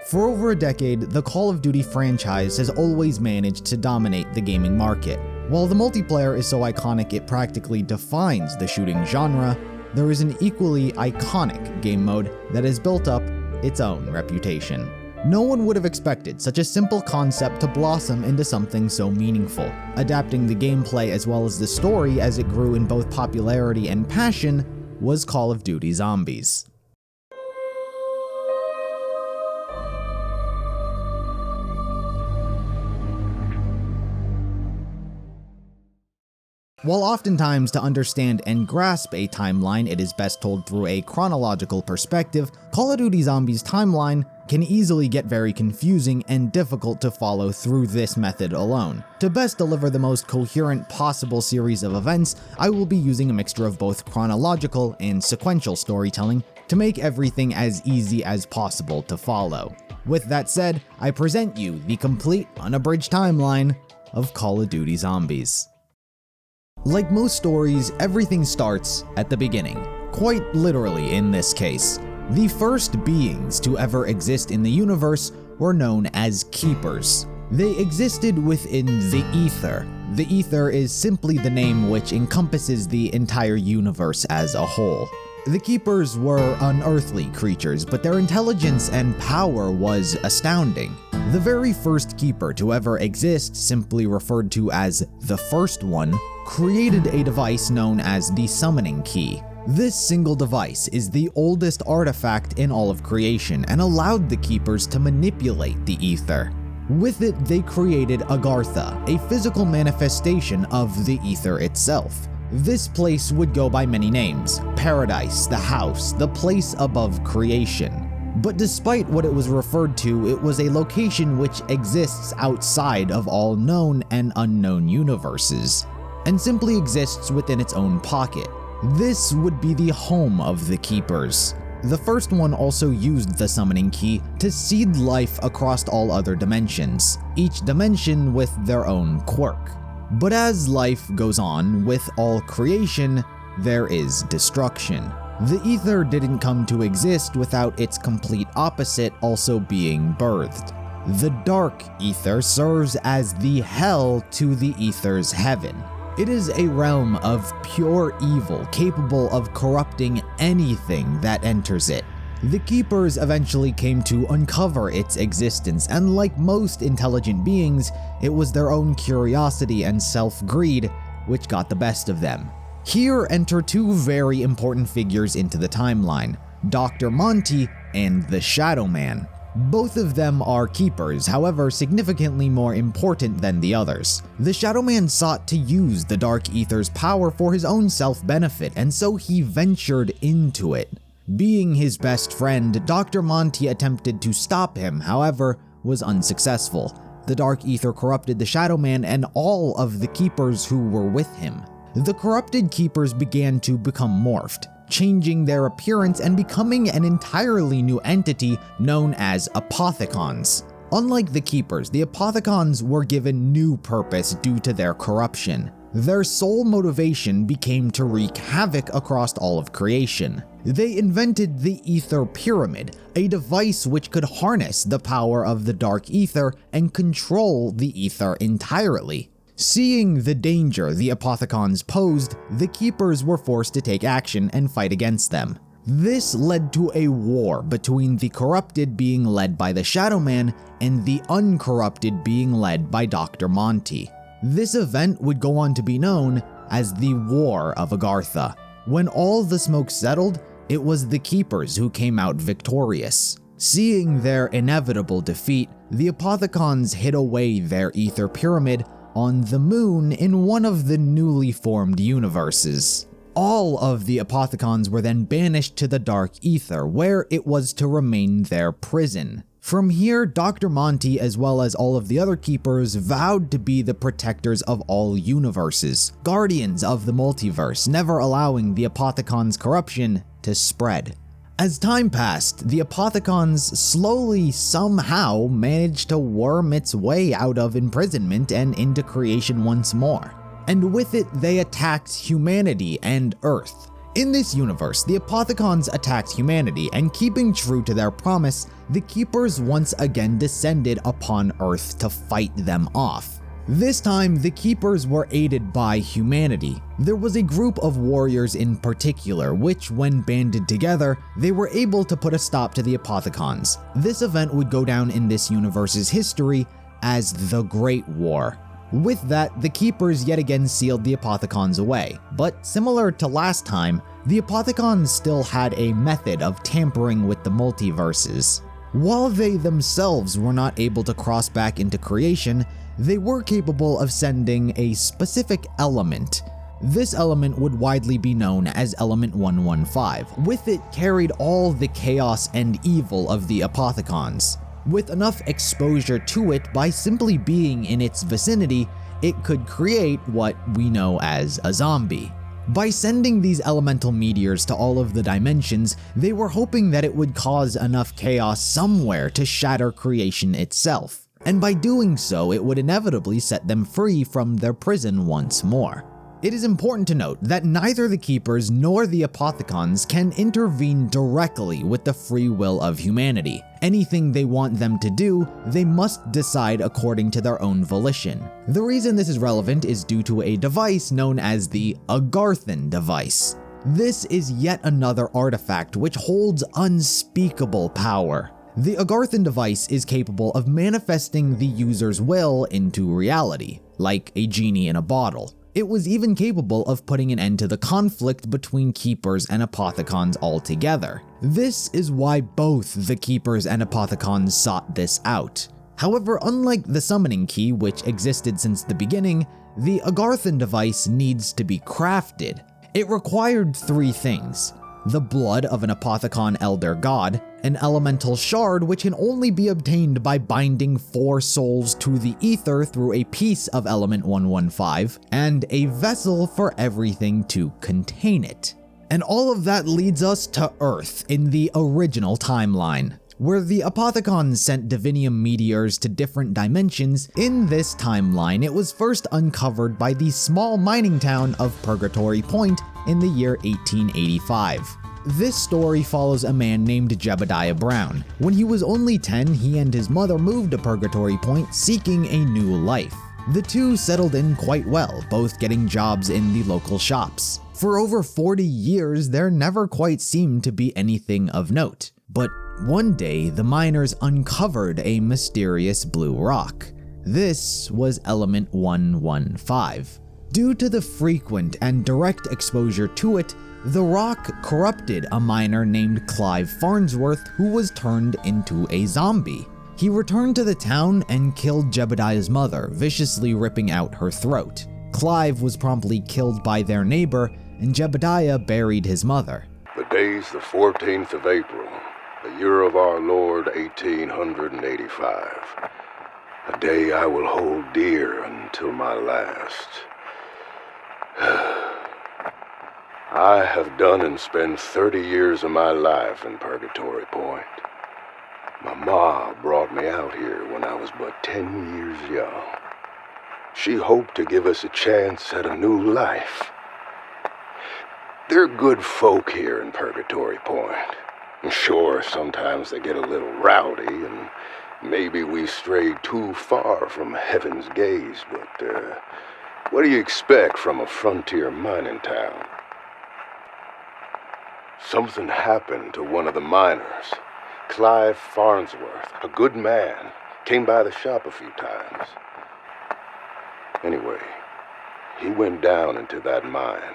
For over a decade, the Call of Duty franchise has always managed to dominate the gaming market. While the multiplayer is so iconic it practically defines the shooting genre, there is an equally iconic game mode that has built up its own reputation. No one would have expected such a simple concept to blossom into something so meaningful. Adapting the gameplay as well as the story as it grew in both popularity and passion was Call of Duty Zombies. While oftentimes to understand and grasp a timeline it is best told through a chronological perspective, Call of Duty Zombies' timeline can easily get very confusing and difficult to follow through this method alone. To best deliver the most coherent possible series of events, I will be using a mixture of both chronological and sequential storytelling to make everything as easy as possible to follow. With that said, I present you the complete unabridged timeline of Call of Duty Zombies. Like most stories, everything starts at the beginning, quite literally in this case. The first beings to ever exist in the universe were known as Keepers. They existed within the Aether. The Aether is simply the name which encompasses the entire universe as a whole. The Keepers were unearthly creatures, but their intelligence and power was astounding. The very first Keeper to ever exist, simply referred to as the First One, created a device known as the Summoning Key. This single device is the oldest artifact in all of creation and allowed the Keepers to manipulate the Aether. With it, they created Agarthan, a physical manifestation of the Aether itself. This place would go by many names: Paradise, the House, the place above creation. But despite what it was referred to, it was a location which exists outside of all known and unknown universes, and simply exists within its own pocket. This would be the home of the Keepers. The First One also used the Summoning Key to seed life across all other dimensions, each dimension with their own quirk. But as life goes on with all creation, there is destruction. The Aether didn't come to exist without its complete opposite also being birthed. The Dark Aether serves as the hell to the Aether's heaven. It is a realm of pure evil capable of corrupting anything that enters it. The Keepers eventually came to uncover its existence, and like most intelligent beings, it was their own curiosity and self-greed which got the best of them. Here enter two very important figures into the timeline: Dr. Monty and the Shadowman. Both of them are Keepers, however significantly more important than the others. The Shadowman sought to use the Dark Aether's power for his own self-benefit, and so he ventured into it. Being his best friend, Dr. Monty attempted to stop him, however, was unsuccessful. The Dark Aether corrupted the Shadowman and all of the Keepers who were with him. The corrupted Keepers began to become morphed, changing their appearance and becoming an entirely new entity known as Apothicons. Unlike the Keepers, the Apothicons were given new purpose due to their corruption. Their sole motivation became to wreak havoc across all of creation. They invented the Aether Pyramid, a device which could harness the power of the Dark Aether and control the Aether entirely. Seeing the danger the Apothicons posed, the Keepers were forced to take action and fight against them. This led to a war between the corrupted being led by the Shadowman and the uncorrupted being led by Dr. Monty. This event would go on to be known as the War of Agarthan. When all the smoke settled, it was the Keepers who came out victorious. Seeing their inevitable defeat, the Apothicons hid away their Aether Pyramid on the moon in one of the newly formed universes. All of the Apothicons were then banished to the Dark Aether, where it was to remain their prison. From here, Dr. Monty, as well as all of the other Keepers, vowed to be the protectors of all universes, guardians of the multiverse, never allowing the Apothicons' corruption to spread. As time passed, the Apothicons slowly somehow managed to worm its way out of imprisonment and into creation once more. And with it, they attacked humanity and Earth. In this universe, the Apothicons attacked humanity, and keeping true to their promise, the Keepers once again descended upon Earth to fight them off. This time, the Keepers were aided by humanity. There was a group of warriors in particular, which, when banded together, they were able to put a stop to the Apothicons. This event would go down in this universe's history as the Great War. With that, the Keepers yet again sealed the Apothicons away, but similar to last time, the Apothicons still had a method of tampering with the multiverses. While they themselves were not able to cross back into creation, they were capable of sending a specific element. This element would widely be known as Element 115. With it carried all the chaos and evil of the Apothicons. With enough exposure to it, by simply being in its vicinity, it could create what we know as a zombie. By sending these elemental meteors to all of the dimensions, they were hoping that it would cause enough chaos somewhere to shatter creation itself. And by doing so, it would inevitably set them free from their prison once more. It is important to note that neither the Keepers nor the Apothicons can intervene directly with the free will of humanity. Anything they want them to do, they must decide according to their own volition. The reason this is relevant is due to a device known as the Agarthan device. This is yet another artifact which holds unspeakable power. The Agarthan device is capable of manifesting the user's will into reality, like a genie in a bottle. It was even capable of putting an end to the conflict between Keepers and Apothicons altogether. This is why both the Keepers and Apothicons sought this out. However, unlike the summoning key, which existed since the beginning, the Agarthan device needs to be crafted. It required 3 things: the blood of an Apothicon Elder God, an elemental shard which can only be obtained by binding 4 souls to the Aether through a piece of Element 115, and a vessel for everything to contain it. And all of that leads us to Earth in the original timeline. Where the Apothicons sent divinium meteors to different dimensions, in this timeline it was first uncovered by the small mining town of Purgatory Point in the year 1885. This story follows a man named Jebediah Brown. When he was only 10, he and his mother moved to Purgatory Point seeking a new life. The two settled in quite well, both getting jobs in the local shops. For over 40 years, there never quite seemed to be anything of note. But one day, the miners uncovered a mysterious blue rock. This was Element 115. Due to the frequent and direct exposure to it, the rock corrupted a miner named Clive Farnsworth, who was turned into a zombie. He returned to the town and killed Jebediah's mother, viciously ripping out her throat. Clive was promptly killed by their neighbor, and Jebediah buried his mother. The day's the 14th of April, the year of our Lord 1885. A day I will hold dear until my last. I have done and spent 30 years of my life in Purgatory Point. My ma brought me out here when I was but 10 years young. She hoped to give us a chance at a new life. They're good folk here in Purgatory Point. Sure, sometimes they get a little rowdy, and maybe we strayed too far from heaven's gaze, but what do you expect from a frontier mining town? Something happened to one of the miners. Clive Farnsworth, a good man, came by the shop a few times. Anyway, he went down into that mine,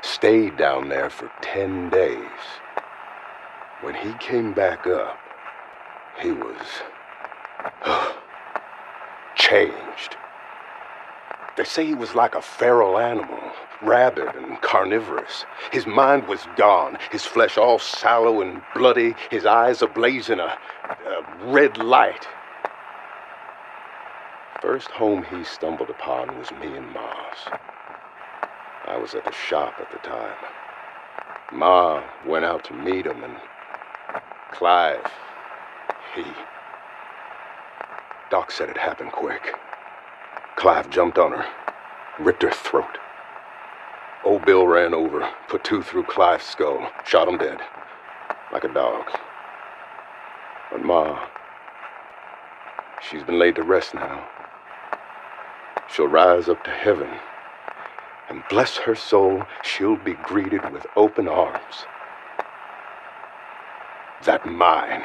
stayed down there for 10 days. When he came back up, he was changed. They say he was like a feral animal, rabid and carnivorous. His mind was gone, his flesh all sallow and bloody, his eyes ablaze in a red light. First home he stumbled upon was me and Ma's. I was at the shop at the time. Ma went out to meet him, and Clive, Doc said it happened quick. Clive jumped on her, ripped her throat. Old Bill ran over, put 2 through Clive's skull, shot him dead, like a dog. But Ma, she's been laid to rest now. She'll rise up to heaven, and bless her soul, she'll be greeted with open arms. That mine,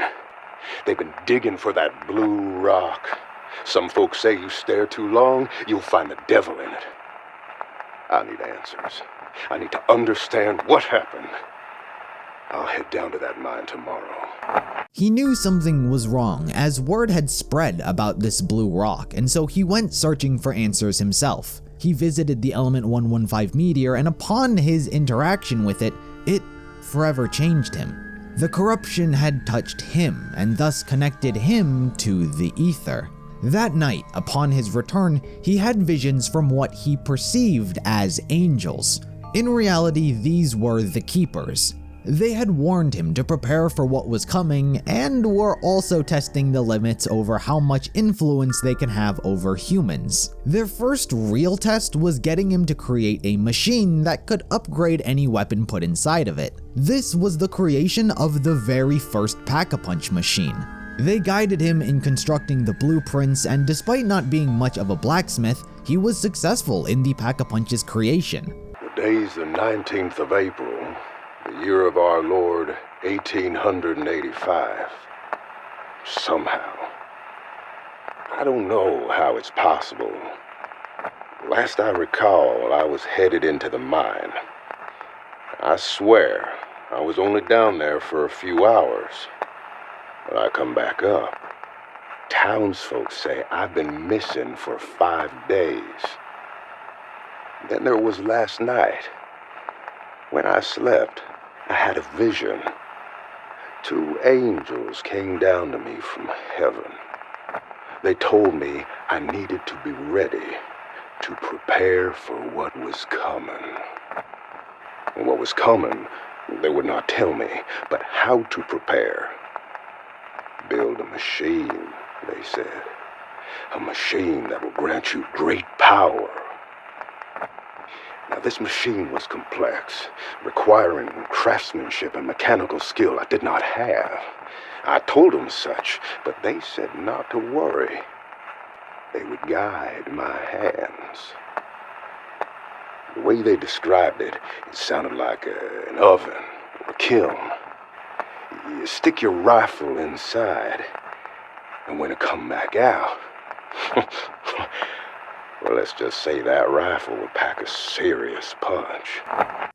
they've been digging for that blue rock. Some folks say you stare too long, you'll find the devil in it. I need answers. I need to understand what happened. I'll head down to that mine tomorrow. He knew something was wrong, as word had spread about this blue rock, and so he went searching for answers himself. He visited the Element 115 meteor, and upon his interaction with it, it forever changed him. The corruption had touched him, and thus connected him to the Aether. That night, upon his return, he had visions from what he perceived as angels. In reality, these were the Keepers. They had warned him to prepare for what was coming, and were also testing the limits over how much influence they can have over humans. Their first real test was getting him to create a machine that could upgrade any weapon put inside of it. This was the creation of the very first Pack-a-Punch machine. They guided him in constructing the blueprints, and despite not being much of a blacksmith, he was successful in the Pack-a-Punch's creation. The day's the 19th of April. The year of our Lord, 1885. Somehow. I don't know how it's possible. Last I recall, I was headed into the mine. I swear, I was only down there for a few hours. When I come back up, townsfolk say I've been missing for 5 days. Then there was last night. When I slept, I had a vision. 2 angels came down to me from heaven. They told me I needed to be ready to prepare for what was coming. And what was coming, they would not tell me, but how to prepare. Build a machine, they said. A machine that will grant you great power. Now, this machine was complex, requiring craftsmanship and mechanical skill I did not have. I told them such, but they said not to worry. They would guide my hands. The way they described it, it sounded like an oven or a kiln. You stick your rifle inside, and when it come back out, well, let's just say that rifle would pack a serious punch.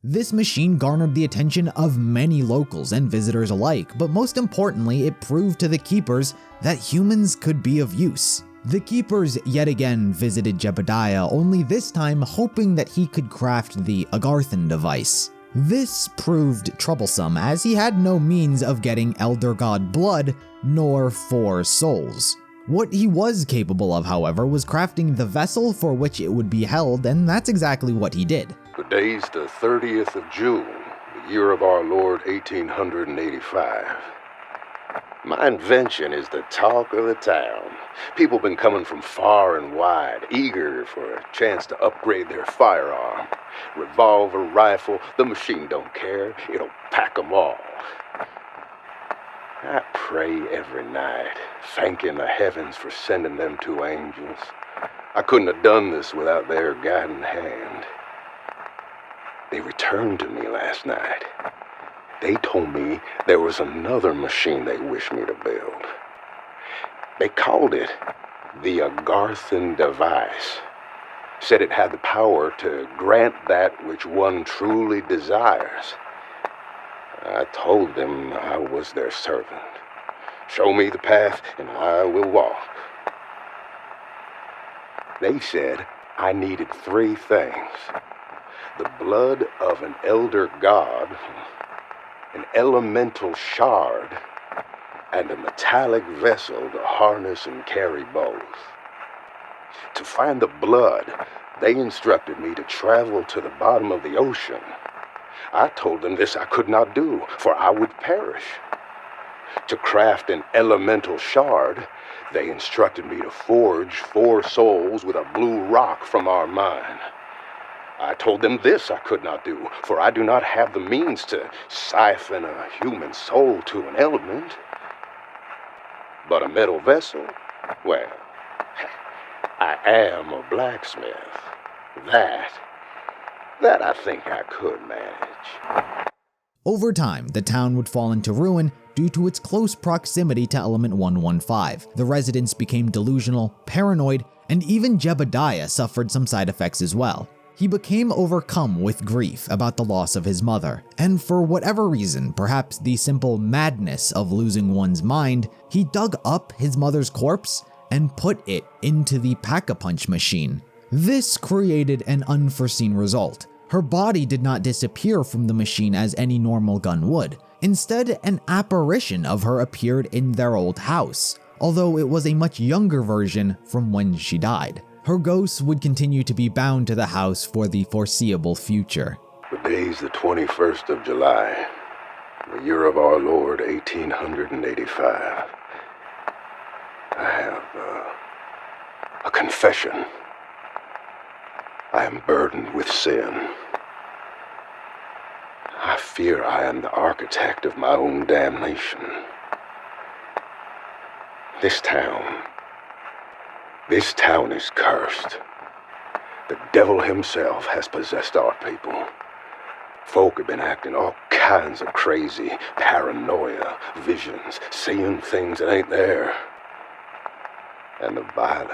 This machine garnered the attention of many locals and visitors alike, but most importantly, it proved to the Keepers that humans could be of use. The Keepers yet again visited Jebediah, only this time hoping that he could craft the Agarthan device. This proved troublesome, as he had no means of getting Elder God blood, nor 4 souls. What he was capable of, however, was crafting the vessel for which it would be held, and that's exactly what he did. The day's the 30th of June, the year of our Lord 1885. My invention is the talk of the town. People been coming from far and wide, eager for a chance to upgrade their firearm. Revolver, rifle, the machine don't care, it'll pack 'em all. I pray every night, thanking the heavens for sending them 2 angels. I couldn't have done this without their guiding hand. They returned to me last night. They told me there was another machine they wished me to build. They called it the Agarthan device. Said it had the power to grant that which one truly desires. I told them I was their servant. Show me the path and I will walk. They said I needed 3 things. The blood of an elder god, an elemental shard, and a metallic vessel to harness and carry both. To find the blood, they instructed me to travel to the bottom of the ocean. I told them this I could not do, for I would perish. To craft an elemental shard, they instructed me to forge 4 souls with a blue rock from our mine. I told them this I could not do, for I do not have the means to siphon a human soul to an element. But a metal vessel? Well, I am a blacksmith. That I think I could manage. Over time, the town would fall into ruin due to its close proximity to Element 115. The residents became delusional, paranoid, and even Jebediah suffered some side effects as well. He became overcome with grief about the loss of his mother, and for whatever reason, perhaps the simple madness of losing one's mind, he dug up his mother's corpse and put it into the Pack-a-Punch machine. This created an unforeseen result. Her body did not disappear from the machine as any normal gun would. Instead, an apparition of her appeared in their old house, although it was a much younger version from when she died. Her ghost would continue to be bound to the house for the foreseeable future. The day's the 21st of July, the year of our Lord, 1885. I have a confession. I am burdened with sin. I fear I am the architect of my own damnation. This town is cursed. The devil himself has possessed our people. Folk have been acting all kinds of crazy paranoia, visions, seeing things that ain't there. And the violence.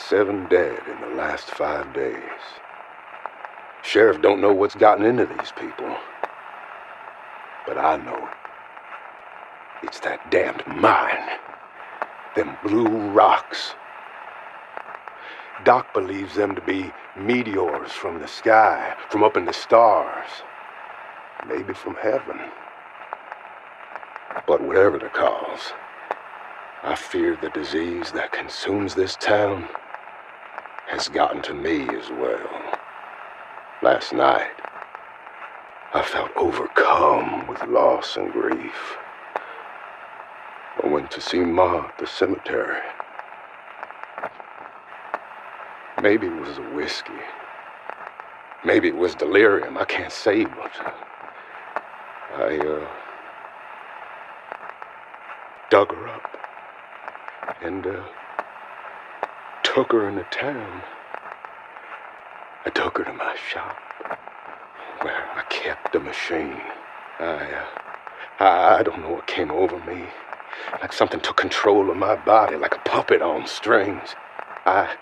7 dead in the last 5 days. Sheriff don't know what's gotten into these people. But I know it. It's that damned mine. Them blue rocks. Doc believes them to be meteors from the sky, from up in the stars. Maybe from heaven. But whatever the cause, I fear the disease that consumes this town has gotten to me as well. Last night, I felt overcome with loss and grief. I went to see Ma at the cemetery. Maybe it was a whiskey. Maybe it was delirium. I can't say, but I dug her up and took her into town. I took her to my shop where I kept the machine. I don't know what came over me. Like something took control of my body, like a puppet on strings. I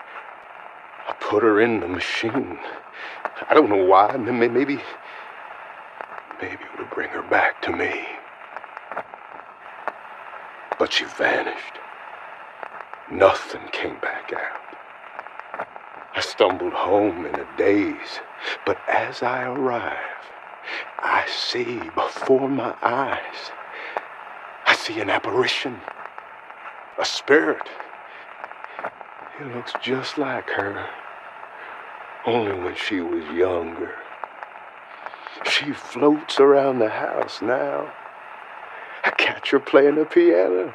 put her in the machine. I don't know why. Maybe it would bring her back to me. But she vanished. Nothing came back out. I stumbled home in a daze, but as I arrive, I see before my eyes, I see an apparition, a spirit. It looks just like her, only when she was younger. She floats around the house now. I catch her playing the piano.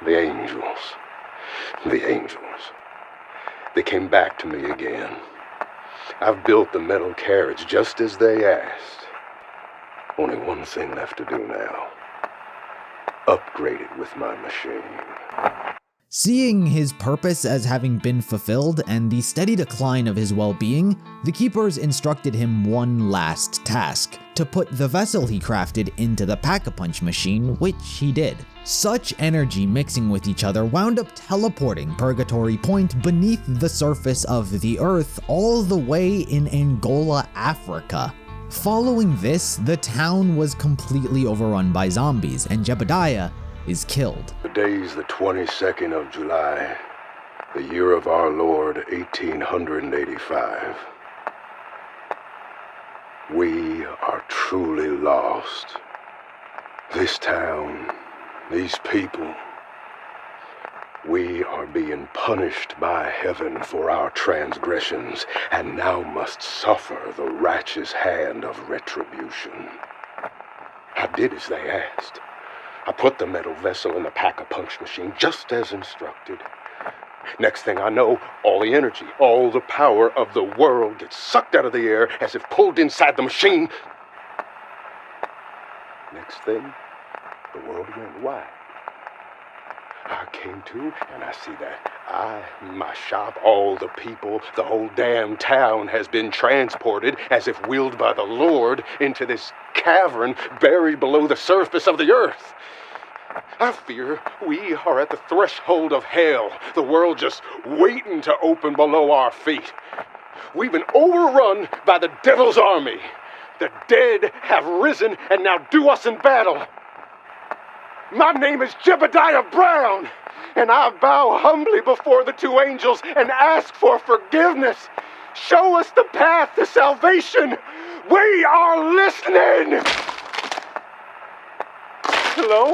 The angels. They came back to me again. I've built the metal carriage just as they asked. Only one thing left to do now. Upgrade it with my machine. Seeing his purpose as having been fulfilled and the steady decline of his well-being, the Keepers instructed him one last task: to put the vessel he crafted into the Pack-a-Punch machine, which he did. Such energy mixing with each other wound up teleporting Purgatory Point beneath the surface of the Earth all the way in Angola, Africa. Following this, the town was completely overrun by zombies, and Jebediah is killed. The day's the 22nd of July, the year of our Lord, 1885. We are truly lost. This town, these people, we are being punished by heaven for our transgressions, and now must suffer the righteous hand of retribution. I did as they asked. I put the metal vessel in the Pack-a-Punch machine just as instructed. Next thing I know, all the energy, all the power of the world gets sucked out of the air as if pulled inside the machine. Next thing, the world went wide. I came to, and I see that my shop, all the people, the whole damn town has been transported, as if willed by the Lord, into this cavern buried below the surface of the earth. I fear we are at the threshold of hell, the world just waiting to open below our feet. We've been overrun by the devil's army. The dead have risen and now do us in battle. My name is Jebediah Brown, and I bow humbly before the two angels and ask for forgiveness. Show us the path to salvation. We are listening. Hello?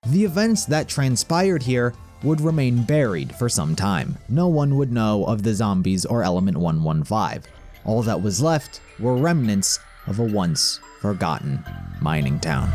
The events that transpired here would remain buried for some time. No one would know of the zombies or Element 115. All that was left were remnants of a once forgotten mining town.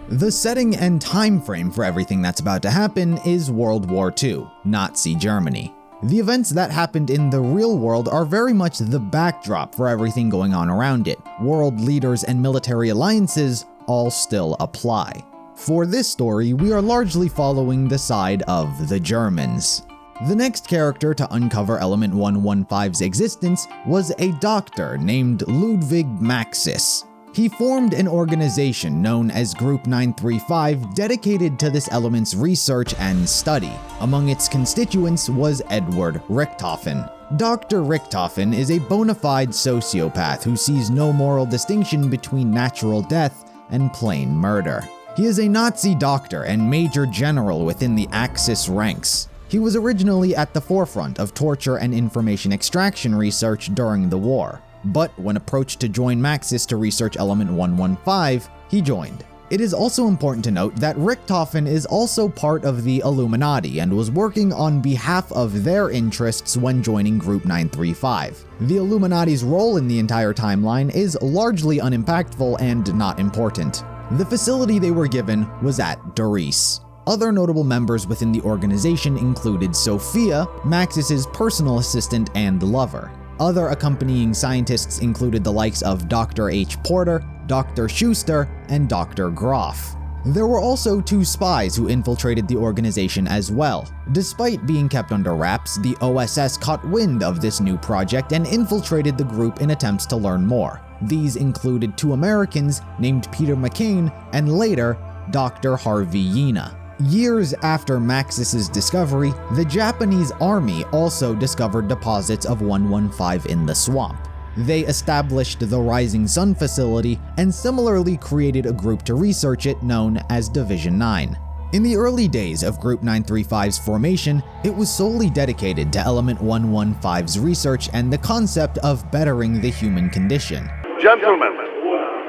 The setting and time frame for everything that's about to happen is World War II, Nazi Germany. The events that happened in the real world are very much the backdrop for everything going on around it. World leaders and military alliances all still apply. For this story, we are largely following the side of the Germans. The next character to uncover Element 115's existence was a doctor named Ludwig Maxis. He formed an organization known as Group 935 dedicated to this element's research and study. Among its constituents was Edward Richtofen. Dr. Richtofen is a bona fide sociopath who sees no moral distinction between natural death and plain murder. He is a Nazi doctor and major general within the Axis ranks. He was originally at the forefront of torture and information extraction research during the war, but when approached to join Maxis to research Element 115, he joined. It is also important to note that Richtofen is also part of the Illuminati and was working on behalf of their interests when joining Group 935. The Illuminati's role in the entire timeline is largely unimpactful and not important. The facility they were given was at Doris. Other notable members within the organization included Sophia, Maxis's personal assistant and lover. Other accompanying scientists included the likes of Dr. H. Porter, Dr. Schuster, and Dr. Groff. There were also two spies who infiltrated the organization as well. Despite being kept under wraps, the OSS caught wind of this new project and infiltrated the group in attempts to learn more. These included two Americans named Peter McCain and later Dr. Harvey Yena. Years after Maxis's discovery, the Japanese army also discovered deposits of 115 in the swamp. They established the Rising Sun facility and similarly created a group to research it known as Division 9. In the early days of Group 935's formation, it was solely dedicated to Element 115's research and the concept of bettering the human condition. Gentlemen,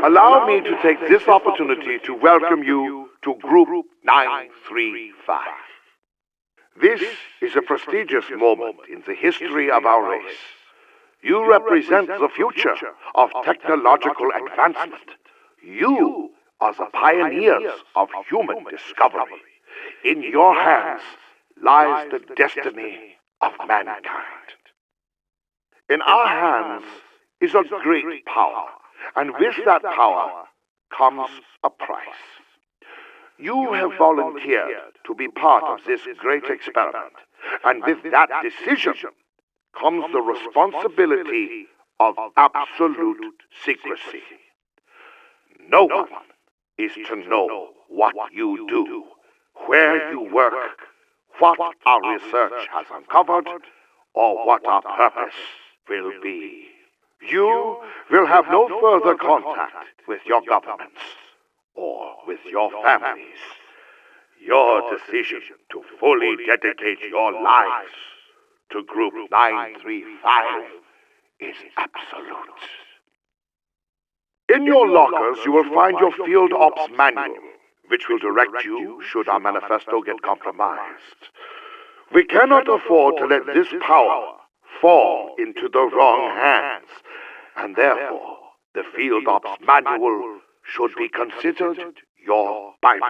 allow me to take this opportunity to welcome you to Group 935. This is a prestigious moment in the history of our race. You represent the future of technological advancement. You are the pioneers of human discovery. In your hands lies the destiny of mankind. In our hands is a great power, and with that power comes a price. You have volunteered to be part of this great experiment, and with that decision comes the responsibility of absolute secrecy. No one is to know what you do, where you work, what our research has uncovered, or what our purpose will be. You will have no further contact with your governments or with your families. Your decision to fully dedicate your lives to Group 935 is absolute. In your lockers, you will find your Field Ops Manual, which will direct you should our manifesto get compromised. We cannot afford to let this power fall into the wrong hands, and therefore the Field Ops Manual should be considered your Bible.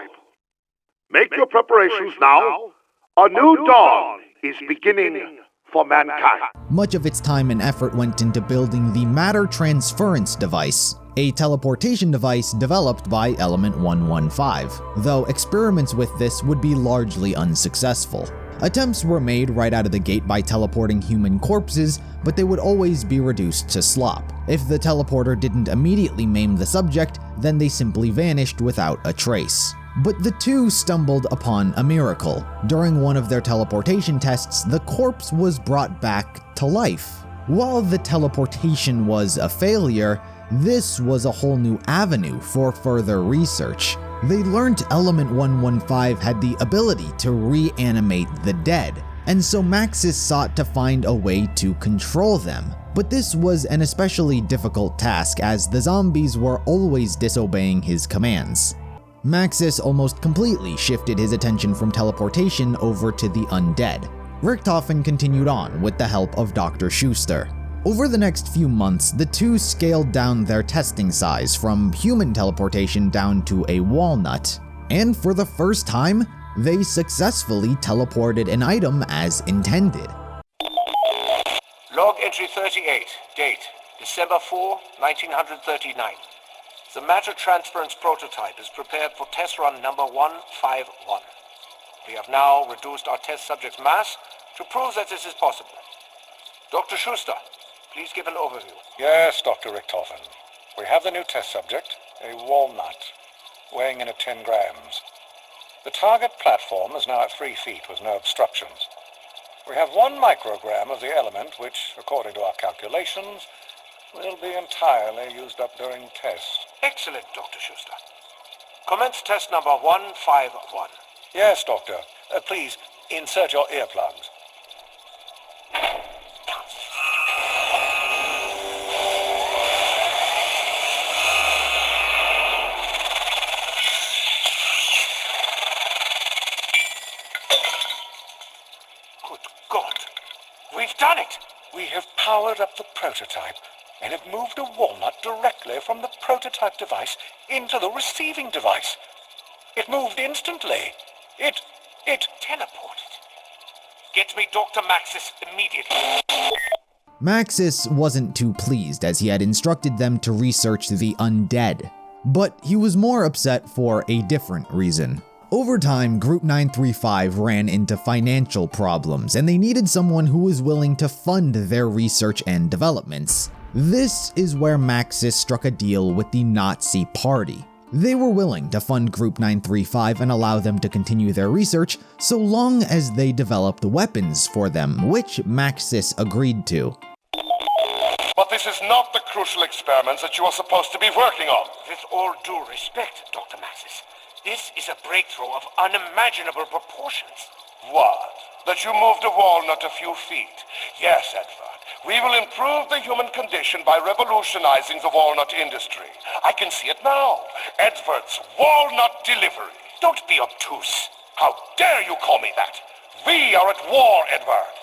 Make your preparations now. A new dawn is beginning for mankind. Much of its time and effort went into building the Matter Transference device, a teleportation device developed by Element 115, though experiments with this would be largely unsuccessful. Attempts were made right out of the gate by teleporting human corpses, but they would always be reduced to slop. If the teleporter didn't immediately maim the subject, then they simply vanished without a trace. But the two stumbled upon a miracle. During one of their teleportation tests, the corpse was brought back to life. While the teleportation was a failure, this was a whole new avenue for further research. They learned Element 115 had the ability to reanimate the dead, and so Maxis sought to find a way to control them. But this was an especially difficult task as the zombies were always disobeying his commands. Maxis almost completely shifted his attention from teleportation over to the undead. Richtofen continued on with the help of Dr. Schuster. Over the next few months, the two scaled down their testing size from human teleportation down to a walnut, and for the first time, they successfully teleported an item as intended. Log entry 38, date December 4, 1939. The matter transference prototype is prepared for test run number 151. We have now reduced our test subject's mass to prove that this is possible. Dr. Schuster, please give an overview. Yes, Dr. Richtofen. We have the new test subject, a walnut, weighing in at 10 grams. The target platform is now at 3 feet with no obstructions. We have 1 microgram of the element, which, according to our calculations, will be entirely used up during tests. Excellent, Dr. Schuster. Commence test number 151. Yes, Doctor. Please, insert your earplugs. Good God. We've done it! We have powered up the prototype and have moved a walnut directly from the prototype device into the receiving device. It moved instantly. It Teleported. Get me Dr. Maxis immediately. Maxis wasn't too pleased as he had instructed them to research the undead, but he was more upset for a different reason. Over time, Group 935 ran into financial problems and they needed someone who was willing to fund their research and developments. This is where Maxis struck a deal with the Nazi Party. They were willing to fund Group 935 and allow them to continue their research so long as they developed weapons for them, which Maxis agreed to. But this is not the crucial experiments that you are supposed to be working on. With all due respect, Dr. Maxis, this is a breakthrough of unimaginable proportions. What? That you moved a walnut a few feet? Yes, Edward. We will improve the human condition by revolutionizing the walnut industry. I can see it now. Edward's walnut delivery. Don't be obtuse. How dare you call me that? We are at war, Edward.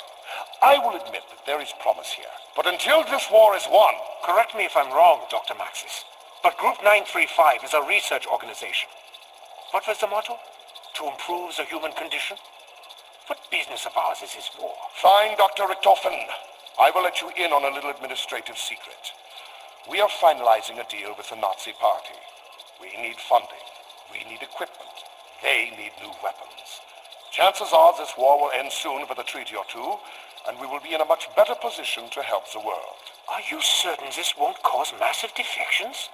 I will admit that there is promise here. But until this war is won... Correct me if I'm wrong, Dr. Maxis, but Group 935 is a research organization. What was the motto? To improve the human condition? What business of ours is this war? Fine, Dr. Richtofen. I will let you in on a little administrative secret. We are finalizing a deal with the Nazi Party. We need funding. We need equipment. They need new weapons. Chances are this war will end soon with a treaty or two, and we will be in a much better position to help the world. Are you certain this won't cause massive defections?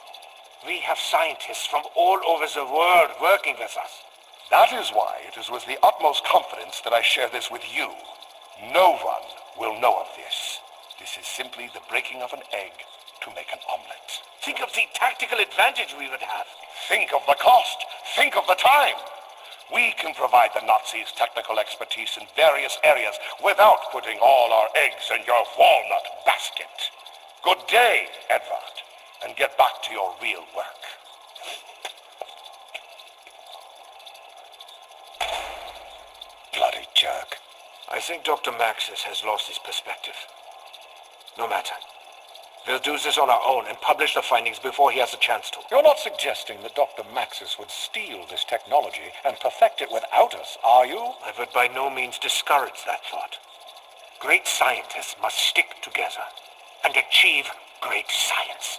We have scientists from all over the world working with us. That is why it is with the utmost confidence that I share this with you. No one will know of this. This is simply the breaking of an egg to make an omelet. Think of the tactical advantage we would have. Think of the cost. Think of the time. We can provide the Nazis technical expertise in various areas without putting all our eggs in your walnut basket. Good day, Edward, and get back to your real work. Bloody jerk. I think Dr. Maxis has lost his perspective. No matter. We'll do this on our own and publish the findings before he has a chance to. You're not suggesting that Dr. Maxis would steal this technology and perfect it without us, are you? I would by no means discourage that thought. Great scientists must stick together and achieve great science.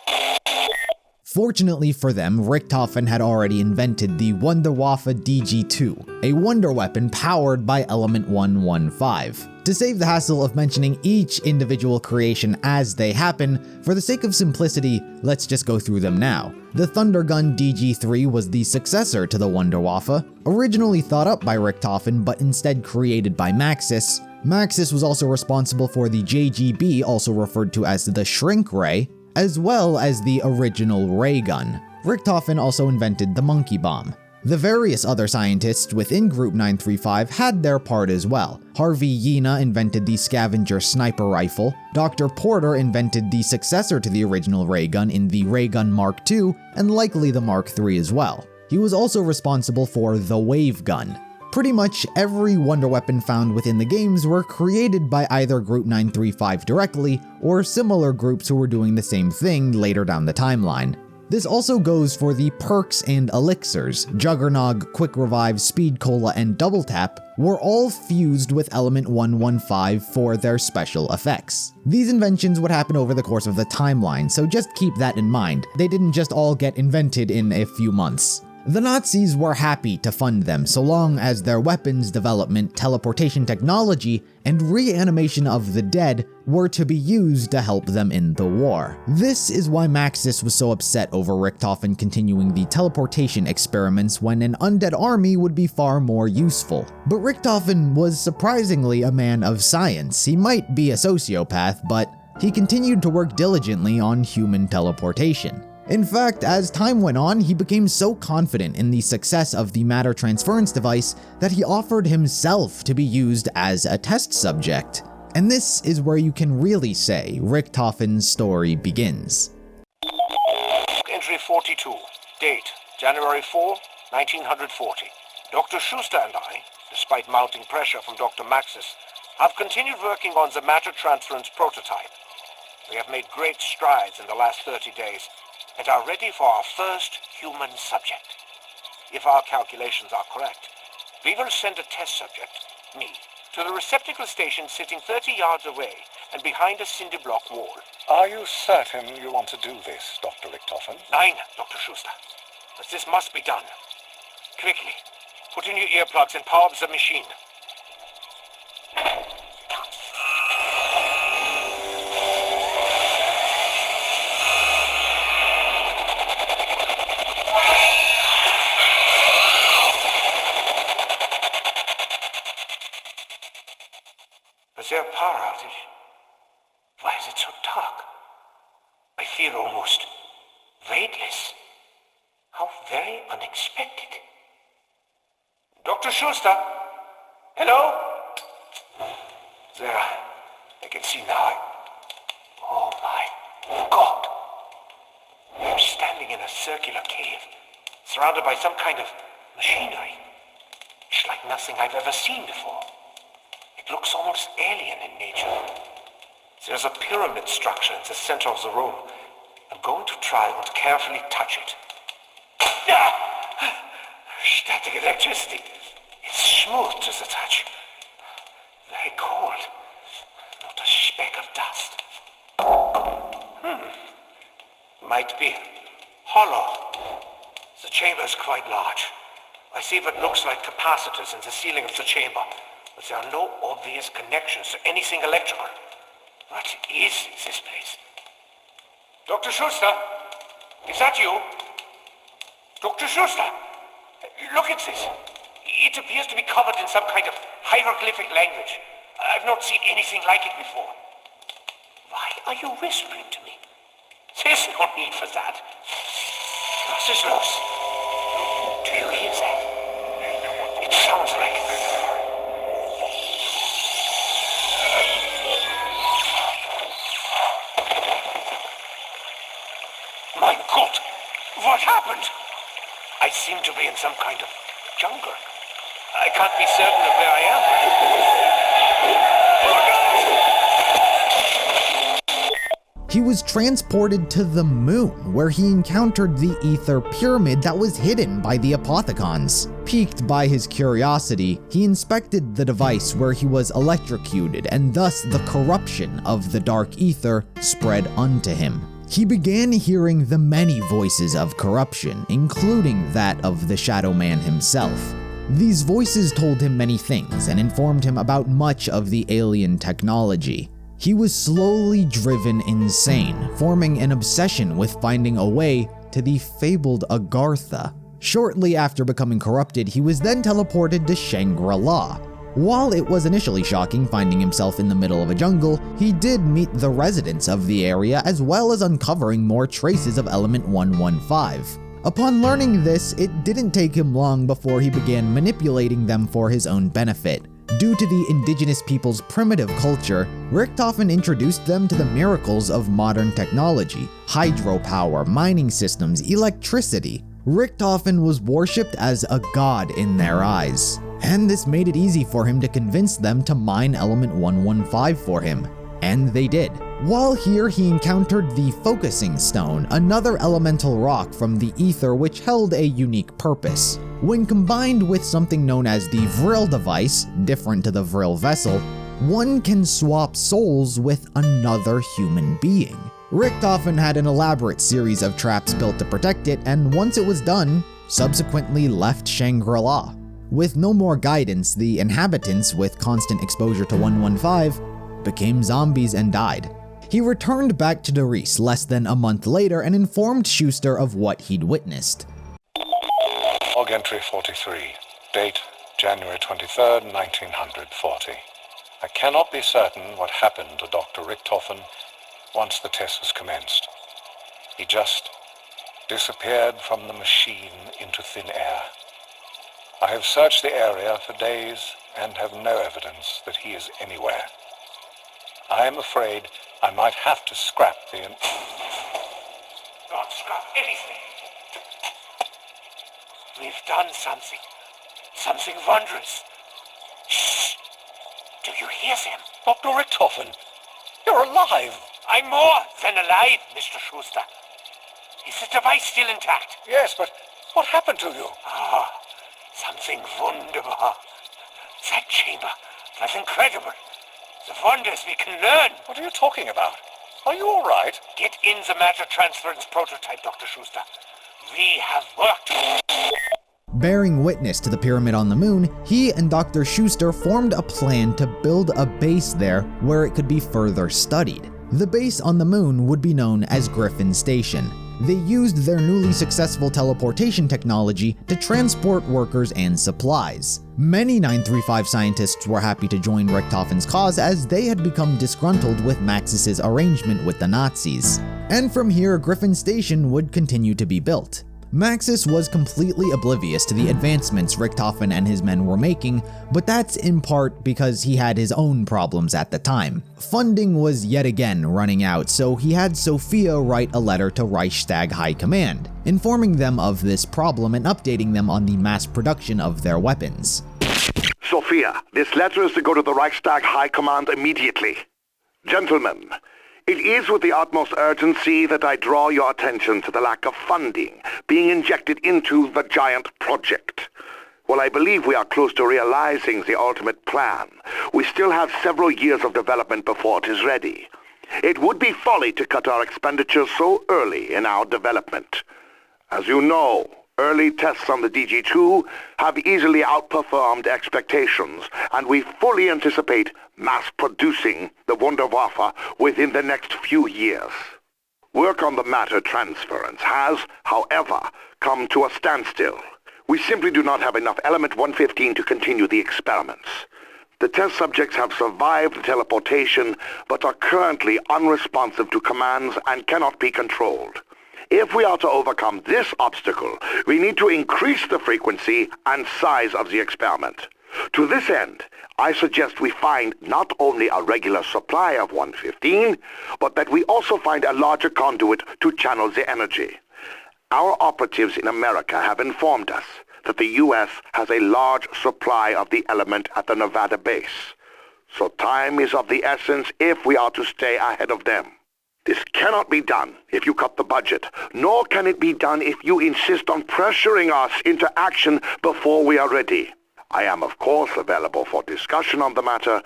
Fortunately for them, Richtofen had already invented the Wunderwaffe DG2, a wonder weapon powered by Element 115. To save the hassle of mentioning each individual creation as they happen, for the sake of simplicity, let's just go through them now. The Thundergun DG3 was the successor to the Wunderwaffe, originally thought up by Richtofen but instead created by Maxis. Maxis was also responsible for the JGB, also referred to as the Shrink Ray, as well as the original ray gun. Richtofen also invented the Monkey Bomb. The various other scientists within Group 935 had their part as well. Harvey Yena invented the Scavenger Sniper Rifle, Dr. Porter invented the successor to the original ray gun in the Ray Gun Mark II, and likely the Mark III as well. He was also responsible for the Wave Gun. Pretty much every wonder weapon found within the games were created by either Group 935 directly, or similar groups who were doing the same thing later down the timeline. This also goes for the perks and elixirs. Juggernog, Quick Revive, Speed Cola, and Double Tap were all fused with Element 115 for their special effects. These inventions would happen over the course of the timeline, so just keep that in mind. They didn't just all get invented in a few months. The Nazis were happy to fund them so long as their weapons development, teleportation technology, and reanimation of the dead were to be used to help them in the war. This is why Maxis was so upset over Richtofen continuing the teleportation experiments when an undead army would be far more useful. But Richtofen was surprisingly a man of science. He might be a sociopath, but he continued to work diligently on human teleportation. In fact, as time went on, he became so confident in the success of the matter transference device that he offered himself to be used as a test subject. And this is where you can really say Richtofen's story begins. Entry 42. Date, January 4, 1940. Dr. Schuster and I, despite mounting pressure from Dr. Maxis, have continued working on the matter transference prototype. We have made great strides in the last 30 days, and are ready for our first human subject. If our calculations are correct, we will send a test subject, me, to the receptacle station sitting 30 yards away and behind a cinder block wall. Are you certain you want to do this, Dr. Richtofen? Nein, Dr. Schuster. But this must be done. Quickly, put in your earplugs and power up the machine. Is there a power outage? Why is it so dark? I feel almost weightless. How very unexpected. Dr. Schuster? Hello? There. I can see now. Oh my God. I'm standing in a circular cave, surrounded by some kind of machinery. It's like nothing I've ever seen before. It looks almost alien in nature. There's a pyramid structure in the center of the room. I'm going to try and carefully touch it. Ah! Static electricity. It's smooth to the touch. Very cold. Not a speck of dust. Might be hollow. The chamber is quite large. I see what looks like capacitors in the ceiling of the chamber, but there are no obvious connections to anything electrical. What is this place? Dr. Schuster? Is that you? Dr. Schuster? Look at this. It appears to be covered in some kind of hieroglyphic language. I've not seen anything like it before. Why are you whispering to me? There's no need for that. What's this loose? Do you hear that? It sounds like... My God! What happened? I seem to be in some kind of jungle. I can't be certain of where I am. He was transported to the moon, where he encountered the Aether pyramid that was hidden by the Apothicons. Piqued by his curiosity, he inspected the device where he was electrocuted, and thus the corruption of the dark Aether spread unto him. He began hearing the many voices of corruption, including that of the Shadowman himself. These voices told him many things and informed him about much of the alien technology. He was slowly driven insane, forming an obsession with finding a way to the fabled Agarthan. Shortly after becoming corrupted, he was then teleported to Shangri-La. While it was initially shocking finding himself in the middle of a jungle, he did meet the residents of the area as well as uncovering more traces of Element 115. Upon learning this, it didn't take him long before he began manipulating them for his own benefit. Due to the indigenous people's primitive culture, Richtofen introduced them to the miracles of modern technology, hydropower, mining systems, electricity. Richtofen was worshipped as a god in their eyes, and this made it easy for him to convince them to mine Element 115 for him. And they did. While here, he encountered the Focusing Stone, another elemental rock from the Aether which held a unique purpose. When combined with something known as the Vril device, different to the Vril vessel, one can swap souls with another human being. Richtofen had an elaborate series of traps built to protect it, and once it was done, subsequently left Shangri-La. With no more guidance, the inhabitants, with constant exposure to 115, became zombies and died. He returned back to Doris less than a month later and informed Schuster of what he'd witnessed. Log entry 43, date January 23rd, 1940. I cannot be certain what happened to Dr. Richtofen once the test was commenced. He just disappeared from the machine into thin air. I have searched the area for days and have no evidence that he is anywhere. I am afraid I might have to scrap the... Don't scrap anything. We've done something. Something wondrous. Shh! Do you hear them? Dr. Richtofen, you're alive! I'm more than alive, Mr. Schuster. Is the device still intact? Yes, but what happened to you? Ah, something wonderful. That chamber, that's incredible. The wonders we can learn. What are you talking about? Are you all right? Get in the matter transference prototype, Dr. Schuster. We have worked. Bearing witness to the pyramid on the moon, he and Dr. Schuster formed a plan to build a base there where it could be further studied. The base on the moon would be known as Griffin Station. They used their newly successful teleportation technology to transport workers and supplies. Many 935 scientists were happy to join Richtofen's cause as they had become disgruntled with Maxis' arrangement with the Nazis. And from here, Griffin Station would continue to be built. Maxis was completely oblivious to the advancements Richtofen and his men were making, but that's in part because he had his own problems at the time. Funding was yet again running out, so he had Sophia write a letter to Reichstag High Command, informing them of this problem and updating them on the mass production of their weapons. Sophia, this letter is to go to the Reichstag High Command immediately. Gentlemen, it is with the utmost urgency that I draw your attention to the lack of funding being injected into the giant project. While I believe we are close to realizing the ultimate plan, we still have several years of development before it is ready. It would be folly to cut our expenditures so early in our development. As you know, early tests on the DG2 have easily outperformed expectations, and we fully anticipate mass-producing the Wunderwaffe within the next few years. Work on the matter transference has, however, come to a standstill. We simply do not have enough Element 115 to continue the experiments. The test subjects have survived the teleportation, but are currently unresponsive to commands and cannot be controlled. If we are to overcome this obstacle, we need to increase the frequency and size of the experiment. To this end, I suggest we find not only a regular supply of 115, but that we also find a larger conduit to channel the energy. Our operatives in America have informed us that the U.S. has a large supply of the element at the Nevada base. So time is of the essence if we are to stay ahead of them. This cannot be done if you cut the budget, nor can it be done if you insist on pressuring us into action before we are ready. I am, of course, available for discussion on the matter,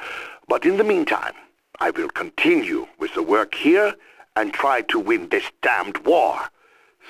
but in the meantime, I will continue with the work here and try to win this damned war.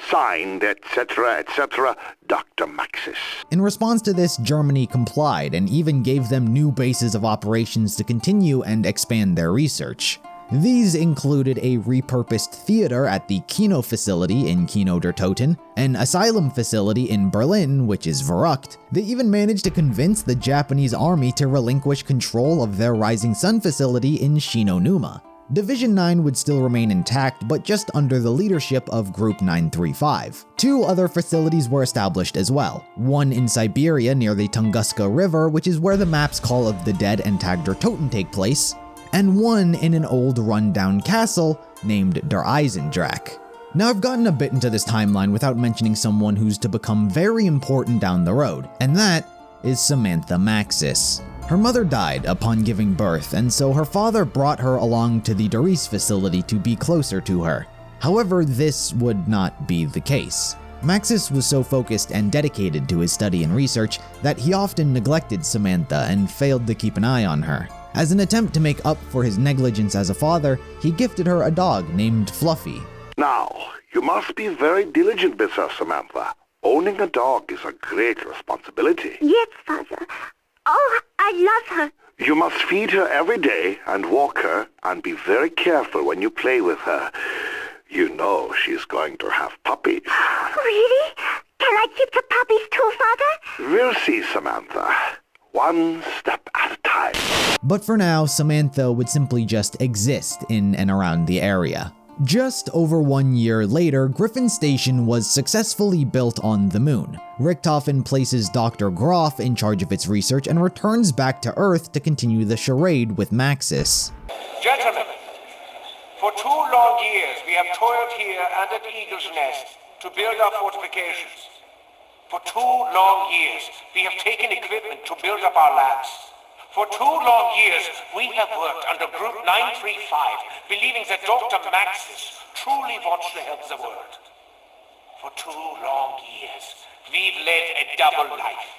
Signed, etc., Dr. Maxis. In response to this, Germany complied and even gave them new bases of operations to continue and expand their research. These included a repurposed theater at the Kino facility in Kino der Toten, an asylum facility in Berlin, which is Verrückt. They even managed to convince the Japanese army to relinquish control of their Rising Sun facility in Shinonuma. Division 9 would still remain intact, but just under the leadership of Group 935. Two other facilities were established as well, one in Siberia near the Tunguska River, which is where the maps Call of the Dead and Tag der Toten take place, and one in an old run-down castle named Der Eisendrache. Now, I've gotten a bit into this timeline without mentioning someone who's to become very important down the road, and that is Samantha Maxis. Her mother died upon giving birth, and so her father brought her along to the Doris facility to be closer to her. However, this would not be the case. Maxis was so focused and dedicated to his study and research that he often neglected Samantha and failed to keep an eye on her. As an attempt to make up for his negligence as a father, he gifted her a dog named Fluffy. Now, you must be very diligent with her, Samantha. Owning a dog is a great responsibility. Yes, Father. Oh, I love her. You must feed her every day and walk her, and be very careful when you play with her. You know she's going to have puppies. Really? Can I keep the puppies too, Father? We'll see, Samantha. One step at a time. But for now, Samantha would simply just exist in and around the area. Just over 1 year later, Griffin Station was successfully built on the moon. Richtofen places Dr. Groff in charge of its research and returns back to Earth to continue the charade with Maxis. Gentlemen, for 2 long years we have toiled here and at Eagle's Nest to build our fortifications. For 2 long years we have taken equipment to build up our labs. For 2 long years, we have worked under Group 935, believing that Dr. Maxis truly wants to help the world. For 2 long years, we've led a double life.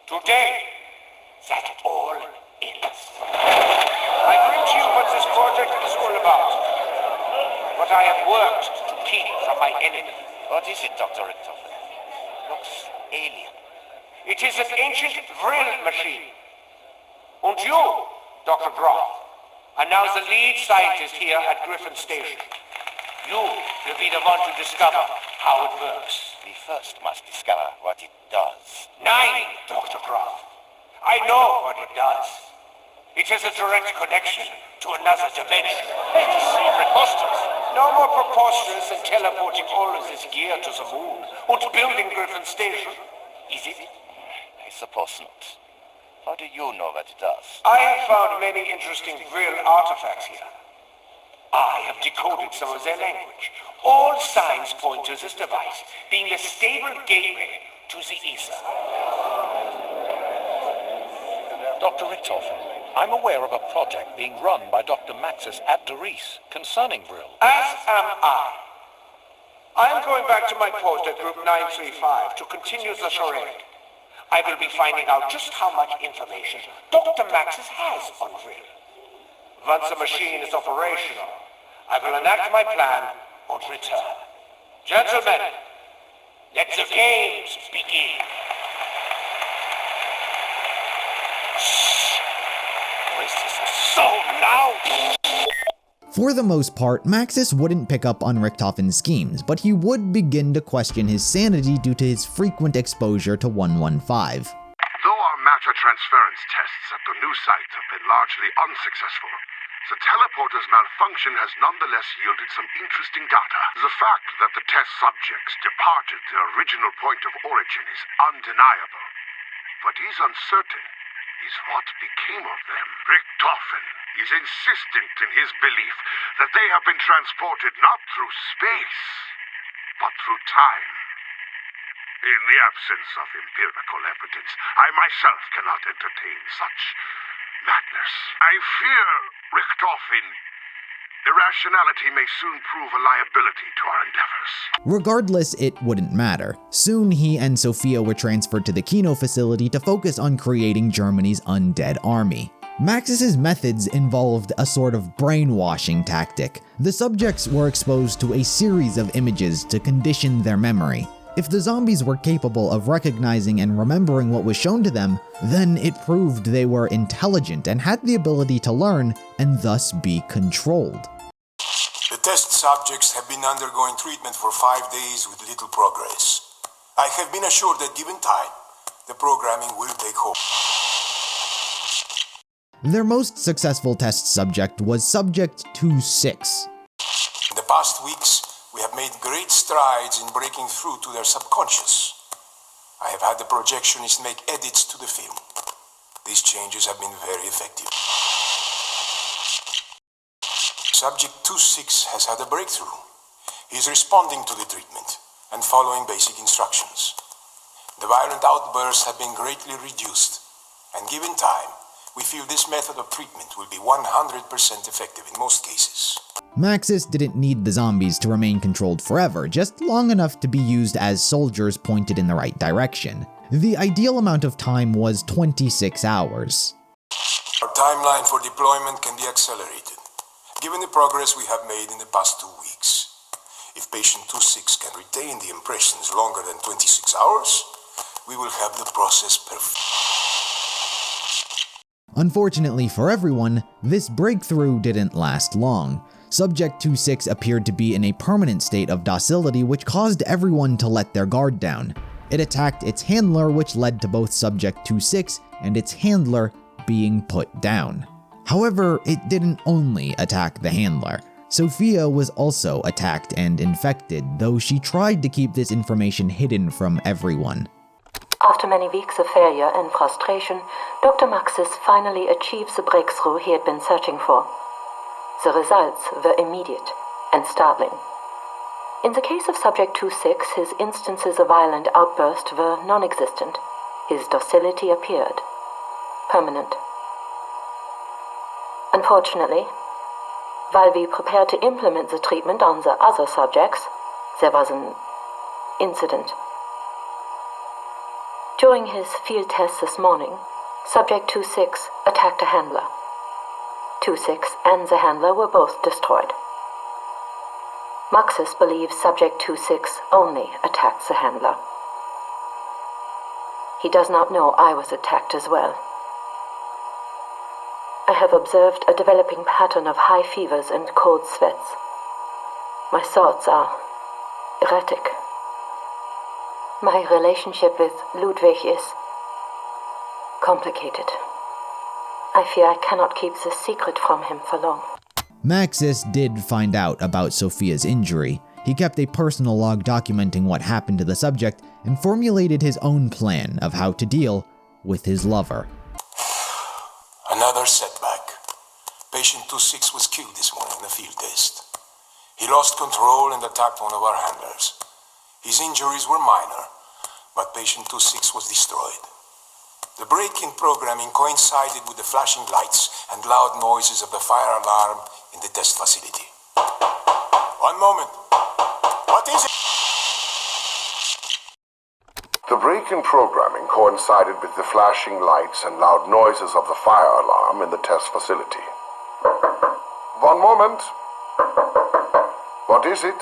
Today, that all ends. I bring to you what this project is all about. What I have worked to keep from my enemy. What is it, Dr. Richtofen? Looks alien. It is an ancient Vril machine. And you, Dr. Groff, are now the lead scientist here at Griffin Station. You will be the one to discover how it works. We first must discover what it does. 9, Dr. Groff. I know what it does. It has a direct connection to another dimension. It's preposterous. No more preposterous than teleporting all of this gear to the moon and building Griffin Station, is it? I suppose not. How do you know what it does? I have found many interesting real artifacts here. I have decoded some of their language. All signs point to this device being the stable gateway to the Aether. Dr. Richtofen, I'm aware of a project being run by Dr. Maxis at Doris concerning Vril. As am I. I am going back to my post at Group 935 to continue the charade. I will be finding out just how much information Dr. Maxis has on Vril. Once the machine is operational, I will enact my plan and return. Gentlemen, let the games begin. Shh! This is so loud! For the most part, Maxis wouldn't pick up on Richtofen's schemes, but he would begin to question his sanity due to his frequent exposure to 115. Though our matter transference tests at the new site have been largely unsuccessful, the teleporter's malfunction has nonetheless yielded some interesting data. The fact that the test subjects departed their original point of origin is undeniable. What is uncertain is what became of them. Richtofen is insistent in his belief that they have been transported not through space, but through time. In the absence of empirical evidence, I myself cannot entertain such madness. I fear Richtofen Irrationality may soon prove a liability to our endeavors. Regardless, it wouldn't matter. Soon, he and Sophia were transferred to the Kino facility to focus on creating Germany's undead army. Maxis' methods involved a sort of brainwashing tactic. The subjects were exposed to a series of images to condition their memory. If the zombies were capable of recognizing and remembering what was shown to them, then it proved they were intelligent and had the ability to learn and thus be controlled. The test subjects have been undergoing treatment for 5 days with little progress. I have been assured that given time, the programming will take hold. Their most successful test subject was Subject 2-6. In the past weeks, we have made great strides in breaking through to their subconscious. I have had the projectionist make edits to the film. These changes have been very effective. Subject 2-6 has had a breakthrough. He is responding to the treatment and following basic instructions. The violent outbursts have been greatly reduced, and given time, we feel this method of treatment will be 100% effective in most cases. Maxis didn't need the zombies to remain controlled forever, just long enough to be used as soldiers pointed in the right direction. The ideal amount of time was 26 hours. Our timeline for deployment can be accelerated, given the progress we have made in the past 2 weeks. If patient 2-6 can retain the impressions longer than 26 hours, we will have the process perfect. Unfortunately for everyone, this breakthrough didn't last long. Subject 2-6 appeared to be in a permanent state of docility, which caused everyone to let their guard down. It attacked its handler, which led to both Subject 2-6 and its handler being put down. However, it didn't only attack the handler. Sophia was also attacked and infected, though she tried to keep this information hidden from everyone. After many weeks of failure and frustration, Dr. Maxis finally achieves the breakthrough he had been searching for. The results were immediate and startling. In the case of Subject 2-6, his instances of violent outburst were non-existent. His docility appeared permanent. Unfortunately, while we prepared to implement the treatment on the other subjects, there was an incident. During his field test this morning, Subject 2-6 attacked a handler. 2-6 and the handler were both destroyed. Maxis believes Subject 2-6 only attacked the handler. He does not know I was attacked as well. I have observed a developing pattern of high fevers and cold sweats. My thoughts are erratic. My relationship with Ludwig is complicated. I fear I cannot keep this secret from him for long. Maxis did find out about Sophia's injury. He kept a personal log documenting what happened to the subject and formulated his own plan of how to deal with his lover. Another setback. Patient 2-6 was killed this morning in a field test. He lost control and attacked one of our handlers. His injuries were minor, but patient 2-6 was destroyed. The break in programming coincided with the flashing lights and loud noises of the fire alarm in the test facility. One moment. What is it? The break in programming coincided with the flashing lights and loud noises of the fire alarm in the test facility. One moment. What is it?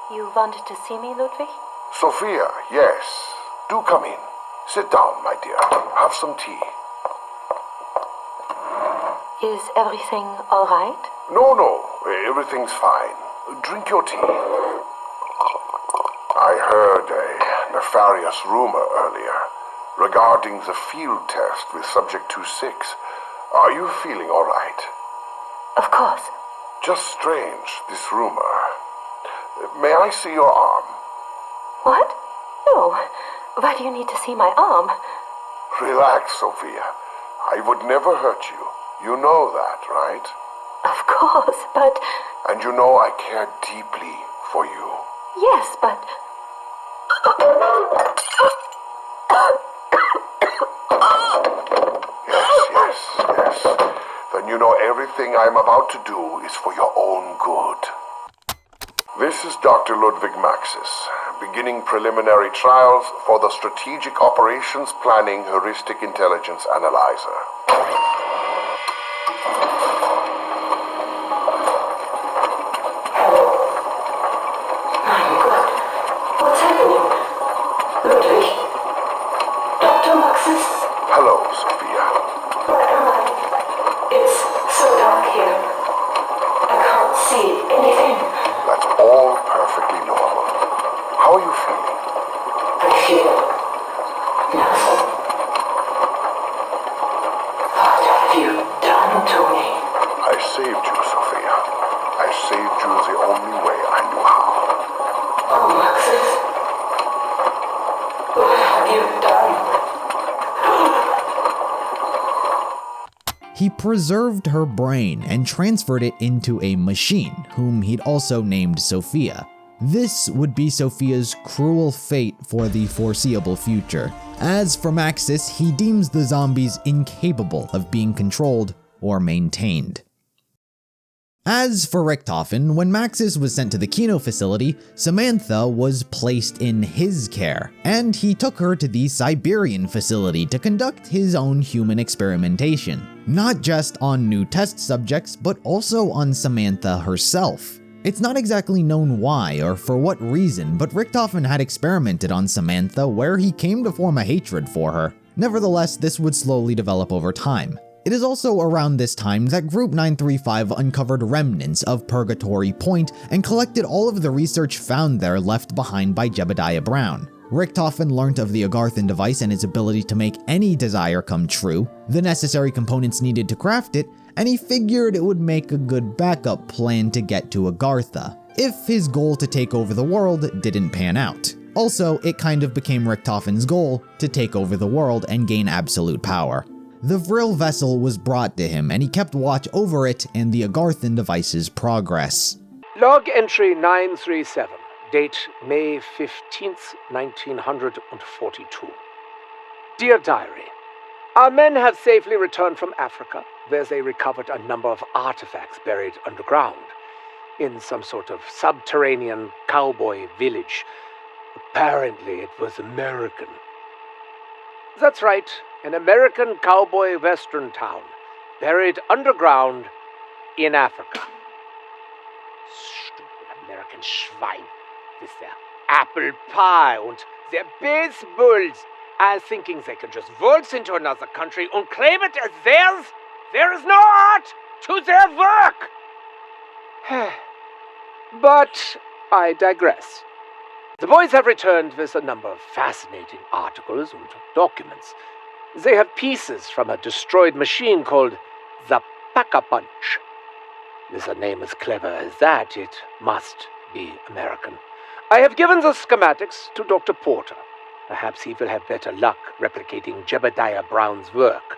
You wanted to see me, Ludwig? Sophia, yes. Do come in. Sit down, my dear. Have some tea. Is everything all right? No. Everything's fine. Drink your tea. I heard a nefarious rumor earlier regarding the field test with Subject 2-6. Are you feeling all right? Of course. Just strange, this rumor. May I see your arm? What? No. Why do you need to see my arm? Relax, Sophia. I would never hurt you. You know that, right? Of course, but... And you know I care deeply for you. Yes, but... Yes. then you know everything I am about to do is for your own good. This is Dr. Ludwig Maxis, beginning preliminary trials for the Strategic Operations Planning Heuristic Intelligence Analyzer. My God, what's happening? Ludwig? Dr. Maxis? Hello, Sophia. Where am I? It's so dark here. I can't see anything. That's all perfectly normal. How are you feeling? I feel nothing. What have you done to me? I saved you, Sophia. I saved you the only way I knew how. Oh, Maxis. What have you done? He preserved her brain and transferred it into a machine, whom he'd also named Sophia. This would be Sophia's cruel fate for the foreseeable future. As for Maxis, he deems the zombies incapable of being controlled or maintained. As for Richtofen, when Maxis was sent to the Kino facility, Samantha was placed in his care, and he took her to the Siberian facility to conduct his own human experimentation, not just on new test subjects, but also on Samantha herself. It's not exactly known why or for what reason, but Richtofen had experimented on Samantha where he came to form a hatred for her. Nevertheless, this would slowly develop over time. It is also around this time that Group 935 uncovered remnants of Purgatory Point and collected all of the research found there left behind by Jebediah Brown. Richtofen learnt of the Agarthan device and its ability to make any desire come true, the necessary components needed to craft it, and he figured it would make a good backup plan to get to Agartha, if his goal to take over the world didn't pan out. Also, it kind of became Richtofen's goal to take over the world and gain absolute power. The Vril vessel was brought to him, and he kept watch over it and the Agarthan device's progress. Log entry 937, date May 15th, 1942. Dear Diary, our men have safely returned from Africa, where they recovered a number of artifacts buried underground, in some sort of subterranean cowboy village. Apparently it was American. That's right, an American cowboy western town, buried underground in Africa. Stupid American Schwein, with their apple pie and their baseballs, all thinking they can just waltz into another country and claim it as theirs. There is no art to their work. But I digress. The boys have returned with a number of fascinating articles and documents. They have pieces from a destroyed machine called the Pack-a-Punch. With a name as clever as that, it must be American. I have given the schematics to Dr. Porter. Perhaps he will have better luck replicating Jebediah Brown's work.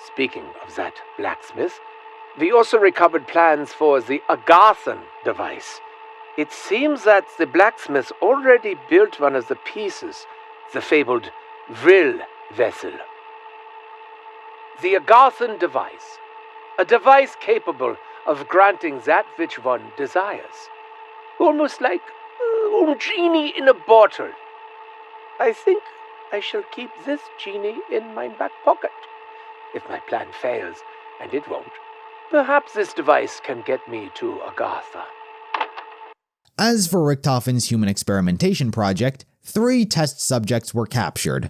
Speaking of that blacksmith, we also recovered plans for the Agarthan device. It seems that the blacksmith already built one of the pieces, the fabled Vril vessel. The Agarthan device, a device capable of granting that which one desires. Almost like a genie in a bottle. I think I shall keep this genie in my back pocket. If my plan fails, and it won't, perhaps this device can get me to Agartha. As for Richtofen's human experimentation project, 3 test subjects were captured.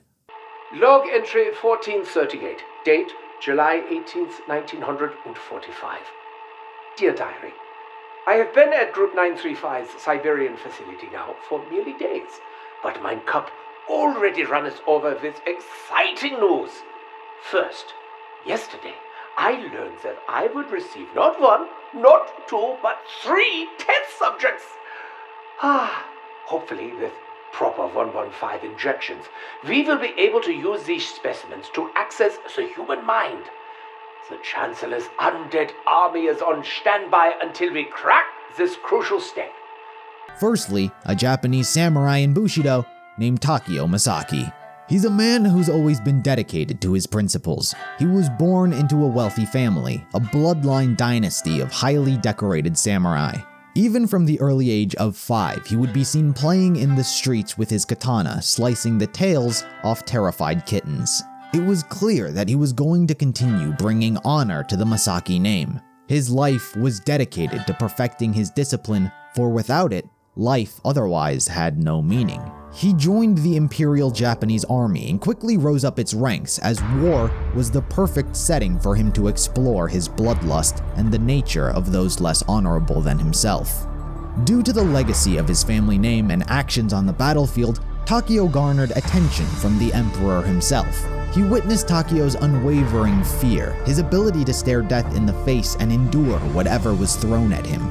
Log entry 1438, date July 18th, 1945. Dear Diary, I have been at Group 935's Siberian facility now for merely days, but mein cup already runneth over with exciting news. First, yesterday, I learned that I would receive not 1, not 2, but 3 test subjects. Hopefully with proper 115 injections, we will be able to use these specimens to access the human mind. The Chancellor's undead army is on standby until we crack this crucial step. Firstly, a Japanese samurai in Bushido named Takeo Masaki. He's a man who's always been dedicated to his principles. He was born into a wealthy family, a bloodline dynasty of highly decorated samurai. Even from the early age of 5, he would be seen playing in the streets with his katana, slicing the tails off terrified kittens. It was clear that he was going to continue bringing honor to the Masaki name. His life was dedicated to perfecting his discipline, for without it, life otherwise had no meaning. He joined the Imperial Japanese Army and quickly rose up its ranks, as war was the perfect setting for him to explore his bloodlust and the nature of those less honorable than himself. Due to the legacy of his family name and actions on the battlefield, Takeo garnered attention from the Emperor himself. He witnessed Takeo's unwavering fear, his ability to stare death in the face and endure whatever was thrown at him,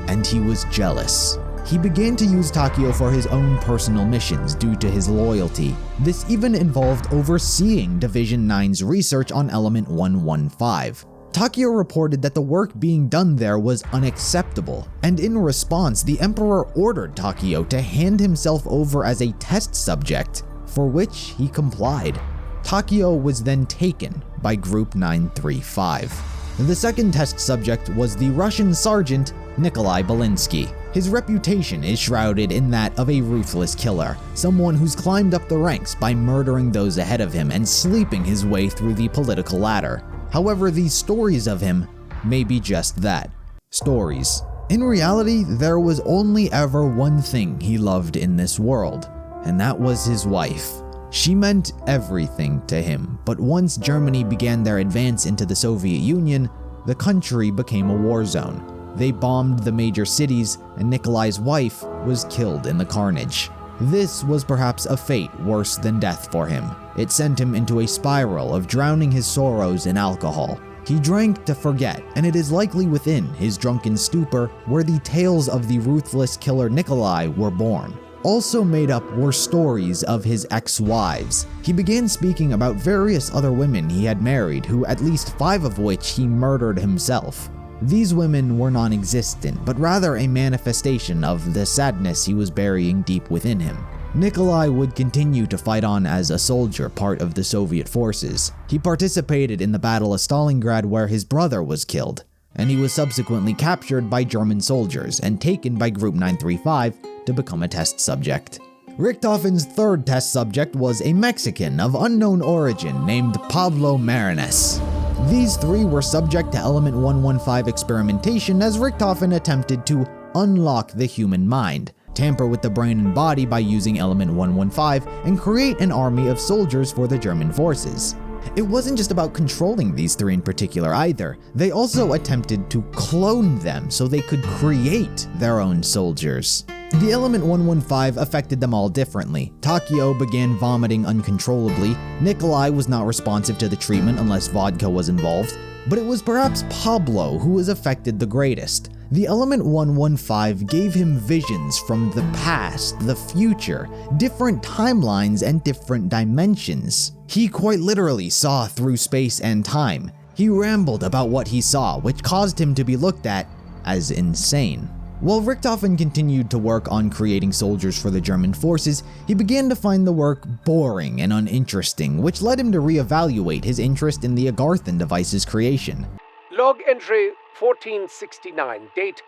and he was jealous. He began to use Takeo for his own personal missions due to his loyalty. This even involved overseeing Division 9's research on Element 115. Takeo reported that the work being done there was unacceptable, and in response, the Emperor ordered Takeo to hand himself over as a test subject, for which he complied. Takeo was then taken by Group 935. The second test subject was the Russian sergeant Nikolai Belinsky. His reputation is shrouded in that of a ruthless killer, someone who's climbed up the ranks by murdering those ahead of him and sleeping his way through the political ladder. However, these stories of him may be just that, stories. In reality, there was only ever one thing he loved in this world, and that was his wife. She meant everything to him, but once Germany began their advance into the Soviet Union, the country became a war zone. They bombed the major cities, and Nikolai's wife was killed in the carnage. This was perhaps a fate worse than death for him. It sent him into a spiral of drowning his sorrows in alcohol. He drank to forget, and it is likely within his drunken stupor where the tales of the ruthless killer Nikolai were born. Also made up were stories of his ex-wives. He began speaking about various other women he had married, who at least 5 of which he murdered himself. These women were non-existent, but rather a manifestation of the sadness he was burying deep within him. Nikolai would continue to fight on as a soldier, part of the Soviet forces. He participated in the Battle of Stalingrad where his brother was killed, and he was subsequently captured by German soldiers and taken by Group 935 to become a test subject. Richtofen's third test subject was a Mexican of unknown origin named Pablo Marinas. These 3 were subject to Element 115 experimentation as Richtofen attempted to unlock the human mind, tamper with the brain and body by using Element 115, and create an army of soldiers for the German forces. It wasn't just about controlling these 3 in particular either. They also attempted to clone them so they could create their own soldiers. The Element 115 affected them all differently. Takeo began vomiting uncontrollably. Nikolai was not responsive to the treatment unless vodka was involved. But it was perhaps Pablo who was affected the greatest. The Element 115 gave him visions from the past, the future, different timelines, and different dimensions. He quite literally saw through space and time. He rambled about what he saw, which caused him to be looked at as insane. While Richtofen continued to work on creating soldiers for the German forces, he began to find the work boring and uninteresting, which led him to reevaluate his interest in the Agarthan device's creation. Log entry 1469, date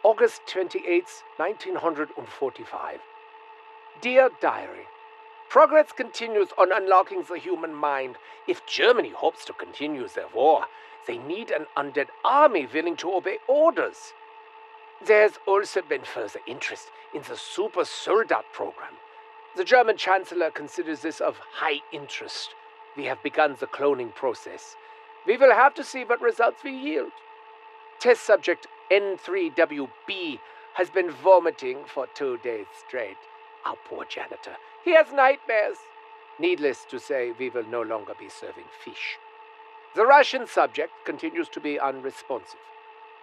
August 28, 1945. Dear Diary, progress continues on unlocking the human mind. If Germany hopes to continue their war, they need an undead army willing to obey orders. There's also been further interest in the Super Soldat program. The German Chancellor considers this of high interest. We have begun the cloning process. We will have to see what results we yield. Test subject N3WB has been vomiting for 2 days straight. Our poor janitor. He has nightmares. Needless to say, we will no longer be serving fish. The Russian subject continues to be unresponsive.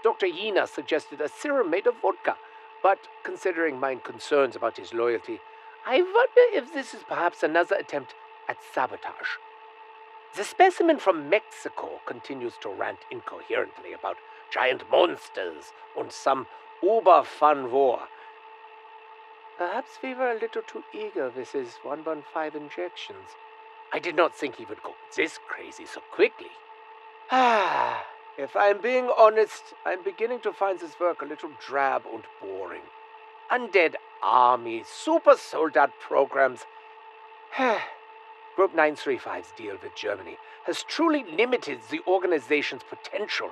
Dr. Yina suggested a serum made of vodka, but considering my concerns about his loyalty, I wonder if this is perhaps another attempt at sabotage. The specimen from Mexico continues to rant incoherently about giant monsters and some uber-fun war. Perhaps we were a little too eager with his 115 injections. I did not think he would go this crazy so quickly. If I'm being honest, I'm beginning to find this work a little drab and boring. Undead armies, super soldat programs. Group 935's deal with Germany has truly limited the organization's potential.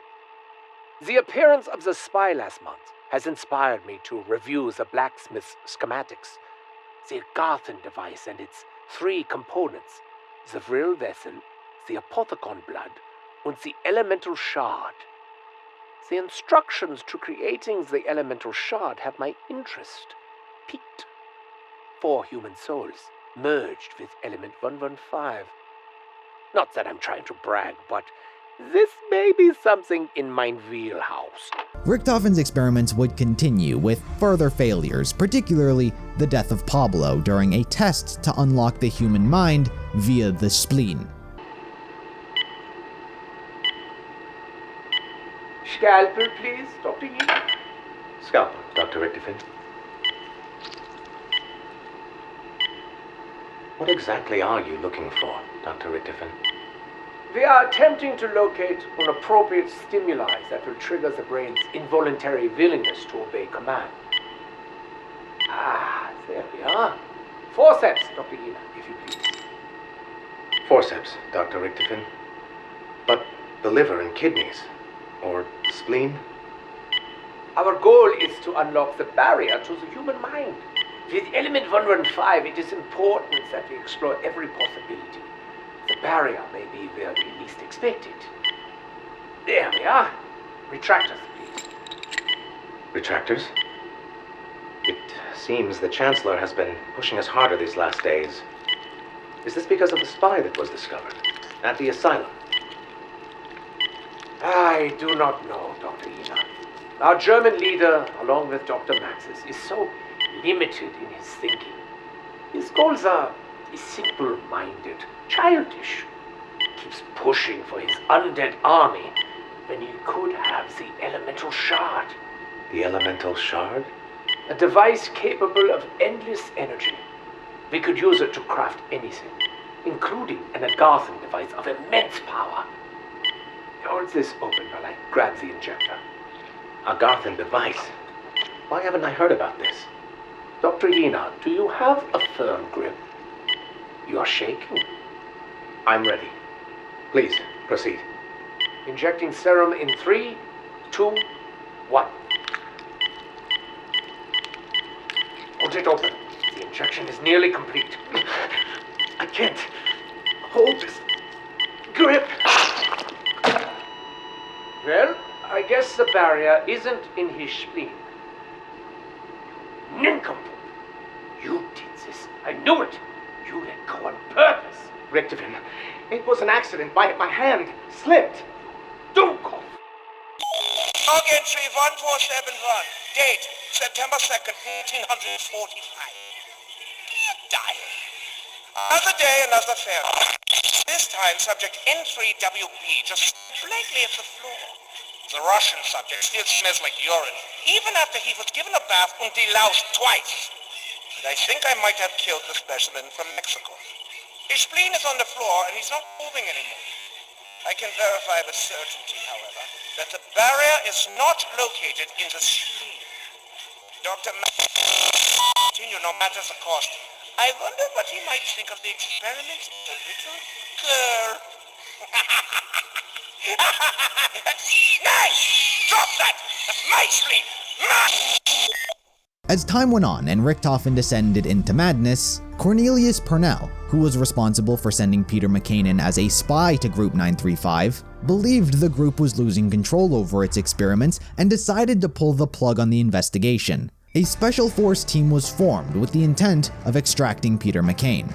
The appearance of the spy last month has inspired me to review the blacksmith's schematics. The Agarthan device and its 3 components, the vril vessel, the Apothicon Blood, and the elemental shard. The instructions to creating the elemental shard have my interest piqued. 4 human souls merged with element 115. Not that I'm trying to brag, but this may be something in my wheelhouse. Richtofen's experiments would continue with further failures, particularly the death of Pablo during a test to unlock the human mind via the spleen. Scalpel, please, Dr. Yee. Scalpel, Dr. Richtofen. What exactly are you looking for, Dr. Richtofen? We are attempting to locate an appropriate stimuli that will trigger the brain's involuntary willingness to obey command. There we are. Forceps, Dr. Yee, if you please. Forceps, Dr. Richtofen. But the liver and kidneys, or the spleen? Our goal is to unlock the barrier to the human mind. With element 115, it is important that we explore every possibility. The barrier may be where we least expect it. There we are. Retractors, please. Retractors? It seems the Chancellor has been pushing us harder these last days. Is this because of the spy that was discovered at the asylum? I do not know, Dr. Yee. Our German leader, along with Dr. Maxis, is so limited in his thinking. His goals are simple-minded, childish. He keeps pushing for his undead army when he could have the elemental shard. The elemental shard? A device capable of endless energy. We could use it to craft anything, including an Agarthan device of immense power. Hold this open while I grab the injector. Agarthan device? Why haven't I heard about this? Dr. Yee, do you have a firm grip? You are shaking. I'm ready. Please, proceed. Injecting serum in 3, 2, 1. Hold it open. The injection is nearly complete. I can't hold this grip. Well, I guess the barrier isn't in his spleen. Nincompoop! You did this. I knew it. You let go on purpose. Richtofen, it was an accident. My hand slipped. Don't go. Log entry 1471. Date, September 2nd, 1845. Diary. Another day, another failure. This time, subject N3WB just blankly at the floor. The Russian subject still smells like urine, even after he was given a bath and deloused twice. And I think I might have killed the specimen from Mexico. His spleen is on the floor, and he's not moving anymore. I can verify with certainty, however, that the barrier is not located in the spleen. Dr. Continue no matter the cost. I wonder what he might think of the experiment with the little girl. Nice! Drop that! That's my spleen! As time went on and Richtofen descended into madness, Cornelius Pernell, who was responsible for sending Peter McCain in as a spy to Group 935, believed the group was losing control over its experiments and decided to pull the plug on the investigation. A special force team was formed with the intent of extracting Peter McCain.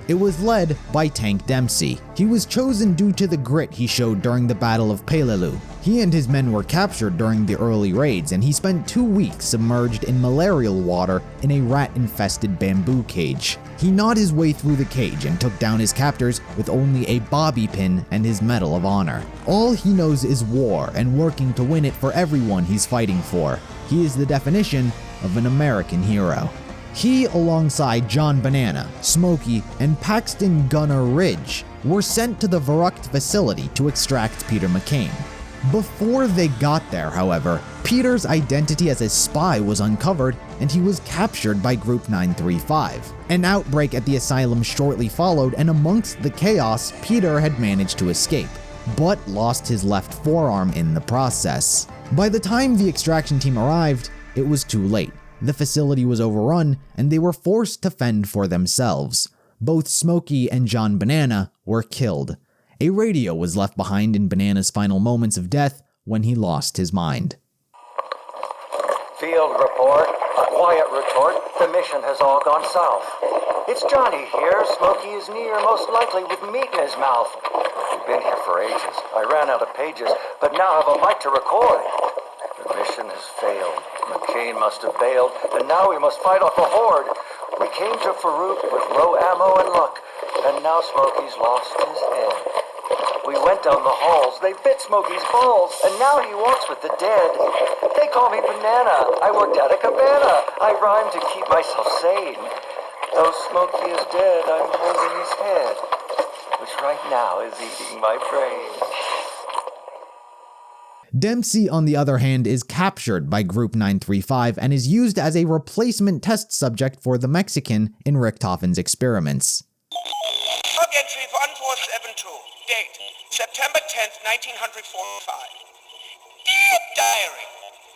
It was led by Tank Dempsey. He was chosen due to the grit he showed during the Battle of Peleliu. He and his men were captured during the early raids, and he spent 2 weeks submerged in malarial water in a rat-infested bamboo cage. He gnawed his way through the cage and took down his captors with only a bobby pin and his Medal of Honor. All he knows is war and working to win it for everyone he's fighting for. He is the definition of an American hero. He, alongside John Banana, Smokey, and Paxton Gunner Ridge, were sent to the Verrucht facility to extract Peter McCain. Before they got there, however, Peter's identity as a spy was uncovered and he was captured by Group 935. An outbreak at the asylum shortly followed, and amongst the chaos, Peter had managed to escape, but lost his left forearm in the process. By the time the extraction team arrived, it was too late. The facility was overrun, and they were forced to fend for themselves. Both Smokey and John Banana were killed. A radio was left behind in Banana's final moments of death when he lost his mind. Field report. A quiet retort. The mission has all gone south. It's Johnny here. Smokey is near, most likely with meat in his mouth. We've been here for ages. I ran out of pages, but now have a mic to record. The mission has failed. McCain must have bailed, and now we must fight off a horde. We came to Farouk with low ammo and luck, and now Smokey's lost his head. We went down the halls, they bit Smokey's balls, and now he walks with the dead. They call me Banana, I worked at a cabana. I rhyme to keep myself sane. Though Smokey is dead, I'm holding his head, which right now is eating my brain. Dempsey, on the other hand, is captured by Group 935 and is used as a replacement test subject for the Mexican in Richtofen's experiments. Log entry 1472, date September 10th, 1945. Dear Diary,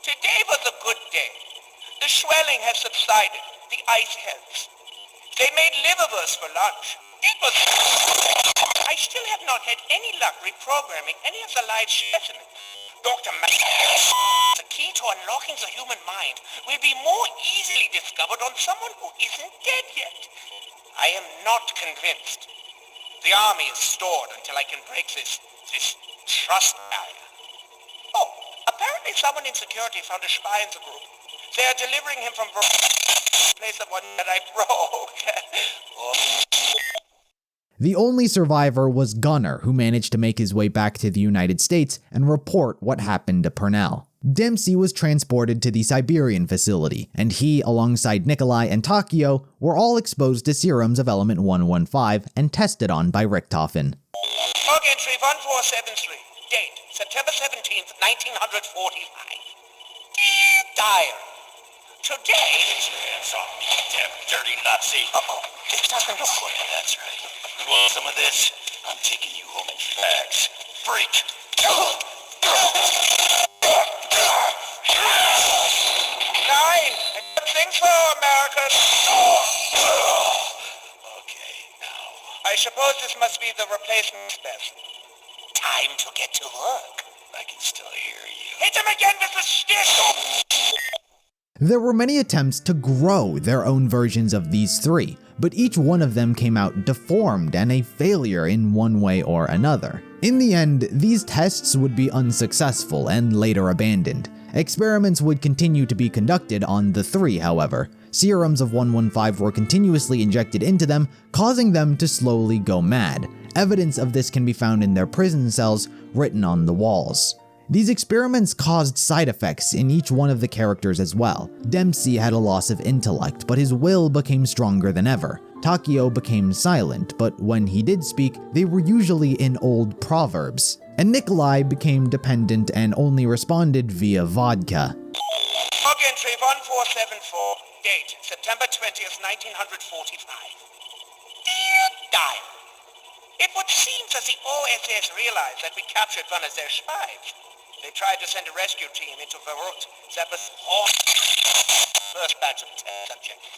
today was a good day. The swelling has subsided, the ice helps. They made liverwurst for lunch. It was... I still have not had any luck reprogramming any of the live specimens. Dr. Maxis, the key to unlocking the human mind will be more easily discovered on someone who isn't dead yet. I am not convinced. The army is stored until I can break this trust barrier. Oh, apparently someone in security found a spy in the group. They are delivering him from the place of one that I broke. The only survivor was Gunner, who managed to make his way back to the United States and report what happened to Pernell. Dempsey was transported to the Siberian facility, and he, alongside Nikolai and Takeo, were all exposed to serums of element 115 and tested on by Richtofen. Log entry 1473, date September 17th, 1945. Dear Diary, today... Hands off me, damn dirty Nazi. Uh-oh, it doesn't look good. That's right. You want some of this? I'm taking you home in fags. Freak. Nine! I don't think so, America. Okay, now. I suppose this must be the replacement specimen. Time to get to work. I can still hear you. Hit him again with the stick! There were many attempts to grow their own versions of these three, but each one of them came out deformed and a failure in one way or another. In the end, these tests would be unsuccessful and later abandoned. Experiments would continue to be conducted on the three, however. Serums of 115 were continuously injected into them, causing them to slowly go mad. Evidence of this can be found in their prison cells written on the walls. These experiments caused side effects in each one of the characters as well. Dempsey had a loss of intellect, but his will became stronger than ever. Takeo became silent, but when he did speak, they were usually in old proverbs. And Nikolai became dependent and only responded via vodka. Log entry 1474, date September 20th, 1945. Dear Diary, it would seem that the OSS realized that we captured one of their spies. They tried to send a rescue team into Verrucht. That was first batch of test subjects.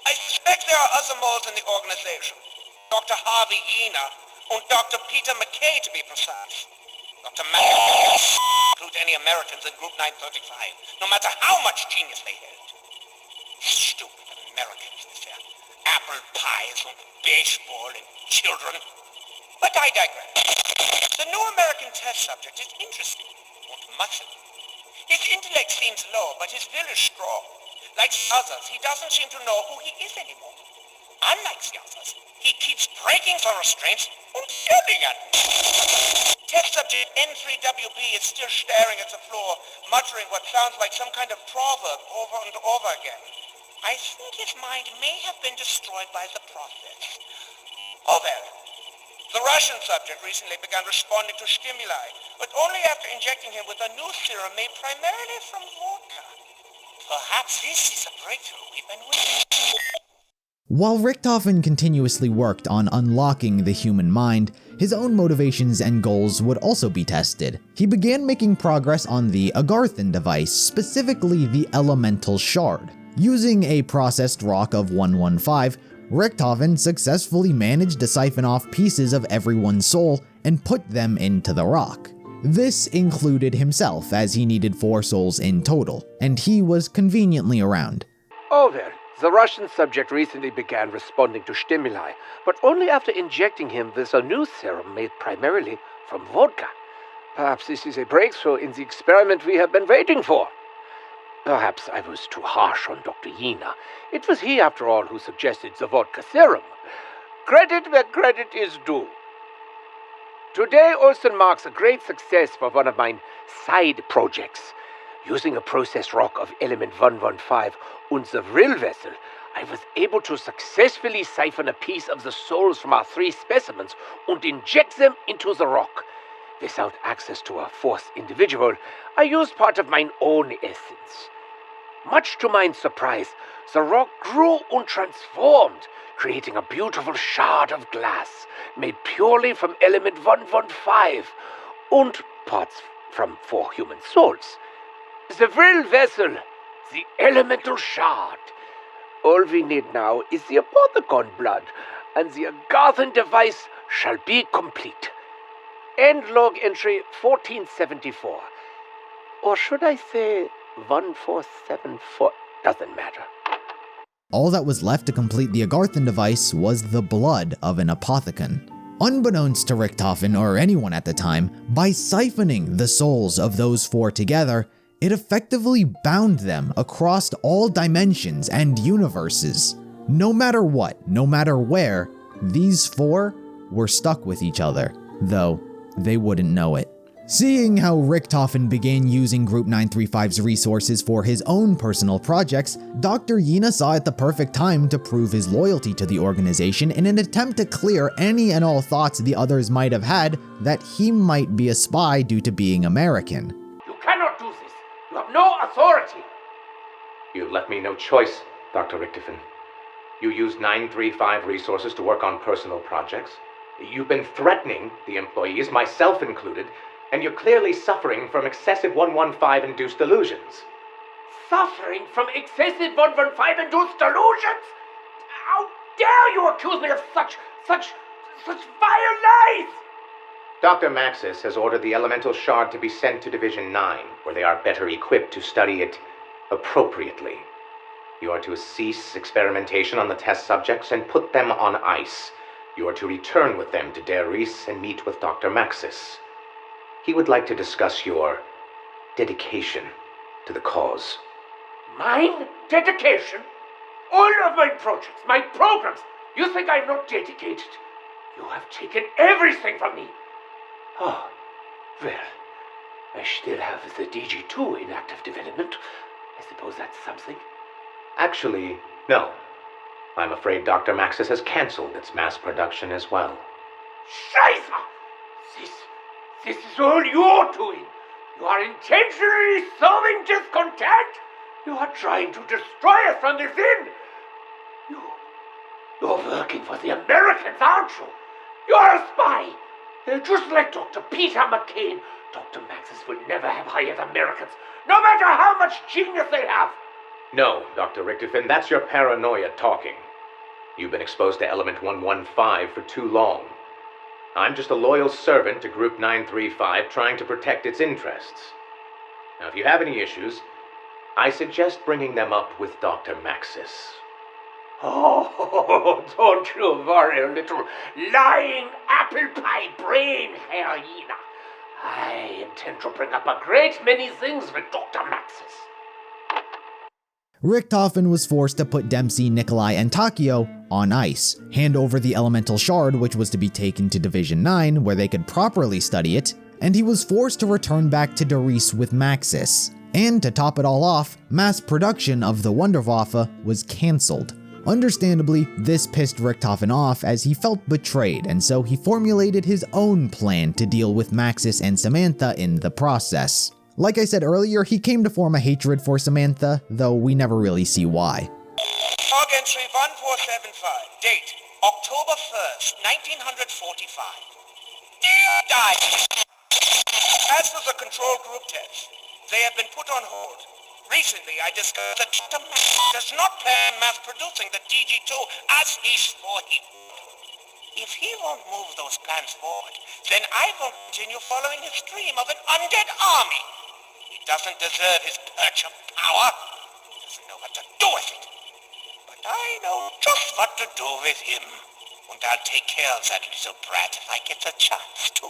I suspect there are other moles in the organization. Dr. Harvey Ina and Dr. Peter McKay, to be precise. Dr. Maxis include any Americans in Group 935, no matter how much genius they held. Stupid Americans with their apple pies and baseball and children. But I digress. The new American test subject is interesting, and muscle. His intellect seems low, but his will is strong. Like the others, he doesn't seem to know who he is anymore. Unlike the others, he keeps breaking the restraints and yelling at me. Test subject N3WB is still staring at the floor, muttering what sounds like some kind of proverb over and over again. I think his mind may have been destroyed by the process. Oh well. The Russian subject recently began responding to stimuli, but only after injecting him with a new serum made primarily from vodka. Perhaps this is a breakthrough we've been waiting for. While Richtofen continuously worked on unlocking the human mind, his own motivations and goals would also be tested. He began making progress on the Agarthan device, specifically the Elemental Shard. Using a processed rock of 115, Richtofen successfully managed to siphon off pieces of everyone's soul and put them into the rock. This included himself, as he needed 4 souls in total, and he was conveniently around. Oh well, the Russian subject recently began responding to stimuli, but only after injecting him with a new serum made primarily from vodka. Perhaps this is a breakthrough in the experiment we have been waiting for. Perhaps I was too harsh on Dr. Yina. It was he, after all, who suggested the vodka serum. Credit where credit is due. Today also marks a great success for one of my side projects. Using a processed rock of element 115 and the Vril vessel, I was able to successfully siphon a piece of the souls from our 3 specimens and inject them into the rock. Without access to a 4th individual, I used part of my own essence. Much to my surprise, the rock grew and transformed, creating a beautiful shard of glass made purely from element 115 and parts from 4 human souls. The Vril vessel, the elemental shard. All we need now is the Apothicon Blood, and the Agarthan device shall be complete. End log entry 1474. Or should I say 1474? Doesn't matter. All that was left to complete the Agarthan device was the blood of an Apothicon. Unbeknownst to Richtofen or anyone at the time, by siphoning the souls of those 4 together, it effectively bound them across all dimensions and universes. No matter what, no matter where, these 4 were stuck with each other, though they wouldn't know it. Seeing how Richtofen began using Group 935's resources for his own personal projects, Dr. Yina saw it the perfect time to prove his loyalty to the organization in an attempt to clear any and all thoughts the others might have had that he might be a spy due to being American. You cannot do this. You have no authority. You've left me no choice, Dr. Richtofen. You used 935 resources to work on personal projects. You've been threatening the employees, myself included, and you're clearly suffering from excessive 115-induced delusions. Suffering from excessive 115-induced delusions? How dare you accuse me of such vile lies! Dr. Maxis has ordered the Elemental Shard to be sent to Division 9, where they are better equipped to study it appropriately. You are to cease experimentation on the test subjects and put them on ice. You are to return with them to Der Ries and meet with Dr. Maxis. He would like to discuss your dedication to the cause. Mine? Dedication? All of my projects, my programs. You think I'm not dedicated? You have taken everything from me. Oh, well, I still have the DG2 in active development. I suppose that's something. Actually, no. I'm afraid Dr. Maxis has cancelled its mass production as well. Scheiße! This is all you're doing. You are intentionally sowing discontent. You are trying to destroy us from within. You're working for the Americans, aren't you? You're a spy. Just like Dr. Peter McCain, Dr. Maxis will never have hired Americans, no matter how much genius they have. No, Dr. Richtofen, that's your paranoia talking. You've been exposed to Element 115 for too long. I'm just a loyal servant to Group 935 trying to protect its interests. Now, if you have any issues, I suggest bringing them up with Dr. Maxis. Oh, don't you worry, little lying apple pie brain, Herr Yina. I intend to bring up a great many things with Dr. Maxis. Richtofen was forced to put Dempsey, Nikolai, and Takeo on ice, hand over the Elemental Shard, which was to be taken to Division 9, where they could properly study it, and he was forced to return back to Derice with Maxis. And to top it all off, mass production of the Wunderwaffe was cancelled. Understandably, this pissed Richtofen off as he felt betrayed, and so he formulated his own plan to deal with Maxis and Samantha in the process. Like I said earlier, he came to form a hatred for Samantha, though we never really see why. Log entry 1475, date October 1st, 1945. Died. As for the control group tests, they have been put on hold. Recently, I discovered that Dr. Maxis does not plan mass producing the DG2 as he swore he would. If he won't move those plans forward, then I will continue following his dream of an undead army. He doesn't deserve his perch of power. He doesn't know what to do with it. But I know just what to do with him. And I'll take care of that little brat if I get the chance to.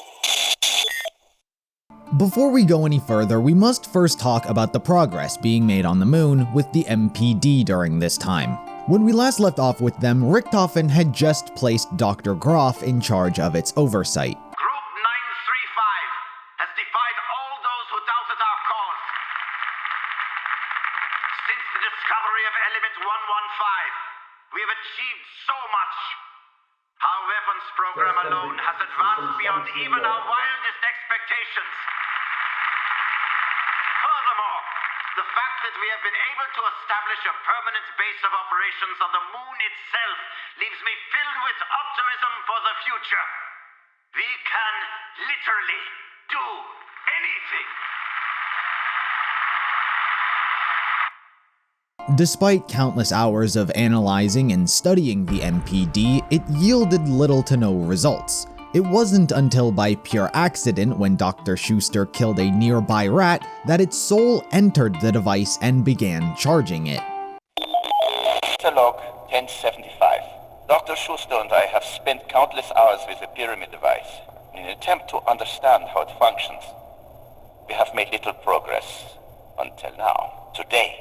Before we go any further, we must first talk about the progress being made on the moon with the MPD during this time. When we last left off with them, Richtofen had just placed Dr. Groff in charge of its oversight. Group 935 has defied all those who doubted our cause. Since the discovery of element 115, we have achieved so much. Our weapons program alone has advanced beyond even our wildest expectations. Furthermore, the fact that we have been able to establish a permanent base of operations on the moon itself leaves me filled with optimism for the future. We can literally do anything. Despite countless hours of analyzing and studying the MPD, it yielded little to no results. It wasn't until by pure accident when Dr. Schuster killed a nearby rat that its soul entered the device and began charging it. Log 1075. Dr. Schuster and I have spent countless hours with the pyramid device in an attempt to understand how it functions. We have made little progress until now. Today,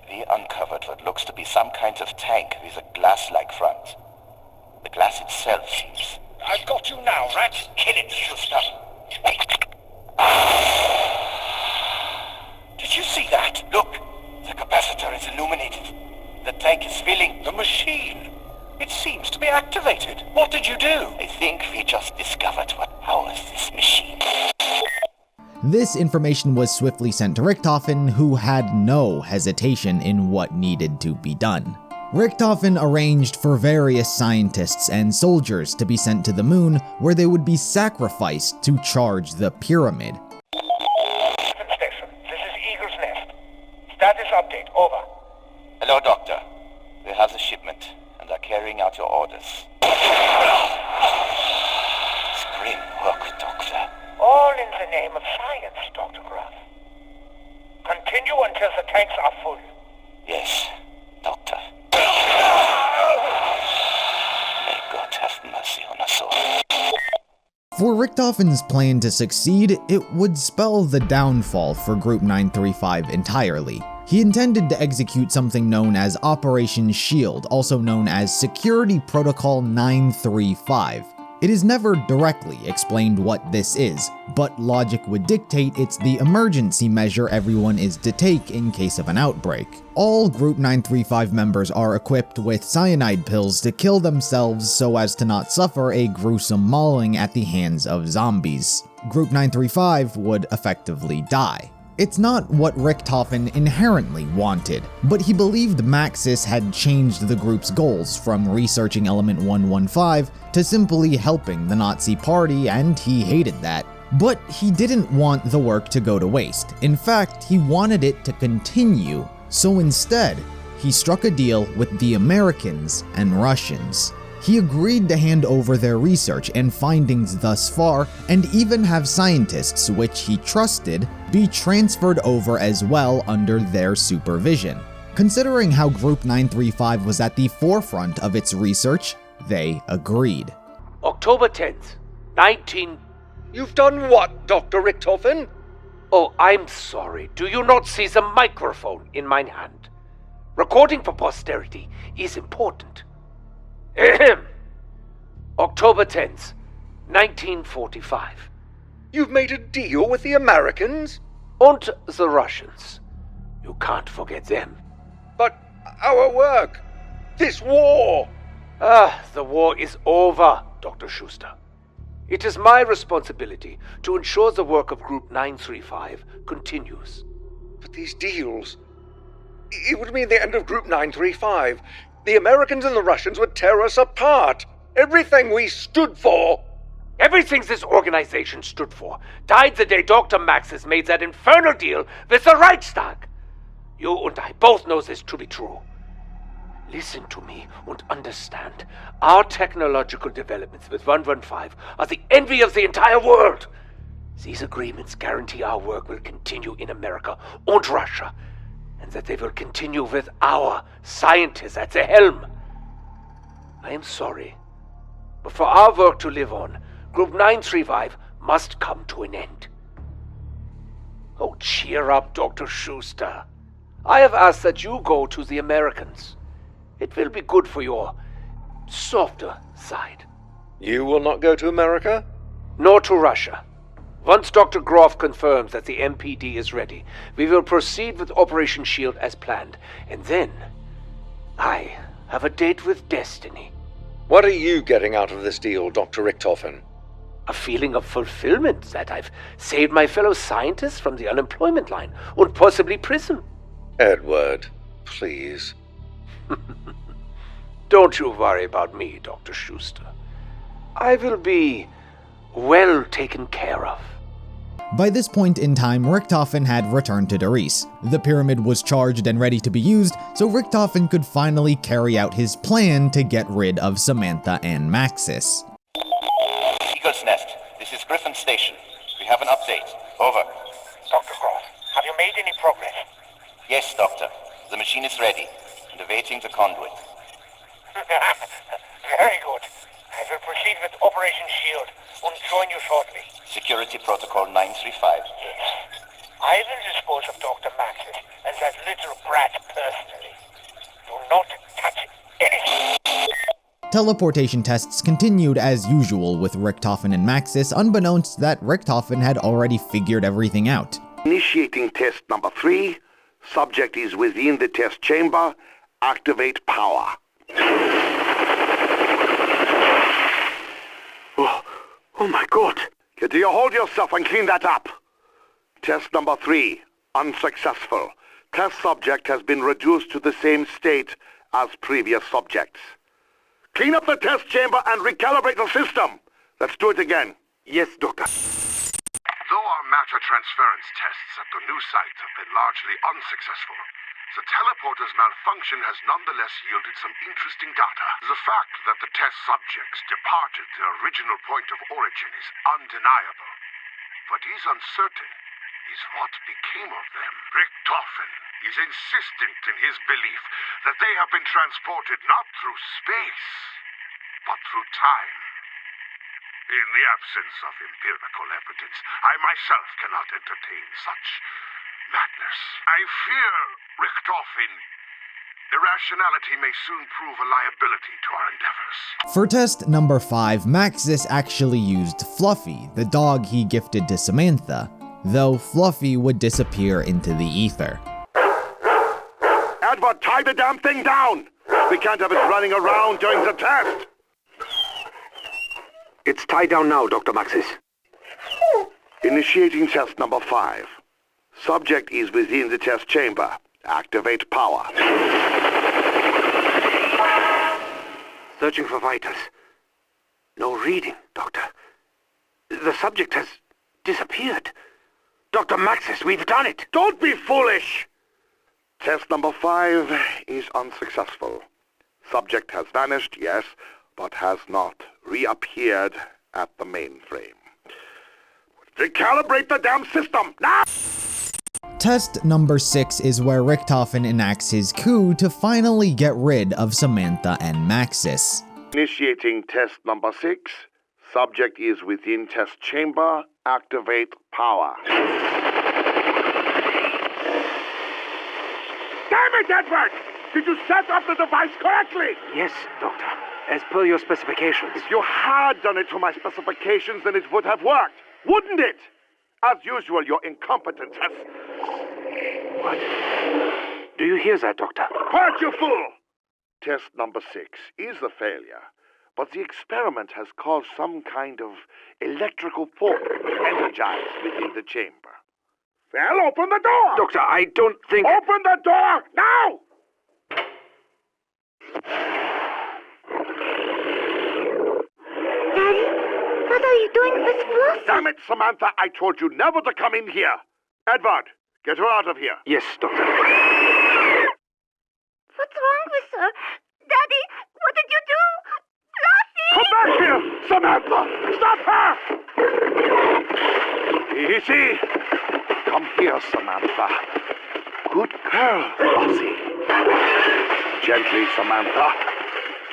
we uncovered what looks to be some kind of tank with a glass-like front. The glass itself seems... I've got you now, rat. Kill it, Schuster. Did you see that? Look, the capacitor is illuminated. The tank is filling. The machine. It seems to be activated. What did you do? I think we just discovered what powers this machine. This information was swiftly sent to Richtofen, who had no hesitation in what needed to be done. Richtofen arranged for various scientists and soldiers to be sent to the moon, where they would be sacrificed to charge the pyramid. Station, this is Eagle's Nest. Status update, over. Hello, Doctor. We have the shipment and are carrying out your orders. Grim work, Doctor. All in the name of science, Dr. Groff. Continue until the tanks are full. Yes, Doctor. May God have mercy on us all. For Richtofen's plan to succeed, it would spell the downfall for Group 935 entirely. He intended to execute something known as Operation Shield, also known as Security Protocol 935. It is never directly explained what this is, but logic would dictate it's the emergency measure everyone is to take in case of an outbreak. All Group 935 members are equipped with cyanide pills to kill themselves so as to not suffer a gruesome mauling at the hands of zombies. Group 935 would effectively die. It's not what Richtofen inherently wanted, but he believed Maxis had changed the group's goals from researching Element 115 to simply helping the Nazi party, and he hated that. But he didn't want the work to go to waste. In fact, he wanted it to continue. So instead, he struck a deal with the Americans and Russians. He agreed to hand over their research and findings thus far, and even have scientists, which he trusted, be transferred over as well under their supervision. Considering how Group 935 was at the forefront of its research, they agreed. October 10th, 19... You've done what, Dr. Richtofen? Oh, I'm sorry. Do you not see the microphone in my hand? Recording for posterity is important. Ahem. October 10th, 1945. You've made a deal with the Americans? And the Russians. You can't forget them. But our work, this war... The war is over, Dr. Schuster. It is my responsibility to ensure the work of Group 935 continues. But these deals... It would mean the end of Group 935. The Americans and the Russians would tear us apart. Everything we stood for... Everything this organization stood for died the day Dr. Maxis made that infernal deal with the Reichstag. You and I both know this to be true. Listen to me and understand. Our technological developments with 115 are the envy of the entire world. These agreements guarantee our work will continue in America and Russia, and that they will continue with our scientists at the helm. I am sorry, but for our work to live on, Group 935 must come to an end. Oh, cheer up, Dr. Schuster. I have asked that you go to the Americans. It will be good for your softer side. You will not go to America? Nor to Russia. Once Dr. Groff confirms that the MPD is ready, we will proceed with Operation SHIELD as planned. And then, I have a date with destiny. What are you getting out of this deal, Dr. Richtofen? A feeling of fulfillment that I've saved my fellow scientists from the unemployment line and possibly prison. Edward, please. Don't you worry about me, Dr. Schuster. I will be well taken care of. By this point in time, Richtofen had returned to Doris. The pyramid was charged and ready to be used, so Richtofen could finally carry out his plan to get rid of Samantha and Maxis. Eagle's Nest, this is Griffin Station. We have an update. Over. Dr. Groff, have you made any progress? Yes, Doctor. The machine is ready and awaiting the conduit. Very good. I will proceed with Operation SHIELD and join you shortly. Security Protocol 935. Yes. I will dispose of Dr. Maxis and that little brat personally. Do not touch anything. Teleportation tests continued as usual with Richtofen and Maxis, unbeknownst that Richtofen had already figured everything out. Initiating test number 3. Subject is within the test chamber. Activate power. Oh my God. Do you hold yourself and clean that up? Test number 3. Unsuccessful. Test subject has been reduced to the same state as previous subjects. Clean up the test chamber and recalibrate the system. Let's do it again. Yes, Doctor. Though our matter transference tests at the new site have been largely unsuccessful, the teleporter's malfunction has nonetheless yielded some interesting data. The fact that the test subjects departed their original point of origin is undeniable. What is uncertain is what became of them. Richtofen is insistent in his belief that they have been transported not through space, but through time. In the absence of empirical evidence, I myself cannot entertain such madness. I fear, Richtofen, irrationality may soon prove a liability to our endeavors. For test number 5, Maxis actually used Fluffy, the dog he gifted to Samantha, though Fluffy would disappear into the ether. Edward, tie the damn thing down! We can't have it running around during the test! It's tied down now, Dr. Maxis. Initiating test number 5. Subject is within the test chamber. Activate power. Searching for vitals. No reading, Doctor. The subject has disappeared. Dr. Maxis, we've done it! Don't be foolish! Test number 5 is unsuccessful. Subject has vanished, yes, but has not reappeared at the mainframe. Recalibrate the damn system, now! Test number 6 is where Richtofen enacts his coup to finally get rid of Samantha and Maxis. Initiating test number 6. Subject is within test chamber. Activate power. Damn it, Edward! Did you set up the device correctly? Yes, Doctor. As per your specifications. If you had done it to my specifications, then it would have worked. Wouldn't it? As usual, your incompetence has... What? Do you hear that, Doctor? Quiet, you fool! Test number 6 is a failure, but the experiment has caused some kind of electrical force energized within the chamber. Well, open the door! Doctor, I don't think... Open the door! Now! Daddy, what are you doing with Flossie? Damn it, Samantha! I told you never to come in here! Edward, get her out of here! Yes, Doctor. What's wrong with her? Daddy, what did you do? Flossie! Come back here! Samantha! Stop her! Easy! Come here, Samantha. Good girl, Flossie. Gently, Samantha.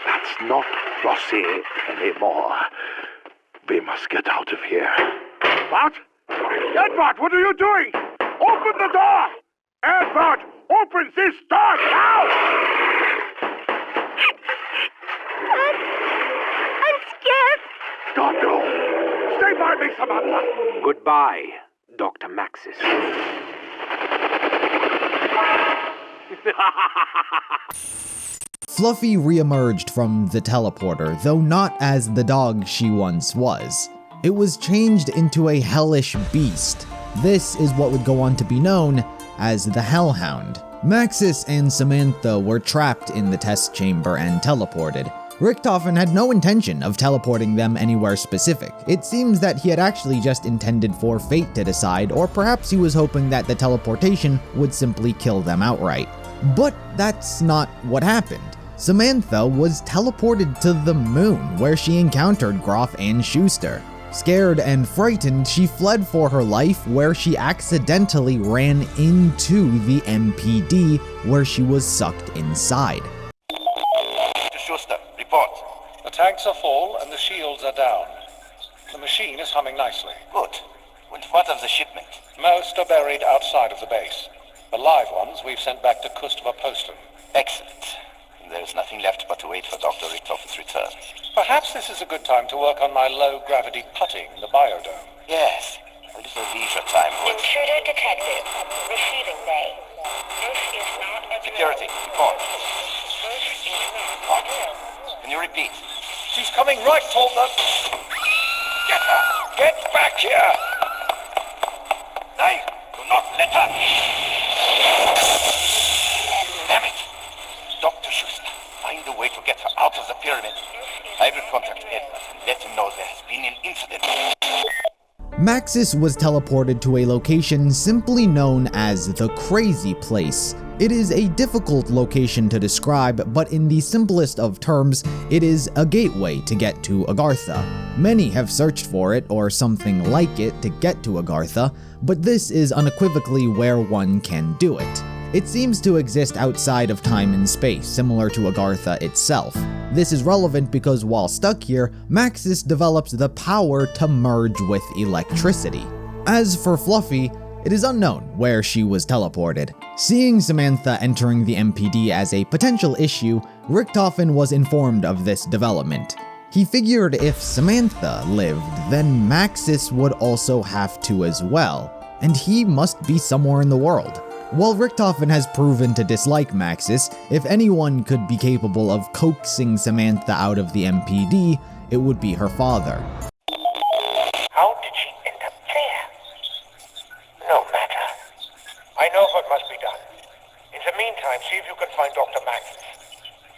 That's not Flossie anymore. We must get out of here. What? Edward, what are you doing? Open the door! Edward, open this door now! I'm scared. Don't go! Stay by me, Samantha! Goodbye, Dr. Maxis. Fluffy reemerged from the teleporter, though not as the dog she once was. It was changed into a hellish beast. This is what would go on to be known as the Hellhound. Maxis and Samantha were trapped in the test chamber and teleported. Richtofen had no intention of teleporting them anywhere specific. It seems that he had actually just intended for fate to decide, or perhaps he was hoping that the teleportation would simply kill them outright. But that's not what happened. Samantha was teleported to the moon, where she encountered Groff and Schuster. Scared and frightened, she fled for her life, where she accidentally ran into the MPD, where she was sucked inside. Schuster, report. The tanks are full and the shields are down. The machine is humming nicely. Good. And what of the shipment? Most are buried outside of the base. The live ones we've sent back to Kustva Postum. Excellent. There's nothing left but to wait for Dr. Richtofen's return. Perhaps this is a good time to work on my low-gravity putting in the biodome. Yes. A little leisure time would... Intruder detected. Receiving bay. This is not a... Security, report. This is not what? Can you repeat? She's coming right toward them. Get her! Get back here! Nay, do not let her! Damn it! Dr. Schuster, find a way to get her out of the pyramid. I will contact Edward and let him know there has been an incident. Maxis was teleported to a location simply known as the Crazy Place. It is a difficult location to describe, but in the simplest of terms, it is a gateway to get to Agartha. Many have searched for it or something like it to get to Agartha, but this is unequivocally where one can do it. It seems to exist outside of time and space, similar to Agartha itself. This is relevant because while stuck here, Maxis develops the power to merge with electricity. As for Fluffy, it is unknown where she was teleported. Seeing Samantha entering the MPD as a potential issue, Richtofen was informed of this development. He figured if Samantha lived, then Maxis would also have to as well, and he must be somewhere in the world. While Richtofen has proven to dislike Maxis, if anyone could be capable of coaxing Samantha out of the MPD, it would be her father. How did she end up there? No matter. I know what must be done. In the meantime, see if you can find Dr. Maxis.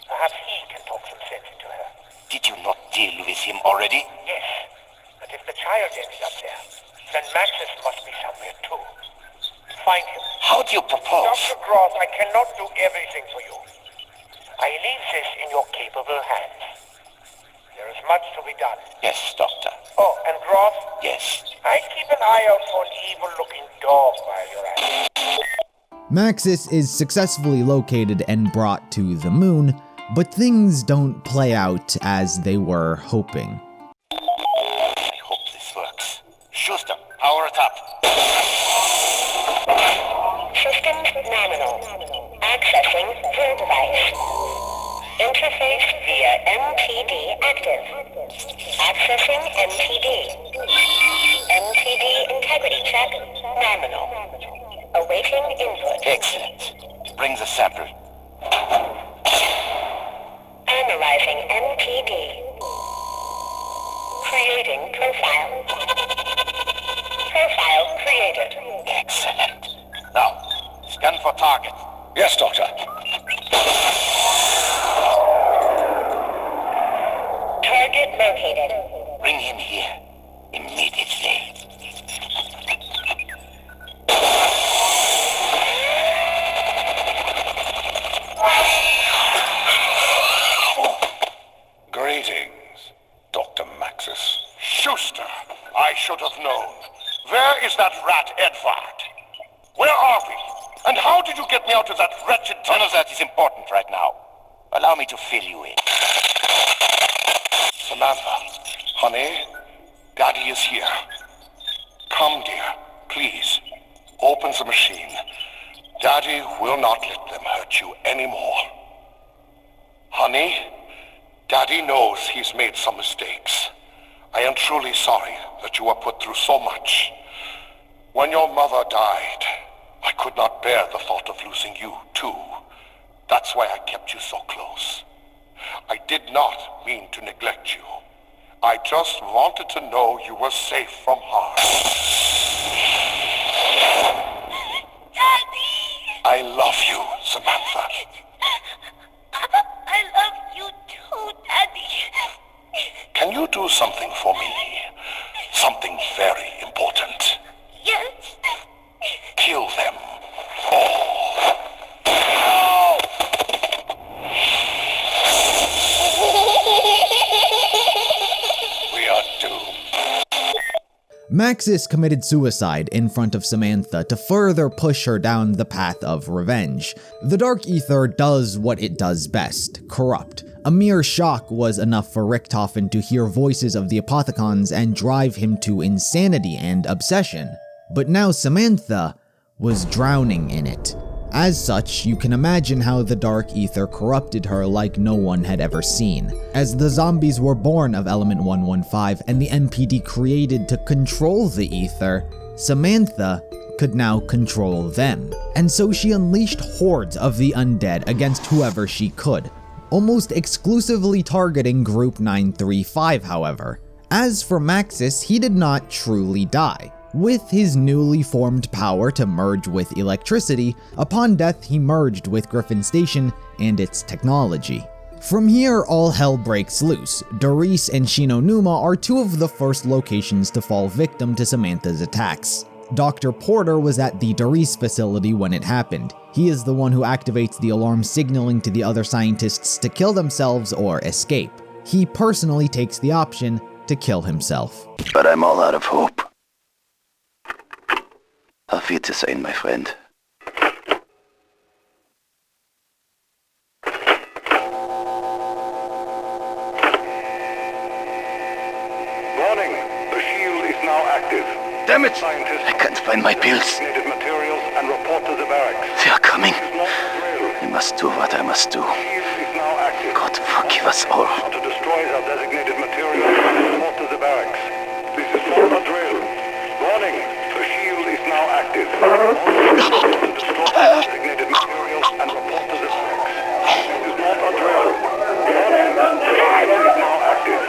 Perhaps he can talk some sense into her. Did you not deal with him already? Yes. And if the child ended up there, then Maxis must be somewhere too. Find him. How do you propose? Dr. Groth, I cannot do everything for you. I leave this in your capable hands. There is much to be done. Yes, Doctor. Oh, and Groth? Yes. I keep an eye out for an evil-looking dog while you're at it. Maxis is successfully located and brought to the moon, but things don't play out as they were hoping. I hope this works. Schuster, power it up. Systems nominal. Accessing the device. Interface via MPD active. Accessing MPD. MPD Excellent. Bring the sample. Analyzing NPD. Creating profile. Profile created. Excellent. Now, scan for target. Yes, Doctor. Target located. Bring him here. Immediately. Greetings, Dr. Maxis. Schuster, I should have known. Where is that rat Edvard? Where are we? And how did you get me out of that wretched None of that is important right now. Allow me to fill you in. Samantha, honey, Daddy is here. Come, dear, please. Open the machine. Daddy will not let them hurt you anymore. Honey, Daddy knows he's made some mistakes. I am truly sorry that you were put through so much. When your mother died, I could not bear the thought of losing you, too. That's why I kept you so close. I did not mean to neglect you. I just wanted to know you were safe from harm. Daddy! I love you, Samantha. I love you too, Daddy. Can you do something for me? Something very important. Yes. Kill them all. We are doomed. Maxis committed suicide in front of Samantha to further push her down the path of revenge. The Dark Aether does what it does best, corrupt. A mere shock was enough for Richtofen to hear voices of the Apothicons and drive him to insanity and obsession. But now Samantha was drowning in it. As such, you can imagine how the Dark Aether corrupted her like no one had ever seen. As the zombies were born of Element 115 and the MPD created to control the Aether, Samantha could now control them. And so she unleashed hordes of the undead against whoever she could, almost exclusively targeting Group 935, however. As for Maxis, he did not truly die. With his newly formed power to merge with electricity, upon death he merged with Griffin Station and its technology. From here, all hell breaks loose. Doris and Shinonuma are two of the first locations to fall victim to Samantha's attacks. Dr. Porter was at the Doris facility when it happened. He is the one who activates the alarm signaling to the other scientists to kill themselves or escape. He personally takes the option to kill himself. But I'm all out of hope. Auf Wiedersehen, my friend. Warning, the shield is now active. Damn it! I can't find my pills. Materials and report to the barracks. They are coming. I must do what I must do. God forgive us all. To destroy the designated materials and report to the barracks. This is not a drill. Warning, the shield is now active. To destroy the designated materials and report to the barracks. This is not a drill. Warning, the shield is now active.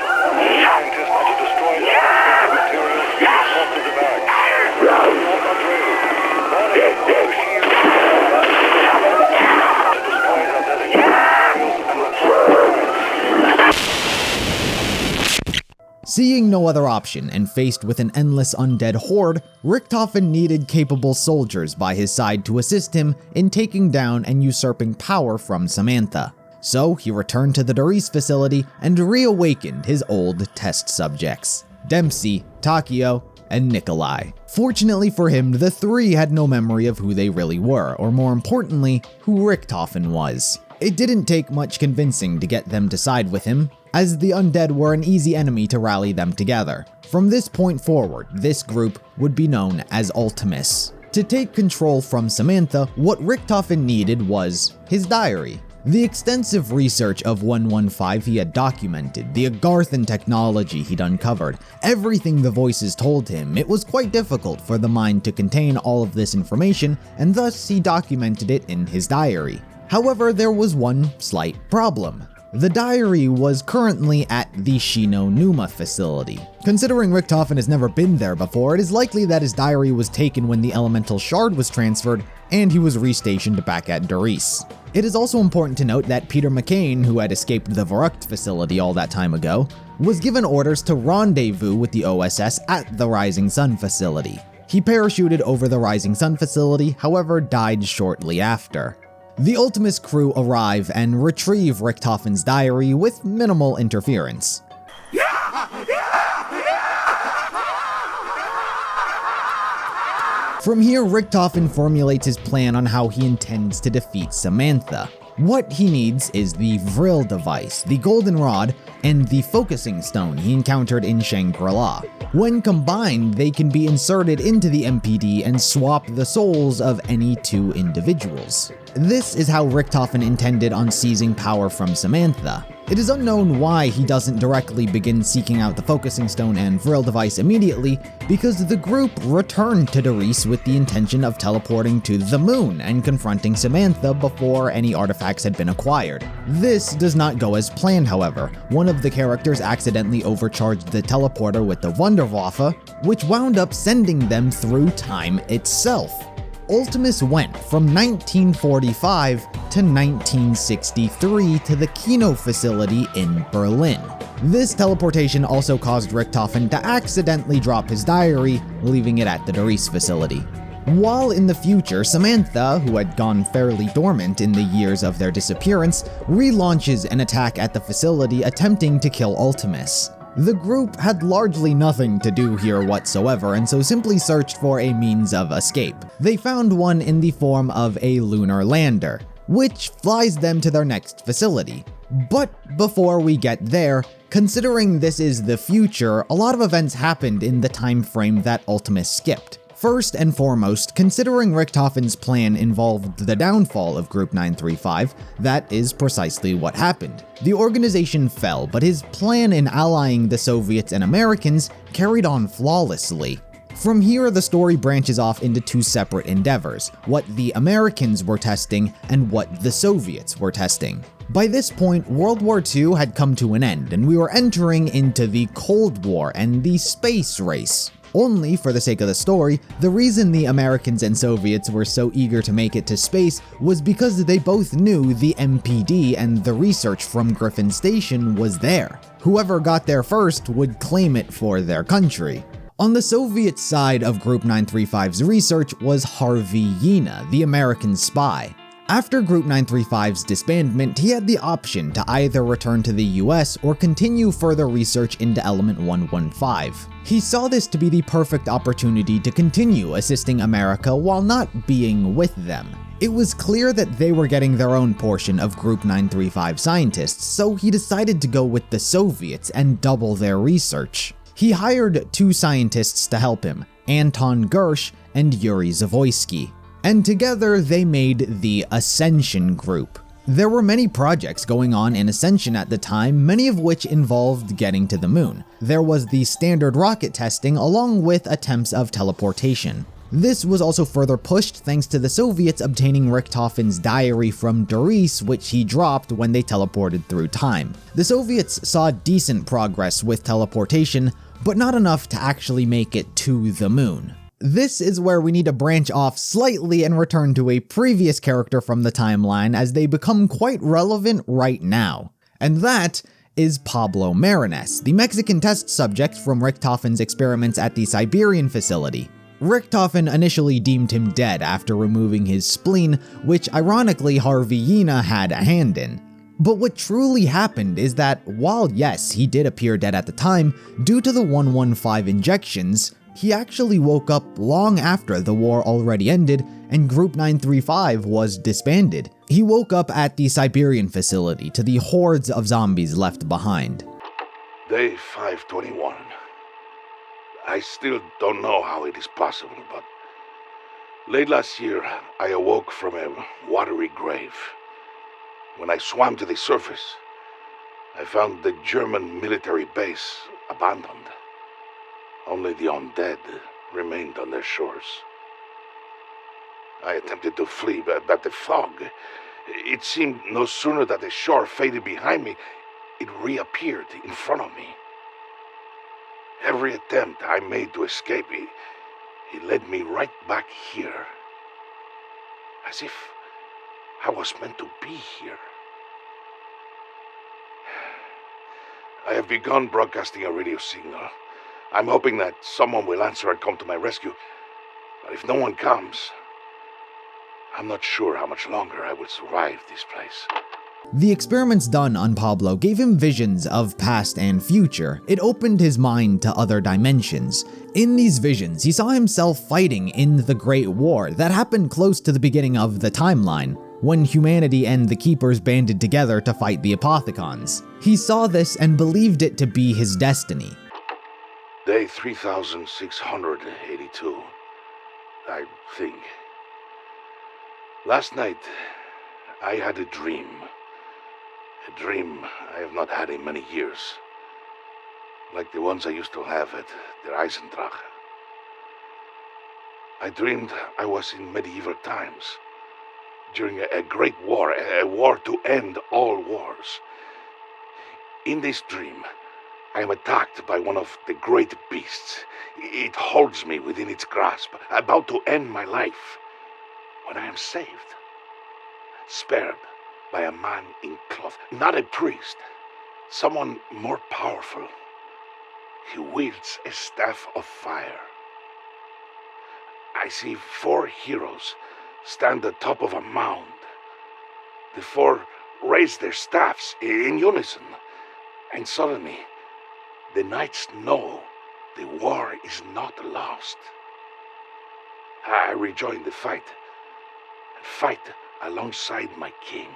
Scientists are to destroy the designated materials and report to the barracks. This is not a drill. Warning, the shield is now active. To destroy the designated materials and report to the barracks. Seeing no other option and faced with an endless undead horde, Richtofen needed capable soldiers by his side to assist him in taking down and usurping power from Samantha. So he returned to the Doris facility and reawakened his old test subjects, Dempsey, Takeo, and Nikolai. Fortunately for him, the three had no memory of who they really were, or more importantly, who Richtofen was. It didn't take much convincing to get them to side with him, as the undead were an easy enemy to rally them together. From this point forward, this group would be known as Ultimis. To take control from Samantha, what Richtofen needed was his diary. The extensive research of 115 he had documented, the Agarthan technology he'd uncovered, everything the voices told him, it was quite difficult for the mind to contain all of this information, and thus he documented it in his diary. However, there was one slight problem. The diary was currently at the Kino Numa facility. Considering Richtofen has never been there before, it is likely that his diary was taken when the elemental shard was transferred and he was restationed back at Doris. It is also important to note that Peter McCain, who had escaped the Verrucht facility all that time ago, was given orders to rendezvous with the OSS at the Rising Sun facility. He parachuted over the Rising Sun facility, however died shortly after. The Ultimis crew arrive and retrieve Richtofen's diary with minimal interference. From here, Richtofen formulates his plan on how he intends to defeat Samantha. What he needs is the Vril device, the golden rod, and the focusing stone he encountered in Shangri-La. When combined, they can be inserted into the MPD and swap the souls of any two individuals. This is how Richtofen intended on seizing power from Samantha. It is unknown why he doesn't directly begin seeking out the focusing stone and Vril device immediately, because the group returned to Doris with the intention of teleporting to the moon and confronting Samantha before any artifacts had been acquired. This does not go as planned, however. One of the characters accidentally overcharged the teleporter with the Wunderwaffe, which wound up sending them through time itself. Ultimis went from 1945 to 1963 to the Kino facility in Berlin. This teleportation also caused Richtofen to accidentally drop his diary, leaving it at the Doris facility. While in the future, Samantha, who had gone fairly dormant in the years of their disappearance, relaunches an attack at the facility attempting to kill Ultimis. The group had largely nothing to do here whatsoever, and so simply searched for a means of escape. They found one in the form of a lunar lander, which flies them to their next facility. But before we get there, considering this is the future, a lot of events happened in the time frame that Ultimis skipped. First and foremost, considering Richtofen's plan involved the downfall of Group 935, that is precisely what happened. The organization fell, but his plan in allying the Soviets and Americans carried on flawlessly. From here, the story branches off into two separate endeavors, what the Americans were testing and what the Soviets were testing. By this point, World War II had come to an end, and we were entering into the Cold War and the space race. Only, for the sake of the story, the reason the Americans and Soviets were so eager to make it to space was because they both knew the MPD and the research from Griffin Station was there. Whoever got there first would claim it for their country. On the Soviet side of Group 935's research was Harvey Yena, the American spy. After Group 935's disbandment, he had the option to either return to the US or continue further research into Element 115. He saw this to be the perfect opportunity to continue assisting America while not being with them. It was clear that they were getting their own portion of Group 935 scientists, so he decided to go with the Soviets and double their research. He hired two scientists to help him, Anton Gersh and Yuri Zavoysky. And together they made the Ascension group. There were many projects going on in Ascension at the time, many of which involved getting to the moon. There was the standard rocket testing along with attempts of teleportation. This was also further pushed thanks to the Soviets obtaining Richtofen's diary from Doris, which he dropped when they teleported through time. The Soviets saw decent progress with teleportation, but not enough to actually make it to the moon. This is where we need to branch off slightly and return to a previous character from the timeline, as they become quite relevant right now. And that is Pablo Marines, the Mexican test subject from Richtofen's experiments at the Siberian facility. Richtofen initially deemed him dead after removing his spleen, which ironically Harvey Yena had a hand in. But what truly happened is that while yes, he did appear dead at the time, due to the 115 injections, he actually woke up long after the war already ended and Group 935 was disbanded. He woke up at the Siberian facility to the hordes of zombies left behind. Day 521. I still don't know how it is possible, but late last year I awoke from a watery grave. When I swam to the surface, I found the German military base abandoned. Only the undead remained on their shores. I attempted to flee, but the fog, it seemed no sooner that the shore faded behind me, it reappeared in front of me. Every attempt I made to escape, it led me right back here. As if I was meant to be here. I have begun broadcasting a radio signal. I'm hoping that someone will answer and come to my rescue. But if no one comes, I'm not sure how much longer I will survive this place. The experiments done on Pablo gave him visions of past and future. It opened his mind to other dimensions. In these visions, he saw himself fighting in the Great War that happened close to the beginning of the timeline, when humanity and the Keepers banded together to fight the Apothicons. He saw this and believed it to be his destiny. Day 3682, I think. Last night, I had a dream. A dream I have not had in many years. Like the ones I used to have at the Eisendrache. I dreamed I was in medieval times. During a great war, a war to end all wars. In this dream, I am attacked by one of the great beasts. It holds me within its grasp, about to end my life. When I am saved, spared by a man in cloth, not a priest, someone more powerful. He wields a staff of fire. I see 4 heroes stand atop of a mound. The 4 raise their staffs in unison, and suddenly the knights know the war is not lost. I rejoin the fight, and fight alongside my king.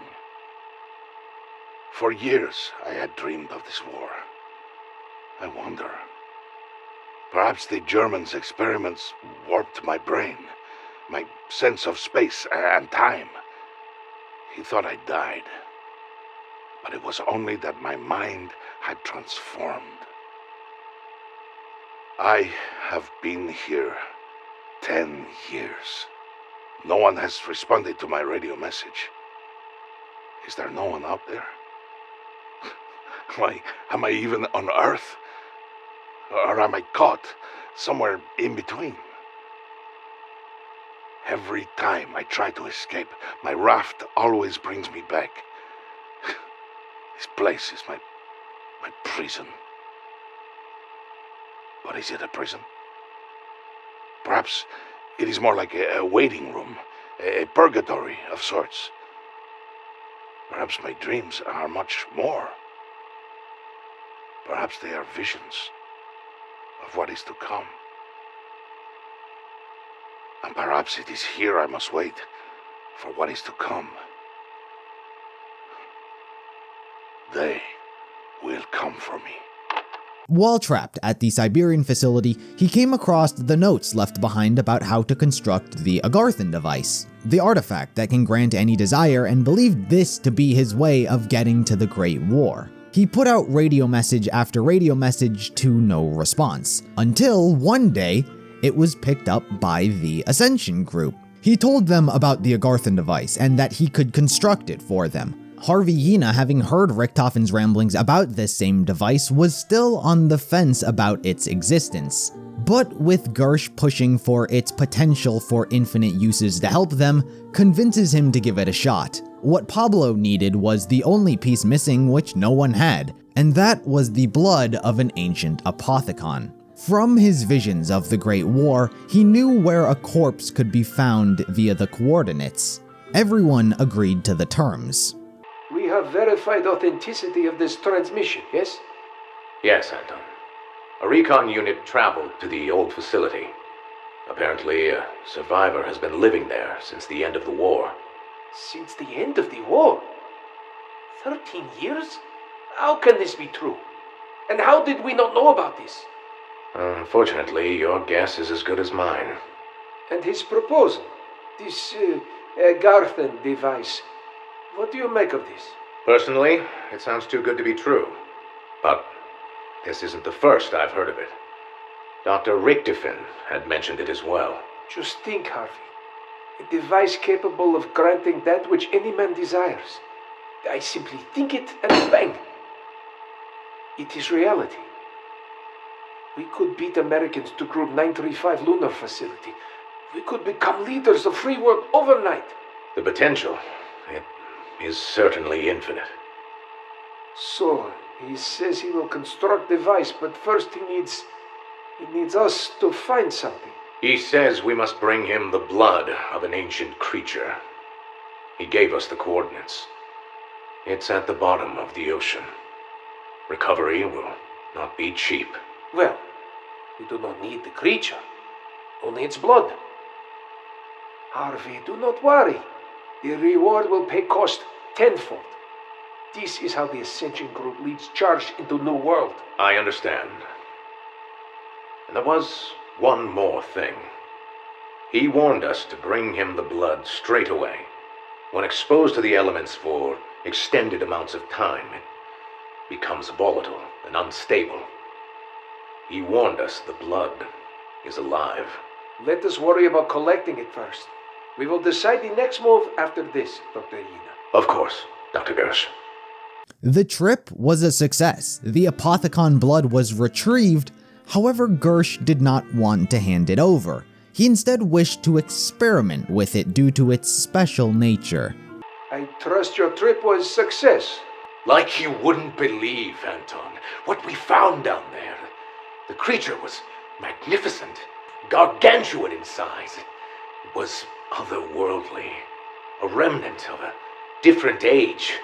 For years I had dreamed of this war. I wonder, perhaps the Germans' experiments warped my brain, my sense of space and time. He thought I died, but it was only that my mind had transformed. I have been here 10 years. No one has responded to my radio message. Is there no one out there? Am I even on Earth? Or am I caught somewhere in between? Every time I try to escape, my raft always brings me back. This place is my prison. But is it a prison? Perhaps it is more like a waiting room, a purgatory of sorts. Perhaps my dreams are much more. Perhaps they are visions of what is to come. And perhaps it is here I must wait for what is to come. They will come for me. While trapped at the Siberian facility, he came across the notes left behind about how to construct the Agarthan device, the artifact that can grant any desire, and believed this to be his way of getting to the Great War. He put out radio message after radio message to no response, until one day, it was picked up by the Ascension group. He told them about the Agarthan device and that he could construct it for them. Harvey Yena, having heard Richtofen's ramblings about this same device, was still on the fence about its existence. But with Gersh pushing for its potential for infinite uses to help them, convinces him to give it a shot. What Pablo needed was the only piece missing which no one had, and that was the blood of an ancient Apothicon. From his visions of the Great War, he knew where a corpse could be found via the coordinates. Everyone agreed to the terms. We have verified authenticity of this transmission, yes? Yes, Anton. A recon unit traveled to the old facility. Apparently, a survivor has been living there since the end of the war. Since the end of the war? 13 years? How can this be true? And how did we not know about this? Unfortunately, your guess is as good as mine. And his proposal, this Agarthan device, What do you make of this? Personally, it sounds too good to be true. But this isn't the first I've heard of it. Dr. Richtofen had mentioned it as well. Just think, Harvey. A device capable of granting that which any man desires. I simply think it and bang. It is reality. We could beat Americans to Group 935 lunar facility. We could become leaders of free world overnight. The potential, it is certainly infinite. So, he says he will construct a device, but first he needs us to find something. He says we must bring him the blood of an ancient creature. He gave us the coordinates. It's at the bottom of the ocean. Recovery will not be cheap. Well, we do not need the creature, only its blood. Harvey, do not worry. The reward will pay cost tenfold. This is how the Ascension group leads charge into New World. I understand. And there was one more thing. He warned us to bring him the blood straight away. When exposed to the elements for extended amounts of time, it becomes volatile and unstable. He warned us the blood is alive. Let us worry about collecting it first. We will decide the next move after this, Dr. Ina. Of course, Dr. Gersh. The trip was a success. The Apothicon Blood was retrieved. However, Gersh did not want to hand it over. He instead wished to experiment with it due to its special nature. I trust your trip was a success. Like you wouldn't believe, Anton, what we found down there. The creature was magnificent, gargantuan in size. It was otherworldly, a remnant of a different age.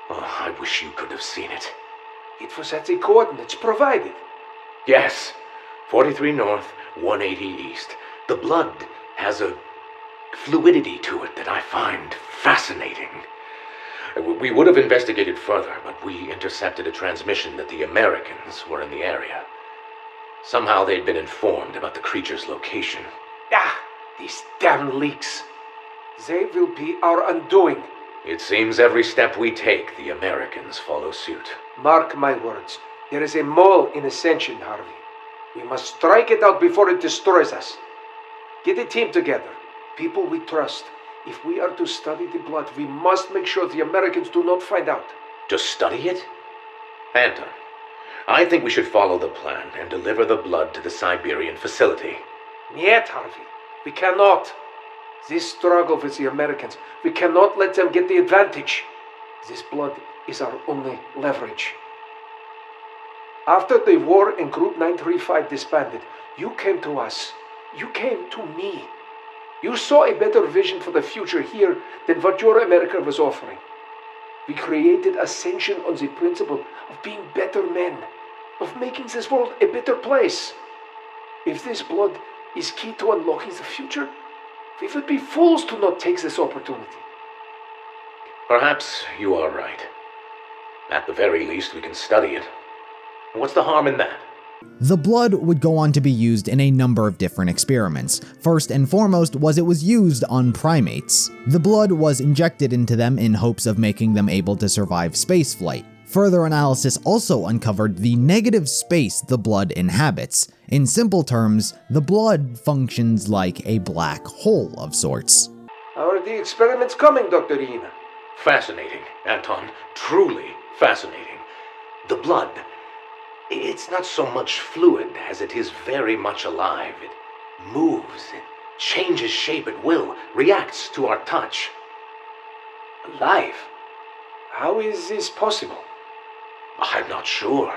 Oh, I wish you could have seen it. It was at the coordinates provided. Yes, 43 north, 180 east. The blood has a fluidity to it that I find fascinating. We would have investigated further, but we intercepted a transmission that the Americans were in the area. Somehow they'd been informed about the creature's location. Ah, these damn leaks. They will be our undoing. It seems every step we take, the Americans follow suit. Mark my words. There is a mole in Ascension, Harvey. We must strike it out before it destroys us. Get a team together. People we trust. If we are to study the blood, we must make sure the Americans do not find out. To study it? Anton, I think we should follow the plan and deliver the blood to the Siberian facility. Yet, Harvey. We cannot. This struggle with the Americans, we cannot let them get the advantage. This blood is our only leverage. After the war and Group 935 disbanded, you came to us. You came to me. You saw a better vision for the future here than what your America was offering. We created Ascension on the principle of being better men, of making this world a better place. If this blood is key to unlocking the future, we would be fools to not take this opportunity. Perhaps you are right. At the very least, we can study it. What's the harm in that? The blood would go on to be used in a number of different experiments. First and foremost was it was used on primates. The blood was injected into them in hopes of making them able to survive spaceflight. Further analysis also uncovered the negative space the blood inhabits. In simple terms, the blood functions like a black hole of sorts. How are the experiments coming, Dr. Ina? Fascinating, Anton. Truly fascinating. The blood, it's not so much fluid as it is very much alive. It moves, it changes shape at will, reacts to our touch. Alive? How is this possible? I'm not sure.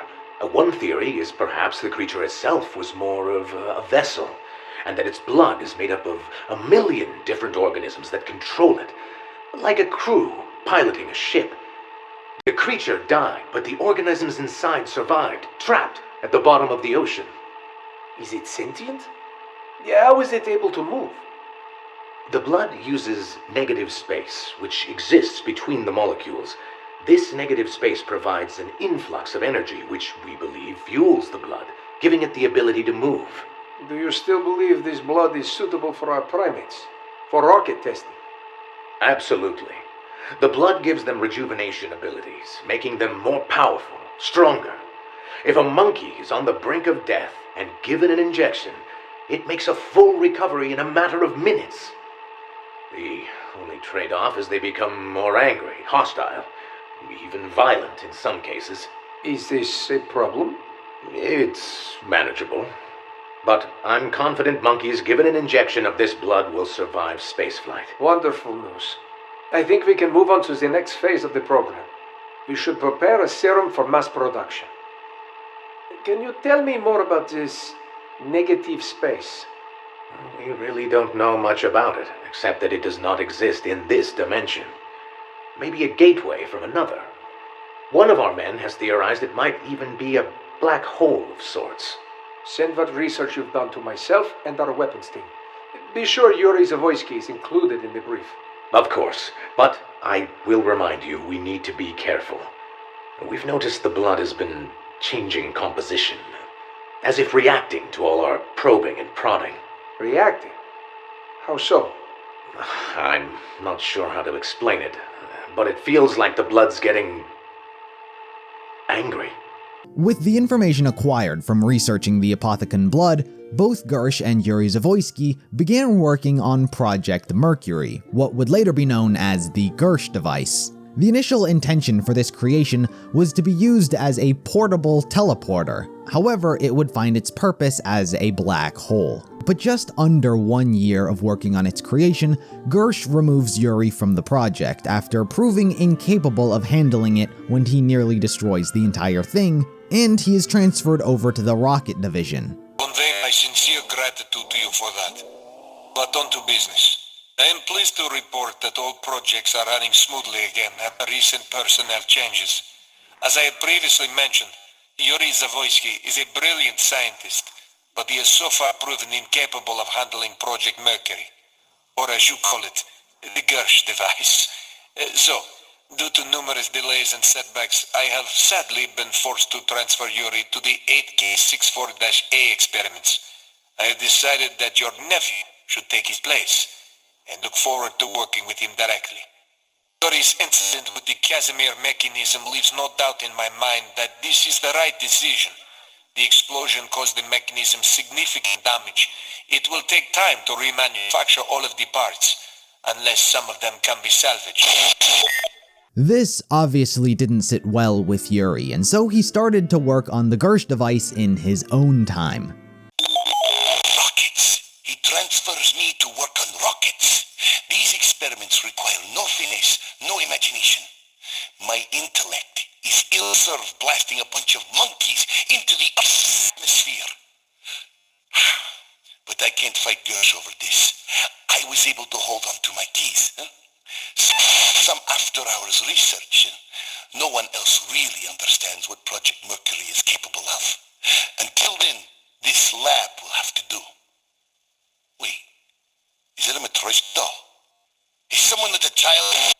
One theory is perhaps the creature itself was more of a vessel, and that its blood is made up of 1 million different organisms that control it, like a crew piloting a ship. The creature died, but the organisms inside survived, trapped at the bottom of the ocean. Is it sentient? How is it able to move? The blood uses negative space, which exists between the molecules. This negative space provides an influx of energy, which we believe fuels the blood, giving it the ability to move. Do you still believe this blood is suitable for our primates? For rocket testing? Absolutely. The blood gives them rejuvenation abilities, making them more powerful, stronger. If a monkey is on the brink of death and given an injection, it makes a full recovery in a matter of minutes. The only trade-off is they become more angry, hostile, even violent in some cases. Is this a problem? It's manageable. But I'm confident monkeys given an injection of this blood will survive spaceflight. Wonderful news. I think we can move on to the next phase of the program. We should prepare a serum for mass production. Can you tell me more about this negative space? We really don't know much about it, except that it does not exist in this dimension. Maybe a gateway from another. One of our men has theorized it might even be a black hole of sorts. Send what research you've done to myself and our weapons team. Be sure Yuri Zavoysky is included in the brief. Of course, but I will remind you we need to be careful. We've noticed the blood has been changing composition, as if reacting to all our probing and prodding. Reacting? How so? I'm not sure how to explain it, but it feels like the blood's getting angry. With the information acquired from researching the Apothicon Blood, both Gersh and Yuri Zavoysky began working on Project Mercury, what would later be known as the Gersh device. The initial intention for this creation was to be used as a portable teleporter. However, it would find its purpose as a black hole. But just under 1 year of working on its creation, Gersh removes Yuri from the project after proving incapable of handling it when he nearly destroys the entire thing, and he is transferred over to the rocket division. Convey my sincere gratitude to you for that. But on to business. I am pleased to report that all projects are running smoothly again after recent personnel changes. As I have previously mentioned, Yuri Zavoysky is a brilliant scientist, but he has so far proven incapable of handling Project Mercury, or as you call it, the Gersh device. So, due to numerous delays and setbacks, I have sadly been forced to transfer Yuri to the 8K64-A experiments. I have decided that your nephew should take his place, and look forward to working with him directly. Yuri's incident with the Casimir mechanism leaves no doubt in my mind that this is the right decision. The explosion caused the mechanism significant damage. It will take time to remanufacture all of the parts, unless some of them can be salvaged. This obviously didn't sit well with Yuri, and so he started to work on the Gersh device in his own time. Rockets. He transfers me to work on rockets. These experiments require no finesse, no imagination. My intellect is ill-served blasting a bunch of monkeys into the atmosphere. But I can't fight Gersh over this. I was able to hold on to my keys. Some after-hours research. No one else really understands what Project Mercury is capable of. Until then, this lab will have to do. Wait, is it a Matryoshka doll? Is someone at a child?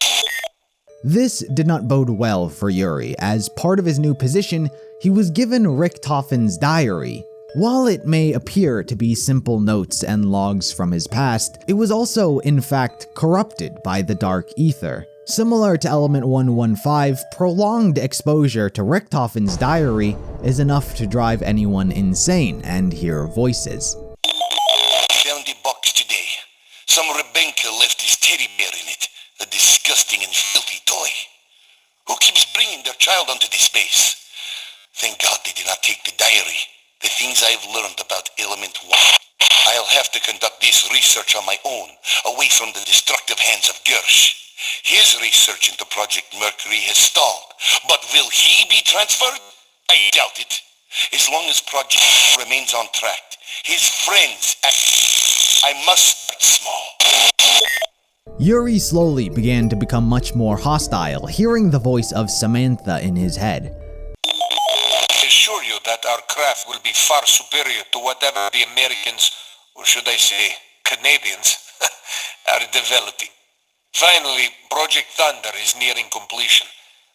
This did not bode well for Yuri. As part of his new position, he was given Richtofen's diary. While it may appear to be simple notes and logs from his past, it was also, in fact, corrupted by the dark ether. Similar to Element 115, prolonged exposure to Richtofen's diary is enough to drive anyone insane and hear voices. Found the box today. Some Rebenka left his teddy bear in it. A disgusting and filthy toy. Who keeps bringing their child onto this base? Thank God they did not take the diary. The things I've learned about Element 1. I'll have to conduct this research on my own, away from the destructive hands of Gersh. His research into Project Mercury has stalled, but will he be transferred? I doubt it. As long as Project remains on track, his friends I must start small. Yuri slowly began to become much more hostile, hearing the voice of Samantha in his head. I assure you that our craft will be far superior to whatever the Americans, or should I say, Canadians, are developing. Finally, Project Thunder is nearing completion.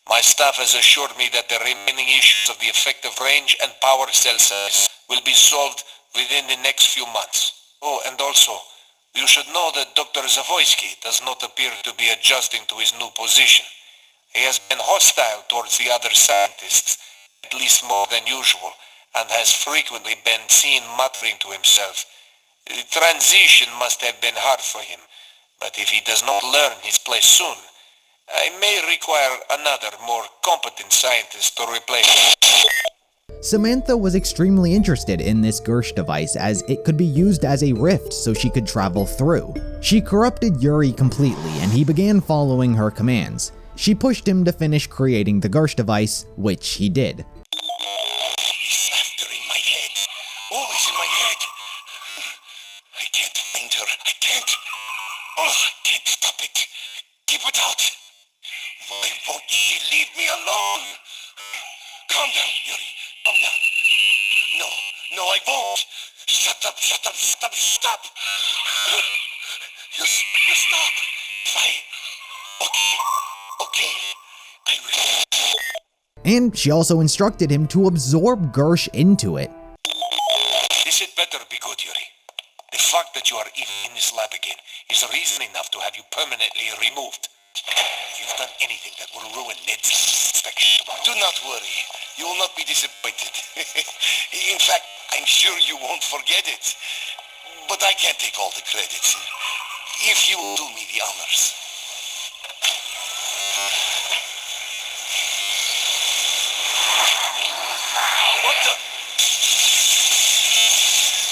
My staff has assured me that the remaining issues of the effective range and power cell size will be solved within the next few months. Oh, and also, You should know that Dr. Zavoysky does not appear to be adjusting to his new position. He has been hostile towards the other scientists, at least more than usual, and has frequently been seen muttering to himself. The transition must have been hard for him, but if he does not learn his place soon, I may require another, more competent scientist to replace him. Samantha was extremely interested in this Gersh device as it could be used as a rift so she could travel through. She corrupted Yuri completely and he began following her commands. She pushed him to finish creating the Gersh device, which he did. Stop! You stop! Okay. I will. And she also instructed him to absorb Gersh into it. This had better be good, Yuri. The fact that you are even in this lab again is reason enough to have you permanently removed. If you've done anything that will ruin Ned's inspection tomorrow. Do not worry. You will not be disappointed. In fact, I'm sure you won't forget it. But I can't take all the credit. If you will do me the honors. What the?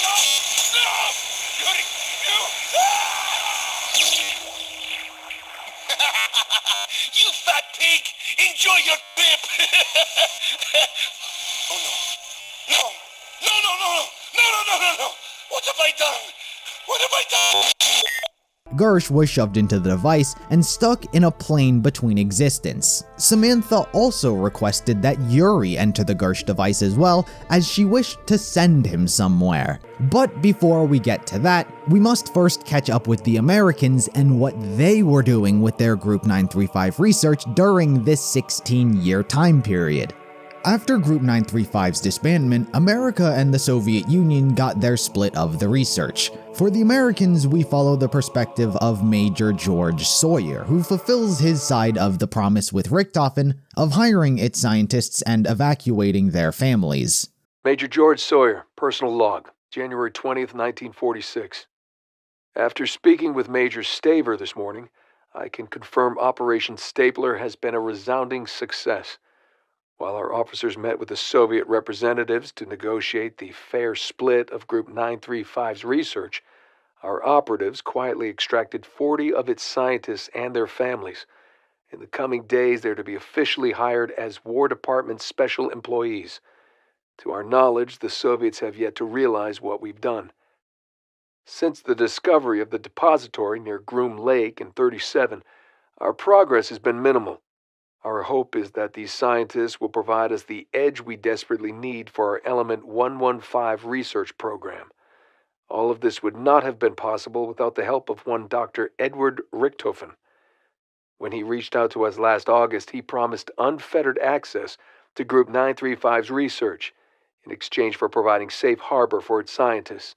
No! Yuri! You fat pig! Enjoy your dip! Oh no. No! What have I done? What have I done? Gersh was shoved into the device and stuck in a plane between existence. Samantha also requested that Yuri enter the Gersh device as well, as she wished to send him somewhere. But before we get to that, we must first catch up with the Americans and what they were doing with their Group 935 research during this 16-year time period. After Group 935's disbandment, America and the Soviet Union got their split of the research. For the Americans, we follow the perspective of Major George Sawyer, who fulfills his side of the promise with Richtofen of hiring its scientists and evacuating their families. Major George Sawyer, personal log, January 20th, 1946. After speaking with Major Staver this morning, I can confirm Operation Stapler has been a resounding success. While our officers met with the Soviet representatives to negotiate the fair split of Group 935's research, our operatives quietly extracted 40 of its scientists and their families. In the coming days, they're to be officially hired as War Department special employees. To our knowledge, the Soviets have yet to realize what we've done. Since the discovery of the depository near Groom Lake in 37, our progress has been minimal. Our hope is that these scientists will provide us the edge we desperately need for our Element 115 research program. All of this would not have been possible without the help of one Dr. Edward Richtofen. When he reached out to us last August, he promised unfettered access to Group 935's research in exchange for providing safe harbor for its scientists.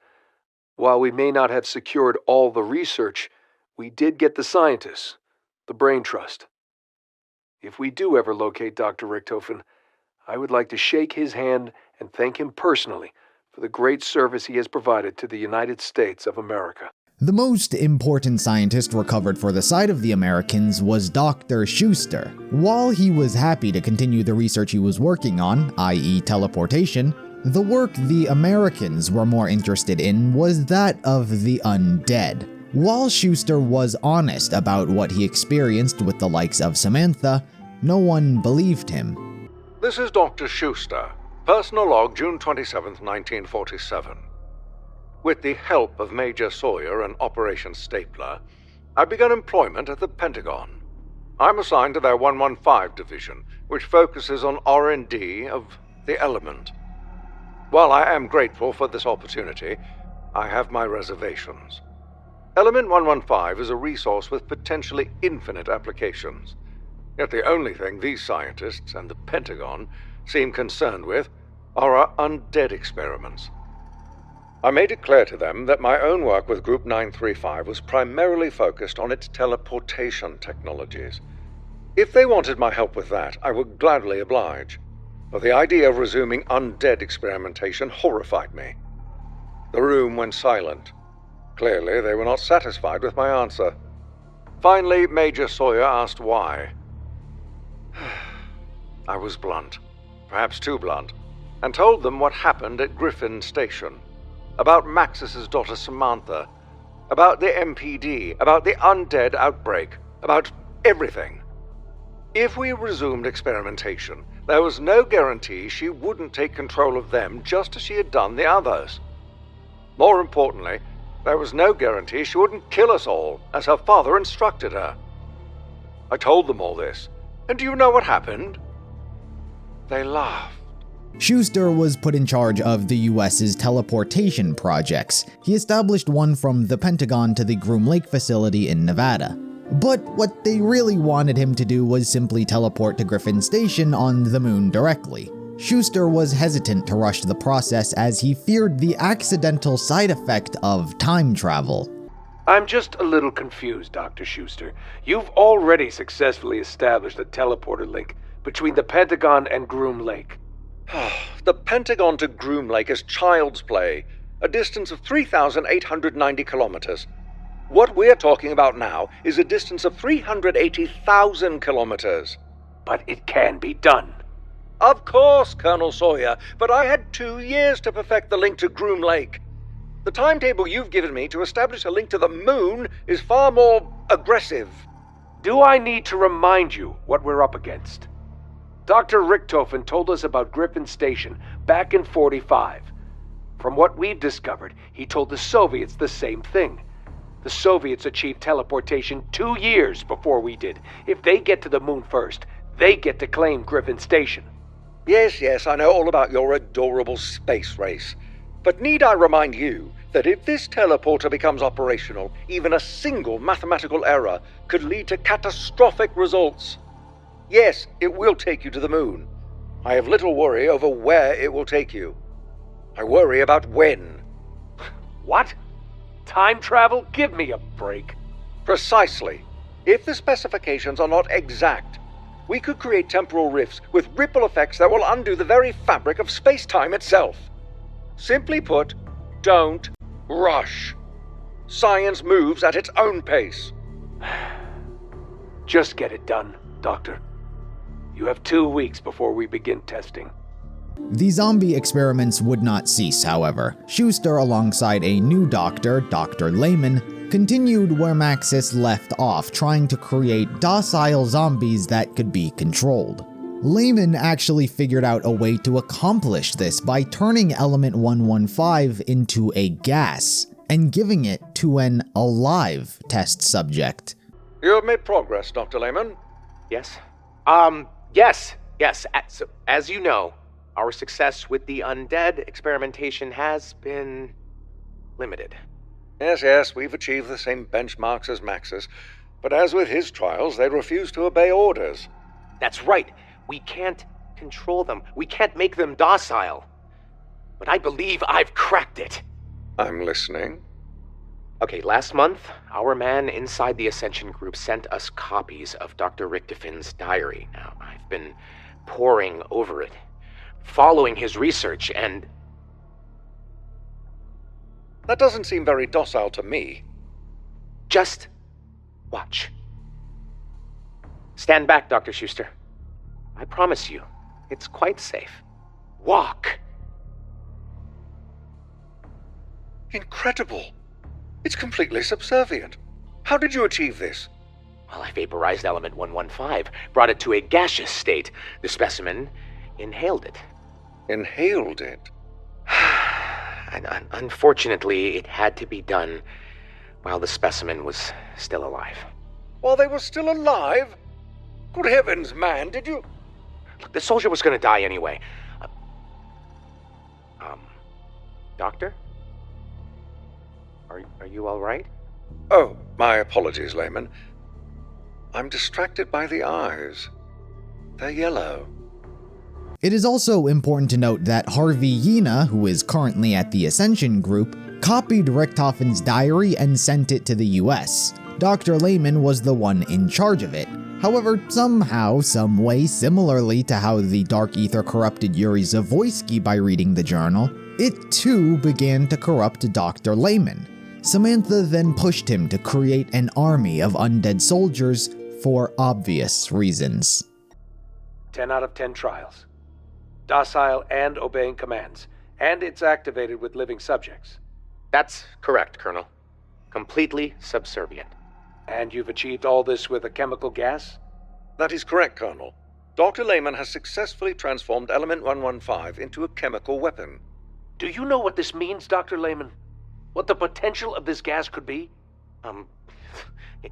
While we may not have secured all the research, we did get the scientists, the brain trust. If we do ever locate Dr. Richtofen, I would like to shake his hand and thank him personally for the great service he has provided to the United States of America. The most important scientist recovered for the side of the Americans was Dr. Schuster. While he was happy to continue the research he was working on, i.e. teleportation, the work the Americans were more interested in was that of the undead. While Schuster was honest about what he experienced with the likes of Samantha, no one believed him. This is Dr. Schuster, personal log June 27, 1947. With the help of Major Sawyer and Operation Stapler, I began employment at the Pentagon. I'm assigned to their 115 division, which focuses on R&D of the element. While I am grateful for this opportunity, I have my reservations. Element 115 is a resource with potentially infinite applications. Yet the only thing these scientists and the Pentagon seem concerned with are our undead experiments. I made it clear to them that my own work with Group 935 was primarily focused on its teleportation technologies. If they wanted my help with that, I would gladly oblige, but the idea of resuming undead experimentation horrified me. The room went silent. Clearly, they were not satisfied with my answer. Finally, Major Sawyer asked why. I was blunt, perhaps too blunt, and told them what happened at Griffin Station. About Maxis' daughter Samantha, about the MPD, about the undead outbreak, about everything. If we resumed experimentation, there was no guarantee she wouldn't take control of them just as she had done the others. More importantly, there was no guarantee she wouldn't kill us all, as her father instructed her. I told them all this, and do you know what happened? They laughed. Schuster was put in charge of the US's teleportation projects. He established one from the Pentagon to the Groom Lake facility in Nevada. But what they really wanted him to do was simply teleport to Griffin Station on the moon directly. Schuster was hesitant to rush the process as he feared the accidental side effect of time travel. I'm just a little confused, Dr. Schuster. You've already successfully established a teleporter link between the Pentagon and Groom Lake. The Pentagon to Groom Lake is child's play, a distance of 3,890 kilometers. What we're talking about now is a distance of 380,000 kilometers. But it can be done. Of course, Colonel Sawyer, but I had 2 years to perfect the link to Groom Lake. The timetable you've given me to establish a link to the moon is far more aggressive. Do I need to remind you what we're up against? Dr. Richtofen told us about Griffin Station back in '45. From what we've discovered, he told the Soviets the same thing. The Soviets achieved teleportation 2 years before we did. If they get to the moon first, they get to claim Griffin Station. Yes, I know all about your adorable space race. But need I remind you that if this teleporter becomes operational, even a single mathematical error could lead to catastrophic results? Yes, it will take you to the moon. I have little worry over where it will take you. I worry about when. What? Time travel? Give me a break. Precisely. If the specifications are not exact, we could create temporal rifts with ripple effects that will undo the very fabric of space-time itself. Simply put, don't rush. Science moves at its own pace. Just get it done, Doctor. You have 2 weeks before we begin testing. The zombie experiments would not cease, however. Schuster, alongside a new doctor, Dr. Lehman, continued where Maxis left off, trying to create docile zombies that could be controlled. Lehman actually figured out a way to accomplish this by turning element 115 into a gas and giving it to an alive test subject. You have made progress, Dr. Lehman. Yes. Yes. As you know, our success with the undead experimentation has been limited. Yes, we've achieved the same benchmarks as Maxis, but as with his trials, they refuse to obey orders. That's right. We can't control them. We can't make them docile. But I believe I've cracked it. I'm listening. Okay, last month, our man inside the Ascension group sent us copies of Dr. Richtofen's diary. Now, I've been poring over it, following his research, and... That doesn't seem very docile to me. Just watch. Stand back, Dr. Schuster. I promise you, it's quite safe. Walk. Incredible. It's completely subservient. How did you achieve this? Well, I vaporized element 115, brought it to a gaseous state. The specimen inhaled it. Inhaled it? Unfortunately, it had to be done while the specimen was still alive. While they were still alive? Good heavens, man, did you... Look, the soldier was going to die anyway. Doctor? Are you all right? Oh, my apologies, Lehman. I'm distracted by the eyes. They're yellow. It is also important to note that Harvey Yena, who is currently at the Ascension group, copied Richtofen's diary and sent it to the US. Dr. Lehman was the one in charge of it. However, somehow, someway, similarly to how the Dark Aether corrupted Yuri Zavoysky by reading the journal, it too began to corrupt Dr. Lehman. Samantha then pushed him to create an army of undead soldiers for obvious reasons. 10 out of 10 trials. Docile and obeying commands. And it's activated with living subjects. That's correct, Colonel. Completely subservient. And you've achieved all this with a chemical gas? That is correct, Colonel. Dr. Lehman has successfully transformed Element 115 into a chemical weapon. Do you know what this means, Dr. Lehman? What the potential of this gas could be?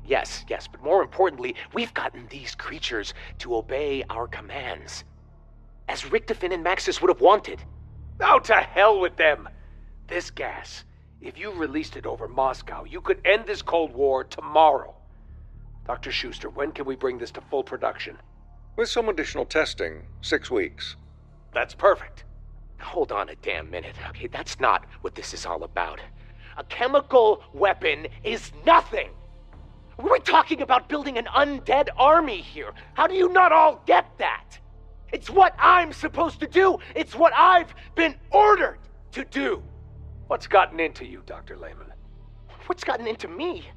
Yes, but more importantly, we've gotten these creatures to obey our commands. As Richtofen and Maxis would have wanted. Oh, to hell with them! This gas, if you released it over Moscow, you could end this Cold War tomorrow. Dr. Schuster, when can we bring this to full production? With some additional testing, 6 weeks. That's perfect. Hold on a damn minute, okay? That's not what this is all about. A chemical weapon is nothing! We're talking about building an undead army here. How do you not all get that? It's what I'm supposed to do. It's what I've been ordered to do. What's gotten into you, Dr. Lehman? What's gotten into me?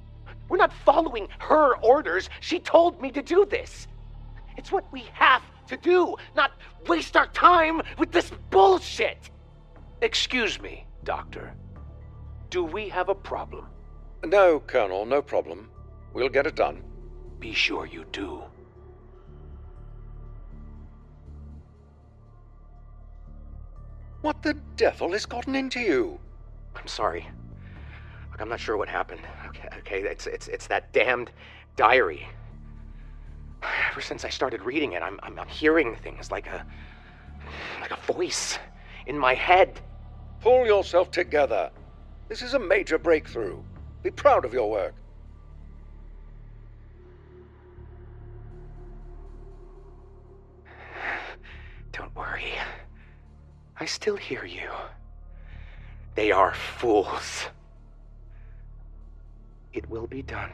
We're not following her orders. She told me to do this. It's what we have to do, not waste our time with this bullshit. Excuse me, Doctor. Do we have a problem? No, Colonel, no problem. We'll get it done. Be sure you do. What the devil has gotten into you? I'm sorry. Look, I'm not sure what happened. Okay, it's that damned diary. Ever since I started reading it, I'm hearing things like a voice in my head. Pull yourself together. This is a major breakthrough. Be proud of your work. Don't worry. I still hear you. They are fools. It will be done.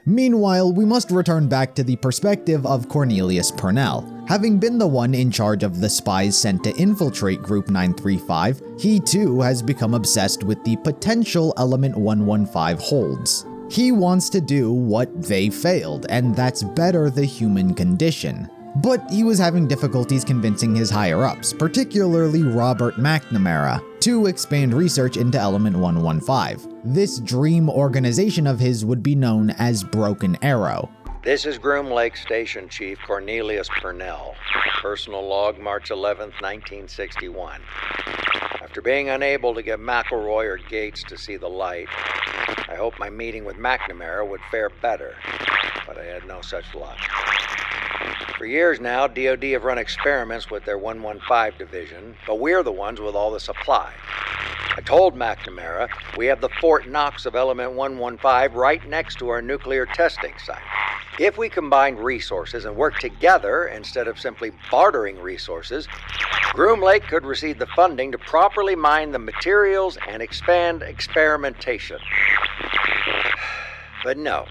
Meanwhile, we must return back to the perspective of Cornelius Pernell. Having been the one in charge of the spies sent to infiltrate Group 935, he too has become obsessed with the potential Element 115 holds. He wants to do what they failed, and that's better the human condition. But he was having difficulties convincing his higher-ups, particularly Robert McNamara, to expand research into Element 115. This dream organization of his would be known as Broken Arrow. This is Groom Lake Station Chief Cornelius Pernell. Personal log, March 11th, 1961. After being unable to get McElroy or Gates to see the light, I hoped my meeting with McNamara would fare better, but I had no such luck. For years now, DoD have run experiments with their 115 division, but we're the ones with all the supply. I told McNamara we have the Fort Knox of Element 115 right next to our nuclear testing site. If we combined resources and worked together instead of simply bartering resources, Groom Lake could receive the funding to properly mine the materials and expand experimentation. But no,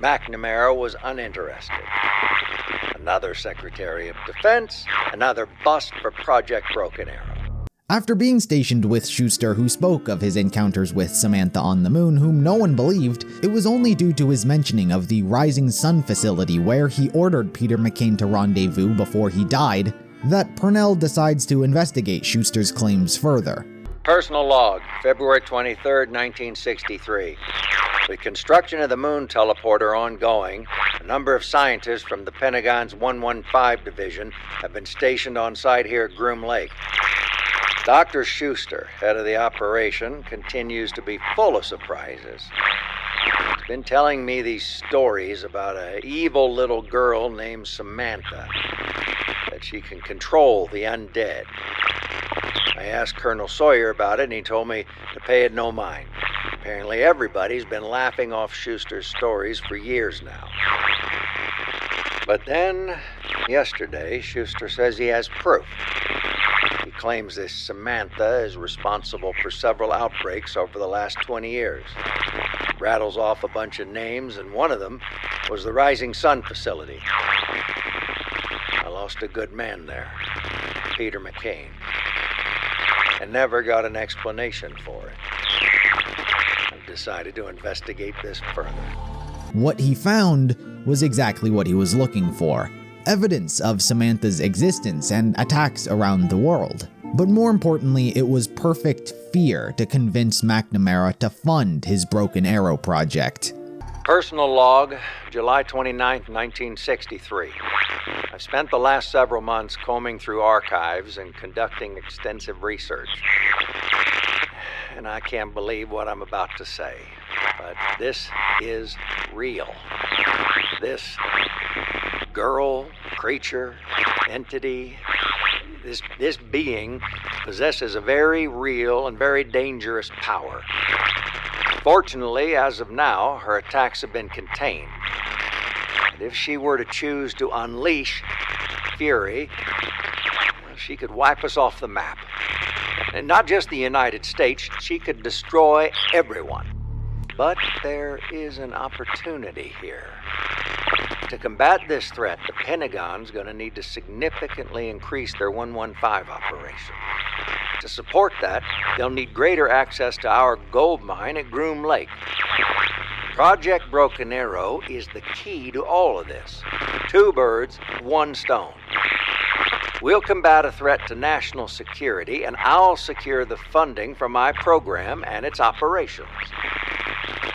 McNamara was uninterested. Another Secretary of Defense, another bust for Project Broken Arrow. After being stationed with Schuster, who spoke of his encounters with Samantha on the moon, whom no one believed, it was only due to his mentioning of the Rising Sun facility where he ordered Peter McCain to rendezvous before he died, that Pernell decides to investigate Schuster's claims further. Personal log, February 23, 1963. With construction of the moon teleporter ongoing, a number of scientists from the Pentagon's 115 division have been stationed on site here at Groom Lake. Dr. Schuster, head of the operation, continues to be full of surprises. He's been telling me these stories about an evil little girl named Samantha, that she can control the undead. I asked Colonel Sawyer about it, and he told me to pay it no mind. Apparently everybody's been laughing off Schuster's stories for years now. But then, yesterday, Schuster says he has proof. He claims this Samantha is responsible for several outbreaks over the last 20 years. Rattles off a bunch of names, and one of them was the Rising Sun facility. I lost a good man there, Peter McCain, and never got an explanation for it. I've decided to investigate this further. What he found was exactly what he was looking for: evidence of Samantha's existence and attacks around the world. But more importantly, it was perfect fear to convince McNamara to fund his Broken Arrow project. Personal log, July 29, 1963. I've spent the last several months combing through archives and conducting extensive research. And I can't believe what I'm about to say, but this is real. This girl, creature, entity, this being possesses a very real and very dangerous power. Fortunately, as of now, her attacks have been contained. And if she were to choose to unleash fury, she could wipe us off the map. And not just the United States, she could destroy everyone. But there is an opportunity here. To combat this threat, the Pentagon's going to need to significantly increase their 115 operation. To support that, they'll need greater access to our gold mine at Groom Lake. Project Broken Arrow is the key to all of this. 2 birds, 1 stone. We'll combat a threat to national security, and I'll secure the funding for my program and its operations.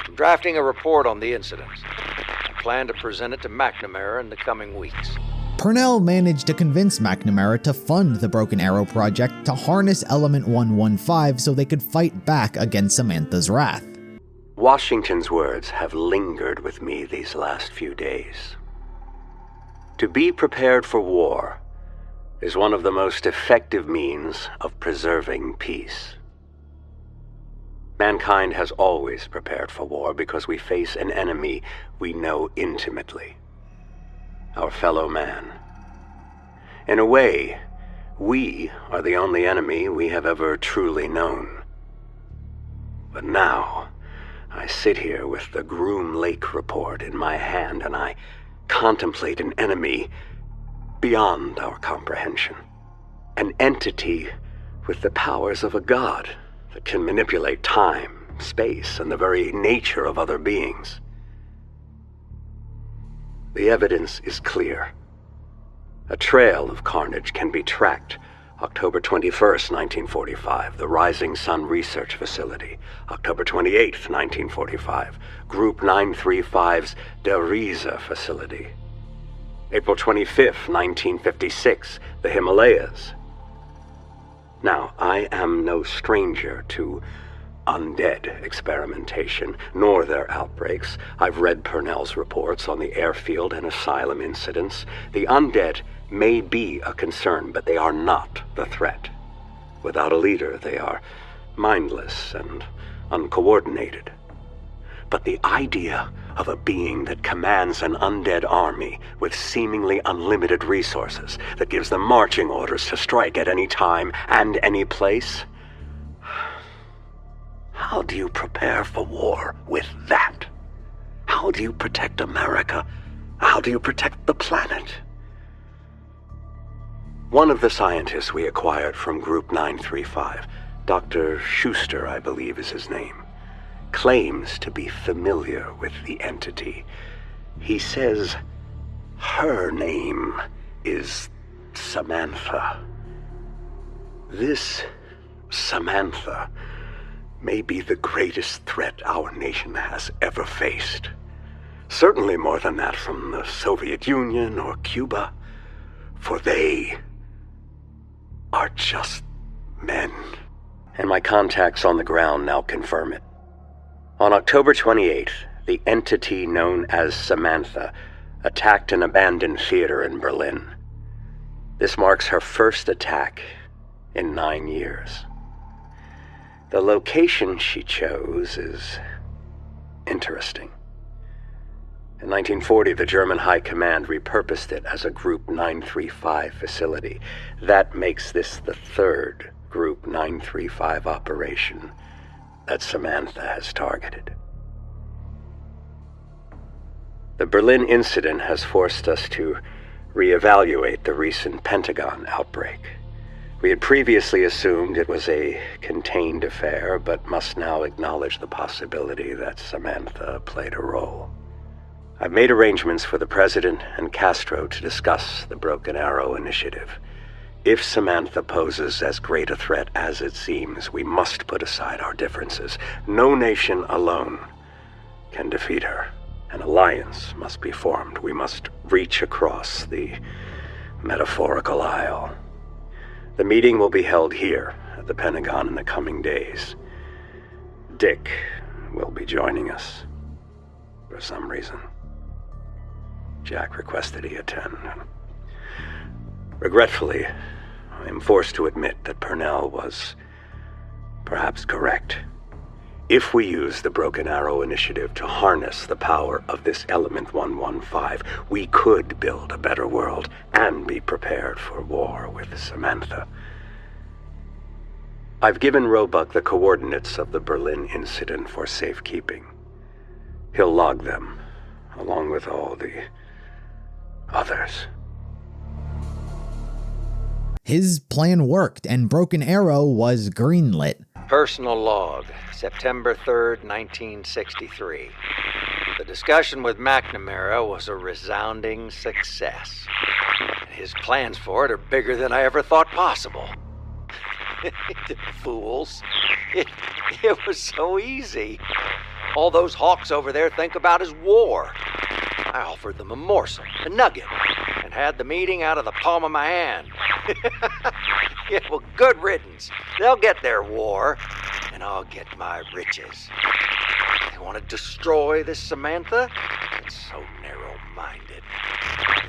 I'm drafting a report on the incidents. I plan to present it to McNamara in the coming weeks. Pernell managed to convince McNamara to fund the Broken Arrow project to harness Element 115 so they could fight back against Samantha's wrath. Washington's words have lingered with me these last few days. To be prepared for war is one of the most effective means of preserving peace. Mankind has always prepared for war because we face an enemy we know intimately. Our fellow man. In a way, we are the only enemy we have ever truly known. But now, I sit here with the Groom Lake report in my hand, and I contemplate an enemy beyond our comprehension. An entity with the powers of a god that can manipulate time, space, and the very nature of other beings. The evidence is clear. A trail of carnage can be tracked. October 21st, 1945, the Rising Sun Research Facility. October 28th, 1945, Group 935's Der Riese facility. April 25th, 1956, the Himalayas. Now, I am no stranger to undead experimentation, nor their outbreaks. I've read Pernell's reports on the airfield and asylum incidents. The undead may be a concern, but they are not the threat. Without a leader, they are mindless and uncoordinated. But the idea of a being that commands an undead army with seemingly unlimited resources, that gives them marching orders to strike at any time and any place, how do you prepare for war with that? How do you protect America? How do you protect the planet? One of the scientists we acquired from Group 935, Dr. Schuster, I believe is his name, claims to be familiar with the entity. He says her name is Samantha. This Samantha may be the greatest threat our nation has ever faced. Certainly more than that from the Soviet Union or Cuba, for they are just men. And my contacts on the ground now confirm it. On October 28th, the entity known as Samantha attacked an abandoned theater in Berlin. This marks her first attack in 9 years. The location she chose is interesting. In 1940, the German High Command repurposed it as a Group 935 facility. That makes this the third Group 935 operation that Samantha has targeted. The Berlin incident has forced us to reevaluate the recent Pentagon outbreak. We had previously assumed it was a contained affair, but must now acknowledge the possibility that Samantha played a role. I've made arrangements for the President and Castro to discuss the Broken Arrow initiative. If Samantha poses as great a threat as it seems, we must put aside our differences. No nation alone can defeat her. An alliance must be formed. We must reach across the metaphorical aisle. The meeting will be held here at the Pentagon in the coming days. Dick will be joining us for some reason. Jack requested he attend. Regretfully, I am forced to admit that Pernell was perhaps correct. If we use the Broken Arrow initiative to harness the power of this Element 115, we could build a better world and be prepared for war with Samantha. I've given Roebuck the coordinates of the Berlin incident for safekeeping. He'll log them, along with all the others. His plan worked, and Broken Arrow was greenlit. Personal log, September 3rd, 1963. The discussion with McNamara was a resounding success. His plans for it are bigger than I ever thought possible. The fools. It was so easy. All those hawks over there think about is war. I offered them a morsel, a nugget, and had the meeting out of the palm of my hand. Yeah, well, good riddance. They'll get their war, and I'll get my riches. They want to destroy this Samantha? It's so narrow-minded.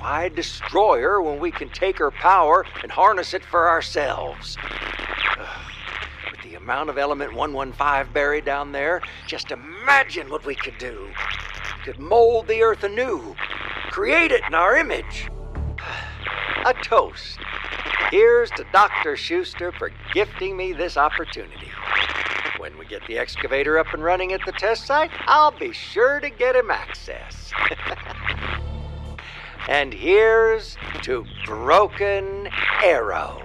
Why destroy her when we can take her power and harness it for ourselves? With the amount of Element 115 buried down there, just imagine what we could do. We could mold the Earth anew, create it in our image. A toast. Here's to Dr. Schuster for gifting me this opportunity. When we get the excavator up and running at the test site, I'll be sure to get him access. And here's to Broken Arrow.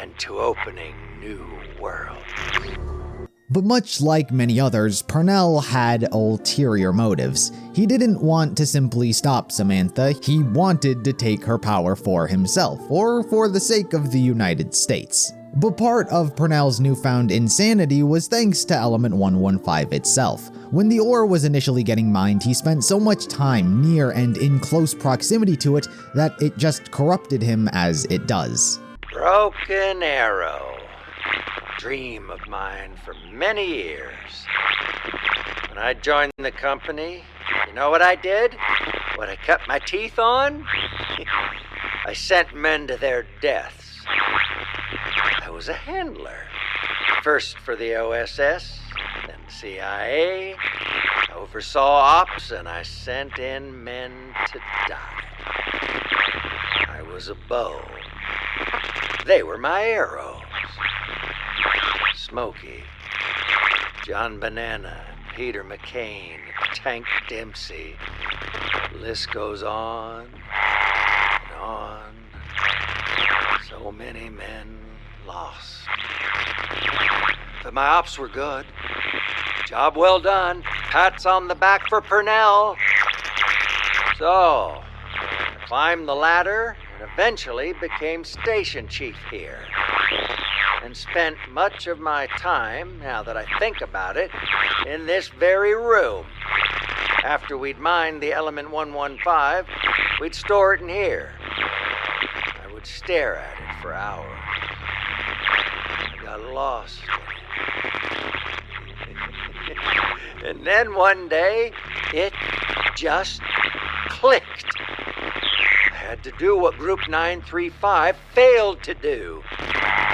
And to opening new worlds. But much like many others, Pernell had ulterior motives. He didn't want to simply stop Samantha, he wanted to take her power for himself, or for the sake of the United States. But part of Pernell's newfound insanity was thanks to Element 115 itself. When the ore was initially getting mined, he spent so much time near and in close proximity to it that it just corrupted him as it does. Broken Arrow. Dream of mine for many years. When I joined the company, you know what I did? What I cut my teeth on? I sent men to their deaths. I was a handler. First for the OSS, then CIA. I oversaw ops, and I sent in men to die. I was a bow. They were my arrows. Smokey, John Banana, Peter McCain, Tank Dempsey. The list goes on and on. So many men lost. But my ops were good. Job well done. Pats on the back for Pernell. So, I climbed the ladder and eventually became station chief here. And spent much of my time, now that I think about it, in this very room. After we'd mined the Element 115, we'd store it in here. I would stare at it for hours. I got lost. And then one day, it just clicked. I had to do what Group 935 failed to do.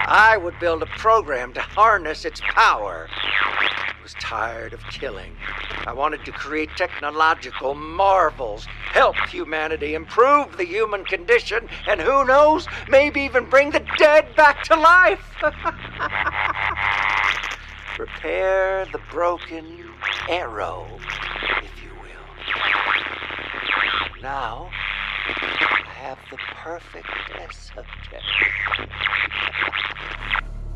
I would build a program to harness its power. I was tired of killing. I wanted to create technological marvels, help humanity improve the human condition, and who knows, maybe even bring the dead back to life. Repair the broken arrow, if you will. Now, I have the perfect test subject.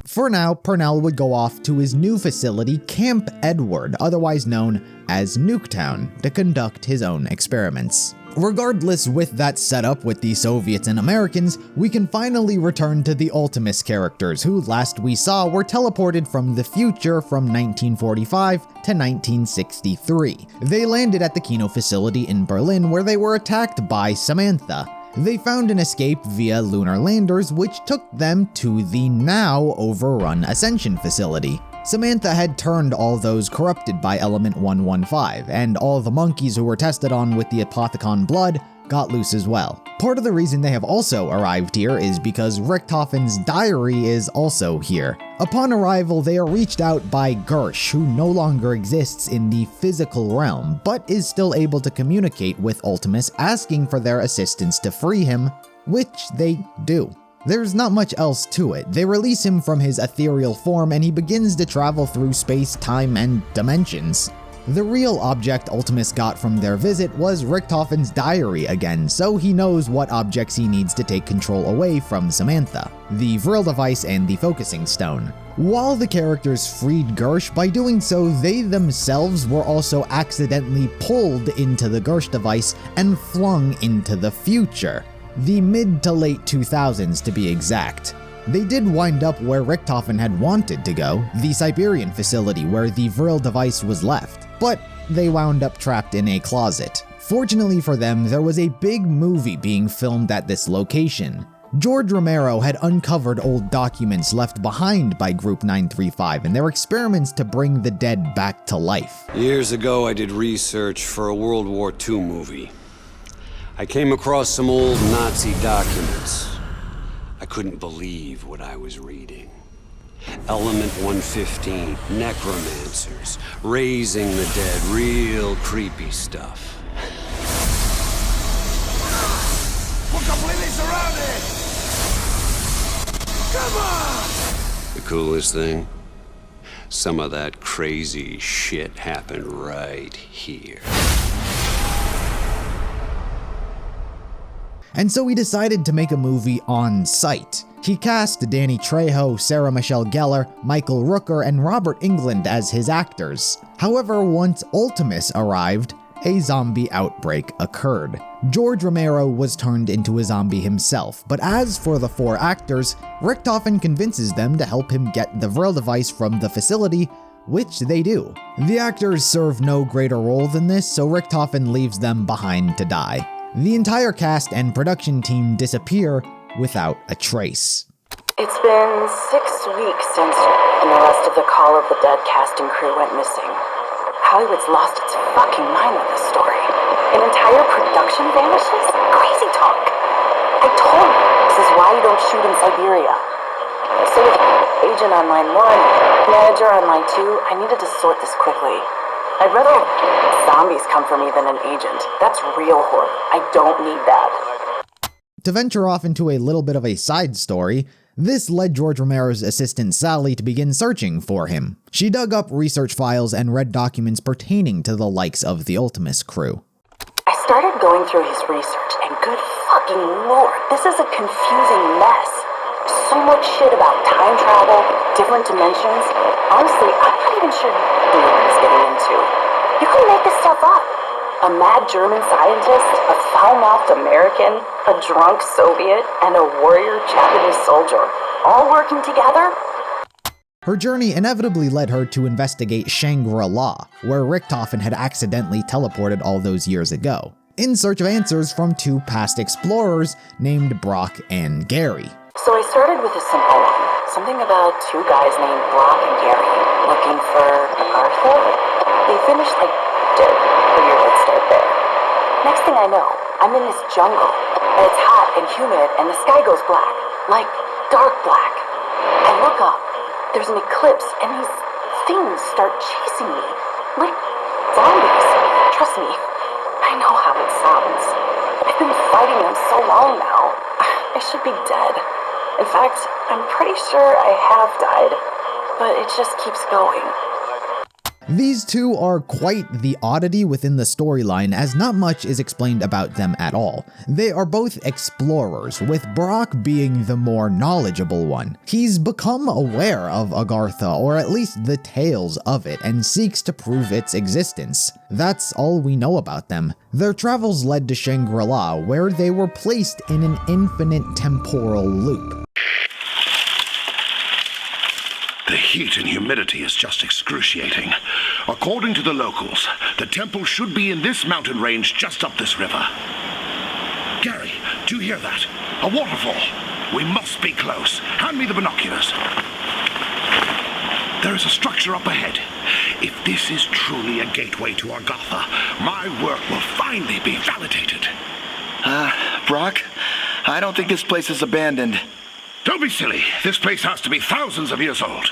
For now, Pernell would go off to his new facility, Camp Edward, otherwise known as Nuketown, to conduct his own experiments. Regardless, with that setup with the Soviets and Americans, we can finally return to the Ultimis characters, who last we saw were teleported from the future from 1945 to 1963. They landed at the Kino facility in Berlin, where they were attacked by Samantha. They found an escape via lunar landers, which took them to the now overrun Ascension facility. Samantha had turned all those corrupted by Element 115, and all the monkeys who were tested on with the Apothicon Blood got loose as well. Part of the reason they have also arrived here is because Richtofen's diary is also here. Upon arrival, they are reached out by Gersh, who no longer exists in the physical realm, but is still able to communicate with Ultimis, asking for their assistance to free him, which they do. There's not much else to it. They release him from his ethereal form and he begins to travel through space, time, and dimensions. The real object Ultimis got from their visit was Richtofen's diary again, so he knows what objects he needs to take control away from Samantha, the Vril device and the focusing stone. While the characters freed Gersh, by doing so they themselves were also accidentally pulled into the Gersh device and flung into the future. The mid to late 2000s to be exact. They did wind up where Richtofen had wanted to go, the Siberian facility where the Vril device was left, but they wound up trapped in a closet. Fortunately for them, there was a big movie being filmed at this location. George Romero had uncovered old documents left behind by Group 935 and their experiments to bring the dead back to life. Years ago, I did research for a World War II movie. I came across some old Nazi documents. I couldn't believe what I was reading. Element 115, necromancers, raising the dead, real creepy stuff. We're completely surrounded! Come on! The coolest thing? Some of that crazy shit happened right here. And so he decided to make a movie on site. He cast Danny Trejo, Sarah Michelle Gellar, Michael Rooker, and Robert Englund as his actors. However, once Ultimis arrived, a zombie outbreak occurred. George Romero was turned into a zombie himself, but as for the four actors, Richtofen convinces them to help him get the Vril device from the facility, which they do. The actors serve no greater role than this, so Richtofen leaves them behind to die. The entire cast and production team disappear without a trace. It's been 6 weeks since the rest of the Call of the Dead cast and crew went missing. Hollywood's lost its fucking mind with this story. An entire production vanishes? Crazy talk. I told you, this is why you don't shoot in Siberia. So with agent on line 1, manager on line 2, I needed to sort this quickly. I'd rather zombies come for me than an agent. That's real horror. I don't need that. To venture off into a little bit of a side story, this led George Romero's assistant Sally to begin searching for him. She dug up research files and read documents pertaining to the likes of the Ultimis crew. I started going through his research, and good fucking lord, this is a confusing mess. So much shit about time travel, different dimensions. Honestly, I'm not even sure what he's getting into. You can make this stuff up. A mad German scientist, a foul-mouthed American, a drunk Soviet, and a warrior Japanese soldier, all working together? Her journey inevitably led her to investigate Shangri-La, where Richtofen had accidentally teleported all those years ago, in search of answers from two past explorers named Brock and Gary. So I started with a simple one. Something about two guys named Brock and Gary looking for Agarthan. They finished like dirt. Figured I'd start there. Next thing I know, I'm in this jungle. And it's hot and humid and the sky goes black. Like dark black. I look up. There's an eclipse and these things start chasing me. Like zombies. Trust me, I know how it sounds. I've been fighting them so long now. I should be dead. In fact, I'm pretty sure I have died, but it just keeps going. These two are quite the oddity within the storyline, as not much is explained about them at all. They are both explorers, with Brock being the more knowledgeable one. He's become aware of Agartha, or at least the tales of it, and seeks to prove its existence. That's all we know about them. Their travels led to Shangri-La, where they were placed in an infinite temporal loop. The heat and humidity is just excruciating. According to the locals, the temple should be in this mountain range just up this river. Gary, do you hear that? A waterfall. We must be close. Hand me the binoculars. There is a structure up ahead. If this is truly a gateway to Agartha, my work will finally be validated. Brock, I don't think this place is abandoned. Don't be silly. This place has to be thousands of years old.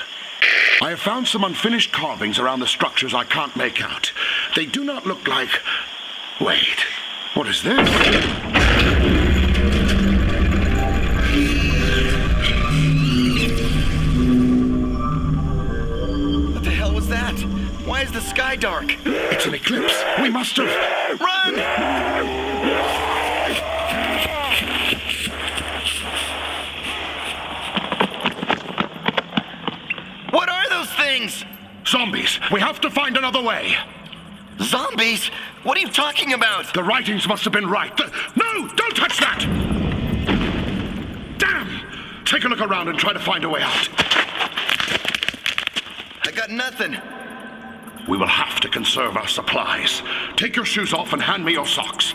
I have found some unfinished carvings around the structures I can't make out. They do not look like... Wait, what is this? What the hell was that? Why is the sky dark? It's an eclipse. We must have... Run! What are those things? Zombies. We have to find another way. Zombies? What are you talking about? The writings must have been right. No! Don't touch that! Damn! Take a look around and try to find a way out. I got nothing. We will have to conserve our supplies. Take your shoes off and hand me your socks.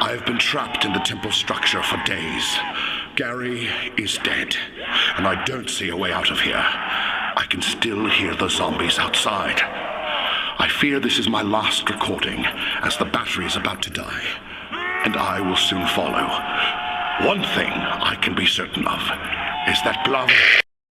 I've been trapped in the temple structure for days. Gary is dead, and I don't see a way out of here. I can still hear the zombies outside. I fear this is my last recording, as the battery is about to die, and I will soon follow. One thing I can be certain of is that glove...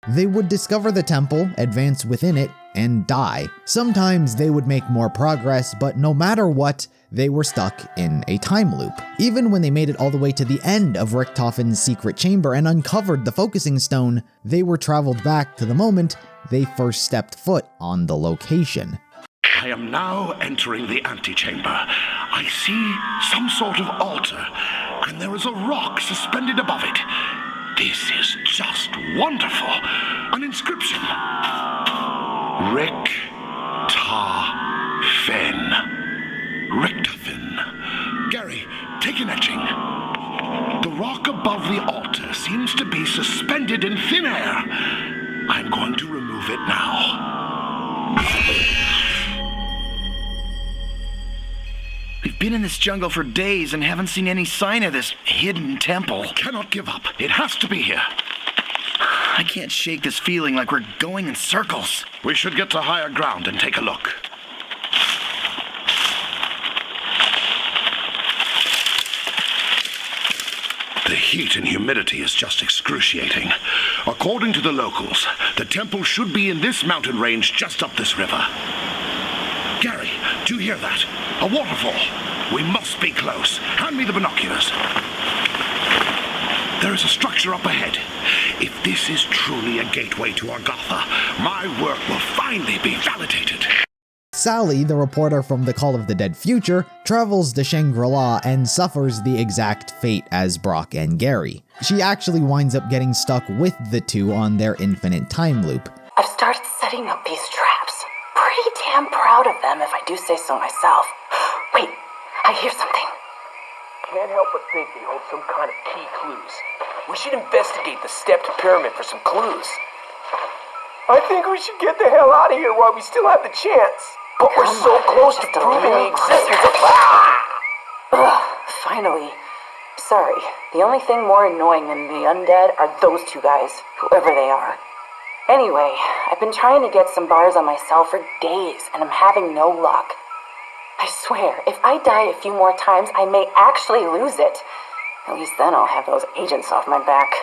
They would discover the temple, advance within it, and die. Sometimes they would make more progress, but no matter what, they were stuck in a time loop. Even when they made it all the way to the end of Richtofen's secret chamber and uncovered the focusing stone, they were traveled back to the moment they first stepped foot on the location. I am now entering the antechamber. I see some sort of altar, and there is a rock suspended above it. This is just wonderful. An inscription. Richtofen. Richtofen. Gary, take an etching. The rock above the altar seems to be suspended in thin air. I'm going to remove it now. We've been in this jungle for days and haven't seen any sign of this hidden temple. We cannot give up. It has to be here. I can't shake this feeling like we're going in circles. We should get to higher ground and take a look. The heat and humidity is just excruciating. According to the locals, the temple should be in this mountain range just up this river. Gary, do you hear that? A waterfall. We must be close. Hand me the binoculars. There is a structure up ahead. If this is truly a gateway to Agartha, my work will finally be validated. Sally, the reporter from the Call of the Dead Future, travels to Shangri-La and suffers the exact fate as Brock and Gary. She actually winds up getting stuck with the two on their infinite time loop. I've started setting up these traps. Pretty damn proud of them, if I do say so myself. Wait, I hear something. Can't help but think they hold some kind of key clues. We should investigate the stepped pyramid for some clues. I think we should get the hell out of here while we still have the chance. But we're so close to proving the existence of... Ugh, finally. Sorry, the only thing more annoying than the undead are those two guys, whoever they are. Anyway, I've been trying to get some bars on myself for days, and I'm having no luck. I swear, if I die a few more times, I may actually lose it. At least then I'll have those agents off my back.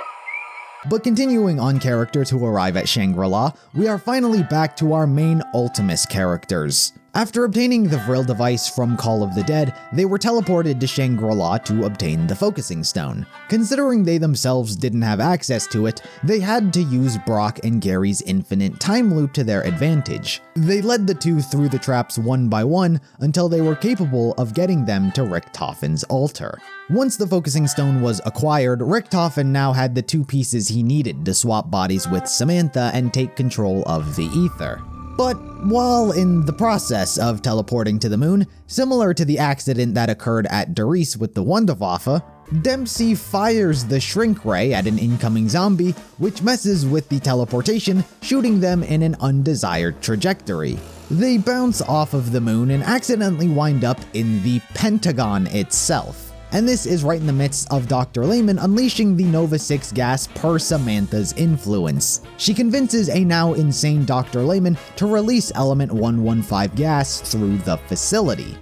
But continuing on characters who arrive at Shangri-La, we are finally back to our main Ultimis characters. After obtaining the Vril device from Call of the Dead, they were teleported to Shangri-La to obtain the focusing stone. Considering they themselves didn't have access to it, they had to use Brock and Gary's infinite time loop to their advantage. They led the two through the traps one by one until they were capable of getting them to Richtofen's altar. Once the focusing stone was acquired, Richtofen now had the two pieces he needed to swap bodies with Samantha and take control of the Aether. But while in the process of teleporting to the moon, similar to the accident that occurred at Doris with the Wunderwaffe, Dempsey fires the shrink ray at an incoming zombie, which messes with the teleportation, shooting them in an undesired trajectory. They bounce off of the moon and accidentally wind up in the Pentagon itself. And this is right in the midst of Dr. Lehman unleashing the Nova 6 gas per Samantha's influence. She convinces a now insane Dr. Lehman to release Element 115 gas through the facility.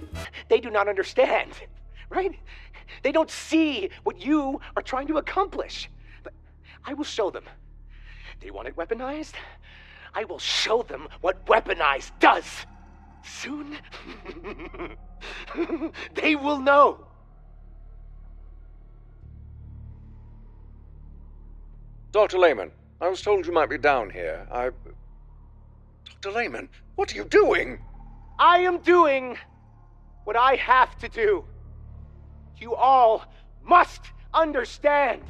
They do not understand, right? They don't see what you are trying to accomplish. But I will show them. They want it weaponized? I will show them what weaponized does. Soon, they will know. Dr. Lehman, I was told you might be down here. Dr. Lehman, what are you doing? I am doing what I have to do. You all must understand.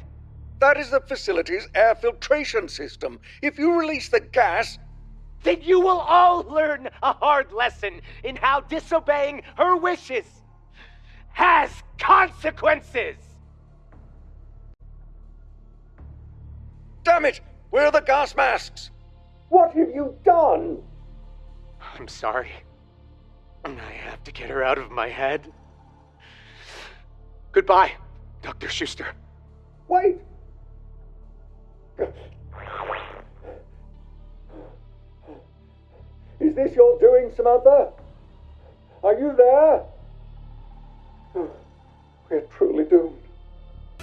That is the facility's air filtration system. If you release the gas, then you will all learn a hard lesson in how disobeying her wishes has consequences. Damn it! Where are the gas masks? What have you done? I'm sorry. I have to get her out of my head. Goodbye, Dr. Schuster. Wait! Is this your doing, Samantha? Are you there? We're truly doomed.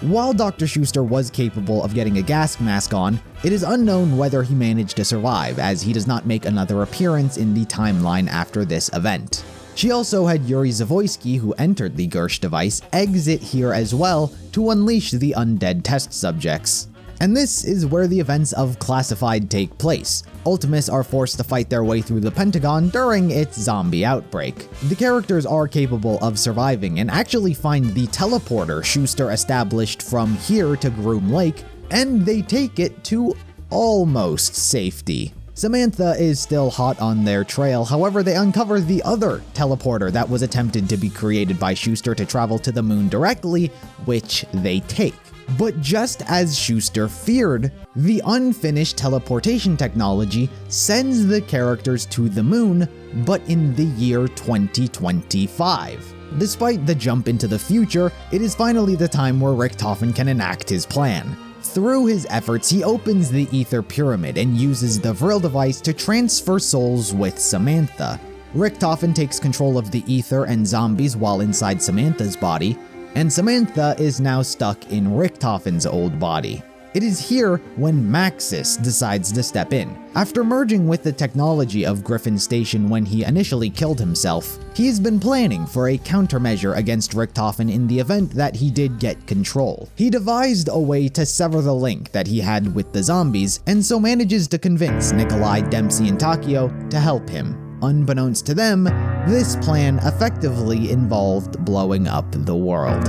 While Dr. Schuster was capable of getting a gas mask on, it is unknown whether he managed to survive, as he does not make another appearance in the timeline after this event. She also had Yuri Zavoyski, who entered the Gersh device, exit here as well to unleash the undead test subjects. And this is where the events of Classified take place. Ultimis are forced to fight their way through the Pentagon during its zombie outbreak. The characters are capable of surviving and actually find the teleporter Schuster established from here to Groom Lake, and they take it to almost safety. Samantha is still hot on their trail, however they uncover the other teleporter that was attempted to be created by Schuster to travel to the moon directly, which they take. But just as Schuster feared, the unfinished teleportation technology sends the characters to the moon, but in the year 2025. Despite the jump into the future, it is finally the time where Richtofen can enact his plan. Through his efforts, he opens the Aether Pyramid and uses the Vril device to transfer souls with Samantha. Richtofen takes control of the Aether and zombies while inside Samantha's body, and Samantha is now stuck in Richtofen's old body. It is here when Maxis decides to step in. After merging with the technology of Griffin's station when he initially killed himself, he's been planning for a countermeasure against Richtofen in the event that he did get control. He devised a way to sever the link that he had with the zombies, and so manages to convince Nikolai, Dempsey, and Takeo to help him. Unbeknownst to them, this plan effectively involved blowing up the world.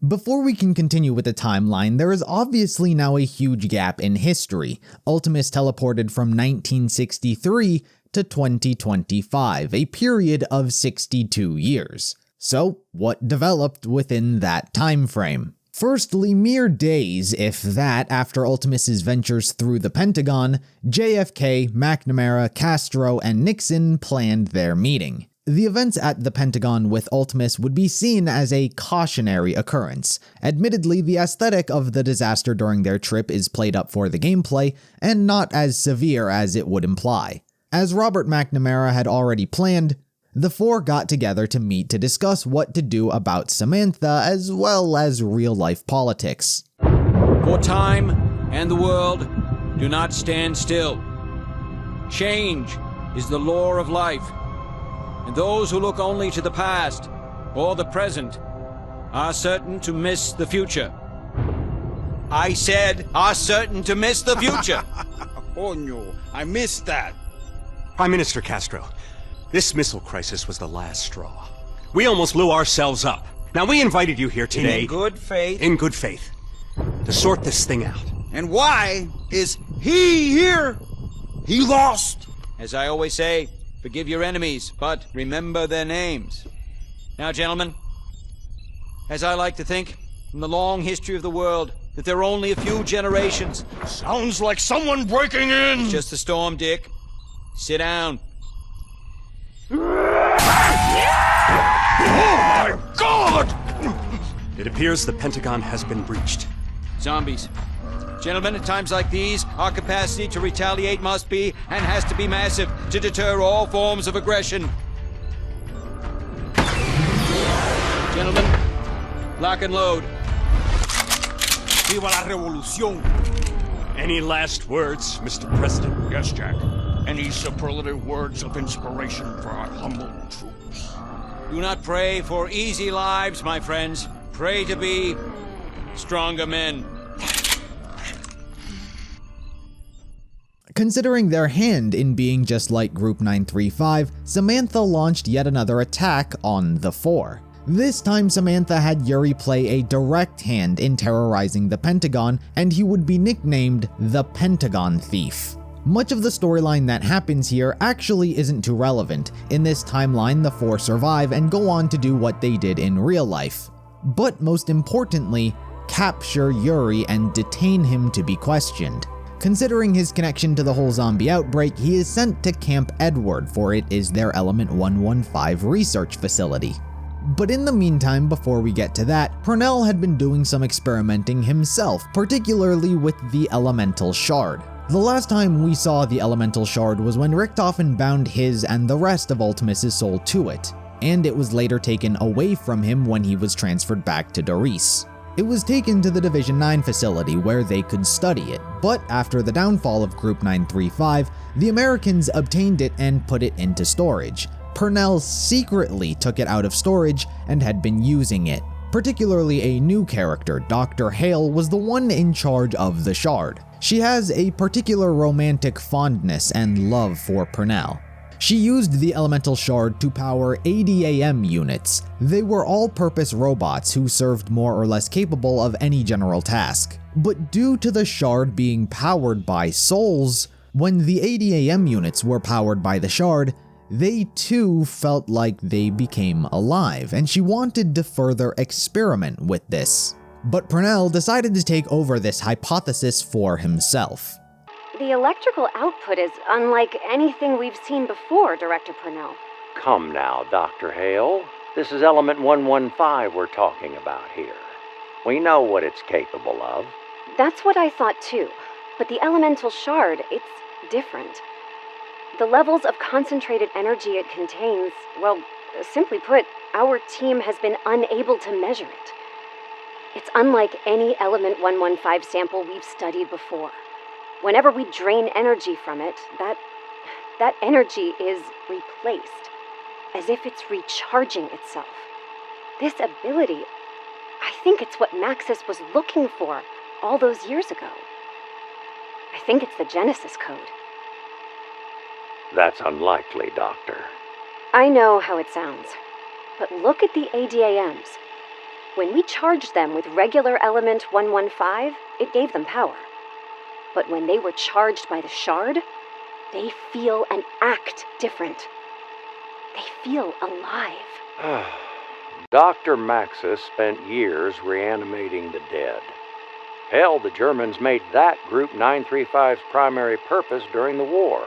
Before we can continue with the timeline, there is obviously now a huge gap in history. Ultimis teleported from 1963 to 2025, a period of 62 years. So, what developed within that time frame? Firstly, mere days, if that, after Ultimis's ventures through the Pentagon, JFK, McNamara, Castro, and Nixon planned their meeting. The events at the Pentagon with Ultimis would be seen as a cautionary occurrence. Admittedly, the aesthetic of the disaster during their trip is played up for the gameplay, and not as severe as it would imply. As Robert McNamara had already planned, the four got together to meet to discuss what to do about Samantha as well as real-life politics. For time and the world do not stand still. Change is the law of life, and those who look only to the past or the present are certain to miss the future. I said are certain to miss the future. Oh no, I missed that. Prime Minister Castro, this missile crisis was the last straw. We almost blew ourselves up. Now, we invited you here today... In good faith. In good faith. To sort this thing out. And why is he here? He lost. As I always say, forgive your enemies, but remember their names. Now, gentlemen, as I like to think, in the long history of the world, that there are only a few generations. Sounds like someone breaking in! It's just a storm, Dick. Sit down. Oh my God! It appears the Pentagon has been breached. Zombies. Gentlemen, at times like these, our capacity to retaliate must be, and has to be massive, to deter all forms of aggression. Gentlemen, lock and load. Viva la revolución! Any last words, Mr. President? Yes, Jack. Any superlative words of inspiration for our humble troops? Do not pray for easy lives, my friends. Pray to be stronger men. Considering their hand in being just like Group 935, Samantha launched yet another attack on the Four. This time Samantha had Yuri play a direct hand in terrorizing the Pentagon, and he would be nicknamed the Pentagon Thief. Much of the storyline that happens here actually isn't too relevant. In this timeline, the Four survive and go on to do what they did in real life. But most importantly, capture Yuri and detain him to be questioned. Considering his connection to the whole zombie outbreak, he is sent to Camp Edward, for it is their Element 115 research facility. But in the meantime, before we get to that, Pernell had been doing some experimenting himself, particularly with the Elemental Shard. The last time we saw the Elemental Shard was when Richtofen bound his and the rest of Ultimis' soul to it, and it was later taken away from him when he was transferred back to Doris. It was taken to the Division 9 facility where they could study it, but after the downfall of Group 935, the Americans obtained it and put it into storage. Pernell secretly took it out of storage and had been using it. Particularly a new character, Dr. Hale, was the one in charge of the Shard. She has a particular romantic fondness and love for Pernell. She used the Elemental Shard to power ADAM units. They were all-purpose robots who served more or less capable of any general task. But due to the Shard being powered by souls, when the ADAM units were powered by the Shard, they too felt like they became alive, and she wanted to further experiment with this. But Pernell decided to take over this hypothesis for himself. The electrical output is unlike anything we've seen before, Director Pernell. Come now, Dr. Hale. This is Element 115 we're talking about here. We know what it's capable of. That's what I thought too. But the Elemental Shard, it's different. The levels of concentrated energy it contains, well, simply put, our team has been unable to measure it. It's unlike any Element 115 sample we've studied before. Whenever we drain energy from it, that energy is replaced, as if it's recharging itself. This ability, I think it's what Maxis was looking for all those years ago. I think it's the Genesis code. That's unlikely, Doctor. I know how it sounds, but look at the ADAMs. When we charged them with regular element 115, it gave them power. But when they were charged by the shard, they feel and act different. They feel alive. Dr. Maxis spent years reanimating the dead. Hell, the Germans made that Group 935's primary purpose during the war.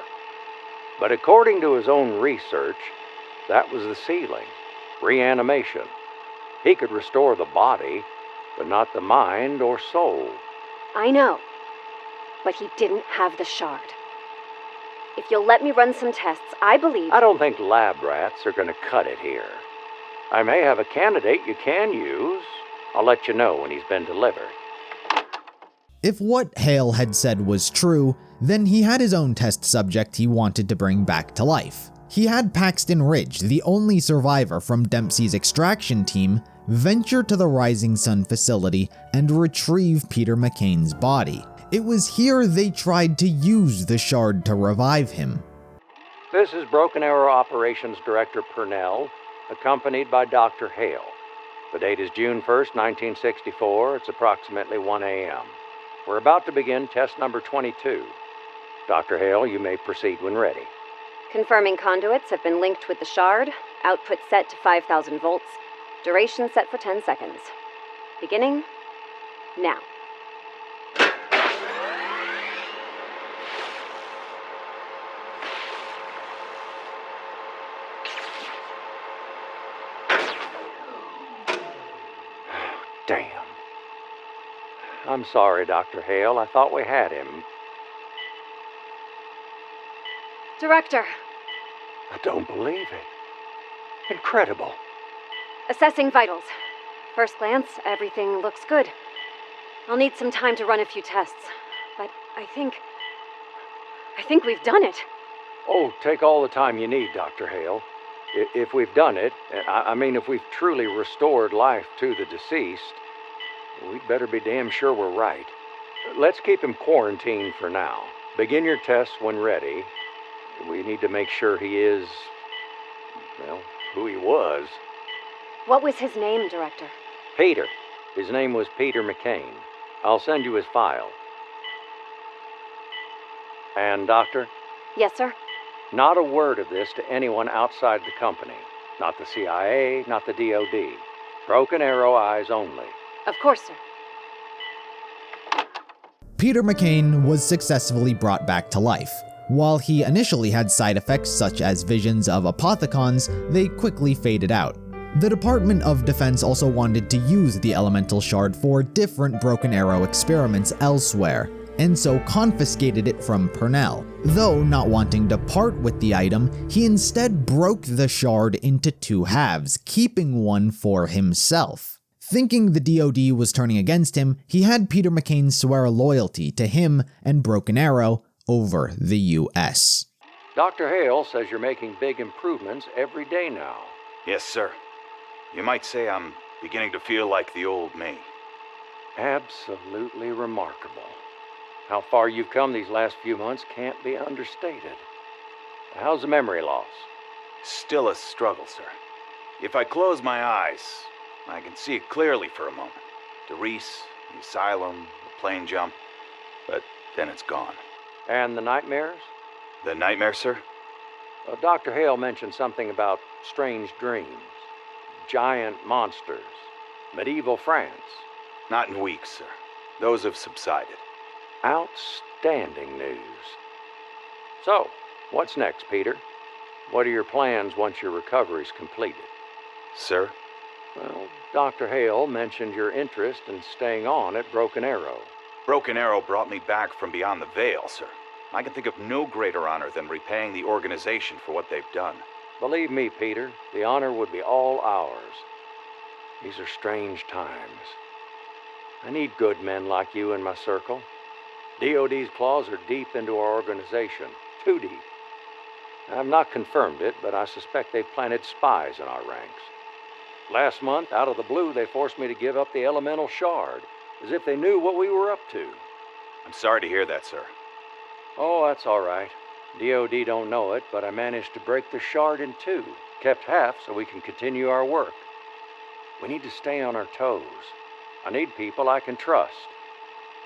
But according to his own research, that was the ceiling. Reanimation. He could restore the body, but not the mind or soul. I know, but he didn't have the shard. If you'll let me run some tests, I believe... I don't think lab rats are going to cut it here. I may have a candidate you can use. I'll let you know when he's been delivered. If what Hale had said was true, then he had his own test subject he wanted to bring back to life. He had Paxton Ridge, the only survivor from Dempsey's extraction team, venture to the Rising Sun facility and retrieve Peter McCain's body. It was here they tried to use the shard to revive him. This is Broken Arrow Operations Director Pernell, accompanied by Dr. Hale. The date is June 1st, 1964. It's approximately 1 a.m. We're about to begin test number 22. Dr. Hale, you may proceed when ready. Confirming conduits have been linked with the shard. Output set to 5,000 volts. Duration set for 10 seconds. Beginning now. Damn. I'm sorry, Dr. Hale. I thought we had him. Director. I don't believe it. Incredible. Assessing vitals. First glance, everything looks good. I'll need some time to run a few tests, but I think we've done it. Oh, take all the time you need, Dr. Hale. If we've done it, if we've truly restored life to the deceased, we'd better be damn sure we're right. Let's keep him quarantined for now. Begin your tests when ready. We need to make sure he is, well, who he was. What was his name, Director? Peter. His name was Peter McCain. I'll send you his file. And, Doctor? Yes, sir? Not a word of this to anyone outside the company. Not the CIA, not the DOD. Broken Arrow eyes only. Of course, sir. Peter McCain was successfully brought back to life. While he initially had side effects such as visions of Apothicons, they quickly faded out. The Department of Defense also wanted to use the elemental shard for different Broken Arrow experiments elsewhere, and so confiscated it from Pernell. Though not wanting to part with the item, he instead broke the shard into two halves, keeping one for himself. Thinking the DoD was turning against him, he had Peter McCain swear loyalty to him and Broken Arrow over the US. Dr. Hale says you're making big improvements every day now. Yes, sir. You might say I'm beginning to feel like the old me. Absolutely remarkable. How far you've come these last few months can't be understated. How's the memory loss? Still a struggle, sir. If I close my eyes, I can see it clearly for a moment. Doris, the asylum, the plane jump, but then it's gone. And the nightmares? The nightmare, sir? Dr. Hale mentioned something about strange dreams, giant monsters, medieval France. Not in weeks, sir. Those have subsided. Outstanding news. So, what's next, Peter? What are your plans once your recovery's completed? Sir? Well, Dr. Hale mentioned your interest in staying on at Broken Arrow. Broken Arrow brought me back from beyond the veil, sir. I can think of no greater honor than repaying the organization for what they've done. Believe me, Peter, the honor would be all ours. These are strange times. I need good men like you in my circle. DOD's claws are deep into our organization. Too deep. I've not confirmed it, but I suspect they've planted spies in our ranks. Last month, out of the blue, they forced me to give up the elemental shard, as if they knew what we were up to. I'm sorry to hear that, sir. Oh, that's all right. DOD don't know it, but I managed to break the shard in two. Kept half so we can continue our work. We need to stay on our toes. I need people I can trust.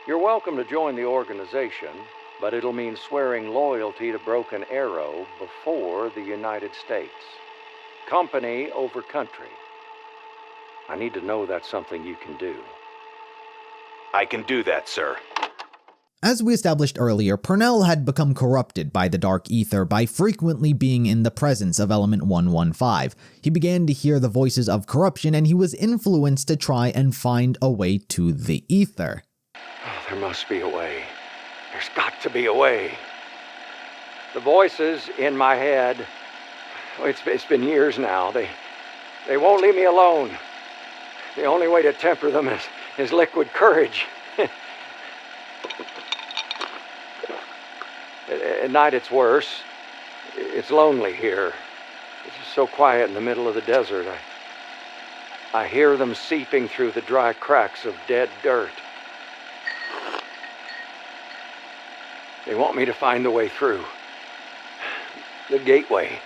You're welcome to join the organization, but it'll mean swearing loyalty to Broken Arrow before the United States. Company over country. I need to know that's something you can do. I can do that, sir. As we established earlier, Pernell had become corrupted by the Dark Aether by frequently being in the presence of Element 115. He began to hear the voices of corruption, and he was influenced to try and find a way to the Aether. Oh, there must be a way. There's got to be a way. The voices in my head, it's been years now. They won't leave me alone. The only way to temper them is liquid courage. At night it's worse. It's lonely here. It's just so quiet in the middle of the desert. I hear them seeping through the dry cracks of dead dirt. They want me to find the way through. The gateway.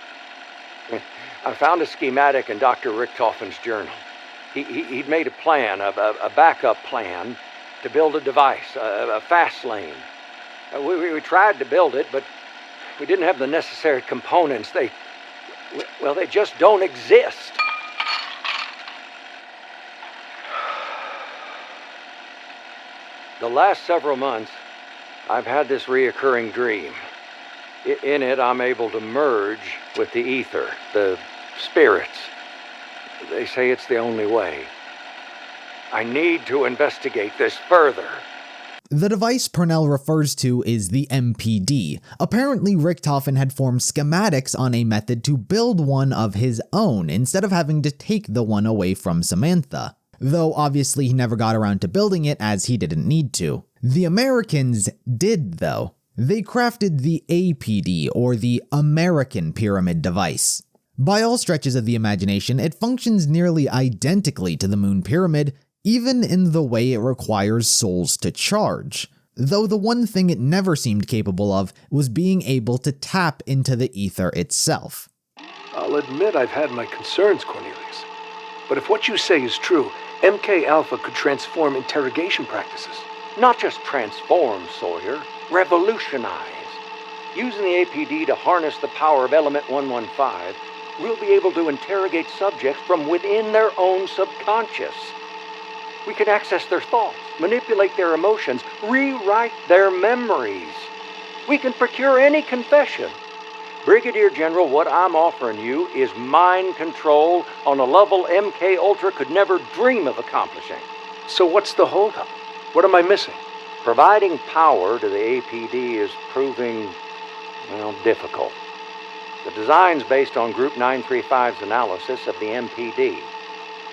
I found a schematic in Dr. Richtofen's journal. He'd made a plan, a backup plan, to build a device, a fast lane. We tried to build it, but we didn't have the necessary components. They just don't exist. The last several months, I've had this reoccurring dream. In it, I'm able to merge with the Aether, the spirits. They say it's the only way. I need to investigate this further. The device Pernell refers to is the MPD. Apparently, Richtofen had formed schematics on a method to build one of his own, instead of having to take the one away from Samantha. Though obviously he never got around to building it, as he didn't need to. The Americans did, though. They crafted the APD, or the American Pyramid device. By all stretches of the imagination, it functions nearly identically to the Moon Pyramid, even in the way it requires souls to charge. Though the one thing it never seemed capable of was being able to tap into the Aether itself. I'll admit I've had my concerns, Cornelius. But if what you say is true, MK Alpha could transform interrogation practices. Not just transform, Sawyer. Revolutionize. Using the APD to harness the power of Element 115, we'll be able to interrogate subjects from within their own subconscious. We can access their thoughts, manipulate their emotions, rewrite their memories. We can procure any confession. Brigadier General, what I'm offering you is mind control on a level MK Ultra could never dream of accomplishing. So what's the holdup? What am I missing? Providing power to the APD is proving, difficult. The design's based on Group 935's analysis of the MPD,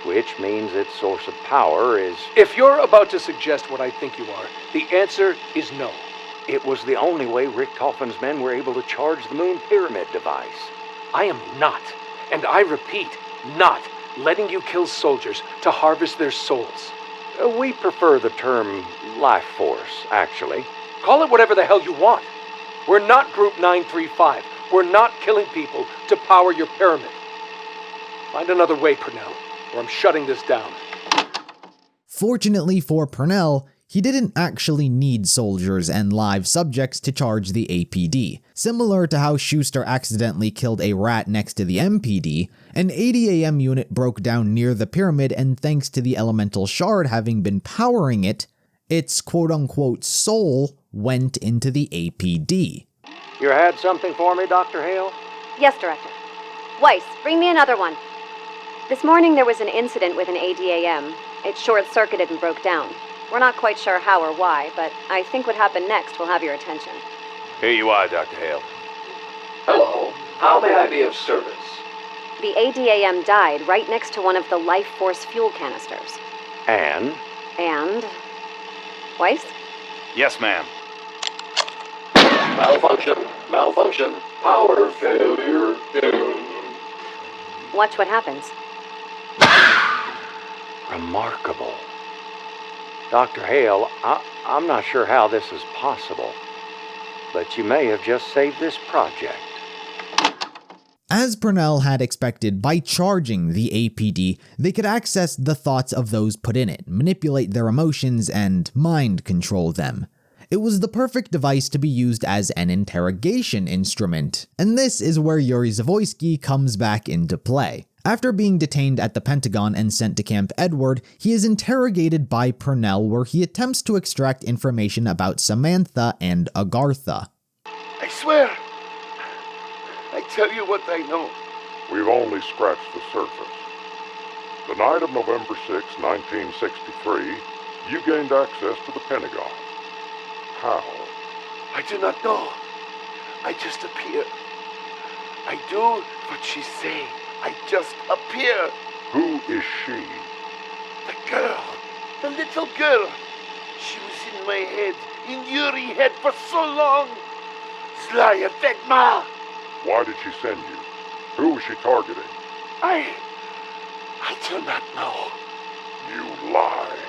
which means its source of power is... If you're about to suggest what I think you are, the answer is no. It was the only way Richtofen's men were able to charge the Moon Pyramid device. I am not, and I repeat, not letting you kill soldiers to harvest their souls. We prefer the term life force, actually. Call it whatever the hell you want. We're not Group 935. We're not killing people to power your pyramid. Find another way, Pernell, or I'm shutting this down. Fortunately for Pernell, he didn't actually need soldiers and live subjects to charge the APD. Similar to how Schuster accidentally killed a rat next to the MPD, an 80 AM unit broke down near the pyramid, and thanks to the elemental shard having been powering it, its quote-unquote soul went into the APD. You had something for me, Dr. Hale? Yes, Director. Weiss, bring me another one. This morning there was an incident with an ADAM. It short-circuited and broke down. We're not quite sure how or why, but I think what happened next will have your attention. Here you are, Dr. Hale. Hello. How may I be of service? The ADAM died right next to one of the life force fuel canisters. And? Weiss? Yes, ma'am. Malfunction. Power failure. Watch what happens. Remarkable. Dr. Hale, I'm not sure how this is possible, but you may have just saved this project. As Pernell had expected, by charging the APD, they could access the thoughts of those put in it, manipulate their emotions, and mind control them. It was the perfect device to be used as an interrogation instrument, and this is where Yuri Zavoysky comes back into play. After being detained at the Pentagon and sent to Camp Edward, he is interrogated by Pernell, where he attempts to extract information about Samantha and Agartha. I swear, I tell you what I know. We've only scratched the surface. The night of November 6, 1963, you gained access to the Pentagon. How? I do not know. I just appear. I do what she say. I just appear. Who is she? The girl. The little girl. She was in my head, in Yuri's head for so long. Zlaya Vedma. Why did she send you? Who was she targeting? I do not know. You lie.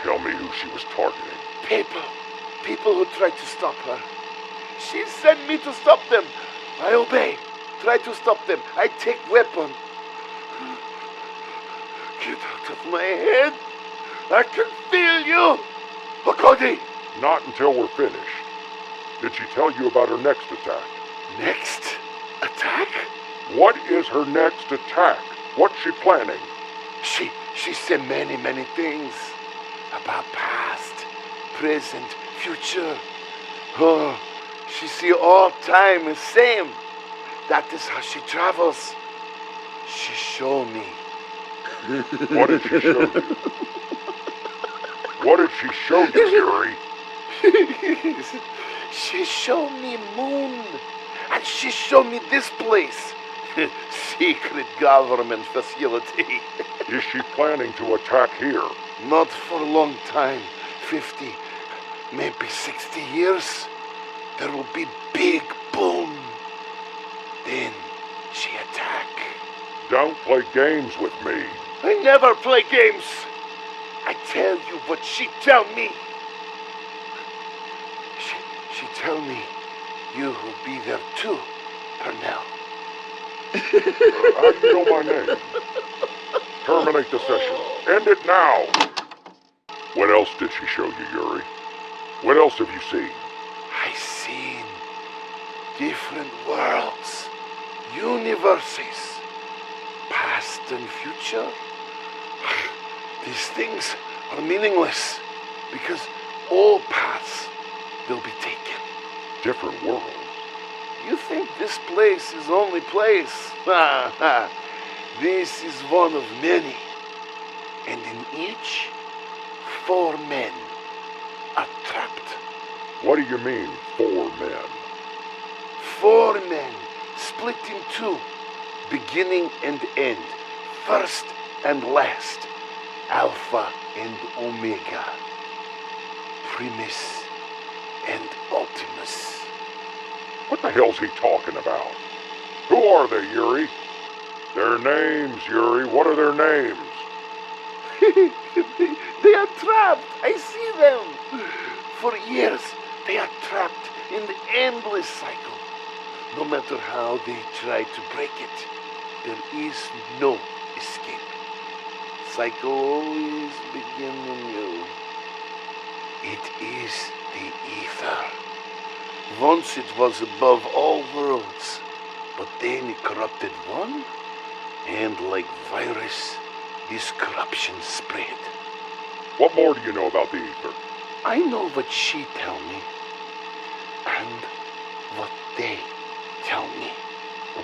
Tell me who she was targeting. People who tried to stop her. She sent me to stop them. I obey. Try to stop them. I take weapon. Get out of my head. I can feel you. Okodi. Not until we're finished. Did she tell you about her next attack? Next attack? What is her next attack? What's she planning? She said many things. About past, present, future. Oh, she see all time the same. That is how she travels. She show me. What did she show you? What did she show you, Yuri? She showed me moon. And she showed me this place. Secret government facility. Is she planning to attack here? Not for a long time. 50, maybe 60 years. There will be big boom. Then she attack. Don't play games with me. I never play games. I tell you what she tell me. She tell me you will be there too, Pernell. How do you know my name? Terminate the session. End it now. What else did she show you, Yuri? What else have you seen? I seen different worlds, universes, past and future. These things are meaningless because all paths will be taken. Different worlds? You think this place is only place? This is one of many. And in each, 4 men are trapped. What do you mean, 4 men? 4 men split in 2, beginning and end, first and last, Alpha and Omega, Primis and Ultimis. What the hell's he talking about? Who are they, Yuri? Their names, Yuri. What are their names? They are trapped. I see them. For years, they are trapped in the endless cycle. No matter how they try to break it, there is no escape. Cycle always begins anew. It is the Aether. Once it was above all worlds, but then it corrupted one, and like virus, this corruption spread. What more do you know about the Aether? I know what she tell me, and what they tell me.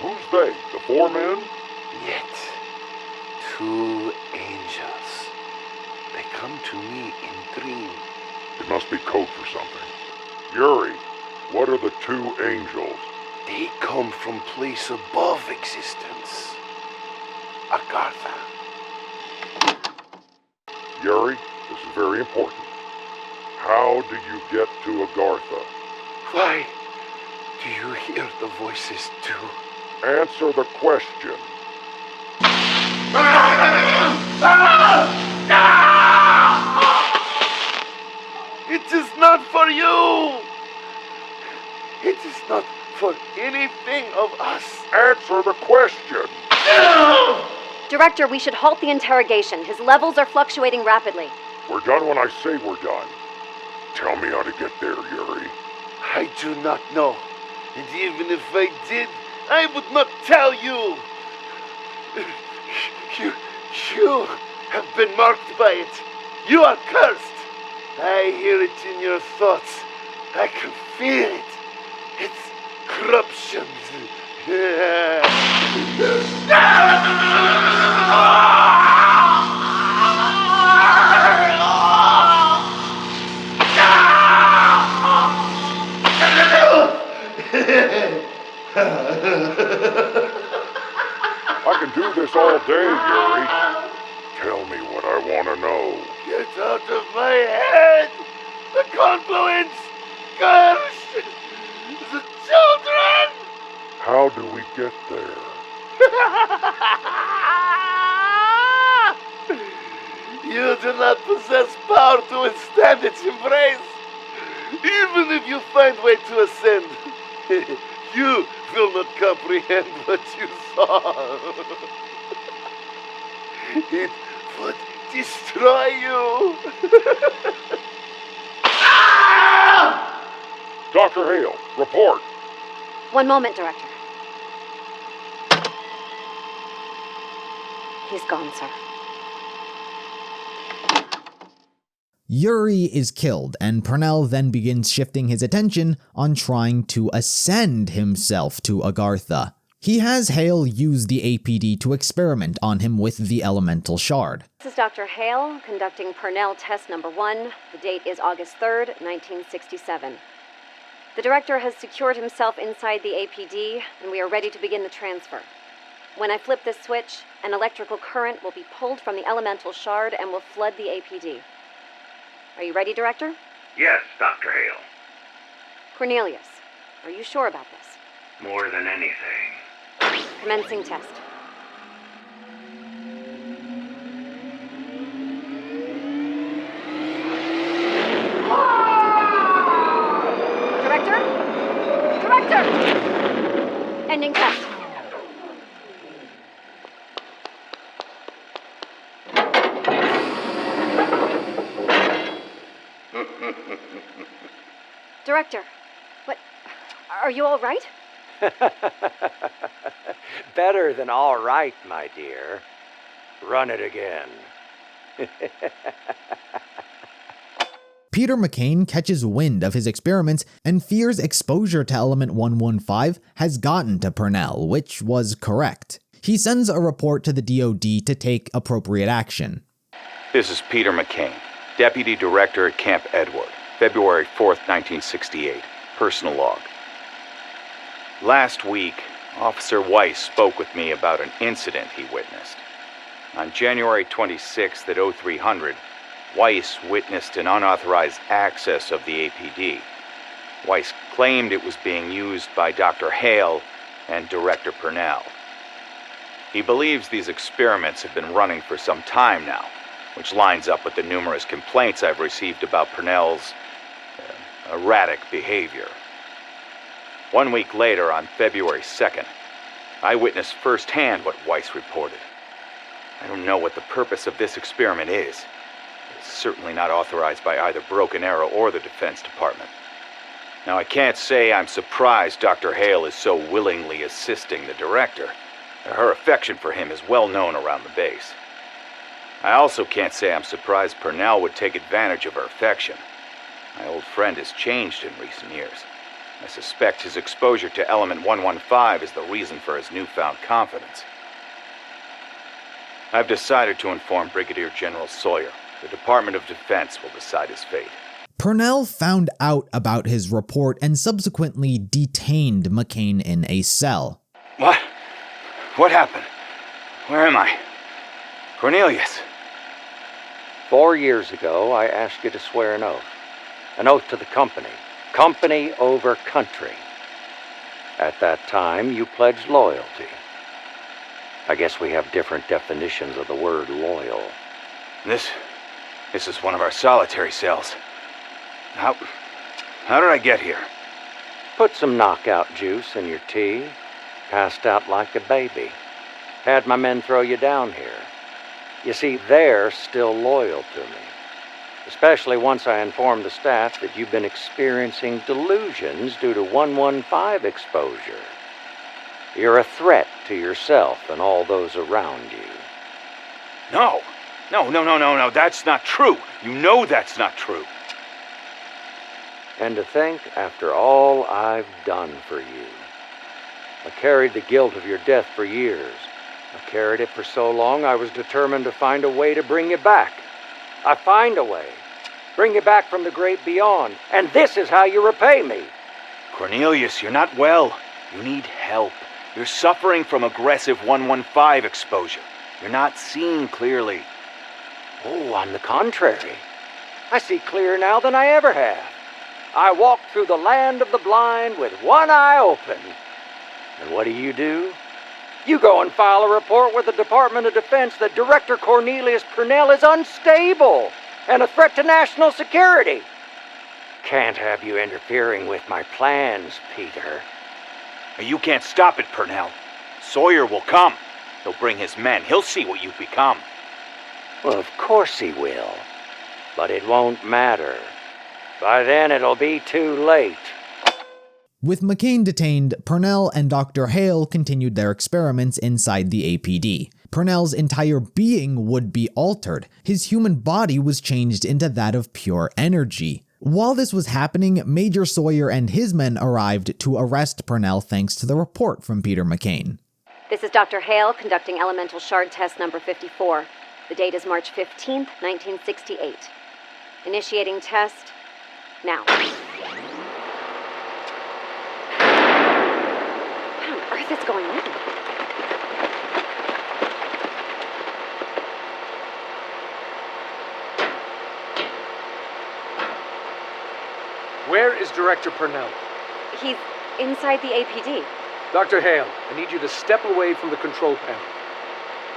Who's they? The 4 men? Yet, 2 angels. They come to me in dream. It must be code for something. Yuri, what are the 2 angels? They come from place above existence. Agarthan. Yuri, this is very important. How do you get to Agartha? Why do you hear the voices too? Answer the question. It is not for you! It is not for anything of us. Answer the question! Director, we should halt the interrogation. His levels are fluctuating rapidly. We're done when I say we're done. Tell me how to get there, Yuri. I do not know. And even if I did, I would not tell you. You have been marked by it. You are cursed. I hear it in your thoughts. I can feel it. It's corruption. I can do this all day, Yuri. Tell me what I want to know. Get out of my head! The confluence! Curse! The children! How do we get there? You do not possess power to withstand its embrace. Even if you find way to ascend, you will not comprehend what you saw. It would destroy you. Dr. Hale, report. One moment, Director. He's gone, sir. Yuri is killed, and Pernell then begins shifting his attention on trying to ascend himself to Agartha. He has Hale use the APD to experiment on him with the elemental shard. This is Dr. Hale conducting Pernell test number 1. The date is August 3rd, 1967. The Director has secured himself inside the APD, and we are ready to begin the transfer. When I flip this switch, an electrical current will be pulled from the elemental shard and will flood the APD. Are you ready, Director? Yes, Dr. Hale. Cornelius, are you sure about this? More than anything. Commencing test. Director! Ending test. Director, what? Are you all right? Better than all right, my dear. Run it again. Peter McCain catches wind of his experiments and fears exposure to element 115 has gotten to Pernell, which was correct. He sends a report to the DoD to take appropriate action. This is Peter McCain, Deputy Director at Camp Edward, February 4th, 1968. Personal log. Last week, Officer Weiss spoke with me about an incident he witnessed. On January 26th at 0300, Weiss witnessed an unauthorized access of the APD. Weiss claimed it was being used by Dr. Hale and Director Pernell. He believes these experiments have been running for some time now, which lines up with the numerous complaints I've received about Pernell's erratic behavior. 1 week later, on February 2nd, I witnessed firsthand what Weiss reported. I don't know what the purpose of this experiment is. It's certainly not authorized by either Broken Arrow or the Defense Department. Now, I can't say I'm surprised Dr. Hale is so willingly assisting the director. Her affection for him is well known around the base. I also can't say I'm surprised Pernell would take advantage of her affection. My old friend has changed in recent years. I suspect his exposure to element 115 is the reason for his newfound confidence. I've decided to inform Brigadier General Sawyer. The Department of Defense will decide his fate. Pernell found out about his report and subsequently detained McCain in a cell. What? What happened? Where am I? Cornelius. 4 years ago, I asked you to swear an oath. An oath to the company. Company over country. At that time, you pledged loyalty. I guess we have different definitions of the word loyal. This is one of our solitary cells. How did I get here? Put some knockout juice in your tea. Passed out like a baby. Had my men throw you down here. You see, they're still loyal to me. Especially once I informed the staff that you've been experiencing delusions due to 115 exposure. You're a threat to yourself and all those around you. No, that's not true. You know that's not true. And to think, after all I've done for you. I carried the guilt of your death for years. I carried it for so long I was determined to find a way to bring you back. I find a way. Bring you back from the great beyond. And this is how you repay me. Cornelius, you're not well. You need help. You're suffering from aggressive 115 exposure. You're not seeing clearly. Oh, on the contrary. I see clearer now than I ever have. I walk through the land of the blind with one eye open. And what do? You go and file a report with the Department of Defense that Director Cornelius Pernell is unstable and a threat to national security. Can't have you interfering with my plans, Peter. You can't stop it, Pernell. Sawyer will come. He'll bring his men. He'll see what you've become. Well, of course he will. But it won't matter. By then it'll be too late. With McCain detained, Pernell and Dr. Hale continued their experiments inside the APD. Pernell's entire being would be altered. His human body was changed into that of pure energy. While this was happening, Major Sawyer and his men arrived to arrest Pernell thanks to the report from Peter McCain. This is Dr. Hale conducting elemental shard test number 54. The date is March 15th, 1968. Initiating test now. What on earth is going on? Where is Director Pernell? He's inside the APD. Dr. Hale, I need you to step away from the control panel.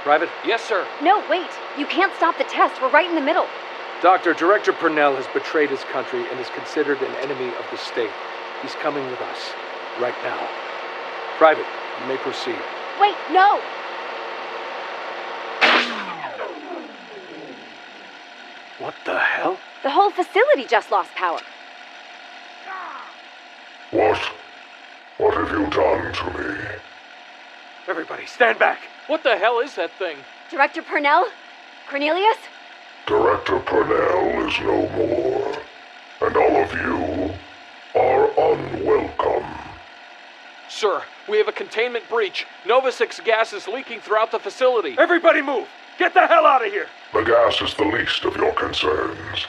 Private? Yes, sir. No, wait. You can't stop the test. We're right in the middle. Doctor, Director Pernell has betrayed his country and is considered an enemy of the state. He's coming with us. Right now. Private, you may proceed. Wait, no! What the hell? The whole facility just lost power. What have you done to me? Everybody, stand back! What the hell is that thing? Director Pernell? Cornelius? Director Pernell is no more, and all of you are unwelcome. Sir, we have a containment breach. Nova 6 gas is leaking throughout the facility. Everybody move! Get the hell out of here! The gas is the least of your concerns.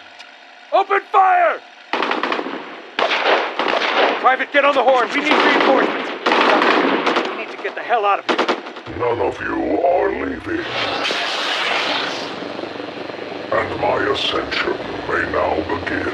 Open fire! Private, get on the horn. We need reinforcements. We need to get the hell out of here. None of you are leaving. And my ascension may now begin.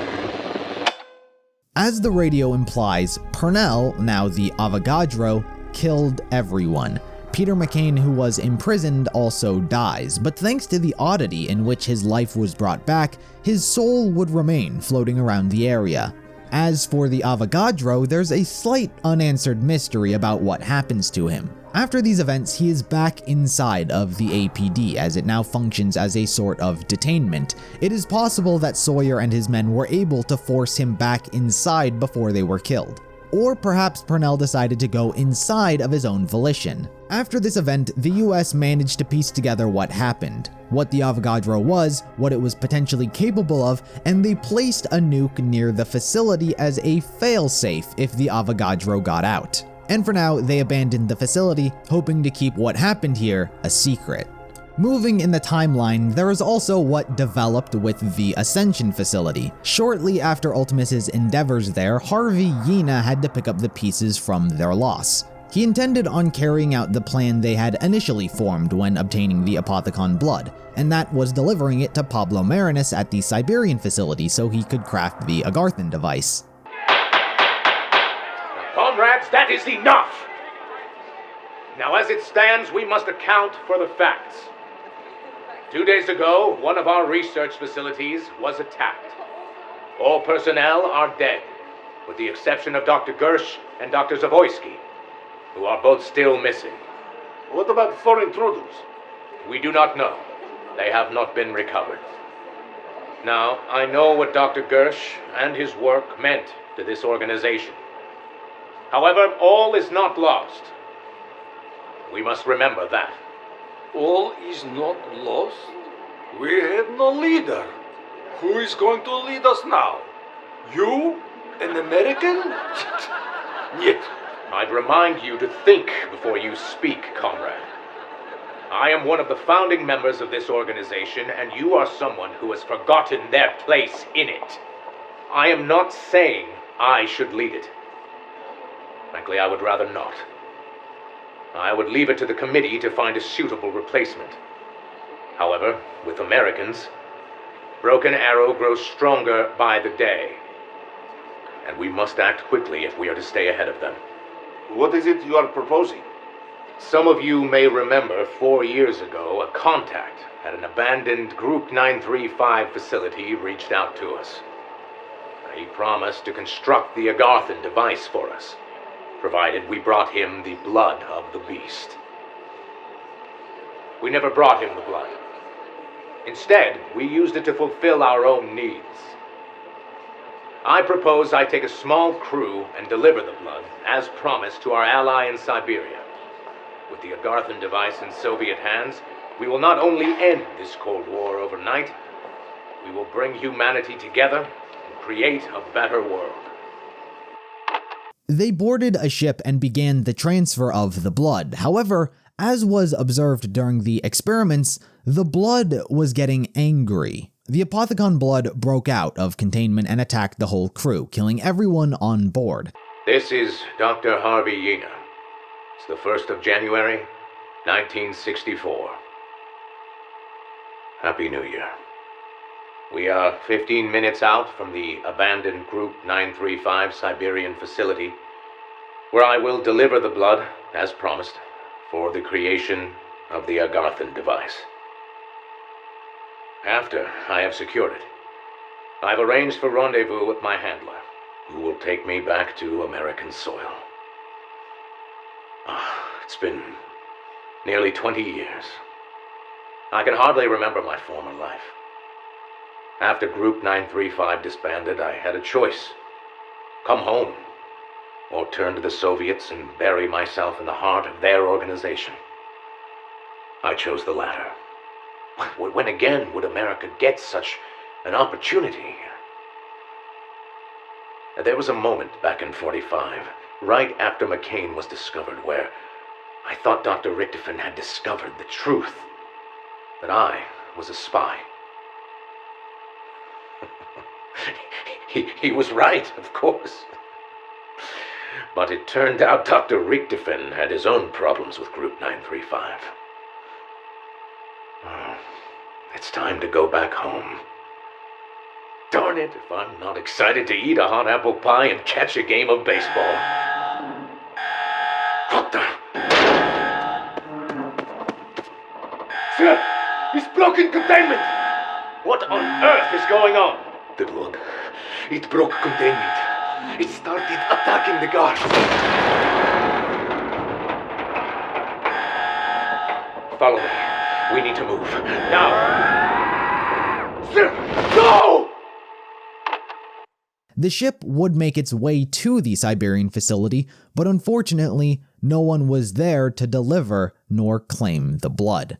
As the radio implies, Pernell, now the Avogadro, killed everyone. Peter McCain, who was imprisoned, also dies, but thanks to the oddity in which his life was brought back, his soul would remain floating around the area. As for the Avogadro, there's a slight unanswered mystery about what happens to him. After these events, he is back inside of the APD, as it now functions as a sort of detainment. It is possible that Sawyer and his men were able to force him back inside before they were killed. Or perhaps Pernell decided to go inside of his own volition. After this event, the US managed to piece together what happened, what the Avogadro was, what it was potentially capable of, and they placed a nuke near the facility as a failsafe if the Avogadro got out. And for now, they abandoned the facility, hoping to keep what happened here a secret. Moving in the timeline, there is also what developed with the Ascension facility. Shortly after Ultimis's endeavors there, Harvey Yena had to pick up the pieces from their loss. He intended on carrying out the plan they had initially formed when obtaining the Apothicon Blood, and that was delivering it to Pablo Marinis at the Siberian facility so he could craft the Agarthan device. Comrades, that is enough! Now, as it stands, we must account for the facts. 2 days ago, one of our research facilities was attacked. All personnel are dead, with the exception of Dr. Gersh and Dr. Zavoysky, who are both still missing. What about foreign intruders? We do not know. They have not been recovered. Now, I know what Dr. Gersh and his work meant to this organization. However, all is not lost. We must remember that. All is not lost? We have no leader. Who is going to lead us now? You? An American? Yet, I'd remind you to think before you speak, comrade. I am one of the founding members of this organization, and you are someone who has forgotten their place in it. I am not saying I should lead it. Frankly, I would rather not. I would leave it to the committee to find a suitable replacement. However, with Americans, Broken Arrow grows stronger by the day. And we must act quickly if we are to stay ahead of them. What is it you are proposing? Some of you may remember 4 years ago, a contact at an abandoned Group 935 facility reached out to us. He promised to construct the Agarthan device for us, provided we brought him the blood of the beast. We never brought him the blood. Instead, we used it to fulfill our own needs. I propose I take a small crew and deliver the blood, as promised, to our ally in Siberia. With the Agarthan device in Soviet hands, we will not only end this Cold War overnight, we will bring humanity together and create a better world. They boarded a ship and began the transfer of the blood. However, as was observed during the experiments, the blood was getting angry. The Apothicon Blood broke out of containment and attacked the whole crew, killing everyone on board. This is Dr. Harvey Yena. It's the 1st of January, 1964. Happy New Year. We are 15 minutes out from the abandoned Group 935 Siberian facility, where I will deliver the blood, as promised, for the creation of the Agarthan device. After I have secured it, I've arranged for rendezvous with my handler, who will take me back to American soil. It's been nearly 20 years. I can hardly remember my former life. After Group 935 disbanded, I had a choice. Come home, or turn to the Soviets and bury myself in the heart of their organization. I chose the latter. When again would America get such an opportunity? There was a moment back in 45, right after McCain was discovered, where I thought Dr. Richtofen had discovered the truth, that I was a spy. He was right, of course. But it turned out Dr. Richtofen had his own problems with Group 935. It's time to go back home. Darn it, if I'm not excited to eat a hot apple pie and catch a game of baseball. What the? Sir, he's broken containment! What on earth is going on? The blood. It broke containment. It started attacking the guards. Follow me. We need to move. Now! Sir, no! The ship would make its way to the Siberian facility, but unfortunately, no one was there to deliver nor claim the blood.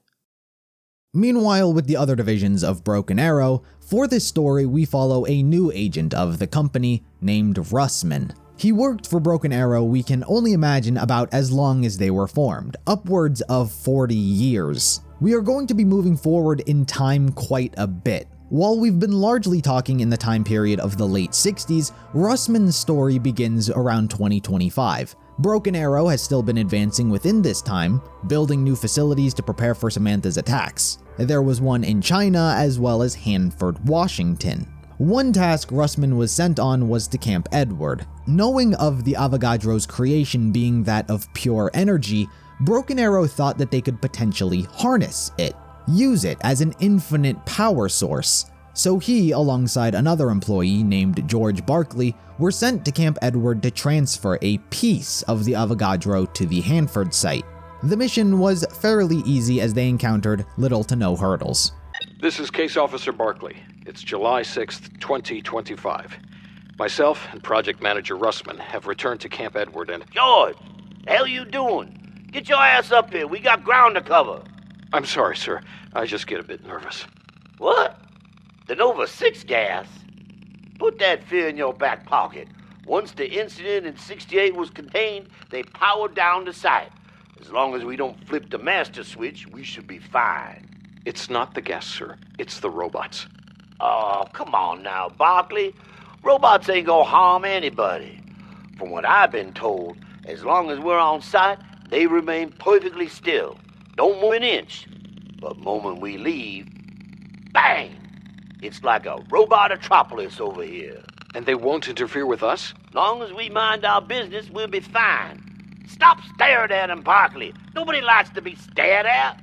Meanwhile, with the other divisions of Broken Arrow, for this story we follow a new agent of the company named Russman. He worked for Broken Arrow, we can only imagine, about as long as they were formed, upwards of 40 years. We are going to be moving forward in time quite a bit. While we've been largely talking in the time period of the late 60s, Russman's story begins around 2025. Broken Arrow has still been advancing within this time, building new facilities to prepare for Samantha's attacks. There was one in China as well as Hanford, Washington. One task Russman was sent on was to Camp Edward. Knowing of the Avogadro's creation being that of pure energy, Broken Arrow thought that they could potentially harness it, use it as an infinite power source. so he, alongside another employee named George Barkley, were sent to Camp Edward to transfer a piece of the Avogadro to the Hanford site. The mission was fairly easy as they encountered little to no hurdles. This is Case Officer Barkley. It's July 6th, 2025. Myself and Project Manager Russman have returned to Camp Edward and... George, the hell you doing? Get your ass up here. We got ground to cover. I'm sorry, sir. I just get a bit nervous. What? The Nova 6 gas? Put that fear in your back pocket. Once the incident in 68 was contained, they powered down the site. As long as we don't flip the master switch, we should be fine. It's not the gas, sir. It's the robots. Oh, come on now, Barkley. Robots ain't gonna harm anybody. From what I've been told, as long as we're on site, they remain perfectly still. Don't move an inch. But moment we leave, bang! It's like a robototropolis over here. And they won't interfere with us? Long as we mind our business, we'll be fine. Stop staring at him, Barkley. Nobody likes to be stared at.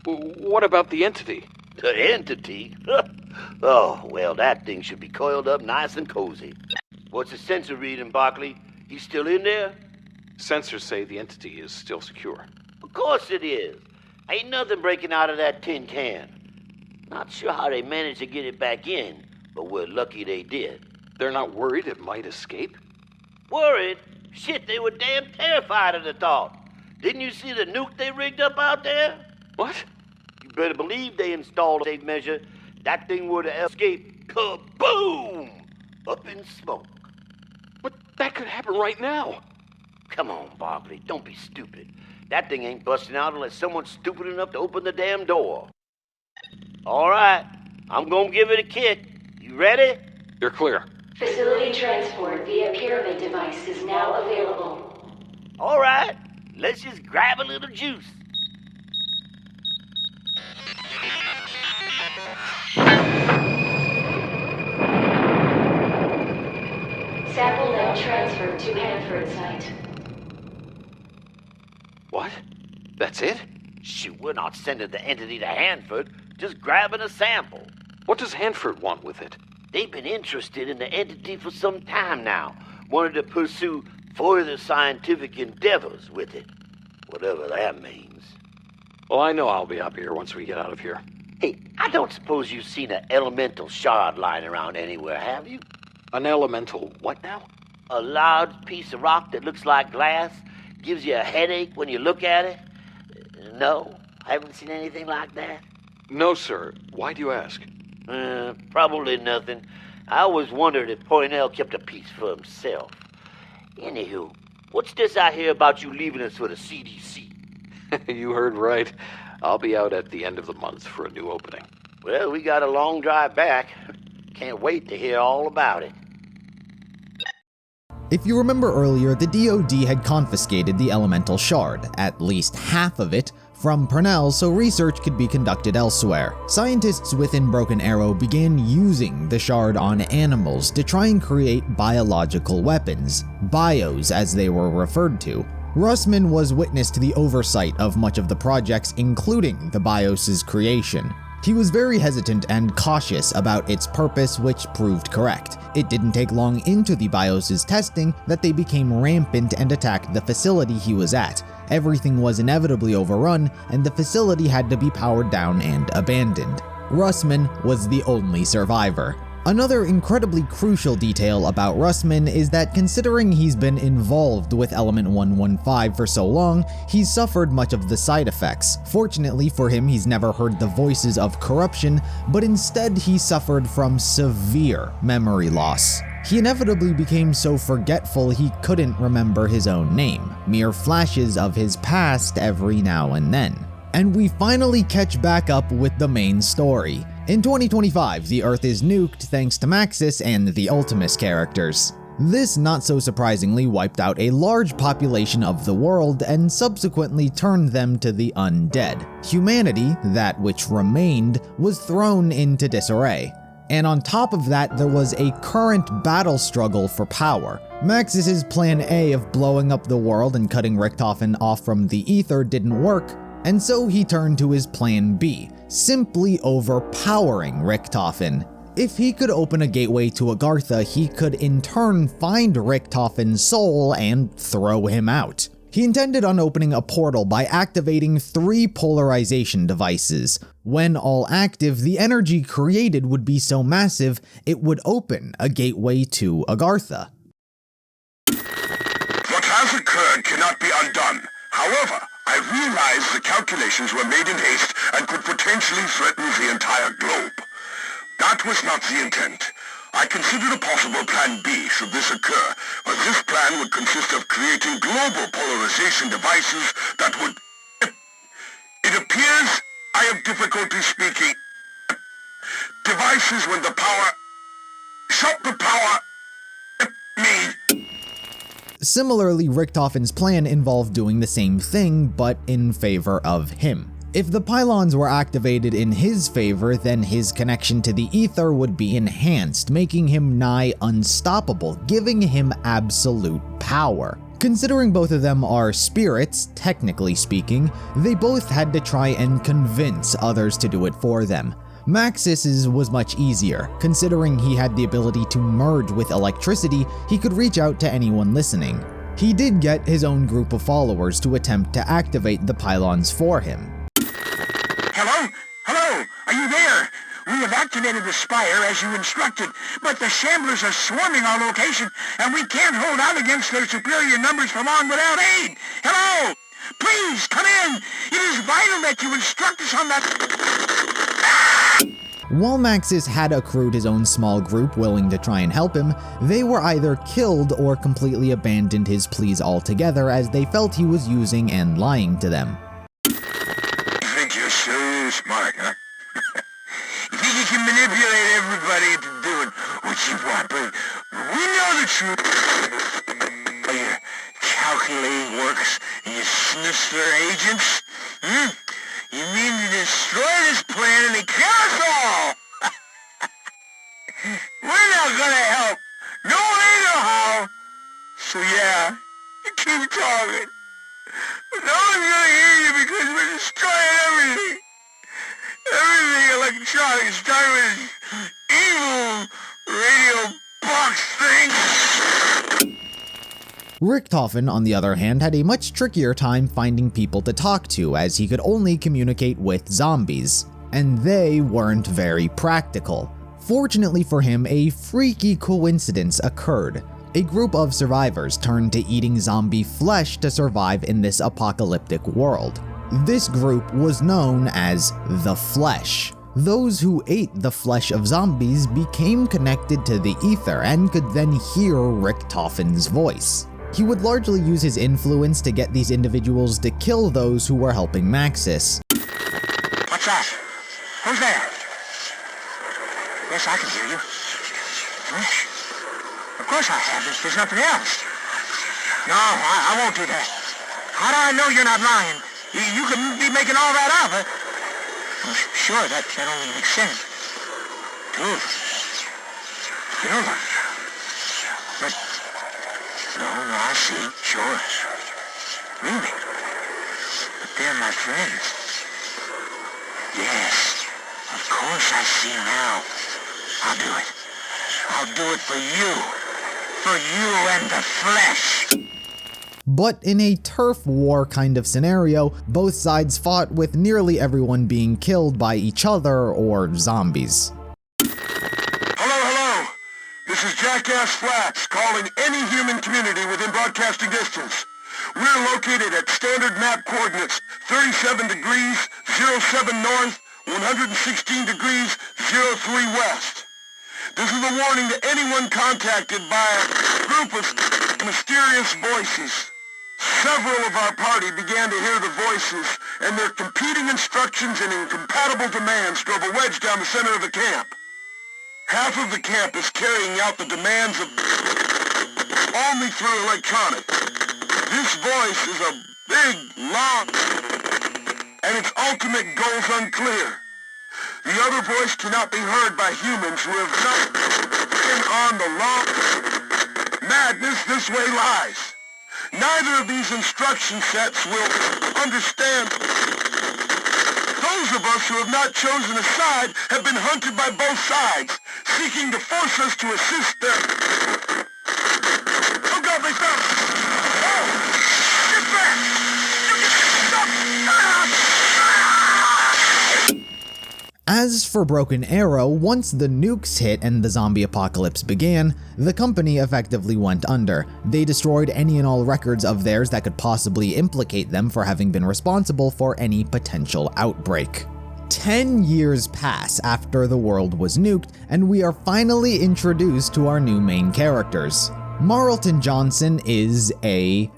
What about the entity? The entity? Oh, well, that thing should be coiled up nice and cozy. What's the sensor reading, Barkley? He's still in there? Sensors say the entity is still secure. Of course it is. Ain't nothing breaking out of that tin can. Not sure how they managed to get it back in, but we're lucky they did. They're not worried it might escape? Worried? Shit, they were damn terrified of the thought. Didn't you see the nuke they rigged up out there? What? You better believe they installed a safe measure. That thing would have escaped. Kaboom! Up in smoke. But that could happen right now. Come on, Barkley, don't be stupid. That thing ain't busting out unless someone's stupid enough to open the damn door. All right, I'm gonna give it a kick. You ready? You're clear. Facility transport via pyramid device is now available. All right, let's just grab a little juice. Sample now transferred to Hanford site. What? That's it? Shoot, we're not sending the entity to Hanford, just grabbing a sample. What does Hanford want with it? They've been interested in the entity for some time now. Wanted to pursue further scientific endeavors with it. Whatever that means. Well, I know I'll be up here once we get out of here. Hey, I don't suppose you've seen an elemental shard lying around anywhere, have you? An elemental what now? A large piece of rock that looks like glass. Gives you a headache when you look at it. No? Haven't seen anything like that? No, sir. Why do you ask? Probably nothing. I always wondered if Pernell kept a piece for himself. Anywho, what's this I hear about you leaving us for the CDC? You heard right. I'll be out at the end of the month for a new opening. Well, we got a long drive back. Can't wait to hear all about it. If you remember earlier, the DoD had confiscated the elemental shard, at least half of it, from Pernell so research could be conducted elsewhere. Scientists within Broken Arrow began using the shard on animals to try and create biological weapons, bios as they were referred to. Russman was witness to the oversight of much of the projects, including the bios' creation. He was very hesitant and cautious about its purpose, which proved correct. It didn't take long into the BIOS' testing that they became rampant and attacked the facility he was at. Everything was inevitably overrun, and the facility had to be powered down and abandoned. Russman was the only survivor. Another incredibly crucial detail about Russman is that considering he's been involved with Element 115 for so long, he's suffered much of the side effects. Fortunately for him, he's never heard the voices of corruption, but instead he suffered from severe memory loss. He inevitably became so forgetful he couldn't remember his own name, mere flashes of his past every now and then. And we finally catch back up with the main story. In 2025, the Earth is nuked thanks to Maxis and the Ultimis characters. This, not so surprisingly, wiped out a large population of the world and subsequently turned them to the undead. Humanity, that which remained, was thrown into disarray. And on top of that, there was a current battle struggle for power. Maxis' plan A of blowing up the world and cutting Richtofen off from the Aether didn't work, and so he turned to his plan B, simply overpowering Richtofen. If he could open a gateway to Agartha, he could in turn find Richtofen's soul and throw him out. He intended on opening a portal by activating 3 polarization devices. When all active, the energy created would be so massive, it would open a gateway to Agartha. What has occurred cannot be undone. However, I realize the calculations were made in haste and could potentially threaten the entire globe. That was not the intent. I considered a possible plan B should this occur, but this plan would consist of creating global polarization devices that would... It appears I have difficulty speaking. Devices when the power... Shut the power... Me. Similarly, Richtofen's plan involved doing the same thing, but in favor of him. If the pylons were activated in his favor, then his connection to the Aether would be enhanced, making him nigh unstoppable, giving him absolute power. Considering both of them are spirits, technically speaking, they both had to try and convince others to do it for them. Maxis's was much easier. Considering he had the ability to merge with electricity, he could reach out to anyone listening. He did get his own group of followers to attempt to activate the pylons for him. Hello? Hello? Are you there? We have activated the spire as you instructed, but the shamblers are swarming our location, and we can't hold out against their superior numbers for long without aid. Hello? Please, come in! It is vital that you instruct us on that... While Maxis had accrued his own small group willing to try and help him, they were either killed or completely abandoned his pleas altogether as they felt he was using and lying to them. Smart, huh? You think you can manipulate everybody into doing what you want, but we know the truth. Your calculating works and your sinister agents? You mean to destroy this plan and to kill us all? We're not gonna help. No way, no how. So yeah, you keep talking. But no one's gonna hear you because we're destroying everything. Everything electronic started with this evil radio box thing. Richtofen, on the other hand, had a much trickier time finding people to talk to, as he could only communicate with zombies, and they weren't very practical. Fortunately for him, a freaky coincidence occurred. A group of survivors turned to eating zombie flesh to survive in this apocalyptic world. This group was known as the Flesh. Those who ate the flesh of zombies became connected to the Aether and could then hear Richtofen's voice. He would largely use his influence to get these individuals to kill those who were helping Maxis. What's that? Who's there? Yes, I can hear you. Flesh? Of course I have. There's nothing else. No, I won't do that. How do I know you're not lying? You could be making all that up, huh? Well, sure, that only makes sense. Two of them. Kill them. But, no, I see, sure. Really? But they're my friends. Yes, of course I see now. I'll do it. I'll do it for you. For you and the Flesh. But in a turf war kind of scenario, both sides fought with nearly everyone being killed by each other or zombies. Hello. This is Jackass Flats calling any human community within broadcasting distance. We're located at standard map coordinates 37 degrees 07 north, 116 degrees 03 west. This is a warning to anyone contacted by a group of mysterious voices. Several of our party began to hear the voices, and their competing instructions and incompatible demands drove a wedge down the center of the camp. Half of the camp is carrying out the demands of only through electronics. This voice is a big, long, and its ultimate goal's unclear. The other voice cannot be heard by humans who have not been on the long madness this way lies. Neither of these instruction sets will understand. Those of us who have not chosen a side have been hunted by both sides. seeking the forces to assist them. Ungodly fellow! Oh! Get back! You can stop! As for Broken Arrow, once the nukes hit and the zombie apocalypse began, the company effectively went under. They destroyed any and all records of theirs that could possibly implicate them for having been responsible for any potential outbreak. 10 years pass after the world was nuked, and we are finally introduced to our new main characters. Marlton Johnson is a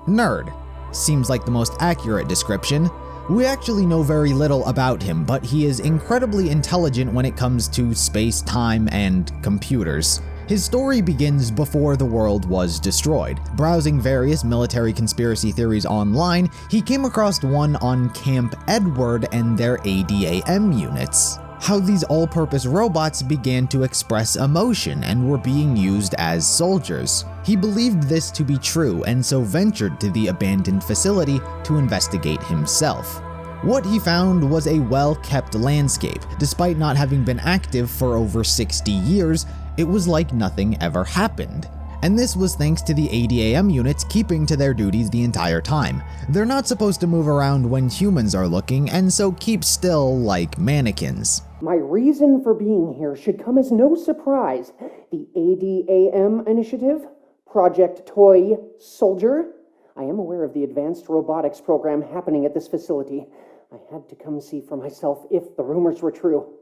nerd. Seems like the most accurate description. We actually know very little about him, but he is incredibly intelligent when it comes to space, time, and computers. His story begins before the world was destroyed. Browsing various military conspiracy theories online, he came across one on Camp Edward and their ADAM units. How these all-purpose robots began to express emotion and were being used as soldiers. He believed this to be true and so ventured to the abandoned facility to investigate himself. What he found was a well-kept landscape. Despite not having been active for over 60 years, it was like nothing ever happened. And this was thanks to the ADAM units keeping to their duties the entire time. They're not supposed to move around when humans are looking, and so keep still like mannequins. My reason for being here should come as no surprise. The ADAM initiative, Project Toy Soldier. I am aware of the advanced robotics program happening at this facility. I had to come see for myself if the rumors were true.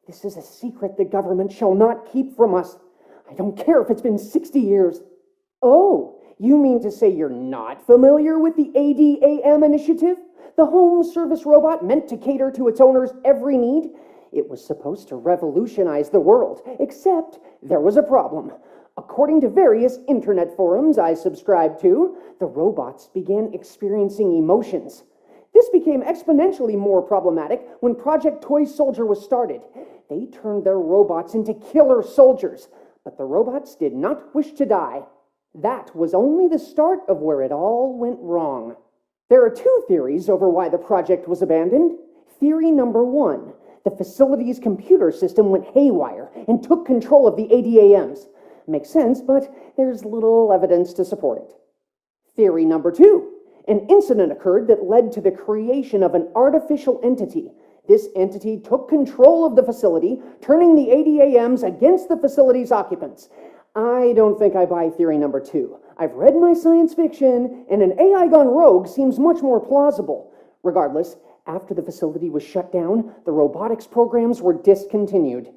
This is a secret the government shall not keep from us. I don't care if it's been 60 years. Oh, you mean to say you're not familiar with the ADAM initiative? The home service robot meant to cater to its owner's every need? It was supposed to revolutionize the world, except there was a problem. According to various internet forums I subscribe to, the robots began experiencing emotions. This became exponentially more problematic when Project Toy Soldier was started. They turned their robots into killer soldiers, but the robots did not wish to die. That was only the start of where it all went wrong. There are two theories over why the project was abandoned. Theory number one, the facility's computer system went haywire and took control of the ADAMs. Makes sense, but there's little evidence to support it. Theory number two, an incident occurred that led to the creation of an artificial entity. This entity took control of the facility, turning the ADAMs against the facility's occupants. I don't think I buy theory number two. I've read my science fiction, and an AI gone rogue seems much more plausible. Regardless, after the facility was shut down, the robotics programs were discontinued.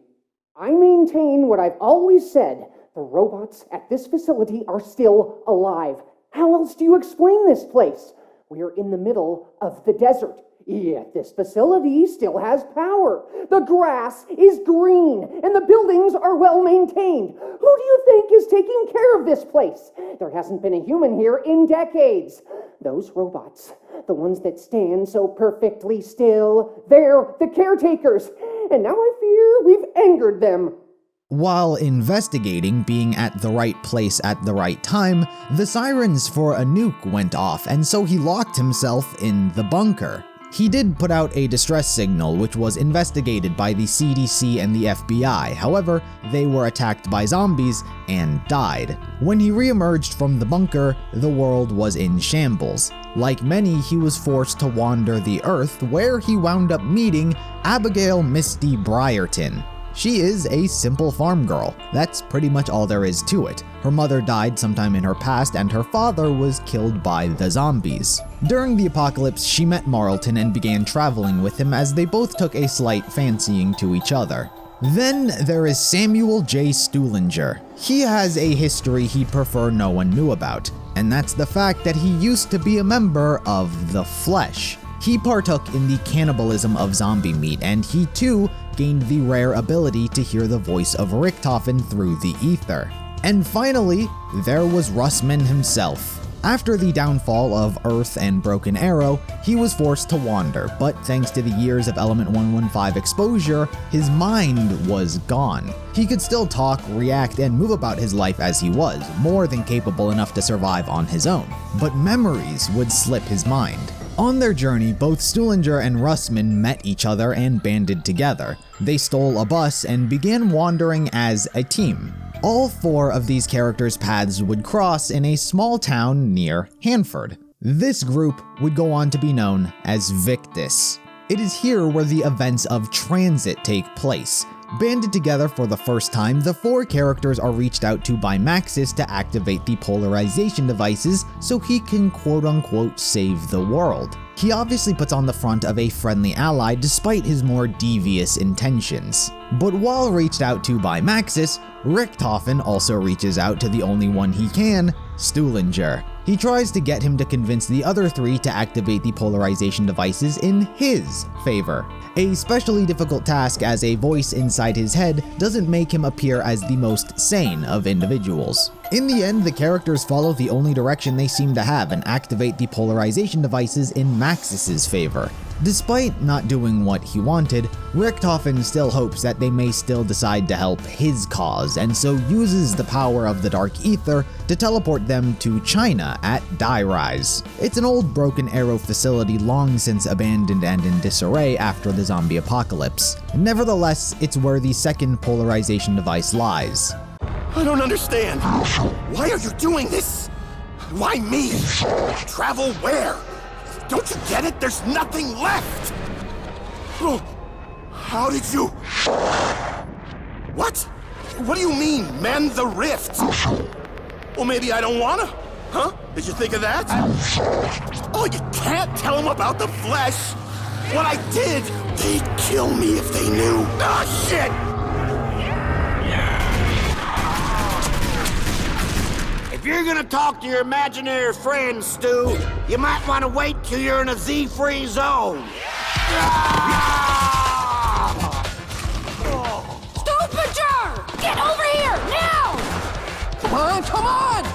I maintain what I've always said. The robots at this facility are still alive. How else do you explain this place? We're in the middle of the desert. Yet this facility still has power. The grass is green, and the buildings are well maintained. Who do you think is taking care of this place? There hasn't been a human here in decades. Those robots, the ones that stand so perfectly still, they're the caretakers. And now I fear we've angered them. While investigating, being at the right place at the right time, the sirens for a nuke went off, and so he locked himself in the bunker. He did put out a distress signal, which was investigated by the CDC and the FBI. However, they were attacked by zombies and died. When he reemerged from the bunker, the world was in shambles. Like many, he was forced to wander the earth, where he wound up meeting Abigail Misty Briarton. She is a simple farm girl. That's pretty much all there is to it. Her mother died sometime in her past, and her father was killed by the zombies. During the apocalypse, she met Marlton and began traveling with him as they both took a slight fancying to each other. Then there is Samuel J. Stuhlinger. He has a history he'd prefer no one knew about, and that's the fact that he used to be a member of the Flesh. He partook in the cannibalism of zombie meat, and he too gained the rare ability to hear the voice of Richtofen through the Aether. And finally, there was Russman himself. After the downfall of Earth and Broken Arrow, he was forced to wander, but thanks to the years of Element 115 exposure, his mind was gone. He could still talk, react, and move about his life as he was, more than capable enough to survive on his own. But memories would slip his mind. On their journey, both Stuhlinger and Russman met each other and banded together. They stole a bus and began wandering as a team. All 4 of these characters' paths would cross in a small town near Hanford. This group would go on to be known as Victis. It is here where the events of Transit take place. Banded together for the first time, the 4 characters are reached out to by Maxis to activate the polarization devices so he can quote-unquote save the world. He obviously puts on the front of a friendly ally despite his more devious intentions. But while reached out to by Maxis, Richtofen also reaches out to the only one he can, Stuhlinger. He tries to get him to convince the other 3 to activate the polarization devices in his favor. A especially difficult task, as a voice inside his head doesn't make him appear as the most sane of individuals. In the end, the characters follow the only direction they seem to have and activate the polarization devices in Maxis' favor. Despite not doing what he wanted, Richtofen still hopes that they may still decide to help his cause, and so uses the power of the Dark Aether to teleport them to China at Die-Rise. It's an old broken aero facility long since abandoned and in disarray after the zombie apocalypse. Nevertheless, it's where the second polarization device lies. I don't understand. Why are you doing this? Why me? Travel where? Don't you get it? There's nothing left! Oh, how did you... What? What do you mean, mend the rift? Well, maybe I don't wanna. Huh? Did you think of that? Oh, you can't tell them about the flesh! What I did, they'd kill me if they knew. Ah, shit! If you're gonna talk to your imaginary friends, Stu, you might want to wait till you're in a Z-free zone. Stupinger! Get over here, now! Come on, come on!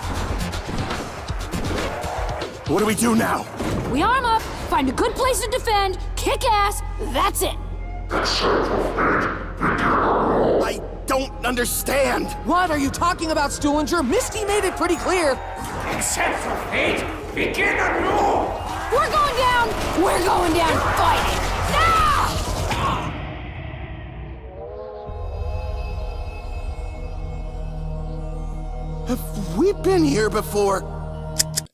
What do we do now? We arm up, find a good place to defend, kick ass, that's it. I don't understand. What are you talking about, Stuhlinger? Misty made it pretty clear. Except for fate, begin anew! We're going down! We're going down fighting! Now! Have we been here before?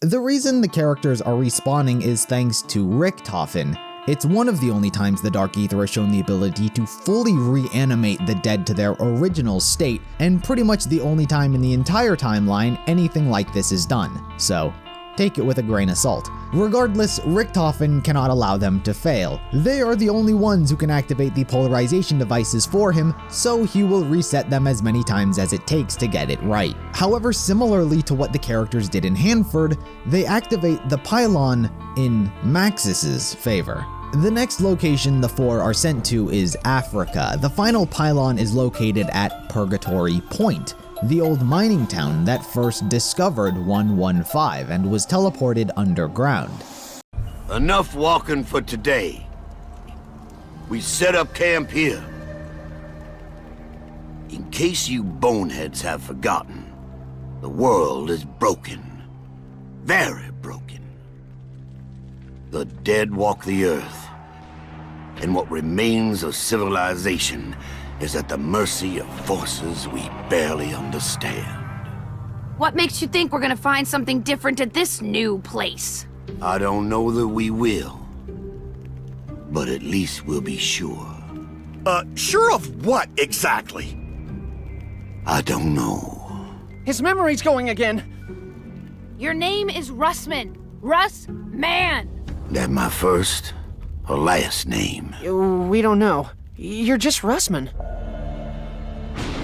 The reason the characters are respawning is thanks to Richtofen. It's one of the only times the Dark Aether has shown the ability to fully reanimate the dead to their original state, and pretty much the only time in the entire timeline anything like this is done, so take it with a grain of salt. Regardless, Richtofen cannot allow them to fail. They are the only ones who can activate the polarization devices for him, so he will reset them as many times as it takes to get it right. However, similarly to what the characters did in Hanford, they activate the pylon in Maxis' favor. The next location the 4 are sent to is Africa. The final pylon is located at Purgatory Point, the old mining town that first discovered 115 and was teleported underground. Enough walking for today. We set up camp here. In case you boneheads have forgotten, the world is broken. Very broken. The dead walk the earth, and what remains of civilization is at the mercy of forces we barely understand. What makes you think we're gonna find something different at this new place? I don't know that we will, but at least we'll be sure. Sure of what exactly? I don't know. His memory's going again. Your name is Russman. Russman. That my first or last name? We don't know. You're just Russman.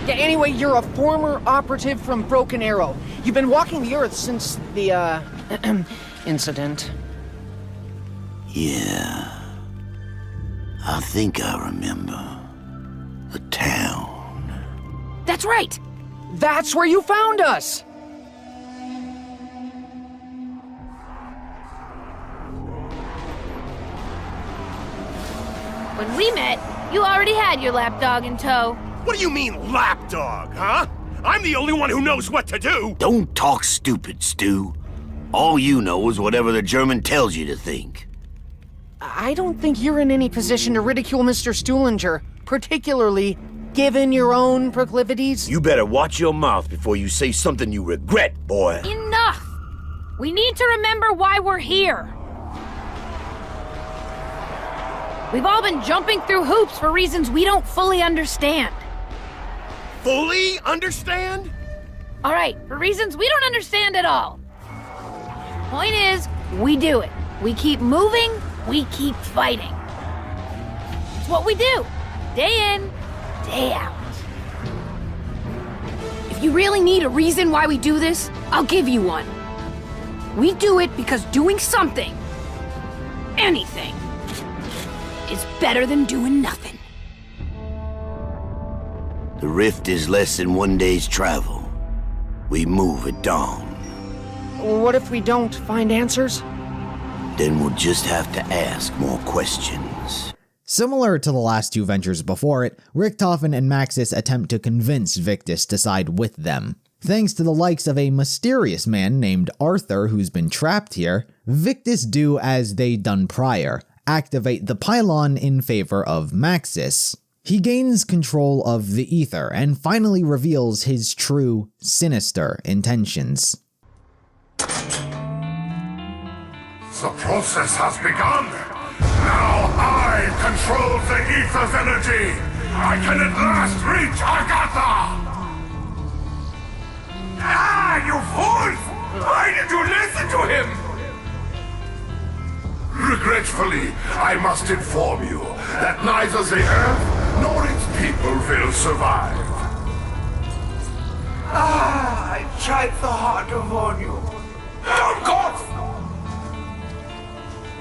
Yeah, anyway, you're a former operative from Broken Arrow. You've been walking the Earth since the, incident. Yeah. I think I remember. The town. That's right! That's where you found us! When we met, you already had your lapdog in tow. What do you mean, lapdog, huh? I'm the only one who knows what to do! Don't talk stupid, Stu. All you know is whatever the German tells you to think. I don't think you're in any position to ridicule Mr. Stuhlinger, particularly given your own proclivities. You better watch your mouth before you say something you regret, boy. Enough! We need to remember why we're here. We've all been jumping through hoops for reasons we don't fully understand. Fully understand? All right, for reasons we don't understand at all. Point is, we do it. We keep moving, we keep fighting. It's what we do, day in, day out. If you really need a reason why we do this, I'll give you one. We do it because doing something, anything, is better than doing nothing. The rift is less than one day's travel. We move at dawn. What if we don't find answers? Then we'll just have to ask more questions. Similar to the last two ventures before it, Richtofen and Maxis attempt to convince Victis to side with them. Thanks to the likes of a mysterious man named Arthur who's been trapped here, Victis do as they'd done prior, activate the pylon in favor of Maxis. He gains control of the Aether and finally reveals his true, sinister intentions. The process has begun. Now I control the Aether's energy. I can at last reach Agarthan. Ah, you fools! Why did you listen to him? Regretfully, I must inform you that neither the Earth nor its people will survive. Ah, I tried so hard to warn you. Oh, God!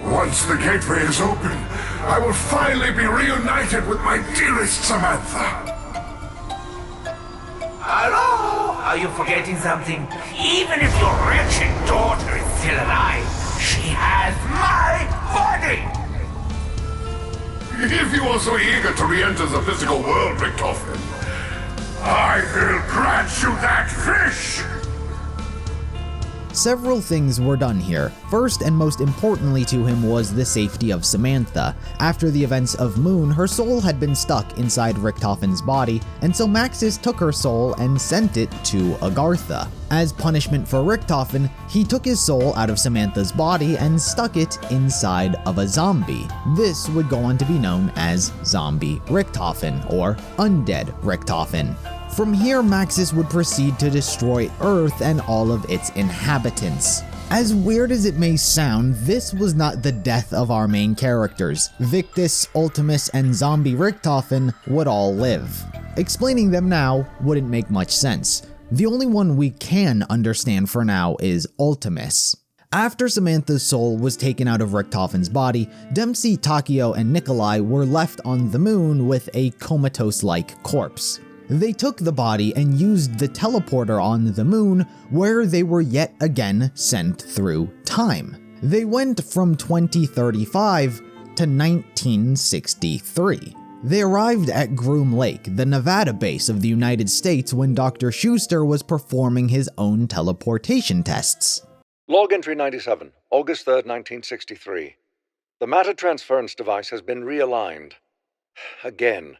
Once the gateway is open, I will finally be reunited with my dearest Samantha. Hello? Are you forgetting something? Even if your wretched daughter is still alive, she has my body! If you are so eager to re-enter the physical world, Richtofen, I will grant you that fish! Several things were done here. First and most importantly to him was the safety of Samantha. After the events of Moon, her soul had been stuck inside Richtofen's body, and so Maxis took her soul and sent it to Agartha. As punishment for Richtofen, he took his soul out of Samantha's body and stuck it inside of a zombie. This would go on to be known as Zombie Richtofen, or Undead Richtofen. From here, Maxis would proceed to destroy Earth and all of its inhabitants. As weird as it may sound, this was not the death of our main characters. Victis, Ultimis, and Zombie Richtofen would all live. Explaining them now wouldn't make much sense. The only one we can understand for now is Ultimis. After Samantha's soul was taken out of Richtofen's body, Dempsey, Takeo, and Nikolai were left on the moon with a comatose-like corpse. They took the body and used the teleporter on the moon, where they were yet again sent through time. They went from 2035 to 1963. They arrived at Groom Lake, the Nevada base of the United States, when Dr. Schuster was performing his own teleportation tests. Log entry 97, August 3rd, 1963. The matter transference device has been realigned. Again,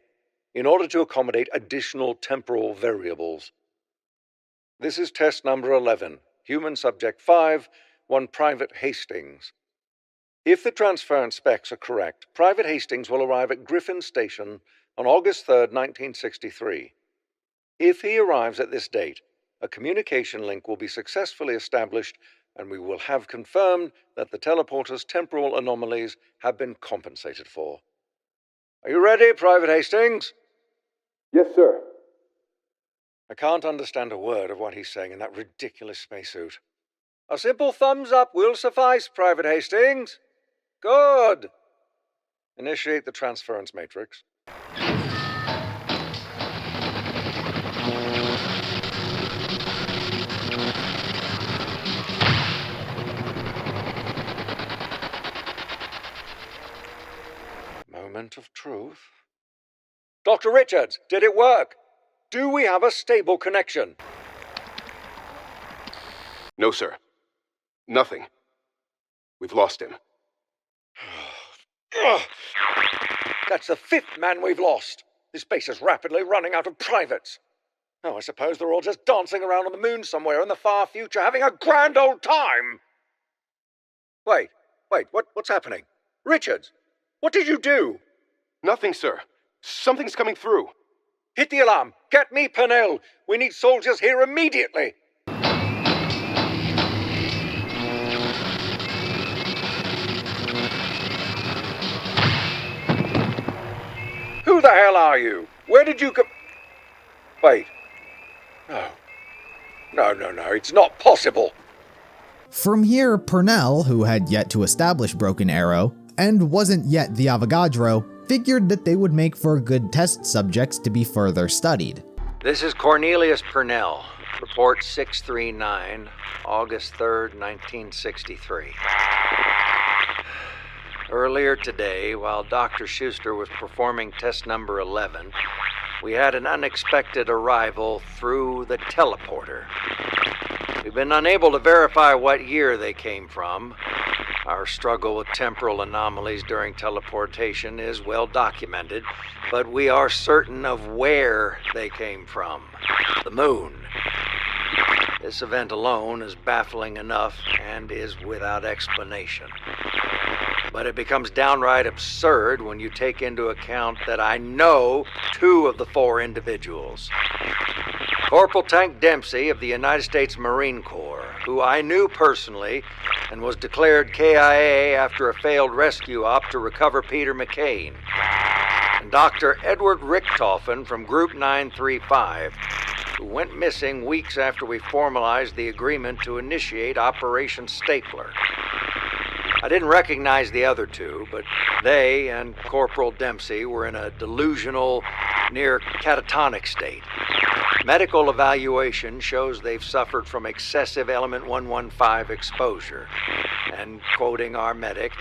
in order to accommodate additional temporal variables. This is test number 11, human subject 5, one Private Hastings. If the transference specs are correct, Private Hastings will arrive at Griffin Station on August 3rd, 1963. If he arrives at this date, a communication link will be successfully established, and we will have confirmed that the teleporter's temporal anomalies have been compensated for. Are you ready, Private Hastings? Yes, sir. I can't understand a word of what he's saying in that ridiculous spacesuit. A simple thumbs up will suffice, Private Hastings. Good. Initiate the transference matrix. Moment of truth. Dr. Richards, did it work? Do we have a stable connection? No, sir. Nothing. We've lost him. Ugh. That's the 5th man we've lost. This base is rapidly running out of privates. Oh, I suppose they're all just dancing around on the moon somewhere in the far future, having a grand old time. Wait, what's happening? Richards, what did you do? Nothing, sir. Something's coming through. Hit the alarm. Get me Pernell. We need soldiers here immediately. Who the hell are you? Where did you come? Wait. No, it's not possible. From here, Pernell, who had yet to establish Broken Arrow, and wasn't yet the Avogadro, figured that they would make for good test subjects to be further studied. This is Cornelius Pernell. Report 639, August 3rd, 1963. Earlier today, while Dr. Schuster was performing test number 11, we had an unexpected arrival through the teleporter. We've been unable to verify what year they came from. Our struggle with temporal anomalies during teleportation is well documented, but we are certain of where they came from. The moon. This event alone is baffling enough and is without explanation. But it becomes downright absurd when you take into account that I know 2 of the 4 individuals. Corporal Tank Dempsey of the United States Marine Corps, who I knew personally and was declared KIA after a failed rescue op to recover Peter McCain. And Dr. Edward Richtofen from Group 935, who went missing weeks after we formalized the agreement to initiate Operation Stapler. I didn't recognize the other 2, but they and Corporal Dempsey were in a delusional, near catatonic state. Medical evaluation shows they've suffered from excessive element 115 exposure. And quoting our medic,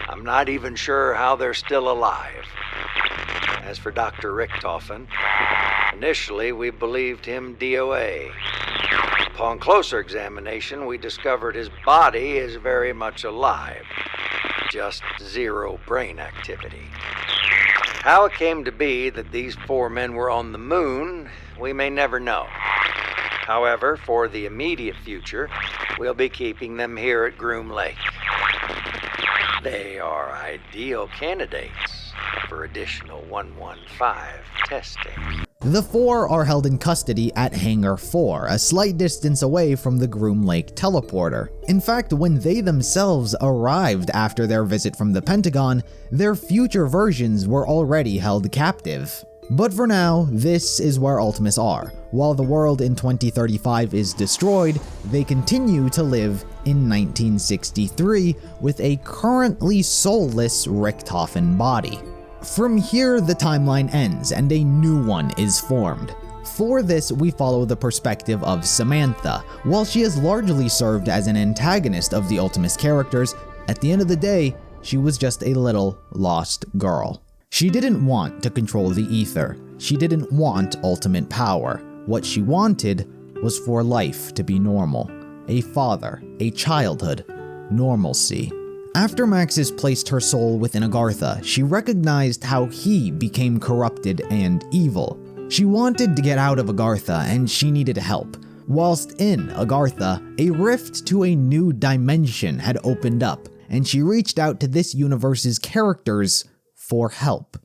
I'm not even sure how they're still alive. As for Dr. Richtofen, initially we believed him DOA. Upon closer examination, we discovered his body is very much alive. Just 0 brain activity. How it came to be that these 4 men were on the moon, we may never know. However, for the immediate future, we'll be keeping them here at Groom Lake. They are ideal candidates for additional 115 testing. The 4 are held in custody at Hangar 4, a slight distance away from the Groom Lake teleporter. In fact, when they themselves arrived after their visit from the Pentagon, their future versions were already held captive. But for now, this is where Ultimis are. While the world in 2035 is destroyed, they continue to live in 1963 with a currently soulless Richtofen body. From here, the timeline ends and a new one is formed. For this, we follow the perspective of Samantha. While she has largely served as an antagonist of the Ultimis characters, at the end of the day, she was just a little lost girl. She didn't want to control the Aether. She didn't want ultimate power. What she wanted was for life to be normal. A father, a childhood, normalcy. After Maxis placed her soul within Agarthan, she recognized how he became corrupted and evil. She wanted to get out of Agarthan and she needed help. Whilst in Agarthan, a rift to a new dimension had opened up, and she reached out to this universe's characters for help.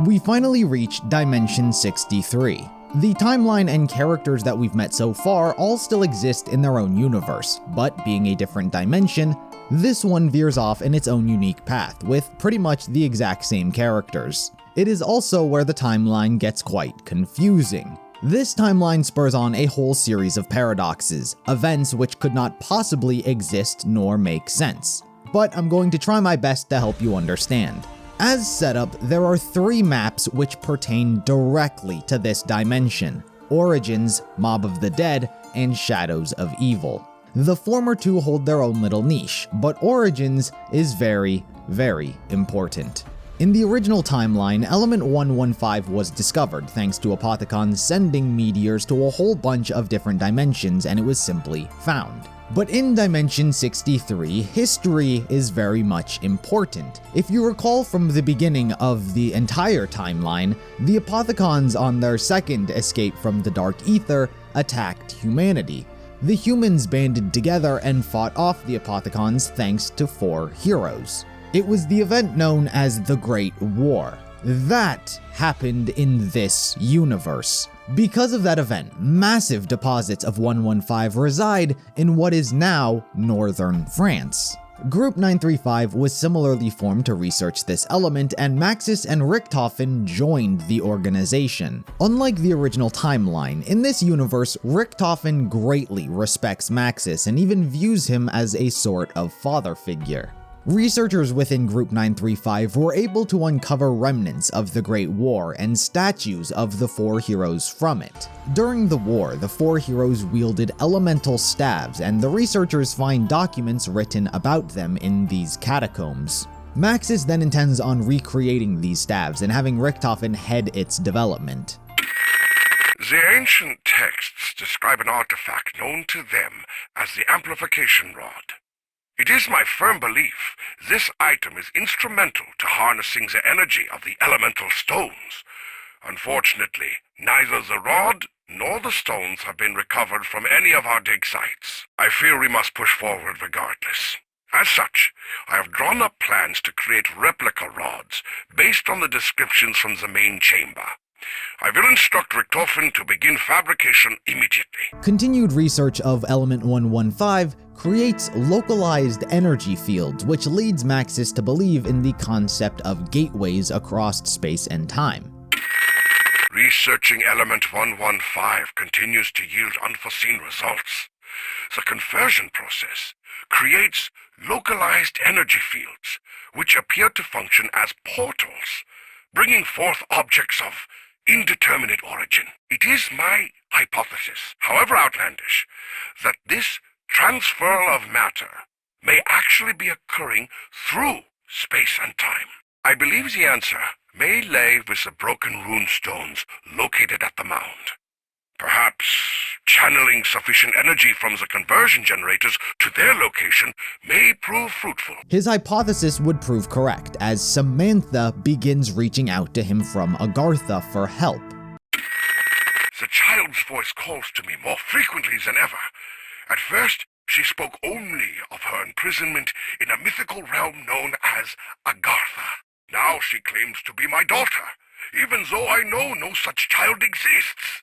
We finally reach Dimension 63. The timeline and characters that we've met so far all still exist in their own universe, but being a different dimension, this one veers off in its own unique path, with pretty much the exact same characters. It is also where the timeline gets quite confusing. This timeline spurs on a whole series of paradoxes, events which could not possibly exist nor make sense. But I'm going to try my best to help you understand. As setup, there are 3 maps which pertain directly to this dimension: Origins, Mob of the Dead, and Shadows of Evil. The former 2 hold their own little niche, but Origins is very, very important. In the original timeline, Element 115 was discovered thanks to Apothicon sending meteors to a whole bunch of different dimensions, and it was simply found. But in Dimension 63, history is very much important. If you recall from the beginning of the entire timeline, the Apothicons on their second escape from the Dark Aether attacked humanity. The humans banded together and fought off the Apothicons thanks to 4 heroes. It was the event known as the Great War. That happened in this universe. Because of that event, massive deposits of 115 reside in what is now northern France. Group 935 was similarly formed to research this element, and Maxis and Richtofen joined the organization. Unlike the original timeline, in this universe, Richtofen greatly respects Maxis and even views him as a sort of father figure. Researchers within Group 935 were able to uncover remnants of the Great War and statues of the 4 heroes from it. During the war, the 4 heroes wielded elemental staves, and the researchers find documents written about them in these catacombs. Maxis then intends on recreating these staves and having Richtofen head its development. The ancient texts describe an artifact known to them as the Amplification Rod. It is my firm belief this item is instrumental to harnessing the energy of the elemental stones. Unfortunately, neither the rod nor the stones have been recovered from any of our dig sites. I fear we must push forward regardless. As such, I have drawn up plans to create replica rods based on the descriptions from the main chamber. I will instruct Richtofen to begin fabrication immediately. Continued research of Element 115 creates localized energy fields, which leads Maxis to believe in the concept of gateways across space and time. Researching Element 115 continues to yield unforeseen results. The conversion process creates localized energy fields, which appear to function as portals, bringing forth objects of indeterminate origin. It is my hypothesis, however outlandish, that this transfer of matter may actually be occurring through space and time. I believe the answer may lay with the broken rune stones located at the mound. Perhaps channeling sufficient energy from the conversion generators to their location may prove fruitful. His hypothesis would prove correct, as Samantha begins reaching out to him from Agarthan for help. The child's voice calls to me more frequently than ever. At first, she spoke only of her imprisonment in a mythical realm known as Agarthan. Now she claims to be my daughter, even though I know no such child exists.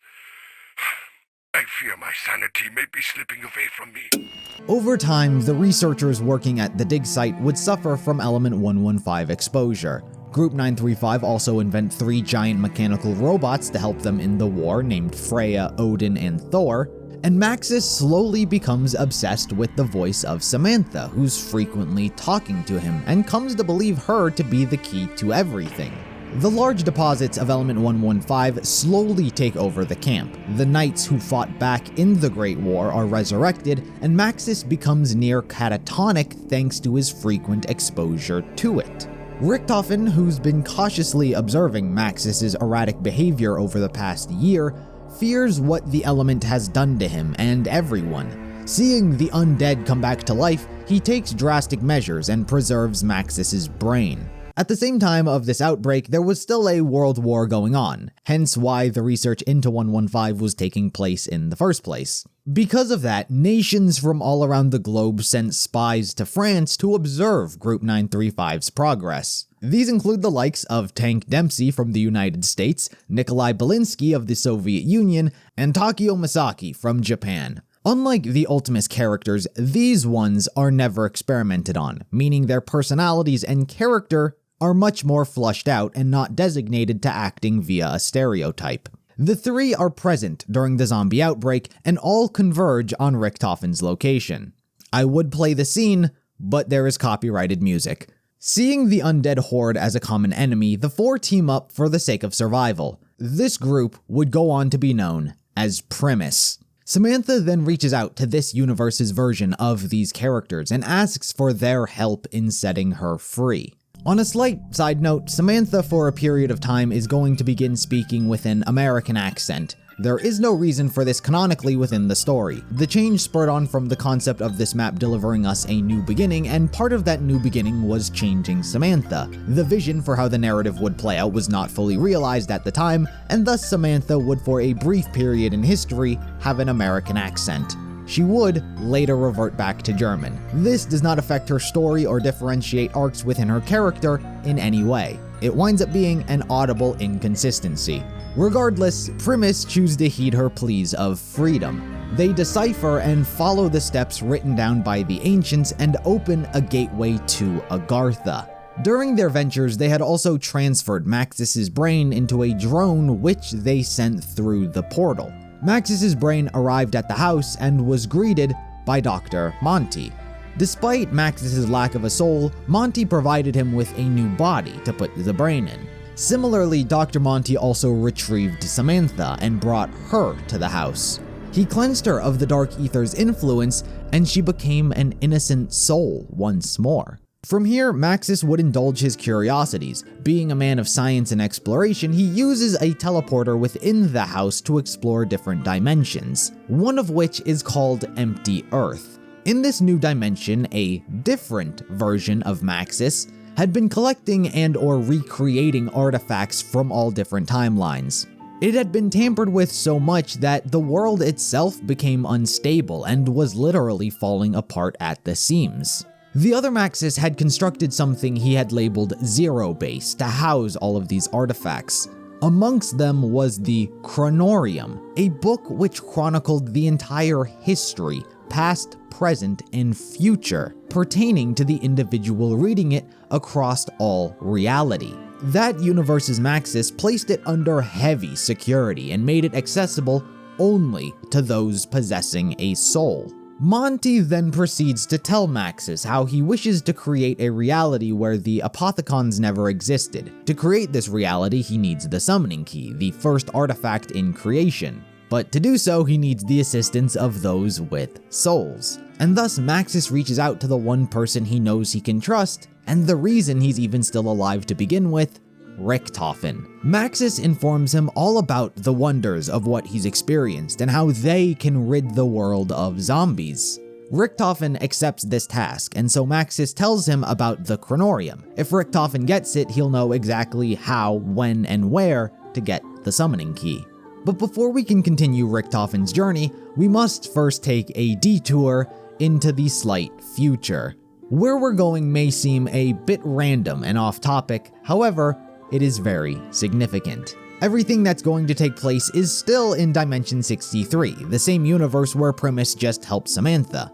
I fear my sanity may be slipping away from me. Over time, the researchers working at the dig site would suffer from Element 115 exposure. Group 935 also invent 3 giant mechanical robots to help them in the war, named Freya, Odin, and Thor, and Maxis slowly becomes obsessed with the voice of Samantha, who's frequently talking to him, and comes to believe her to be the key to everything. The large deposits of Element 115 slowly take over the camp. The knights who fought back in the Great War are resurrected, and Maxis becomes near catatonic thanks to his frequent exposure to it. Richtofen, who's been cautiously observing Maxis' erratic behavior over the past year, fears what the element has done to him and everyone. Seeing the undead come back to life, he takes drastic measures and preserves Maxis' brain. At the same time of this outbreak, there was still a world war going on, hence why the research into 115 was taking place in the first place. Because of that, nations from all around the globe sent spies to France to observe Group 935's progress. These include the likes of Tank Dempsey from the United States, Nikolai Belinsky of the Soviet Union, and Takeo Masaki from Japan. Unlike the Ultimis characters, these ones are never experimented on, meaning their personalities and character are much more flushed out and not designated to acting via a stereotype. The 3 are present during the zombie outbreak and all converge on Richtofen's location. I would play the scene, but there is copyrighted music. Seeing the undead horde as a common enemy, the 4 team up for the sake of survival. This group would go on to be known as Primis. Samantha then reaches out to this universe's version of these characters and asks for their help in setting her free. On a slight side note, Samantha for a period of time is going to begin speaking with an American accent. There is no reason for this canonically within the story. The change spurred on from the concept of this map delivering us a new beginning, and part of that new beginning was changing Samantha. The vision for how the narrative would play out was not fully realized at the time, and thus Samantha would for a brief period in history have an American accent. She would later revert back to German. This does not affect her story or differentiate arcs within her character in any way. It winds up being an audible inconsistency. Regardless, Primis choose to heed her pleas of freedom. They decipher and follow the steps written down by the ancients and open a gateway to Agartha. During their ventures, they had also transferred Maxis's brain into a drone which they sent through the portal. Maxis's brain arrived at the house and was greeted by Dr. Monty. Despite Maxis's lack of a soul, Monty provided him with a new body to put the brain in. Similarly, Dr. Monty also retrieved Samantha and brought her to the house. He cleansed her of the Dark Ether's influence, and she became an innocent soul once more. From here, Maxis would indulge his curiosities. Being a man of science and exploration, he uses a teleporter within the house to explore different dimensions, one of which is called Empty Earth. In this new dimension, a different version of Maxis had been collecting and or recreating artifacts from all different timelines. It had been tampered with so much that the world itself became unstable and was literally falling apart at the seams. The other Maxis had constructed something he had labeled Zero Base to house all of these artifacts. Amongst them was the Kronorium, a book which chronicled the entire history, past, present, and future, pertaining to the individual reading it across all reality. That universe's Maxis placed it under heavy security and made it accessible only to those possessing a soul. Monty then proceeds to tell Maxis how he wishes to create a reality where the Apothicons never existed. To create this reality, he needs the summoning key, the first artifact in creation. But to do so, he needs the assistance of those with souls. And thus, Maxis reaches out to the one person he knows he can trust, and the reason he's even still alive to begin with, Richtofen. Maxis informs him all about the wonders of what he's experienced and how they can rid the world of zombies. Richtofen accepts this task, and so Maxis tells him about the Kronorium. If Richtofen gets it, he'll know exactly how, when, and where to get the summoning key. But before we can continue Richtofen's journey, we must first take a detour into the slight future. Where we're going may seem a bit random and off topic, however, it is very significant. Everything that's going to take place is still in Dimension 63, the same universe where Primis just helped Samantha.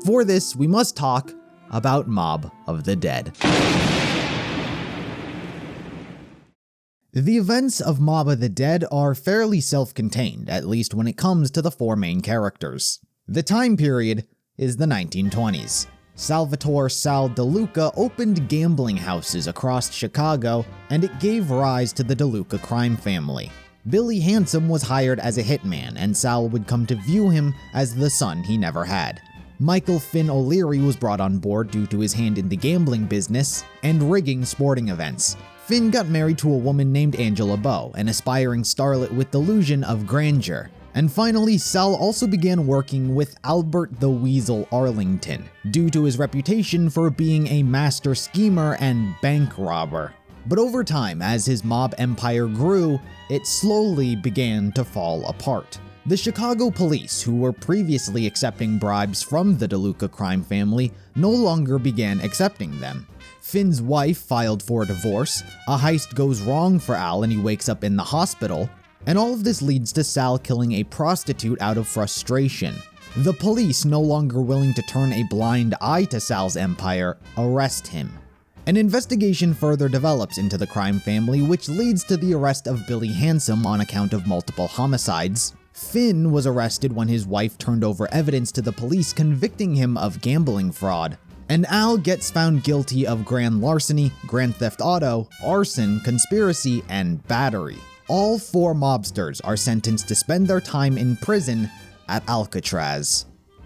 For this, we must talk about Mob of the Dead. The events of Mob of the Dead are fairly self-contained, at least when it comes to the four main characters. The time period is the 1920s. Salvatore Sal DeLuca opened gambling houses across Chicago, and it gave rise to the DeLuca crime family. Billy Handsome was hired as a hitman, and Sal would come to view him as the son he never had. Michael Finn O'Leary was brought on board due to his hand in the gambling business and rigging sporting events. Finn got married to a woman named Angela Bow, an aspiring starlet with delusion of grandeur. And finally, Sal also began working with Albert the Weasel Arlington, due to his reputation for being a master schemer and bank robber. But over time, as his mob empire grew, it slowly began to fall apart. The Chicago police, who were previously accepting bribes from the DeLuca crime family, no longer began accepting them. Finn's wife filed for a divorce, a heist goes wrong for Al and he wakes up in the hospital, and all of this leads to Sal killing a prostitute out of frustration. The police, no longer willing to turn a blind eye to Sal's empire, arrest him. An investigation further develops into the crime family, which leads to the arrest of Billy Handsome on account of multiple homicides. Finn was arrested when his wife turned over evidence to the police convicting him of gambling fraud. And Al gets found guilty of grand larceny, grand theft auto, arson, conspiracy, and battery. All four mobsters are sentenced to spend their time in prison at Alcatraz.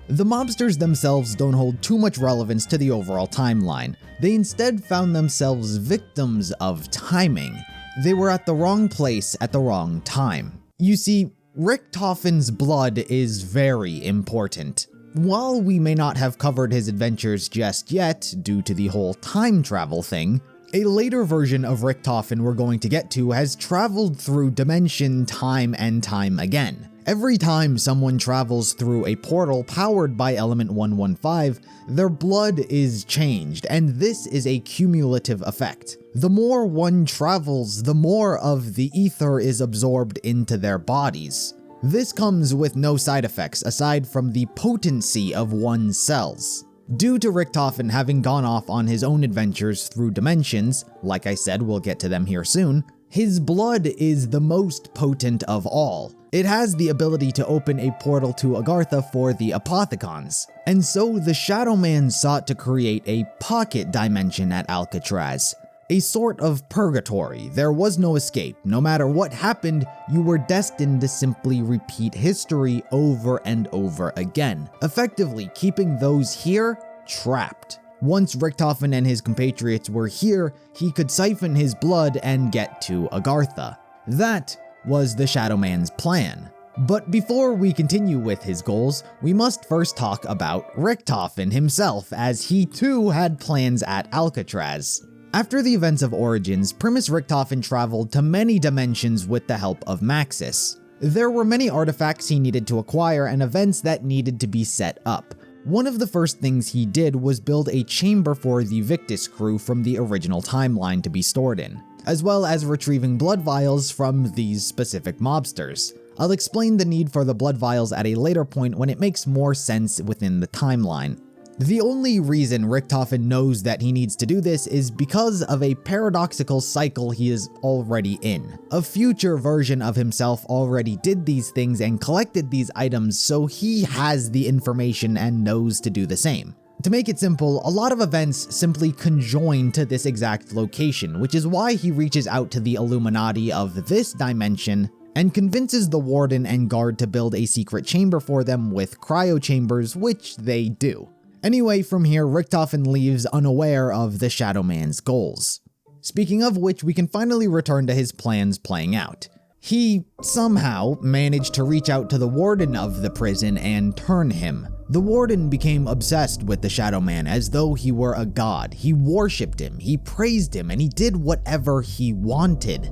The mobsters themselves don't hold too much relevance to the overall timeline. They instead found themselves victims of timing. They were at the wrong place at the wrong time. You see, Richtofen's blood is very important. While we may not have covered his adventures just yet, due to the whole time travel thing, a later version of Richtofen we're going to get to has traveled through dimension time and time again. Every time someone travels through a portal powered by element 115, their blood is changed, and this is a cumulative effect. The more one travels, the more of the ether is absorbed into their bodies. This comes with no side effects aside from the potency of one's cells. Due to Richtofen having gone off on his own adventures through dimensions, like I said, we'll get to them here soon, his blood is the most potent of all. It has the ability to open a portal to Agarthan for the Apothicons, and so the Shadowman sought to create a pocket dimension at Alcatraz. A sort of purgatory. There was no escape. No matter what happened, you were destined to simply repeat history over and over again, effectively keeping those here trapped. Once Richtofen and his compatriots were here, he could siphon his blood and get to Agarthan. That was the Shadowman's plan. But before we continue with his goals, we must first talk about Richtofen himself, as he too had plans at Alcatraz. After the events of Origins, Primis Richtofen traveled to many dimensions with the help of Maxis. There were many artifacts he needed to acquire and events that needed to be set up. One of the first things he did was build a chamber for the Victis crew from the original timeline to be stored in, as well as retrieving blood vials from these specific mobsters. I'll explain the need for the blood vials at a later point when it makes more sense within the timeline. The only reason Richtofen knows that he needs to do this is because of a paradoxical cycle he is already in. A future version of himself already did these things and collected these items, so he has the information and knows to do the same. To make it simple, a lot of events simply conjoin to this exact location, which is why he reaches out to the Illuminati of this dimension and convinces the Warden and Guard to build a secret chamber for them with cryo chambers, which they do. Anyway, from here, Richtofen leaves unaware of the Shadowman's goals. Speaking of which, we can finally return to his plans playing out. He somehow managed to reach out to the Warden of the prison and turn him. The Warden became obsessed with the Shadowman as though he were a god. He worshipped him, he praised him, and he did whatever he wanted.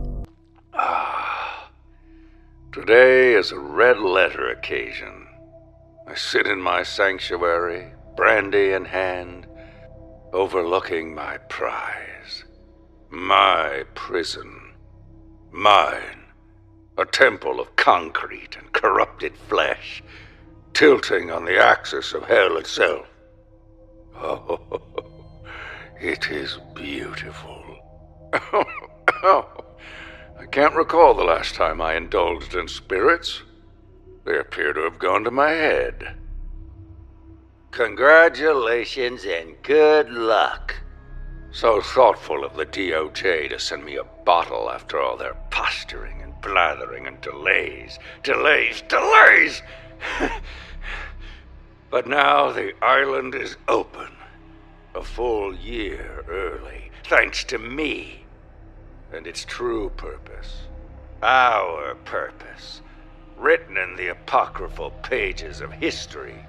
Today is a red letter occasion. I sit in my sanctuary, brandy in hand, overlooking my prize. My prison. Mine. A temple of concrete and corrupted flesh, tilting on the axis of hell itself. Oh, it is beautiful. I can't recall the last time I indulged in spirits. They appear to have gone to my head. Congratulations and good luck. So thoughtful of the DOJ to send me a bottle after all their posturing and blathering and delays. But now the island is open. A full year early, thanks to me. And its true purpose. Our purpose. Written in the apocryphal pages of history.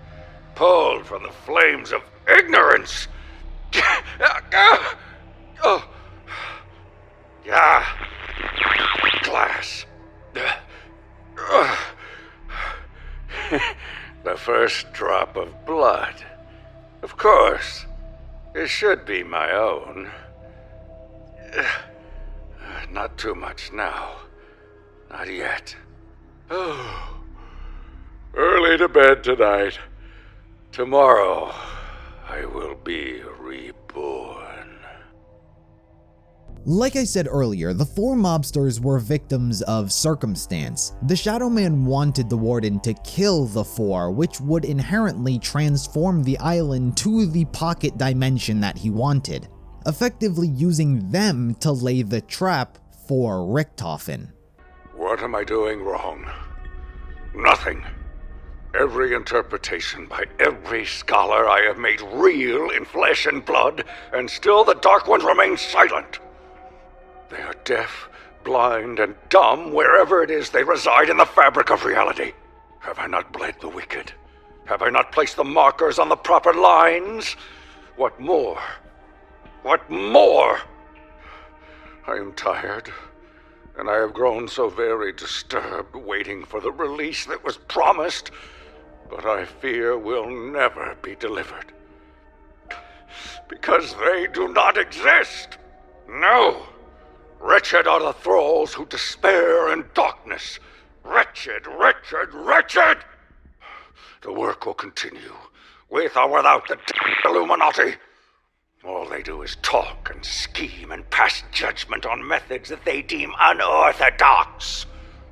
Pulled from the flames of ignorance. Glass. The first drop of blood. Of course, it should be my own. Not too much now. Not yet. Oh. Early to bed tonight. Tomorrow, I will be reborn. Like I said earlier, the four mobsters were victims of circumstance. The Shadowman wanted the Warden to kill the four, which would inherently transform the island to the pocket dimension that he wanted, effectively using them to lay the trap for Richtofen. What am I doing wrong? Nothing. Every interpretation by every scholar I have made real in flesh and blood, and still the Dark Ones remain silent. They are deaf, blind, and dumb wherever it is they reside in the fabric of reality. Have I not bled the wicked? Have I not placed the markers on the proper lines? What more? What more? I am tired, and I have grown so very disturbed waiting for the release that was promised, but I fear will never be delivered. Because they do not exist. No. Wretched are the thralls who despair in darkness. Wretched, wretched, wretched! The work will continue, with or without the Illuminati. All they do is talk and scheme and pass judgment on methods that they deem unorthodox.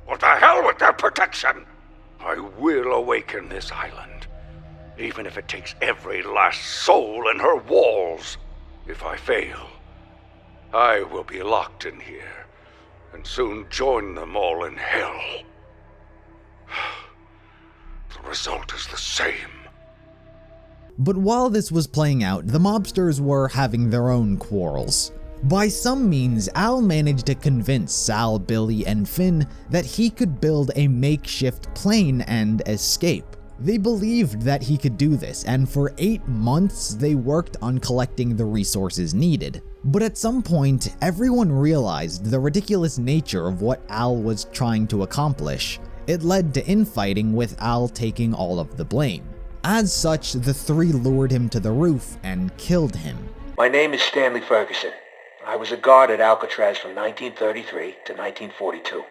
What the hell with their protection? I will awaken this island, even if it takes every last soul in her walls. If I fail, I will be locked in here, and soon join them all in hell. The result is the same. But while this was playing out, the mobsters were having their own quarrels. By some means, Al managed to convince Sal, Billy, and Finn that he could build a makeshift plane and escape. They believed that he could do this, and for 8 months they worked on collecting the resources needed. But at some point, everyone realized the ridiculous nature of what Al was trying to accomplish. It led to infighting, with Al taking all of the blame. As such, the three lured him to the roof and killed him. My name is Stanley Ferguson. I was a guard at Alcatraz from 1933 to 1942.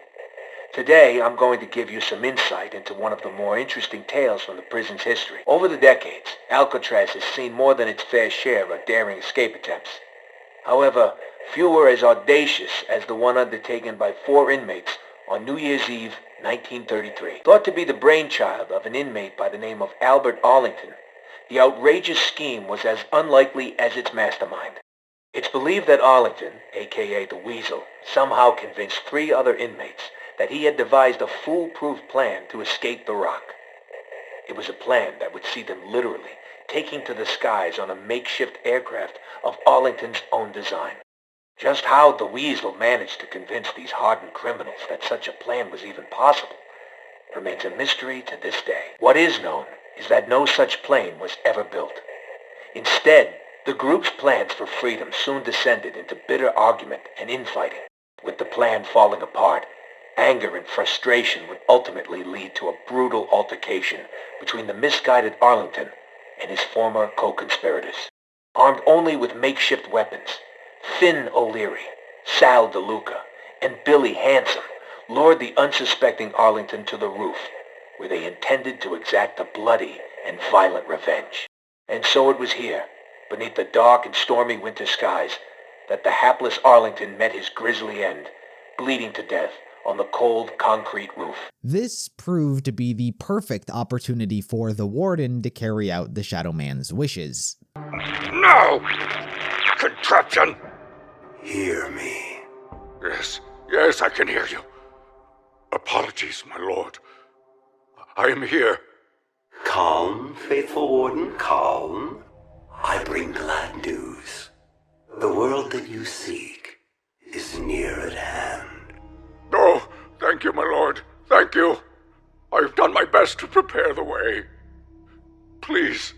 Today, I'm going to give you some insight into one of the more interesting tales from the prison's history. Over the decades, Alcatraz has seen more than its fair share of daring escape attempts. However, few were as audacious as the one undertaken by 4 inmates on New Year's Eve, 1933. Thought to be the brainchild of an inmate by the name of Albert Arlington, the outrageous scheme was as unlikely as its mastermind. It's believed that Arlington, aka the Weasel, somehow convinced 3 other inmates that he had devised a foolproof plan to escape the rock. It was a plan that would see them literally taking to the skies on a makeshift aircraft of Arlington's own design. Just how the Weasel managed to convince these hardened criminals that such a plan was even possible remains a mystery to this day. What is known is that no such plane was ever built. Instead, the group's plans for freedom soon descended into bitter argument and infighting. With the plan falling apart, anger and frustration would ultimately lead to a brutal altercation between the misguided Arlington and his former co-conspirators. Armed only with makeshift weapons, Finn O'Leary, Sal DeLuca, and Billy Handsome lured the unsuspecting Arlington to the roof, where they intended to exact a bloody and violent revenge. And so it was here, beneath the dark and stormy winter skies, that the hapless Arlington met his grisly end, bleeding to death on the cold concrete roof. This proved to be the perfect opportunity for the Warden to carry out the Shadowman's wishes. No! Contraption! Hear me. Yes, I can hear you. Apologies, my lord. I am here. Calm, faithful Warden, calm. I bring glad news. The world that you seek is near at hand. Oh, thank you, my lord. Thank you. I've done my best to prepare the way. Please,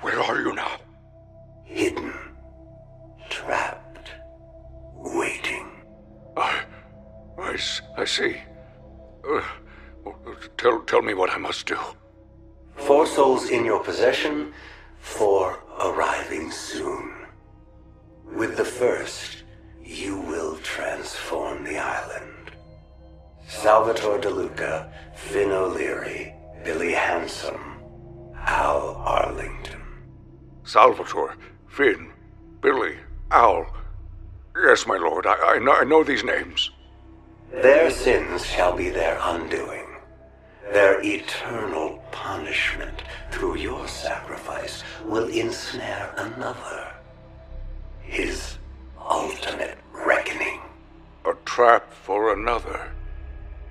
where are you now? Hidden. Trapped. Waiting. I see. Tell me what I must do. 4 souls in your possession, 4 arriving soon. With the first, you will transform the island. Salvatore DeLuca, Finn O'Leary, Billy Handsome, Al Arlington. Salvatore, Finn, Billy, Al. Yes, my lord, I know these names. Their sins shall be their undoing. Their eternal punishment through your sacrifice will ensnare another. His ultimate reckoning. A trap for another.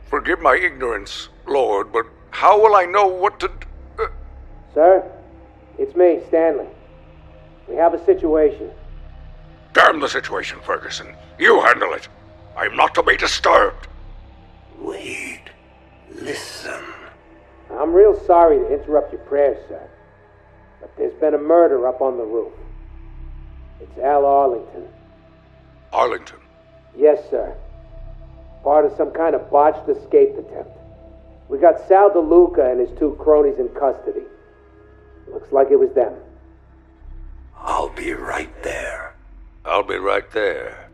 Forgive my ignorance, Lord, but How will I know what to do? Sir, it's me, Stanley. We have a situation. Damn the situation, Ferguson. You handle it. I am not to be disturbed. Wait. Listen. I'm real sorry to interrupt your prayers, sir. But there's been a murder up on the roof. It's Al Arlington. Arlington? Yes, sir. Part of some kind of botched escape attempt. We got Sal DeLuca and his 2 cronies in custody. Looks like it was them. I'll be right there. I'll be right there.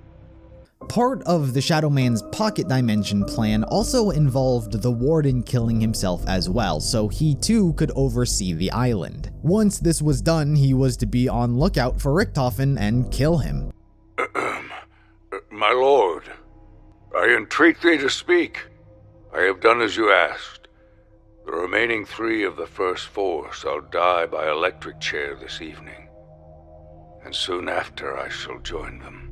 Part of the Shadowman's pocket dimension plan also involved the Warden killing himself as well, so he too could oversee the island. Once this was done, he was to be on lookout for Richtofen and kill him. My lord, I entreat thee to speak. I have done as you asked. The remaining 3 of the first 4 shall die by electric chair this evening, and soon after I shall join them.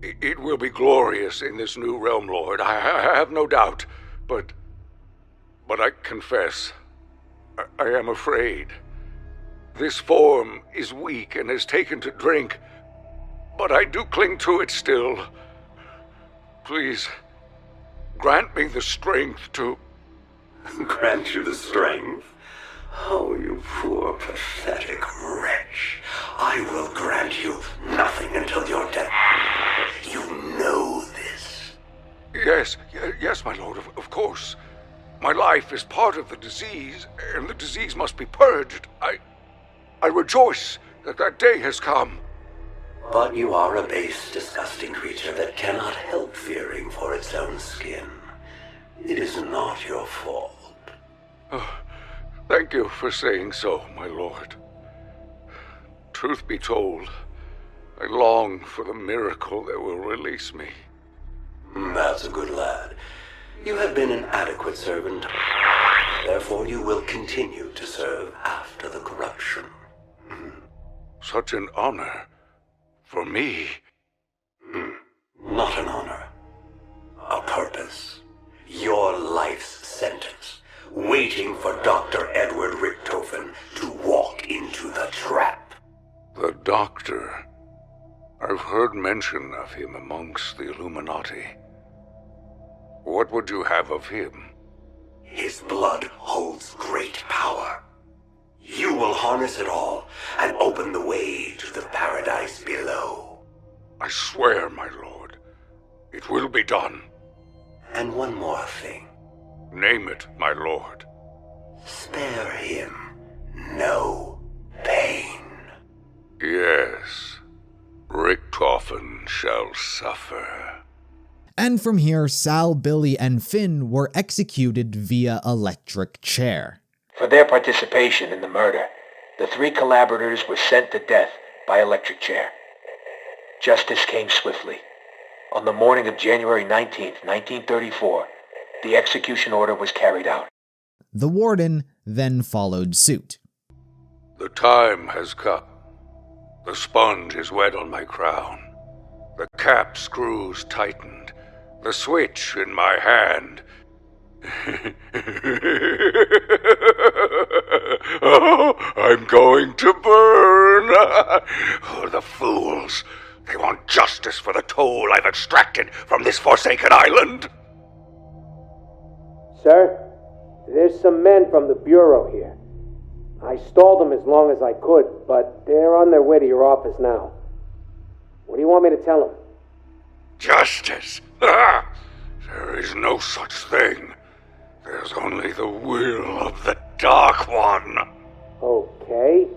It will be glorious in this new realm, Lord, I have no doubt, but I confess, I am afraid. This form is weak and has taken to drink, but I do cling to it still. Please, grant me the strength to... Grant you the strength? Oh, you poor, pathetic wretch. I will grant you nothing until your death. You know this. Yes, my lord, of course. My life is part of the disease, and the disease must be purged. I rejoice that that day has come. But you are a base, disgusting creature that cannot help fearing for its own skin. It is not your fault. Thank you for saying so, my lord. Truth be told, I long for the miracle that will release me. That's a good lad. You have been an adequate servant. Therefore, you will continue to serve after the corruption. Such an honor for me. Not an honor. A purpose. Your life's sentence. Waiting for Dr. Edward Richtofen to walk into the trap. The Doctor. I've heard mention of him amongst the Illuminati. What would you have of him? His blood holds great power. You will harness it all and open the way to the paradise below. I swear, my lord, it will be done. And one more thing. Name it, my lord. Spare him no pain. Yes, Richtofen shall suffer. And from here, Sal, Billy, and Finn were executed via electric chair. For their participation in the murder, the 3 collaborators were sent to death by electric chair. Justice came swiftly. On the morning of January 19th, 1934, the execution order was carried out. The Warden then followed suit. The time has come. The sponge is wet on my crown. The cap screws tightened. The switch in my hand. Oh, I'm going to burn. Oh, the fools. They want justice for the toll I've extracted from this forsaken island. Sir, there's some men from the Bureau here. I stalled them as long as I could, but they're on their way to your office now. What do you want me to tell them? Justice? There is no such thing. There's only the will of the Dark One. Okay.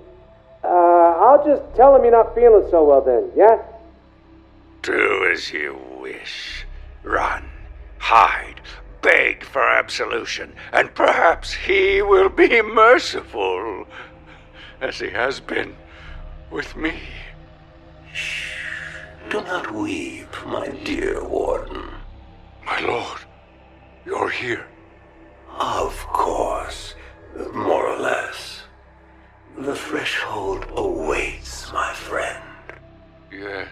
I'll just tell them you're not feeling so well then, yeah? Do as you wish. Run, hide, beg for absolution, and perhaps he will be merciful, as he has been with me. Shh. Do not weep, my dear Warden. My lord, you're here. Of course, more or less. The threshold awaits, my friend. Yes.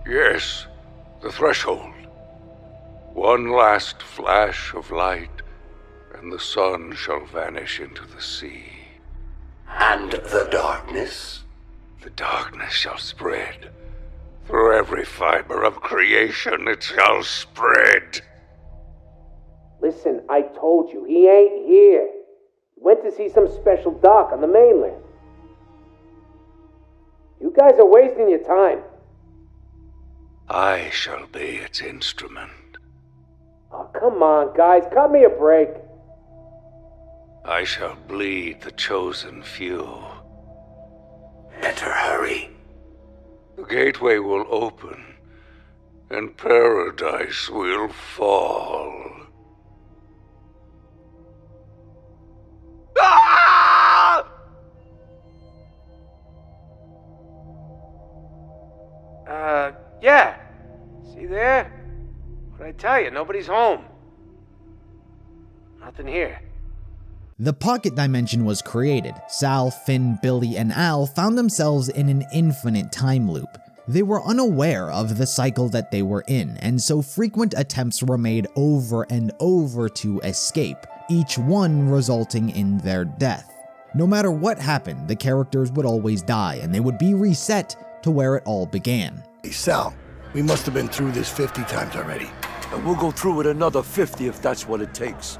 Yes, the threshold. One last flash of light, and the sun shall vanish into the sea. And the darkness? The darkness shall spread. Through every fiber of creation it shall spread. Listen, I told you, he ain't here. He went to see some special doc on the mainland. You guys are wasting your time. I shall be its instrument. Oh, come on, guys, cut me a break. I shall bleed the chosen few. Better hurry. The gateway will open, and paradise will fall. Ah! Yeah. See there? What'd I tell you? Nobody's home. Nothing here. The pocket dimension was created. Sal, Finn, Billy, and Al found themselves in an infinite time loop. They were unaware of the cycle that they were in, and so frequent attempts were made over and over to escape, each one resulting in their death. No matter what happened, the characters would always die, and they would be reset to where it all began. Hey, Sal, we must have been through this 50 times already. And we'll go through it another 50 if that's what it takes.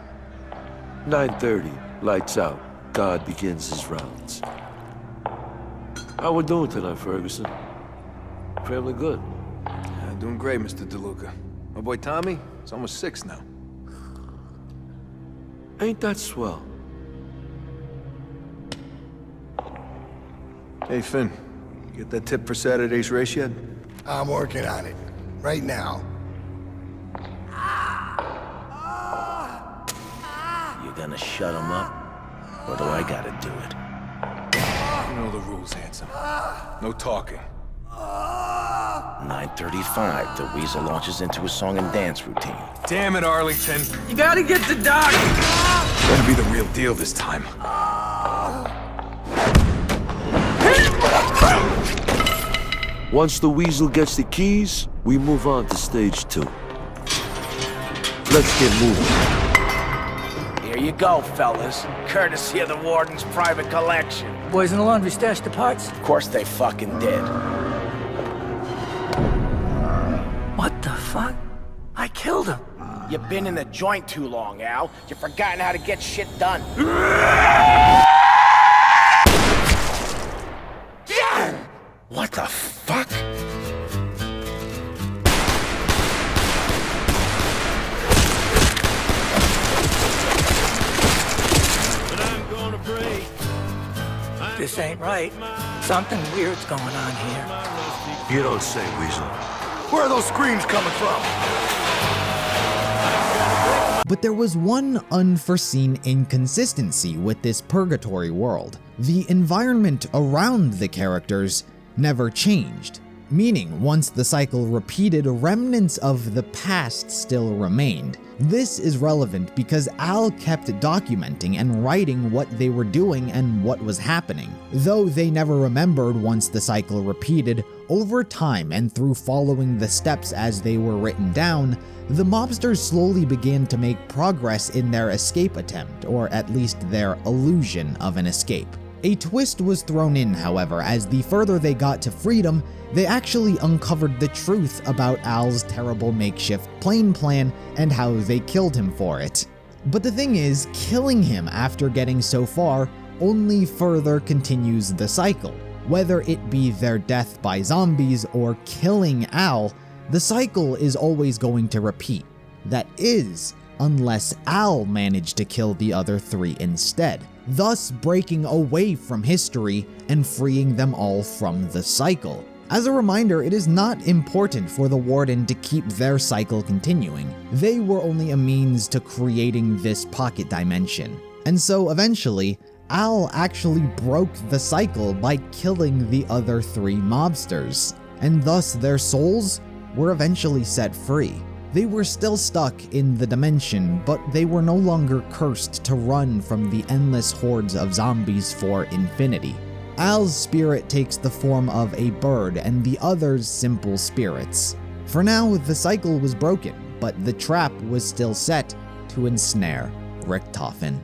9:30, lights out. God begins his rounds. How we doing tonight, Ferguson? Family good? Yeah, doing great, Mr. DeLuca. My boy Tommy, he's almost 6 now. Ain't that swell? Hey, Finn, you get that tip for Saturday's race yet? I'm working on it. Right now. You gonna shut him up? Or do I gotta do it? You know the rules, handsome. No talking. 9:35, the Weasel launches into a song and dance routine. Damn it, Arlington. You gotta get the doc! Better be the real deal this time. Once the Weasel gets the keys, we move on to stage 2. Let's get moving. Here you go, fellas. Courtesy of the Warden's private collection. Boys in the laundry stashed the parts? Of course they fucking did. What the fuck? I killed him. You've been in the joint too long, Al. You've forgotten how to get shit done. What the fuck? This ain't right. Something weird's going on here. You don't say, Weasel. Where are those screams coming from? But there was one unforeseen inconsistency with this purgatory world. The environment around the characters never changed, meaning once the cycle repeated, remnants of the past still remained. This is relevant because Al kept documenting and writing what they were doing and what was happening. Though they never remembered once the cycle repeated, over time and through following the steps as they were written down, the mobsters slowly began to make progress in their escape attempt, or at least their illusion of an escape. A twist was thrown in, however, as the further they got to freedom, they actually uncovered the truth about Al's terrible makeshift plane plan and how they killed him for it. But the thing is, killing him after getting so far only further continues the cycle. Whether it be their death by zombies or killing Al, the cycle is always going to repeat. That is, unless Al managed to kill the other 3 instead, thus breaking away from history and freeing them all from the cycle. As a reminder, it is not important for the Warden to keep their cycle continuing. They were only a means to creating this pocket dimension. And so eventually, Al actually broke the cycle by killing the other 3 mobsters, and thus their souls were eventually set free. They were still stuck in the dimension, but they were no longer cursed to run from the endless hordes of zombies for infinity. Al's spirit takes the form of a bird and the others simple spirits. For now, the cycle was broken, but the trap was still set to ensnare Richtofen.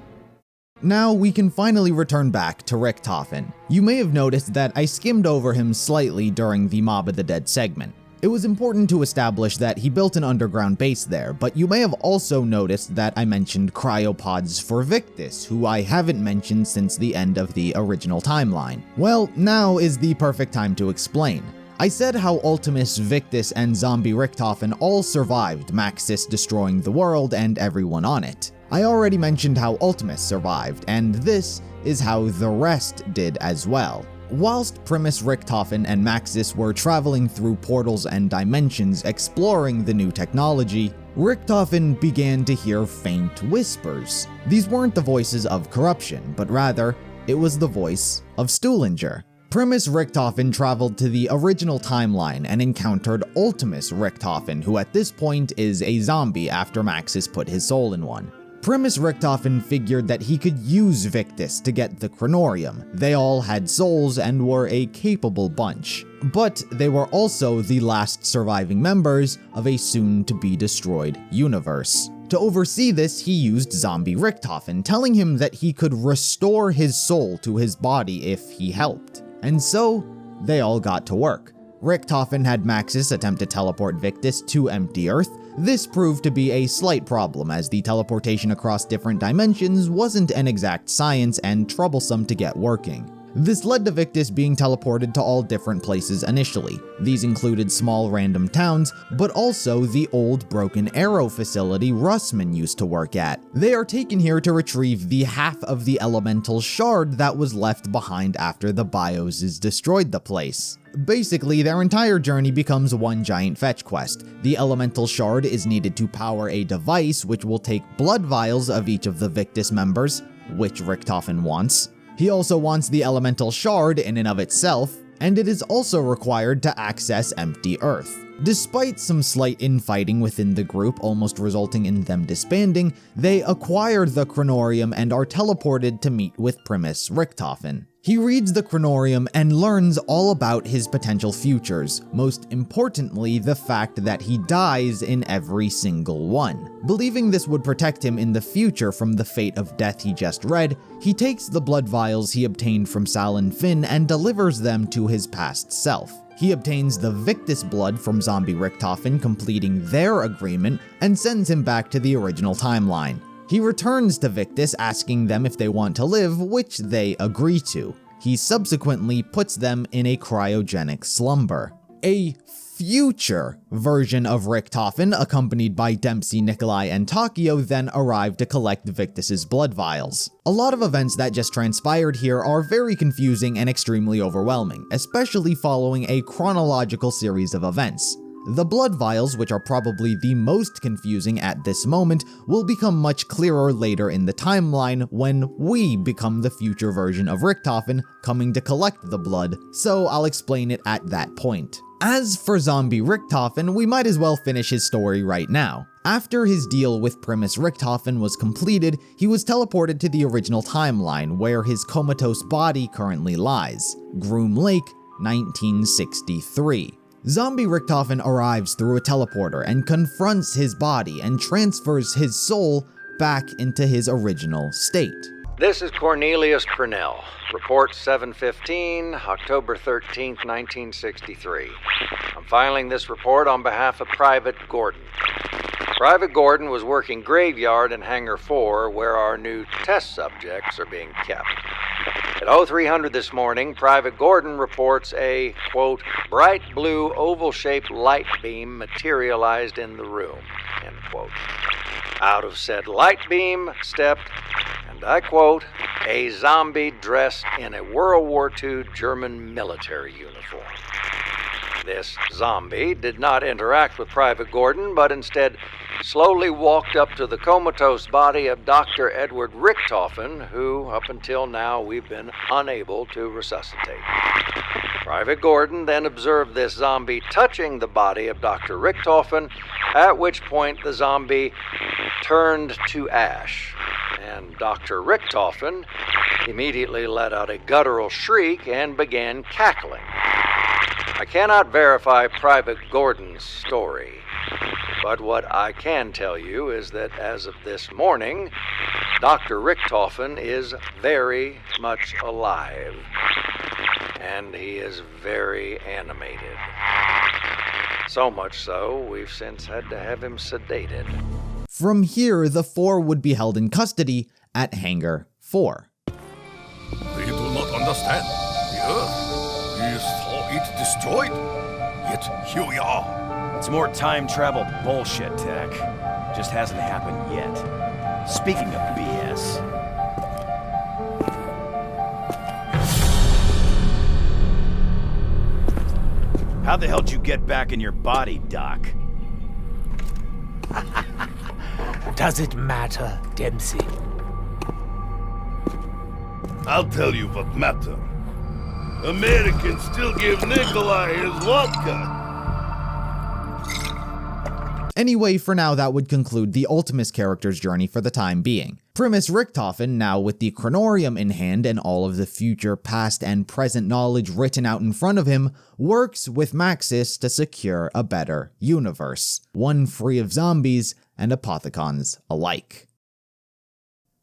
Now we can finally return back to Richtofen. You may have noticed that I skimmed over him slightly during the Mob of the Dead segment. It was important to establish that he built an underground base there, but you may have also noticed that I mentioned cryopods for Victis, who I haven't mentioned since the end of the original timeline. Well, now is the perfect time to explain. I said how Ultimis, Victis, and Zombie Richtofen all survived Maxis destroying the world and everyone on it. I already mentioned how Ultimis survived, and this is how the rest did as well. Whilst Primis, Richtofen, and Maxis were traveling through portals and dimensions exploring the new technology, Richtofen began to hear faint whispers. These weren't the voices of corruption, but rather, it was the voice of Stuhlinger. Primis Richtofen traveled to the original timeline and encountered Ultimis Richtofen, who at this point is a zombie after Maxis put his soul in one. Primis Richtofen figured that he could use Victis to get the Kronorium. They all had souls and were a capable bunch. But they were also the last surviving members of a soon-to-be-destroyed universe. To oversee this, he used Zombie Richtofen, telling him that he could restore his soul to his body if he helped. And so, they all got to work. Richtofen had Maxis attempt to teleport Victis to Empty Earth. This proved to be a slight problem, as the teleportation across different dimensions wasn't an exact science and troublesome to get working. This led to Victis being teleported to all different places initially. These included small random towns, but also the old Broken Arrow facility Russman used to work at. They are taken here to retrieve the half of the elemental shard that was left behind after the Bioses destroyed the place. Basically, their entire journey becomes one giant fetch quest. The elemental shard is needed to power a device which will take blood vials of each of the Victis members, which Richtofen wants. He also wants the elemental shard in and of itself, and it is also required to access Empty Earth. Despite some slight infighting within the group almost resulting in them disbanding, they acquire the Kronorium and are teleported to meet with Primis Richtofen. He reads the Kronorium and learns all about his potential futures, most importantly the fact that he dies in every single one. Believing this would protect him in the future from the fate of death he just read, he takes the blood vials he obtained from Salin Finn and delivers them to his past self. He obtains the Victis blood from Zombie Richtofen, completing their agreement, and sends him back to the original timeline. He returns to Victis asking them if they want to live, which they agree to. He subsequently puts them in a cryogenic slumber. A future version of Richtofen, accompanied by Dempsey, Nikolai, and Takeo, then arrive to collect Victis's blood vials. A lot of events that just transpired here are very confusing and extremely overwhelming, especially following a chronological series of events. The blood vials, which are probably the most confusing at this moment, will become much clearer later in the timeline when we become the future version of Richtofen coming to collect the blood, so I'll explain it at that point. As for Zombie Richtofen, we might as well finish his story right now. After his deal with Primis Richtofen was completed, he was teleported to the original timeline where his comatose body currently lies, Groom Lake, 1963. Zombie Richtofen arrives through a teleporter and confronts his body and transfers his soul back into his original state. This is Cornelius Pernell. Report 715, October 13th, 1963. I'm filing this report on behalf of Private Gordon. Private Gordon was working graveyard in Hangar 4, where our new test subjects are being kept. At 0300 this morning, Private Gordon reports a, quote, bright blue oval-shaped light beam materialized in the room, end quote. Out of said light beam stepped, and I quote, a zombie dressed in a World War II German military uniform. This zombie did not interact with Private Gordon, but instead slowly walked up to the comatose body of Dr. Edward Richtofen, who, up until now, we've been unable to resuscitate. Private Gordon then observed this zombie touching the body of Dr. Richtofen, at which point the zombie turned to ash, and Dr. Richtofen immediately let out a guttural shriek and began cackling. I cannot verify Private Gordon's story, but what I can tell you is that as of this morning, Dr. Richtofen is very much alive. And he is very animated. So much so, we've since had to have him sedated. From here, the four would be held in custody at Hangar 4. We do not understand. The Earth, we saw it destroyed. Yet here we are. It's more time travel bullshit, Tech. Just hasn't happened yet. Speaking of BS. How the hell did you get back in your body, Doc? Does it matter, Dempsey? I'll tell you what matter. Americans still give Nikolai his vodka. Anyway, for now, that would conclude the Ultimis character's journey for the time being. Primis Richtofen, now with the Kronorium in hand and all of the future, past, and present knowledge written out in front of him, works with Maxis to secure a better universe, one free of zombies and apothicons alike.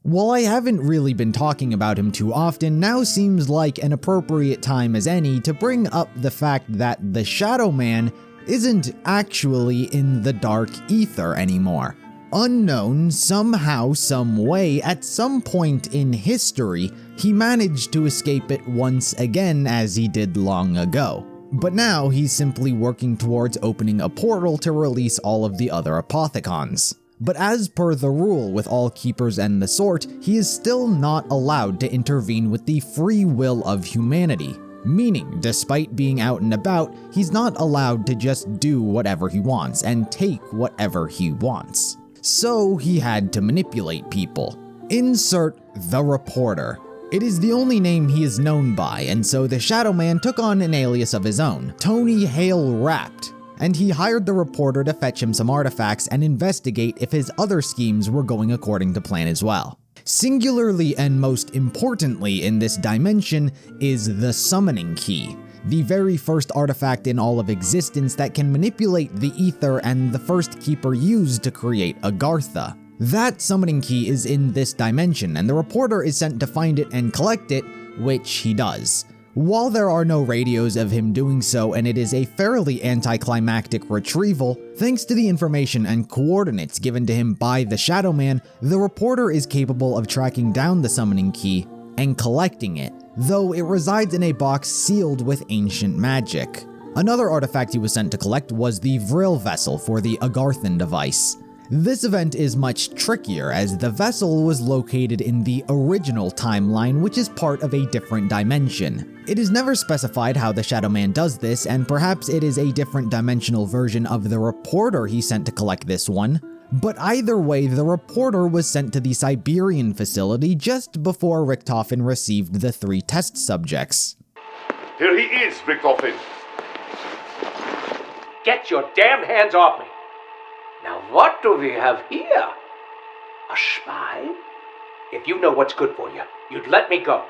While I haven't really been talking about him too often, now seems like an appropriate time as any to bring up the fact that the Shadowman isn't actually in the dark ether anymore. Unknown, somehow, some way, at some point in history, he managed to escape it once again as he did long ago. But now he's simply working towards opening a portal to release all of the other apothicons. But as per the rule with all keepers and the sort, he is still not allowed to intervene with the free will of humanity. Meaning, despite being out and about, he's not allowed to just do whatever he wants and take whatever he wants. So he had to manipulate people. Insert the Reporter. It is the only name he is known by, and so the Shadowman took on an alias of his own, Tony Hale Rapt, and he hired the Reporter to fetch him some artifacts and investigate if his other schemes were going according to plan as well. Singularly and most importantly in this dimension is the Summoning Key, the very first artifact in all of existence that can manipulate the Aether and the first keeper used to create Agarthan. That Summoning Key is in this dimension, and the Reporter is sent to find it and collect it, which he does. While there are no radios of him doing so, and it is a fairly anticlimactic retrieval, thanks to the information and coordinates given to him by the Shadowman, the Reporter is capable of tracking down the Summoning Key and collecting it, though it resides in a box sealed with ancient magic. Another artifact he was sent to collect was the Vril vessel for the Agarthan device. This event is much trickier as the vessel was located in the original timeline, which is part of a different dimension. It is never specified how the Shadowman does this, and perhaps it is a different dimensional version of the Reporter he sent to collect this one. But either way, the Reporter was sent to the Siberian facility just before Richtofen received the 3 test subjects. Here he is, Richtofen. Get your damn hands off me! Now what do we have here? A spy? If you know what's good for you, you'd let me go.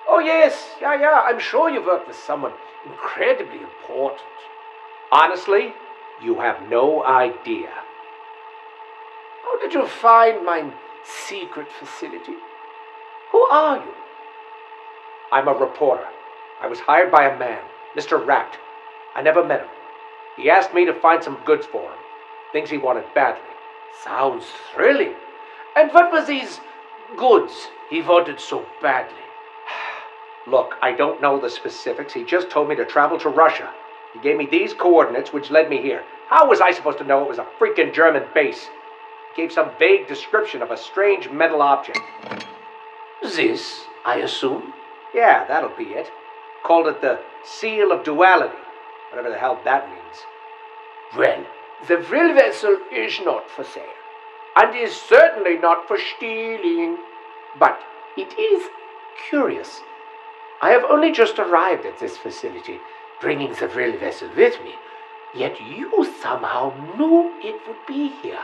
Oh yes, yeah, I'm sure you worked with someone incredibly important. Honestly, you have no idea. How did you find my secret facility? Who are you? I'm a reporter. I was hired by a man, Mr. Rapt. I never met him. He asked me to find some goods for him. Things he wanted badly. Sounds thrilling. And what were these goods he wanted so badly? Look, I don't know the specifics. He just told me to travel to Russia. He gave me these coordinates, which led me here. How was I supposed to know it was a freaking German base? He gave some vague description of a strange metal object. This, I assume? Yeah, that'll be it. Called it the Seal of Duality. Whatever the hell that means. Well, the Vril vessel is not for sale, and is certainly not for stealing. But it is curious. I have only just arrived at this facility, bringing the Vril vessel with me, yet you somehow knew it would be here.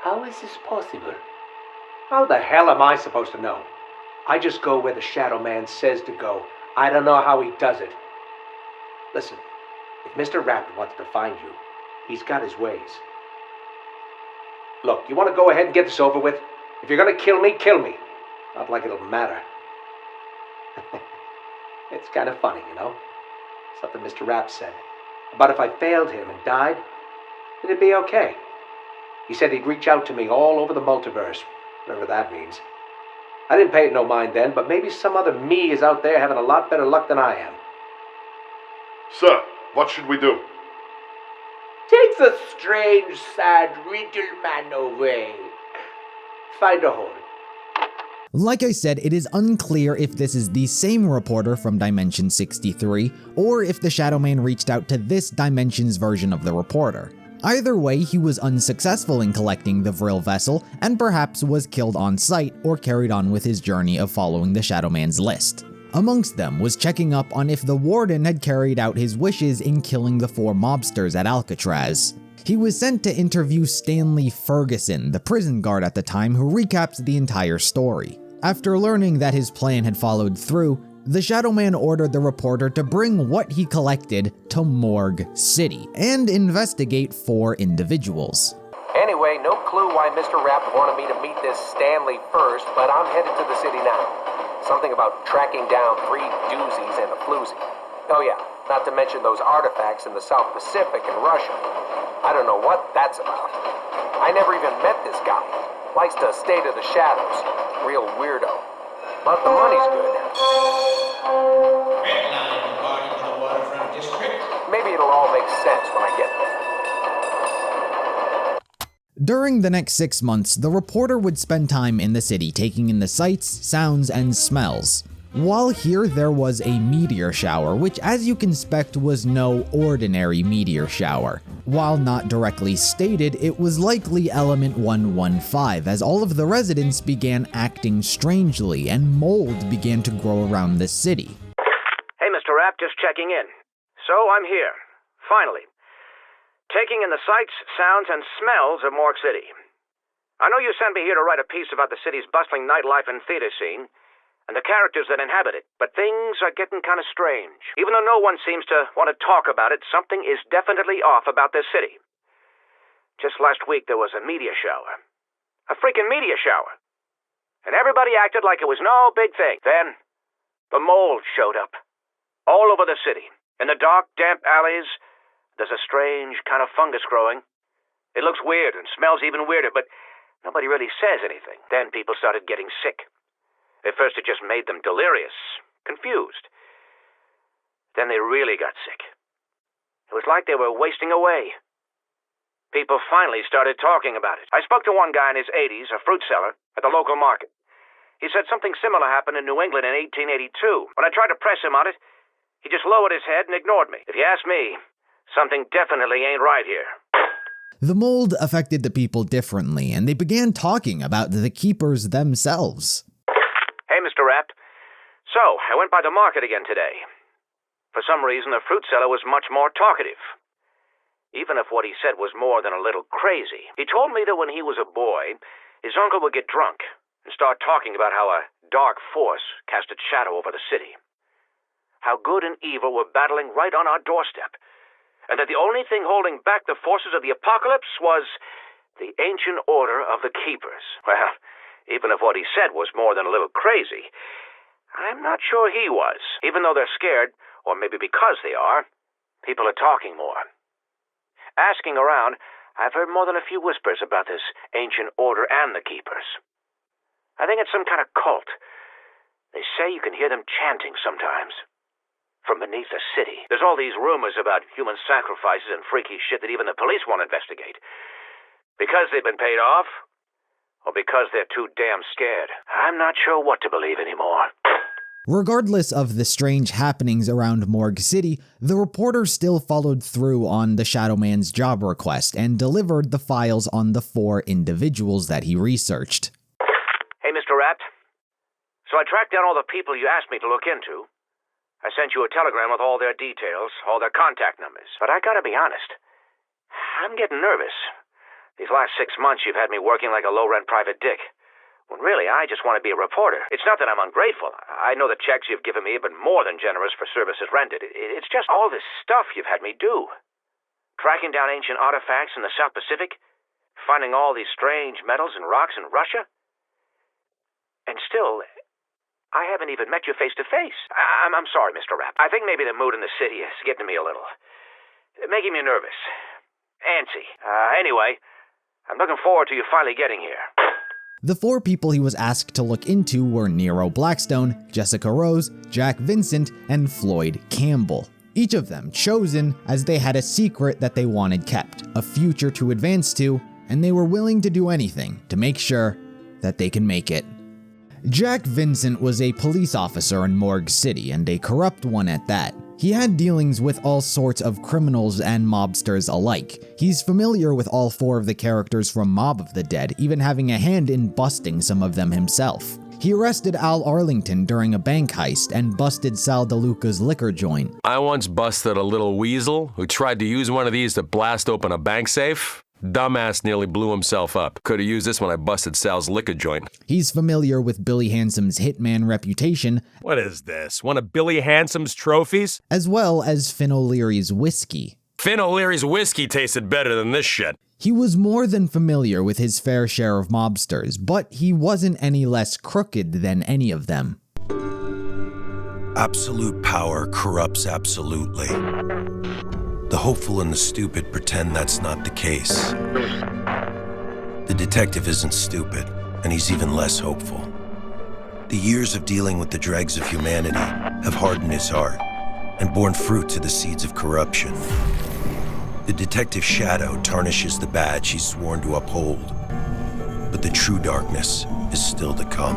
How is this possible? How the hell am I supposed to know? I just go where the Shadowman says to go. I don't know how he does it. Listen, if Mr. Rapt wants to find you, he's got his ways. Look, you want to go ahead and get this over with? If you're gonna kill me, kill me. Not like it'll matter. It's kind of funny, you know? Something Mr. Rapp said. About if I failed him and died, it'd be okay. He said he'd reach out to me all over the multiverse, whatever that means. I didn't pay it no mind then, but maybe some other me is out there having a lot better luck than I am. Sir, what should we do? Take the strange, sad riddle man away. Find a hole. Like I said, it is unclear if this is the same reporter from Dimension 63, or if the Shadowman reached out to this dimension's version of the reporter. Either way, he was unsuccessful in collecting the Vril vessel, and perhaps was killed on sight or carried on with his journey of following the Shadowman's list. Amongst them was checking up on if the Warden had carried out his wishes in killing the 4 mobsters at Alcatraz. He was sent to interview Stanley Ferguson, the prison guard at the time, who recaps the entire story. After learning that his plan had followed through, the Shadowman ordered the reporter to bring what he collected to Morgue City and investigate 4 individuals. Anyway, no clue why Mr. Rapp wanted me to meet this Stanley first, but I'm headed to the city now. Something about tracking down 3 doozies and a floozy. Oh yeah, not to mention those artifacts in the South Pacific and Russia. I don't know what that's about. I never even met this guy. Likes to stay to the shadows. Real weirdo. But the money's good. Red line departing to the waterfront district. Maybe it'll all make sense when I get there. During the next 6 months, the reporter would spend time in the city taking in the sights, sounds, and smells. While here, there was a meteor shower, which as you can expect was no ordinary meteor shower. While not directly stated, it was likely Element 115, as all of the residents began acting strangely and mold began to grow around the city. Hey, Mr. Rapp, just checking in. So I'm here, finally. Taking in the sights, sounds, and smells of Morgue City. I know you sent me here to write a piece about the city's bustling nightlife and theater scene, and the characters that inhabit it, but things are getting kind of strange. Even though no one seems to want to talk about it, something is definitely off about this city. Just last week there was a meteor shower. A freaking meteor shower. And everybody acted like it was no big thing. Then, the mold showed up. All over the city. In the dark, damp alleys, there's a strange kind of fungus growing. It looks weird and smells even weirder, but nobody really says anything. Then people started getting sick. At first it just made them delirious, confused. Then they really got sick. It was like they were wasting away. People finally started talking about it. I spoke to one guy in his 80s, a fruit seller, at the local market. He said something similar happened in New England in 1882. When I tried to press him on it, he just lowered his head and ignored me. If you ask me, something definitely ain't right here. The mold affected the people differently, and they began talking about the keepers themselves. Hey, Mr. Rapp. So, I went by the market again today. For some reason, the fruit seller was much more talkative. Even if what he said was more than a little crazy. He told me that when he was a boy, his uncle would get drunk and start talking about how a dark force cast its shadow over the city. How good and evil were battling right on our doorstep. And that the only thing holding back the forces of the apocalypse was the ancient order of the Keepers. Well, even if what he said was more than a little crazy, I'm not sure he was. Even though they're scared, or maybe because they are, people are talking more. Asking around, I've heard more than a few whispers about this ancient order and the Keepers. I think it's some kind of cult. They say you can hear them chanting sometimes. From beneath the city. There's all these rumors about human sacrifices and freaky shit that even the police won't investigate. Because they've been paid off, or because they're too damn scared. I'm not sure what to believe anymore. Regardless of the strange happenings around Morgue City, the reporter still followed through on the Shadowman's job request and delivered the files on the 4 individuals that he researched. Hey, Mr. Rapp. So I tracked down all the people you asked me to look into. I sent you a telegram with all their details, all their contact numbers. But I gotta be honest, I'm getting nervous. These last 6 months you've had me working like a low-rent private dick. When really, I just want to be a reporter. It's not that I'm ungrateful. I know the checks you've given me have been more than generous for services rendered. It's just all this stuff you've had me do. Tracking down ancient artifacts in the South Pacific, finding all these strange metals and rocks in Russia. And still, I haven't even met you face to face. I'm sorry, Mr. Rapp. I think maybe the mood in the city is getting to me a little. Making me nervous. Antsy. Anyway, I'm looking forward to you finally getting here. The 4 people he was asked to look into were Nero Blackstone, Jessica Rose, Jack Vincent, and Floyd Campbell. Each of them chosen as they had a secret that they wanted kept, a future to advance to, and they were willing to do anything to make sure that they can make it. Jack Vincent was a police officer in Morgue City, and a corrupt one at that. He had dealings with all sorts of criminals and mobsters alike. He's familiar with all 4 of the characters from Mob of the Dead, even having a hand in busting some of them himself. He arrested Al Arlington during a bank heist and busted Sal DeLuca's liquor joint. I once busted a little weasel who tried to use one of these to blast open a bank safe. Dumbass nearly blew himself up. Could have used this when I busted Sal's liquor joint. He's familiar with Billy Handsome's hitman reputation. What is this? One of Billy Handsome's trophies? As well as Finn O'Leary's whiskey. Finn O'Leary's whiskey tasted better than this shit. He was more than familiar with his fair share of mobsters, but he wasn't any less crooked than any of them. Absolute power corrupts absolutely. The hopeful and the stupid pretend that's not the case. The detective isn't stupid, and he's even less hopeful. The years of dealing with the dregs of humanity have hardened his heart and borne fruit to the seeds of corruption. The detective's shadow tarnishes the badge he's sworn to uphold, but the true darkness is still to come.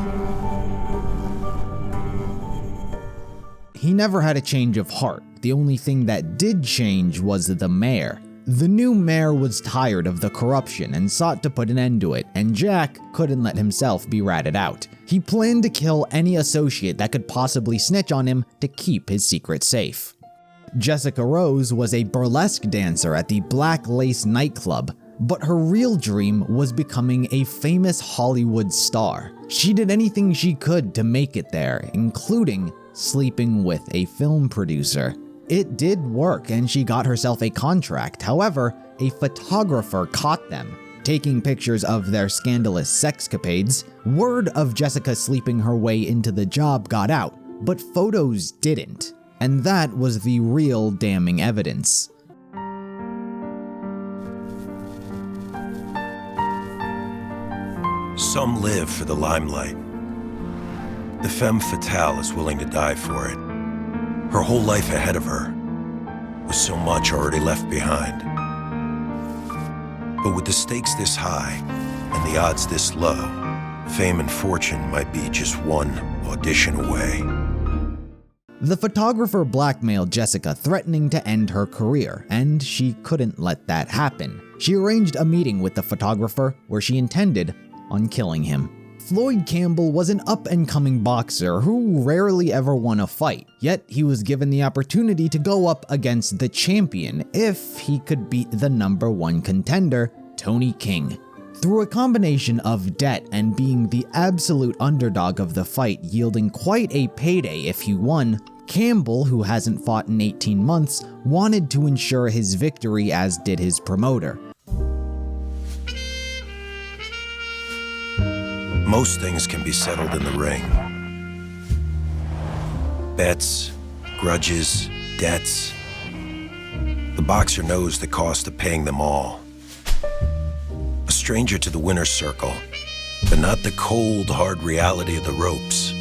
He never had a change of heart. The only thing that did change was the mayor. The new mayor was tired of the corruption and sought to put an end to it, and Jack couldn't let himself be ratted out. He planned to kill any associate that could possibly snitch on him to keep his secret safe. Jessica Rose was a burlesque dancer at the Black Lace nightclub, but her real dream was becoming a famous Hollywood star. She did anything she could to make it there, including sleeping with a film producer. It did work, and she got herself a contract. However, a photographer caught them, taking pictures of their scandalous sexcapades. Word of Jessica sleeping her way into the job got out, but photos didn't. And that was the real damning evidence. Some live for the limelight. The femme fatale is willing to die for it. Her whole life ahead of her, with so much already left behind. But with the stakes this high and the odds this low, fame and fortune might be just one audition away. The photographer blackmailed Jessica, threatening to end her career, and she couldn't let that happen. She arranged a meeting with the photographer where she intended on killing him. Floyd Campbell was an up-and-coming boxer who rarely ever won a fight, yet he was given the opportunity to go up against the champion if he could beat the #1 contender, Tony King. Through a combination of debt and being the absolute underdog of the fight yielding quite a payday if he won, Campbell, who hasn't fought in 18 months, wanted to ensure his victory, as did his promoter. Most things can be settled in the ring. Bets, grudges, debts. The boxer knows the cost of paying them all. A stranger to the winner's circle, but not the cold, hard reality of the ropes.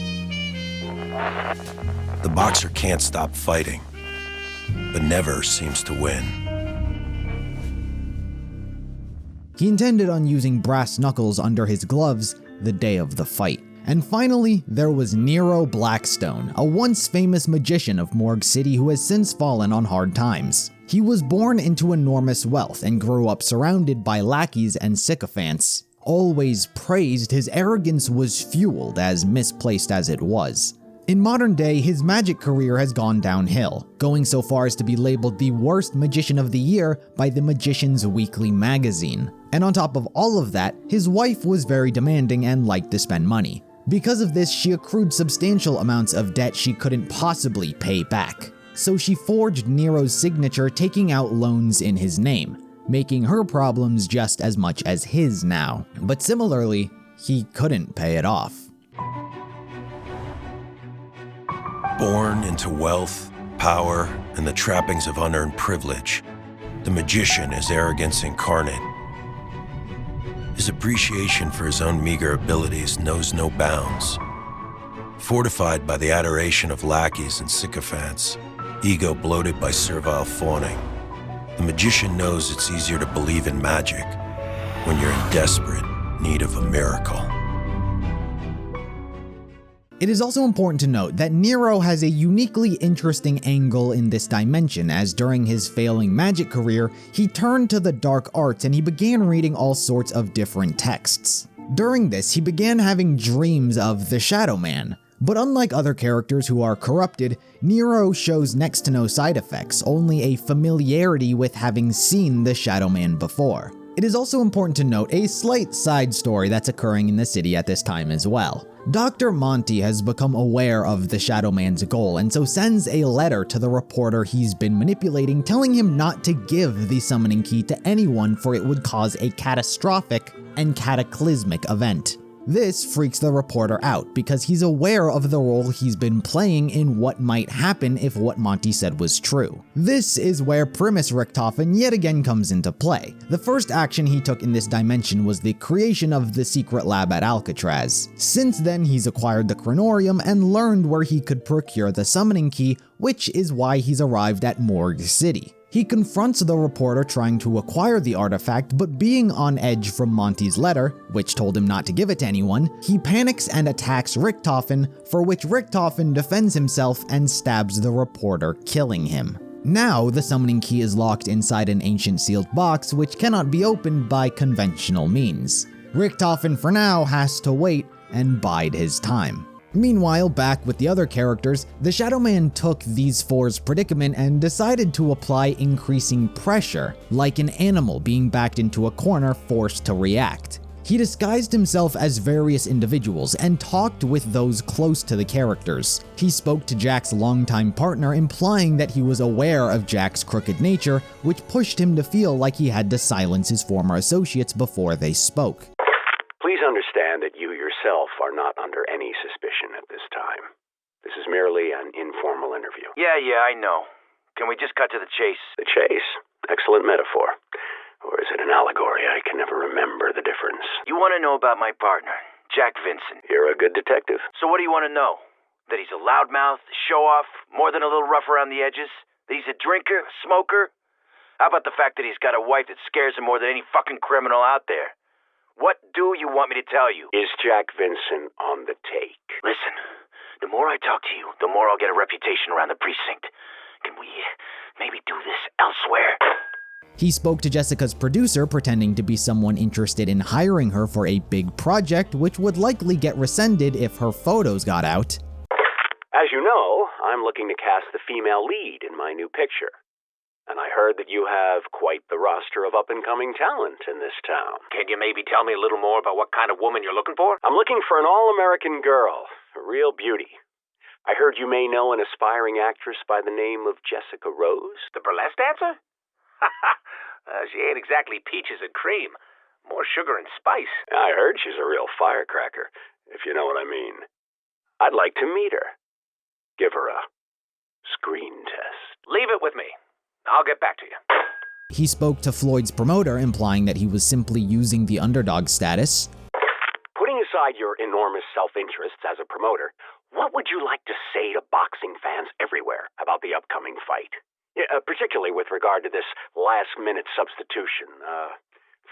The boxer can't stop fighting, but never seems to win. He intended on using brass knuckles under his gloves the day of the fight. And finally, there was Nero Blackstone, a once famous magician of Morgue City who has since fallen on hard times. He was born into enormous wealth and grew up surrounded by lackeys and sycophants. Always praised, his arrogance was fueled, as misplaced as it was. In modern day, his magic career has gone downhill, going so far as to be labeled the worst magician of the year by the Magician's Weekly magazine. And on top of all of that, his wife was very demanding and liked to spend money. Because of this, she accrued substantial amounts of debt she couldn't possibly pay back. So she forged Nero's signature, taking out loans in his name, making her problems just as much as his now. But similarly, he couldn't pay it off. Born into wealth, power, and the trappings of unearned privilege, the magician is arrogance incarnate. His appreciation for his own meager abilities knows no bounds. Fortified by the adoration of lackeys and sycophants, ego bloated by servile fawning, the magician knows it's easier to believe in magic when you're in desperate need of a miracle. It is also important to note that Nero has a uniquely interesting angle in this dimension, as during his failing magic career, he turned to the dark arts and he began reading all sorts of different texts. During this, he began having dreams of the Shadowman. But unlike other characters who are corrupted, Nero shows next to no side effects, only a familiarity with having seen the Shadowman before. It is also important to note a slight side story that's occurring in the city at this time as well. Dr. Monty has become aware of the Shadowman's goal and so sends a letter to the reporter he's been manipulating, telling him not to give the summoning key to anyone for it would cause a catastrophic and cataclysmic event. This freaks the reporter out because he's aware of the role he's been playing in what might happen if what Monty said was true. This is where Primis Richtofen yet again comes into play. The first action he took in this dimension was the creation of the secret lab at Alcatraz. Since then, he's acquired the Kronorium and learned where he could procure the summoning key, which is why he's arrived at Morgue City. He confronts the reporter trying to acquire the artifact, but being on edge from Monty's letter, which told him not to give it to anyone, he panics and attacks Richtofen, for which Richtofen defends himself and stabs the reporter, killing him. Now, the summoning key is locked inside an ancient sealed box, which cannot be opened by conventional means. Richtofen, for now, has to wait and bide his time. Meanwhile, back with the other characters, the Shadowman took these four's predicament and decided to apply increasing pressure, like an animal being backed into a corner forced to react. He disguised himself as various individuals and talked with those close to the characters. He spoke to Jack's longtime partner, implying that he was aware of Jack's crooked nature, which pushed him to feel like he had to silence his former associates before they spoke. Please understand that you yourself are not under any suspicion at this time. This is merely an informal interview. Yeah, I know. Can we just cut to the chase? The chase? Excellent metaphor. Or is it an allegory? I can never remember the difference. You want to know about my partner, Jack Vincent. You're a good detective. So what do you want to know? That he's a loudmouth, a show-off, more than a little rough around the edges? That he's a drinker, a smoker? How about the fact that he's got a wife that scares him more than any fucking criminal out there? What do you want me to tell you? Is Jack Vincent on the take? Listen, the more I talk to you, the more I'll get a reputation around the precinct. Can we maybe do this elsewhere? He spoke to Jessica's producer, pretending to be someone interested in hiring her for a big project, which would likely get rescinded if her photos got out. As you know, I'm looking to cast the female lead in my new picture. And I heard that you have quite the roster of up-and-coming talent in this town. Can you maybe tell me a little more about what kind of woman you're looking for? I'm looking for an all-American girl, a real beauty. I heard you may know an aspiring actress by the name of Jessica Rose. The burlesque dancer? She ain't exactly peaches and cream. More sugar and spice. I heard she's a real firecracker, if you know what I mean. I'd like to meet her. Give her a screen test. Leave it with me. I'll get back to you. He spoke to Floyd's promoter, implying that he was simply using the underdog status. Putting aside your enormous self-interests as a promoter, what would you like to say to boxing fans everywhere about the upcoming fight? Particularly with regard to this last-minute substitution.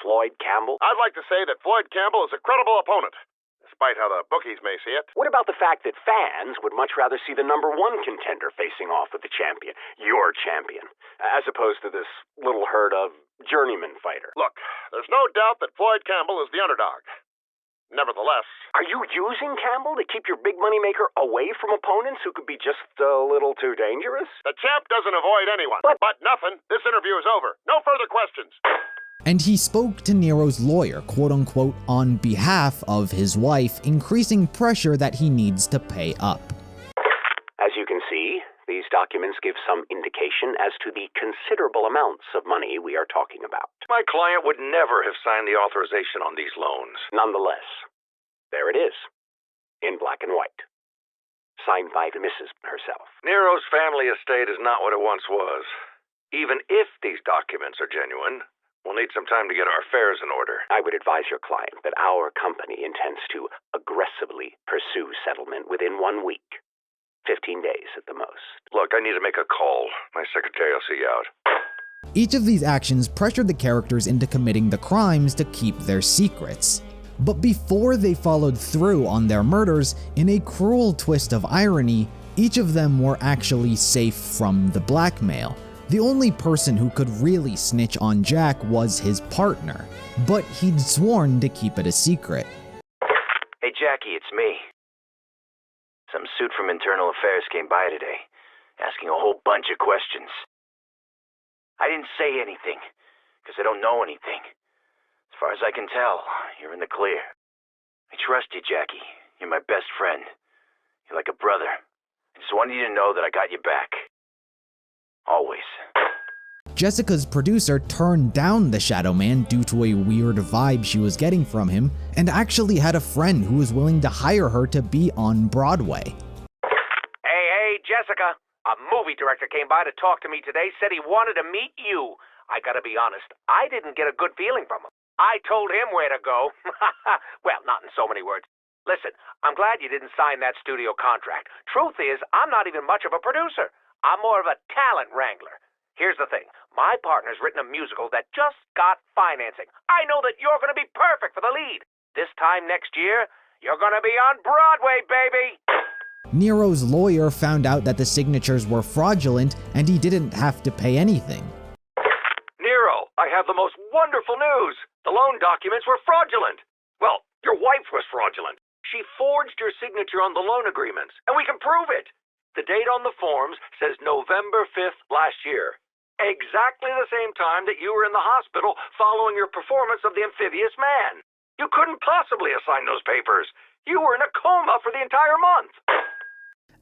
Floyd Campbell? I'd like to say that Floyd Campbell is a credible opponent, despite how the bookies may see it. What about the fact that fans would much rather see the #1 contender facing off with the champion, your champion, as opposed to this little herd of journeyman fighter? Look, there's no doubt that Floyd Campbell is the underdog. Nevertheless... Are you using Campbell to keep your big moneymaker away from opponents who could be just a little too dangerous? The champ doesn't avoid anyone. But nothing. This interview is over. No further questions. And he spoke to Nero's lawyer, quote-unquote, on behalf of his wife, increasing pressure that he needs to pay up. As you can see, these documents give some indication as to the considerable amounts of money we are talking about. My client would never have signed the authorization on these loans. Nonetheless, there it is, in black and white. signed by Mrs. herself. Nero's family estate is not what it once was. Even if these documents are genuine, we'll need some time to get our affairs in order. I would advise your client that our company intends to aggressively pursue settlement within 1 week. 15 days at the most. Look, I need to make a call. My secretary will see you out. Each of these actions pressured the characters into committing the crimes to keep their secrets. But before they followed through on their murders, in a cruel twist of irony, each of them were actually safe from the blackmail. The only person who could really snitch on Jack was his partner, but he'd sworn to keep it a secret. Hey Jackie, it's me. Some suit from Internal Affairs came by today, asking a whole bunch of questions. I didn't say anything, because I don't know anything. As far as I can tell, you're in the clear. I trust you, Jackie. You're my best friend. You're like a brother. I just wanted you to know that I got you back. Always. Jessica's producer turned down the Shadowman due to a weird vibe she was getting from him, and actually had a friend who was willing to hire her to be on Broadway. Hey, Jessica. A movie director came by to talk to me today, said he wanted to meet you. I gotta be honest, I didn't get a good feeling from him. I told him where to go. Well, not in so many words. Listen, I'm glad you didn't sign that studio contract. Truth is, I'm not even much of a producer. I'm more of a talent wrangler. Here's the thing. My partner's written a musical that just got financing. I know that you're going to be perfect for the lead. This time next year, you're going to be on Broadway, baby! Nero's lawyer found out that the signatures were fraudulent, and he didn't have to pay anything. Nero, I have the most wonderful news. The loan documents were fraudulent. Well, your wife was fraudulent. She forged your signature on the loan agreements, and we can prove it. The date on the forms says November 5th last year. Exactly the same time that you were in the hospital following your performance of The Amphibious Man. You couldn't possibly have signed those papers. You were in a coma for the entire month.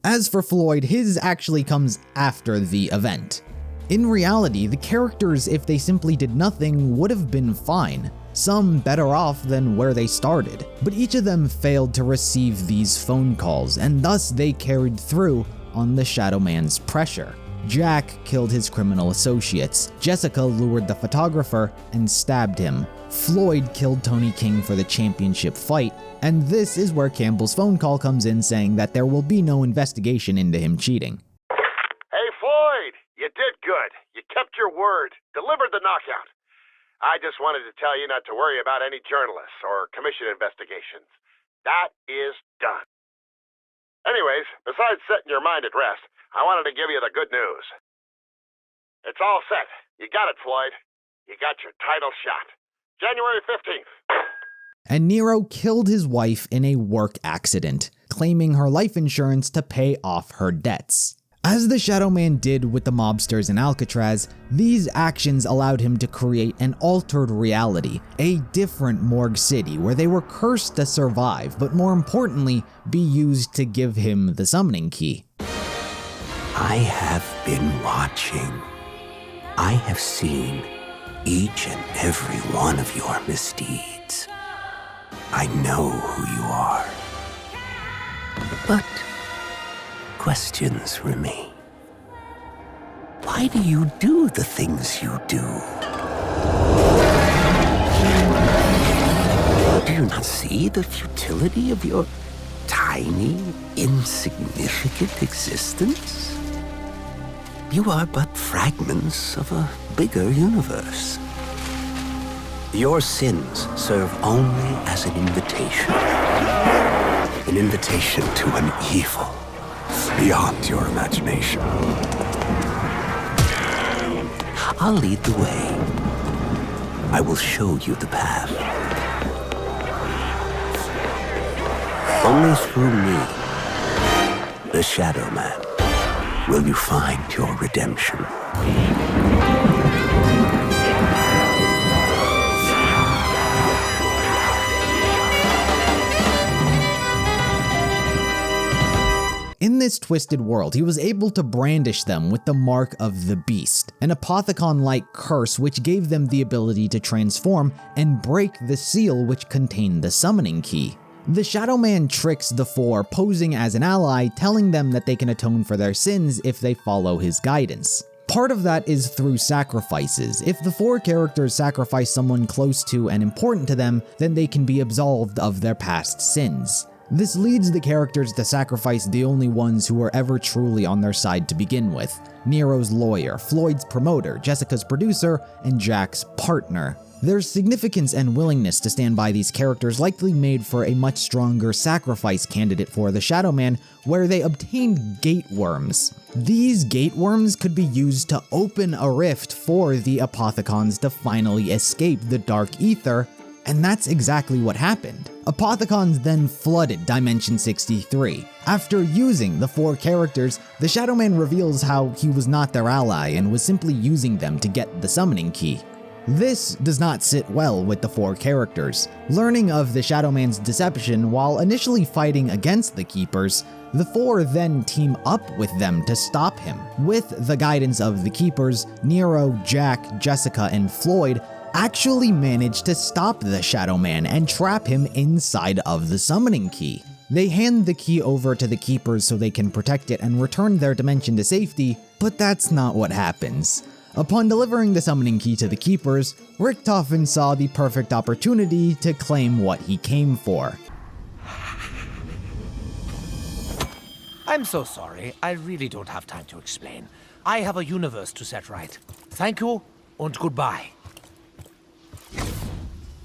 As for Floyd, his actually comes after the event. In reality, the characters, if they simply did nothing, would have been fine. Some better off than where they started. But each of them failed to receive these phone calls, and thus they carried through on the Shadowman's pressure. Jack killed his criminal associates. Jessica lured the photographer and stabbed him. Floyd killed Tony King for the championship fight, and this is where Campbell's phone call comes in saying that there will be no investigation into him cheating. Hey, Floyd, you did good. You kept your word, delivered the knockout. I just wanted to tell you not to worry about any journalists or commission investigations. That is done. Anyways, besides setting your mind at rest, I wanted to give you the good news. It's all set. You got it, Floyd. You got your title shot. January 15th. And Nero killed his wife in a work accident, claiming her life insurance to pay off her debts. As the Shadowman did with the mobsters in Alcatraz, these actions allowed him to create an altered reality, a different Morgue City where they were cursed to survive, but more importantly, be used to give him the summoning key. I have been watching. I have seen each and every one of your misdeeds. I know who you are. But questions remain. Why do you do the things you do? Do you not see the futility of your tiny, insignificant existence? You are but fragments of a bigger universe. Your sins serve only as an invitation to an evil beyond your imagination. I'll lead the way. I will show you the path. Only through me, the Shadowman, will you find your redemption. In this twisted world, he was able to brandish them with the mark of the beast, an Apothicon-like curse which gave them the ability to transform and break the seal which contained the summoning key. The Shadowman tricks the four, posing as an ally, telling them that they can atone for their sins if they follow his guidance. Part of that is through sacrifices. If the four characters sacrifice someone close to and important to them, then they can be absolved of their past sins. This leads the characters to sacrifice the only ones who were ever truly on their side to begin with: Nero's lawyer, Floyd's promoter, Jessica's producer, and Jack's partner. Their significance and willingness to stand by these characters likely made for a much stronger sacrifice candidate for the Shadowman, where they obtained gate worms. These gate worms could be used to open a rift for the Apothicons to finally escape the Dark Aether, and that's exactly what happened. Apothicons then flooded Dimension 63. After using the four characters, the Shadowman reveals how he was not their ally and was simply using them to get the summoning key. This does not sit well with the four characters. Learning of the Shadowman's deception while initially fighting against the Keepers, the four then team up with them to stop him. With the guidance of the Keepers, Nero, Jack, Jessica, and Floyd actually manage to stop the Shadowman and trap him inside of the summoning key. They hand the key over to the Keepers so they can protect it and return their dimension to safety, but that's not what happens. Upon delivering the summoning key to the Keepers, Richtofen saw the perfect opportunity to claim what he came for. I'm so sorry. I really don't have time to explain. I have a universe to set right. Thank you, and goodbye.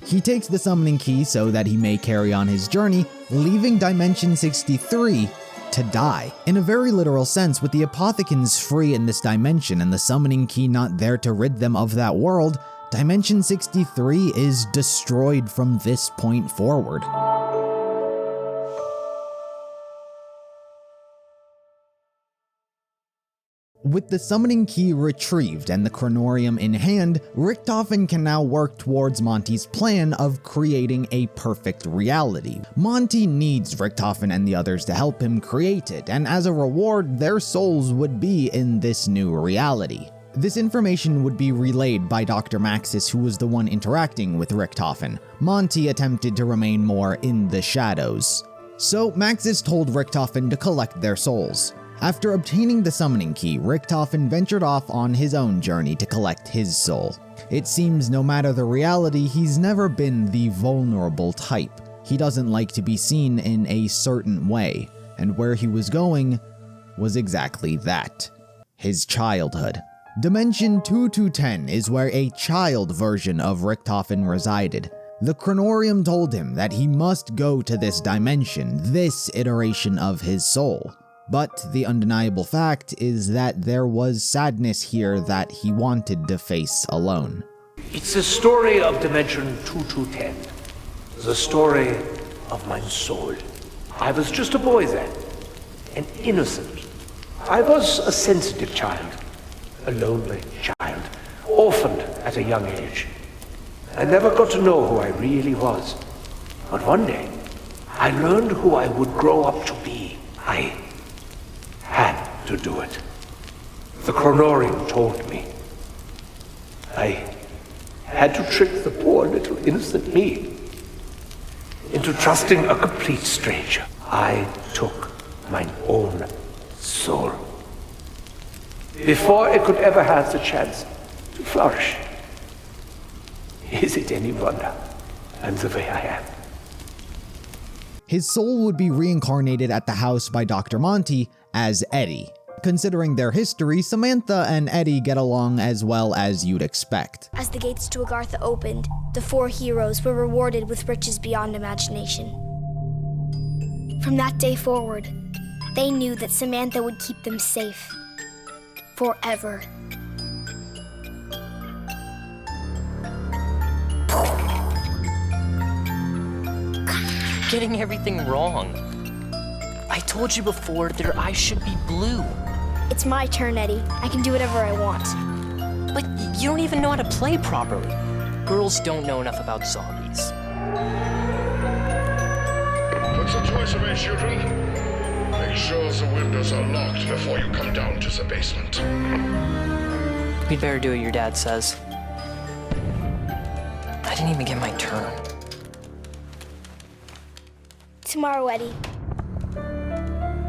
He takes the summoning key so that he may carry on his journey, leaving Dimension 63 to die. In a very literal sense, with the Apothicons free in this dimension and the summoning key not there to rid them of that world, Dimension 63 is destroyed from this point forward. With the summoning key retrieved and the Kronorium in hand, Richtofen can now work towards Monty's plan of creating a perfect reality. Monty needs Richtofen and the others to help him create it, and as a reward, their souls would be in this new reality. This information would be relayed by Dr. Maxis, who was the one interacting with Richtofen. Monty attempted to remain more in the shadows. So Maxis told Richtofen to collect their souls. After obtaining the summoning key, Richtofen ventured off on his own journey to collect his soul. It seems no matter the reality, he's never been the vulnerable type. He doesn't like to be seen in a certain way, and where he was going was exactly that: his childhood. Dimension 2210 is where a child version of Richtofen resided. The Kronorium told him that he must go to this dimension, this iteration of his soul. But the undeniable fact is that there was sadness here that he wanted to face alone. It's the story of Dimension 2210. The story of my soul. I was just a boy then. An innocent. I was a sensitive child. A lonely child. Orphaned at a young age. I never got to know who I really was. But one day, I learned who I would grow up to be. I had to do it. The Kronorium told me. I had to trick the poor little innocent me into trusting a complete stranger. I took my own soul before it could ever have the chance to flourish. Is it any wonder I'm the way I am? His soul would be reincarnated at the house by Dr. Monty as Eddie. Considering their history, Samantha and Eddie get along as well as you'd expect. As the gates to Agarthan opened, the four heroes were rewarded with riches beyond imagination. From that day forward, they knew that Samantha would keep them safe. Forever. You're getting everything wrong. I told you before their eyes should be blue. It's my turn, Eddie. I can do whatever I want. But you don't even know how to play properly. Girls don't know enough about zombies. Put some choice away, children. Make sure the windows are locked before you come down to the basement. We'd better do what your dad says. I didn't even get my turn. tomorrow, Eddie.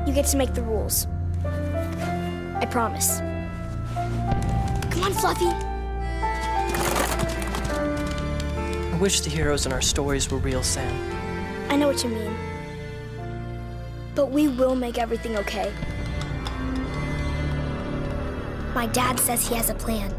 You get to make the rules. I promise. Come on, Fluffy. I wish the heroes in our stories were real, Sam. I know what you mean. But we will make everything okay. My dad says he has a plan.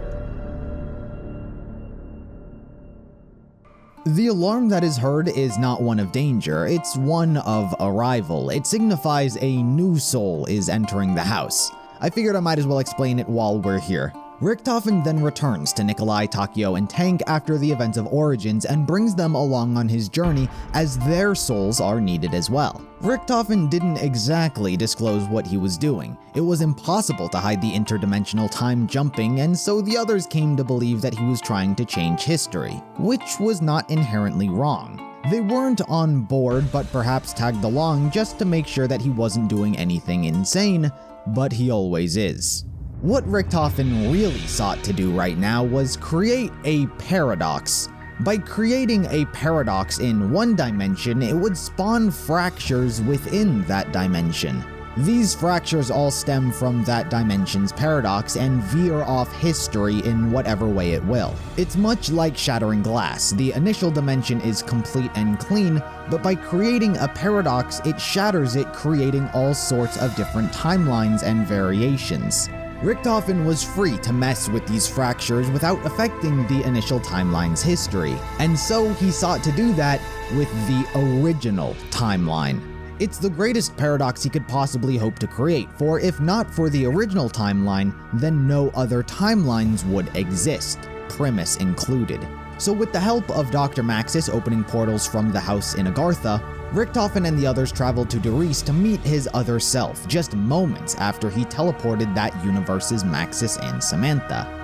The alarm that is heard is not one of danger, it's one of arrival. It signifies a new soul is entering the house. I figured I might as well explain it while we're here. Richtofen then returns to Nikolai, Takeo, and Tank after the events of Origins and brings them along on his journey as their souls are needed as well. Richtofen didn't exactly disclose what he was doing. It was impossible to hide the interdimensional time jumping, and so the others came to believe that he was trying to change history, which was not inherently wrong. They weren't on board, but perhaps tagged along just to make sure that he wasn't doing anything insane, but he always is. What Richtofen really sought to do right now was create a paradox. By creating a paradox in one dimension, it would spawn fractures within that dimension. These fractures all stem from that dimension's paradox and veer off history in whatever way it will. It's much like shattering glass. The initial dimension is complete and clean, but by creating a paradox, it shatters it, creating all sorts of different timelines and variations. Richtofen was free to mess with these fractures without affecting the initial timeline's history, and so he sought to do that with the original timeline. It's the greatest paradox he could possibly hope to create, for if not for the original timeline, then no other timelines would exist, Primis included. So with the help of Dr. Maxis opening portals from the house in Agarthan, Richtofen and the others traveled to Doris to meet his other self, just moments after he teleported that universe's Maxis and Samantha.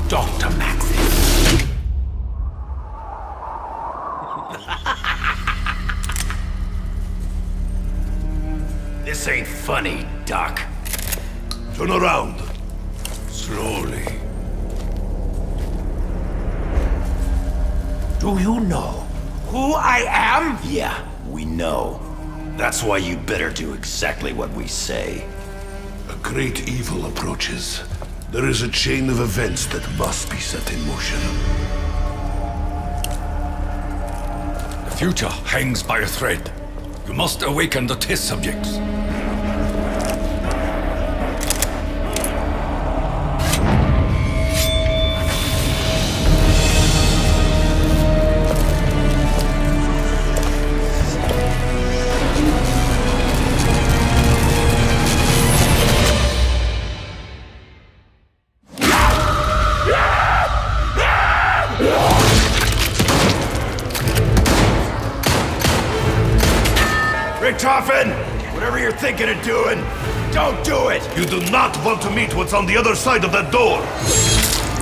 Dr. Maxis. This ain't funny, Doc. Turn around. Slowly. Do you know who I am? Yeah, we know. That's why you better do exactly what we say. A great evil approaches. There is a chain of events that must be set in motion. The future hangs by a thread. You must awaken the test subjects. Richtofen! Whatever you're thinking of doing, don't do it! You do not want to meet what's on the other side of that door.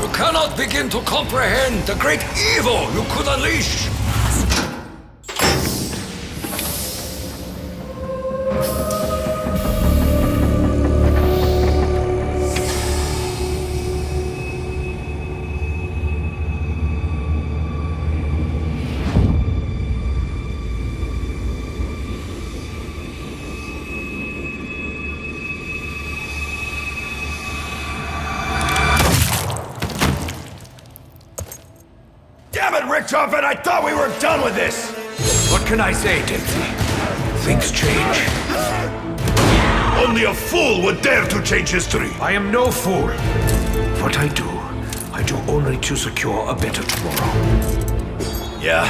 You cannot begin to comprehend the great evil you could unleash. Richtofen, I thought we were done with this! What can I say, Dempsey? Things change. Only a fool would dare to change history. I am no fool. What I do only to secure a better tomorrow. Yeah?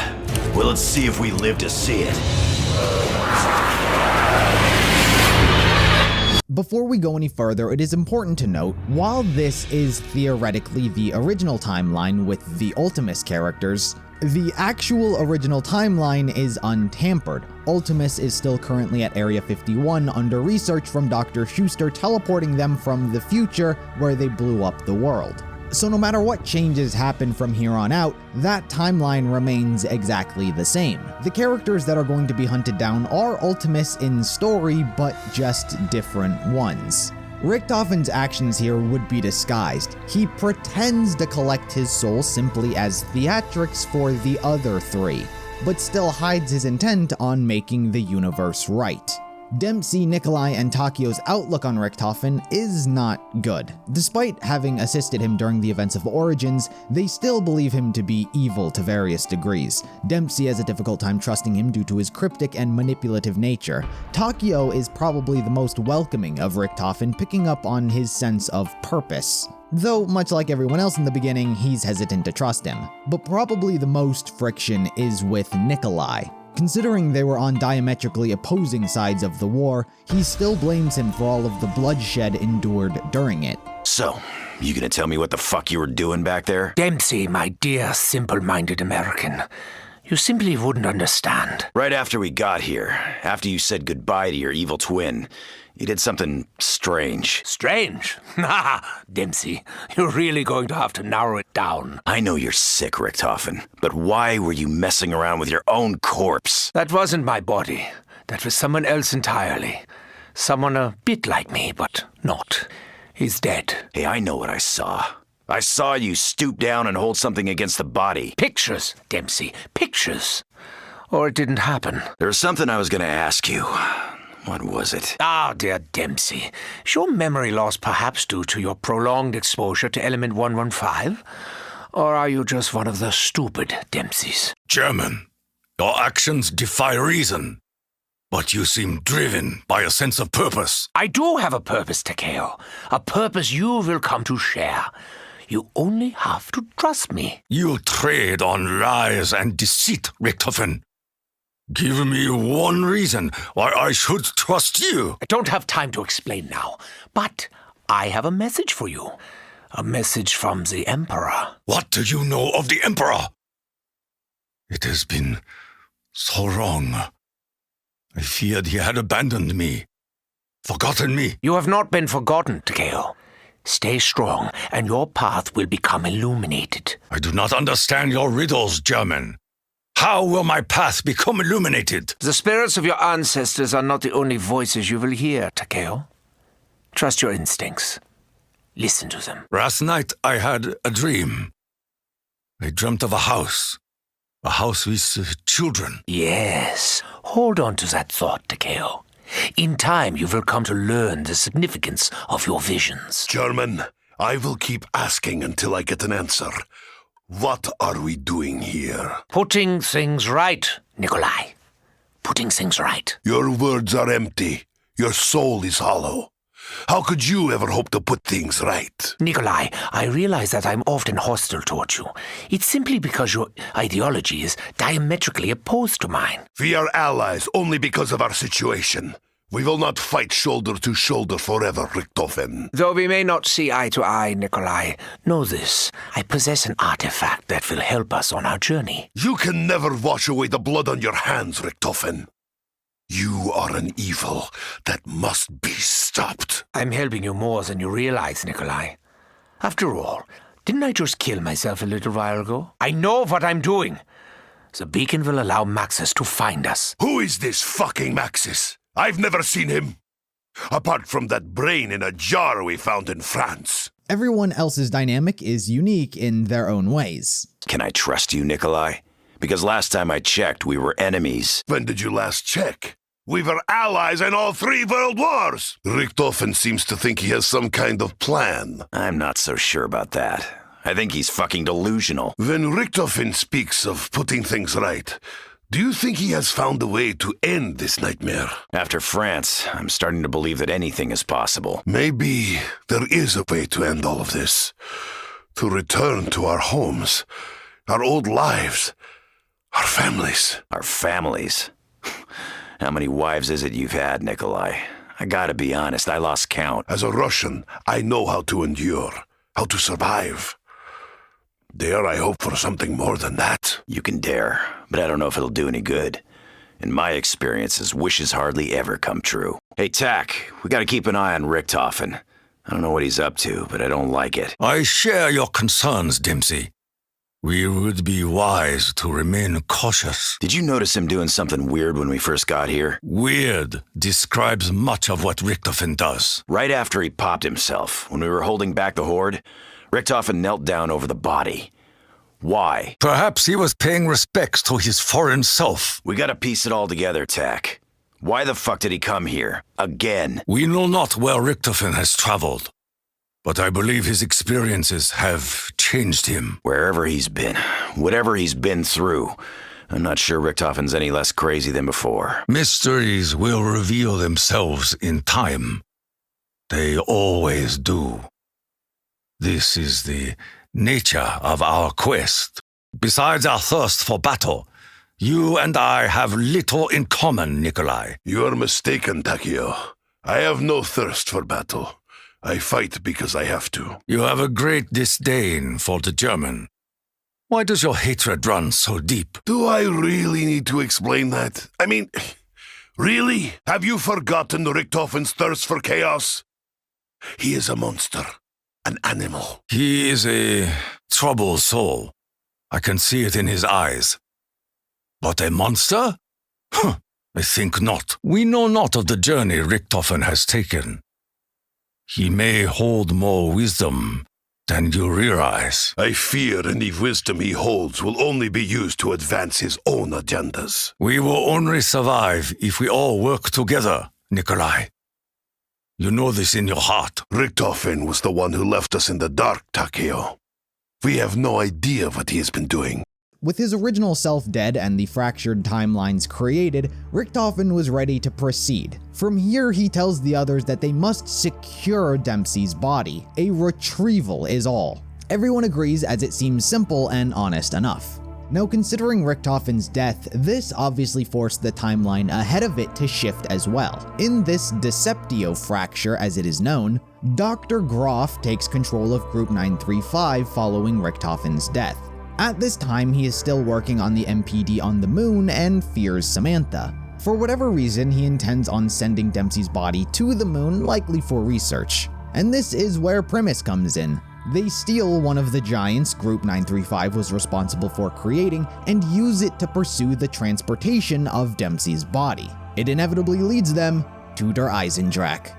Well, let's see if we live to see it. Before we go any further, it is important to note, while this is theoretically the original timeline with the Ultimis characters, the actual original timeline is untampered. Ultimis is still currently at Area 51 under research from Dr. Schuster teleporting them from the future where they blew up the world. So no matter what changes happen from here on out, that timeline remains exactly the same. The characters that are going to be hunted down are Ultimis in story, but just different ones. Richtofen's actions here would be disguised. He pretends to collect his soul simply as theatrics for the other three, but still hides his intent on making the universe right. Dempsey, Nikolai, and Takeo's outlook on Richtofen is not good. Despite having assisted him during the events of Origins, they still believe him to be evil to various degrees. Dempsey has a difficult time trusting him due to his cryptic and manipulative nature. Takeo is probably the most welcoming of Richtofen, picking up on his sense of purpose. Though, much like everyone else in the beginning, he's hesitant to trust him. But probably the most friction is with Nikolai. Considering they were on diametrically opposing sides of the war, he still blames him for all of the bloodshed endured during it. So, you gonna tell me what the fuck you were doing back there? Dempsey, my dear simple-minded American, you simply wouldn't understand. Right after we got here, after you said goodbye to your evil twin, you did something strange. Strange? Haha, Dempsey, you're really going to have to narrow it down. I know you're sick, Richtofen, but why were you messing around with your own corpse? That wasn't my body. That was someone else entirely. Someone a bit like me, but not. He's dead. Hey, I know what I saw. I saw you stoop down and hold something against the body. Pictures, Dempsey, pictures. Or it didn't happen. There was something I was gonna ask you. What was it? Ah, dear Dempsey, is your memory loss perhaps due to your prolonged exposure to element 115? Or are you just one of the stupid Dempseys? German, your actions defy reason, but you seem driven by a sense of purpose. I do have a purpose, Takeo. A purpose you will come to share. You only have to trust me. You trade on lies and deceit, Richtofen. Give me one reason why I should trust you. I don't have time to explain now, but I have a message for you. A message from the Emperor. What do you know of the Emperor? It has been so long. I feared he had abandoned me, forgotten me. You have not been forgotten, Takeo. Stay strong, and your path will become illuminated. I do not understand your riddles, German. How will my path become illuminated? The spirits of your ancestors are not the only voices you will hear, Takeo. Trust your instincts. Listen to them. Last night I had a dream. I dreamt of a house with children. Yes. Hold on to that thought, Takeo. In time, you will come to learn the significance of your visions. German, I will keep asking until I get an answer. What are we doing here? Putting things right, Nikolai. Putting things right. Your words are empty. Your soul is hollow. How could you ever hope to put things right? Nikolai, I realize that I'm often hostile towards you. It's simply because your ideology is diametrically opposed to mine. We are allies only because of our situation. We will not fight shoulder to shoulder forever, Richtofen. Though we may not see eye to eye, Nikolai, know this. I possess an artifact that will help us on our journey. You can never wash away the blood on your hands, Richtofen. You are an evil that must be stopped. I'm helping you more than you realize, Nikolai. After all, didn't I just kill myself a little while ago? I know what I'm doing. The beacon will allow Maxis to find us. Who is this fucking Maxis? I've never seen him. Apart from that brain in a jar we found in France. Everyone else's dynamic is unique in their own ways. Can I trust you, Nikolai? Because last time I checked, we were enemies. When did you last check? We were allies in all 3 world wars. Richtofen seems to think he has some kind of plan. I'm not so sure about that. I think he's fucking delusional. When Richtofen speaks of putting things right, do you think he has found a way to end this nightmare? After France, I'm starting to believe that anything is possible. Maybe there is a way to end all of this. To return to our homes, our old lives, our families. Our families? How many wives is it you've had, Nikolai? I gotta be honest, I lost count. As a Russian, I know how to endure, how to survive. Dare I hope for something more than that? You can dare, but I don't know if it'll do any good. In my experiences, wishes hardly ever come true. Hey, Tak, we gotta keep an eye on Richtofen. I don't know what he's up to, but I don't like it. I share your concerns, Dempsey. We would be wise to remain cautious. Did you notice him doing something weird when we first got here? Weird describes much of what Richtofen does. Right after he popped himself, when we were holding back the horde, Richtofen knelt down over the body. Why? Perhaps he was paying respects to his foreign self. We gotta piece it all together, Tak. Why the fuck did he come here? Again? We know not where Richtofen has traveled, but I believe his experiences have changed him. Wherever he's been, whatever he's been through, I'm not sure Richtofen's any less crazy than before. Mysteries will reveal themselves in time. They always do. This is the nature of our quest. Besides our thirst for battle, you and I have little in common, Nikolai. You are mistaken, Takeo. I have no thirst for battle. I fight because I have to. You have a great disdain for the German. Why does your hatred run so deep? Do I really need to explain that? I mean, really? Have you forgotten Richtofen's thirst for chaos? He is a monster. An animal. He is a troubled soul. I can see it in his eyes. But a monster? Huh, I think not. We know not of the journey Richtofen has taken. He may hold more wisdom than you realize. I fear any wisdom he holds will only be used to advance his own agendas. We will only survive if we all work together, Nikolai. You know this in your heart. Richtofen was the one who left us in the dark, Takeo. We have no idea what he has been doing. With his original self dead and the fractured timelines created, Richtofen was ready to proceed. From here, he tells the others that they must secure Dempsey's body. A retrieval is all. Everyone agrees, as it seems simple and honest enough. Now, considering Richtofen's death, this obviously forced the timeline ahead of it to shift as well. In this Deceptio fracture, as it is known, Dr. Groff takes control of Group 935 following Richtofen's death. At this time, he is still working on the MPD on the moon and fears Samantha. For whatever reason, he intends on sending Dempsey's body to the moon, likely for research. And this is where Primis comes in. They steal one of the giants Group 935 was responsible for creating and use it to pursue the transportation of Dempsey's body. It inevitably leads them to Der Eisendrache.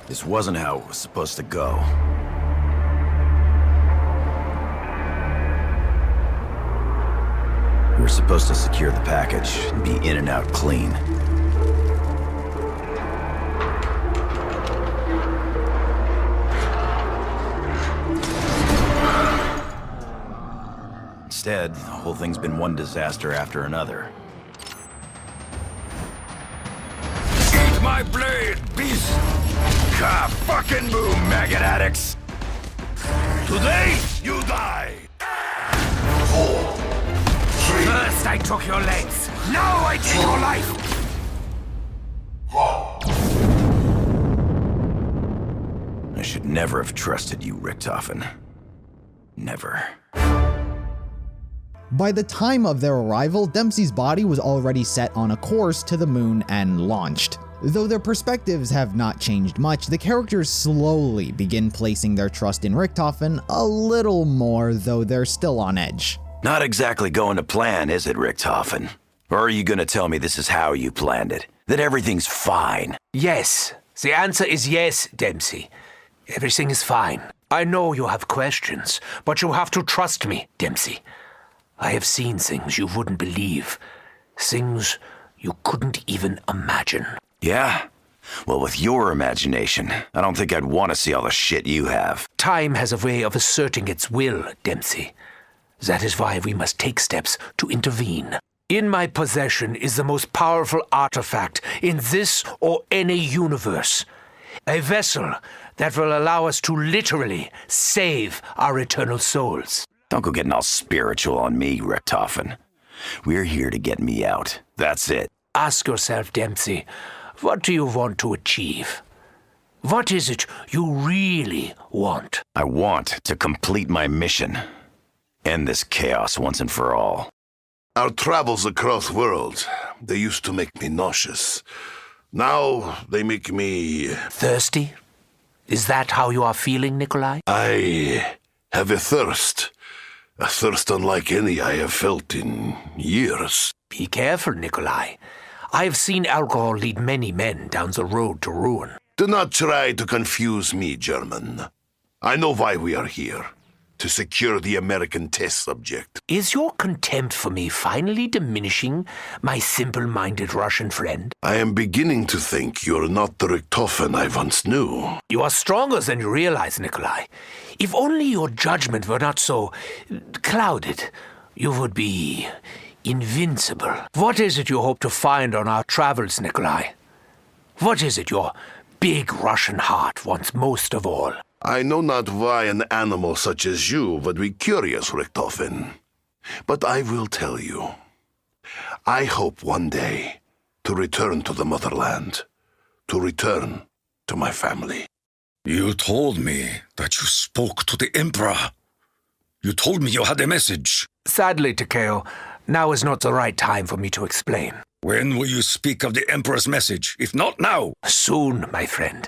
This wasn't how it was supposed to go. We were supposed to secure the package and be in and out clean. Instead, the whole thing's been one disaster after another. Eat my blade, beast! Ah, fucking boom, maggot addicts! Today, you die! 4, 3. First I took your legs. Now I take your life! 1. I should never have trusted you, Richtofen. Never. By the time of their arrival, Dempsey's body was already set on a course to the moon and launched. Though their perspectives have not changed much, the characters slowly begin placing their trust in Richtofen a little more, though they're still on edge. Not exactly going to plan, is it, Richtofen? Or are you gonna tell me this is how you planned it? That everything's fine? Yes. The answer is yes, Dempsey. Everything is fine. I know you have questions, but you have to trust me, Dempsey. I have seen things you wouldn't believe. Things you couldn't even imagine. Yeah? Well, with your imagination, I don't think I'd want to see all the shit you have. Time has a way of asserting its will, Dempsey. That is why we must take steps to intervene. In my possession is the most powerful artifact in this or any universe. A vessel that will allow us to literally save our eternal souls. Don't go getting all spiritual on me, Richtofen. We're here to get me out. That's it. Ask yourself, Dempsey, what do you want to achieve? What is it you really want? I want to complete my mission. End this chaos once and for all. Our travels across worlds, they used to make me nauseous. Now they make me... Thirsty? Is that how you are feeling, Nikolai? I have a thirst unlike any I have felt in years. Be careful, Nikolai. I have seen alcohol lead many men down the road to ruin. Do not try to confuse me, German. I know why we are here. To secure the American test subject. Is your contempt for me finally diminishing, my simple-minded Russian friend? I am beginning to think you're not the Richtofen I once knew. You are stronger than you realize, Nikolai. If only your judgment were not so clouded, you would be invincible. What is it you hope to find on our travels, Nikolai? What is it your big Russian heart wants most of all? I know not why an animal such as you would be curious, Richtofen. But I will tell you. I hope one day to return to the motherland. To return to my family. You told me that you spoke to the Emperor. You told me you had a message. Sadly, Takeo, now is not the right time for me to explain. When will you speak of the Emperor's message, if not now? Soon, my friend.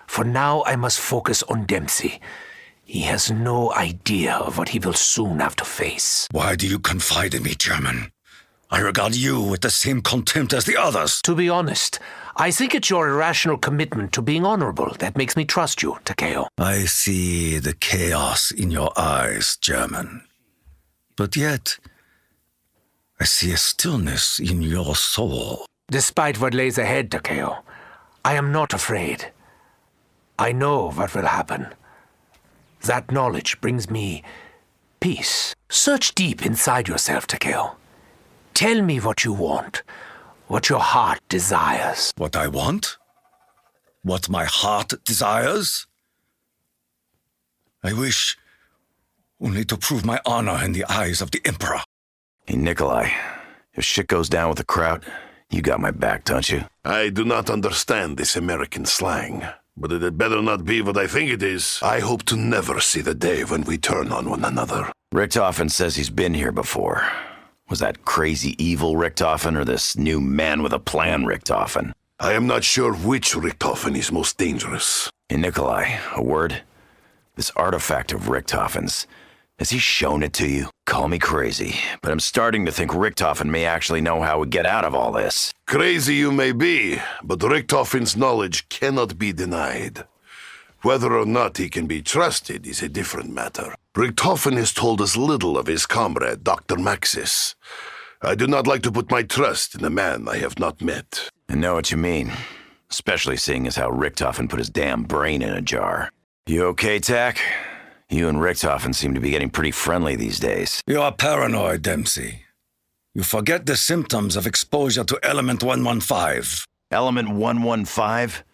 For now, I must focus on Dempsey. He has no idea of what he will soon have to face. Why do you confide in me, German? I regard you with the same contempt as the others. To be honest, I think it's your irrational commitment to being honorable that makes me trust you, Takeo. I see the chaos in your eyes, German. But yet, I see a stillness in your soul. Despite what lays ahead, Takeo, I am not afraid. I know what will happen. That knowledge brings me peace. Search deep inside yourself, Takeo. Tell me what you want, what your heart desires. What I want? What my heart desires? I wish only to prove my honor in the eyes of the Emperor. Hey, Nikolai, if shit goes down with the crowd, you got my back, don't you? I do not understand this American slang. But it had better not be what I think it is. I hope to never see the day when we turn on one another. Richtofen says he's been here before. Was that crazy evil Richtofen or this new man with a plan Richtofen? I am not sure which Richtofen is most dangerous. Hey, Nikolai, a word? This artifact of Richtofen's, has he shown it to you? Call me crazy, but I'm starting to think Richtofen may actually know how we get out of all this. Crazy you may be, but Richtofen's knowledge cannot be denied. Whether or not he can be trusted is a different matter. Richtofen has told us little of his comrade, Dr. Maxis. I do not like to put my trust in a man I have not met. I know what you mean, especially seeing as how Richtofen put his damn brain in a jar. You okay, Tak? You and Richtofen seem to be getting pretty friendly these days. You are paranoid, Dempsey. You forget the symptoms of exposure to Element 115. Element 115?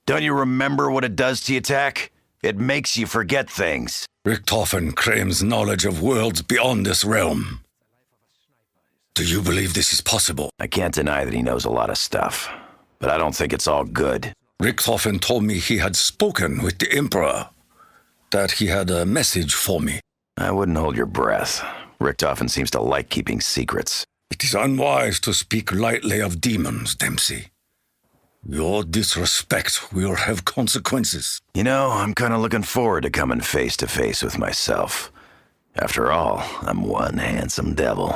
Don't you remember what it does to you, Tak? It makes you forget things. Richtofen claims knowledge of worlds beyond this realm. Do you believe this is possible? I can't deny that he knows a lot of stuff, but I don't think it's all good. Richtofen told me he had spoken with the Emperor, that he had a message for me. I wouldn't hold your breath. Richtofen seems to like keeping secrets. It is unwise to speak lightly of demons, Dempsey. Your disrespect will have consequences. You know, I'm kind of looking forward to coming face to face with myself. After all, I'm one handsome devil.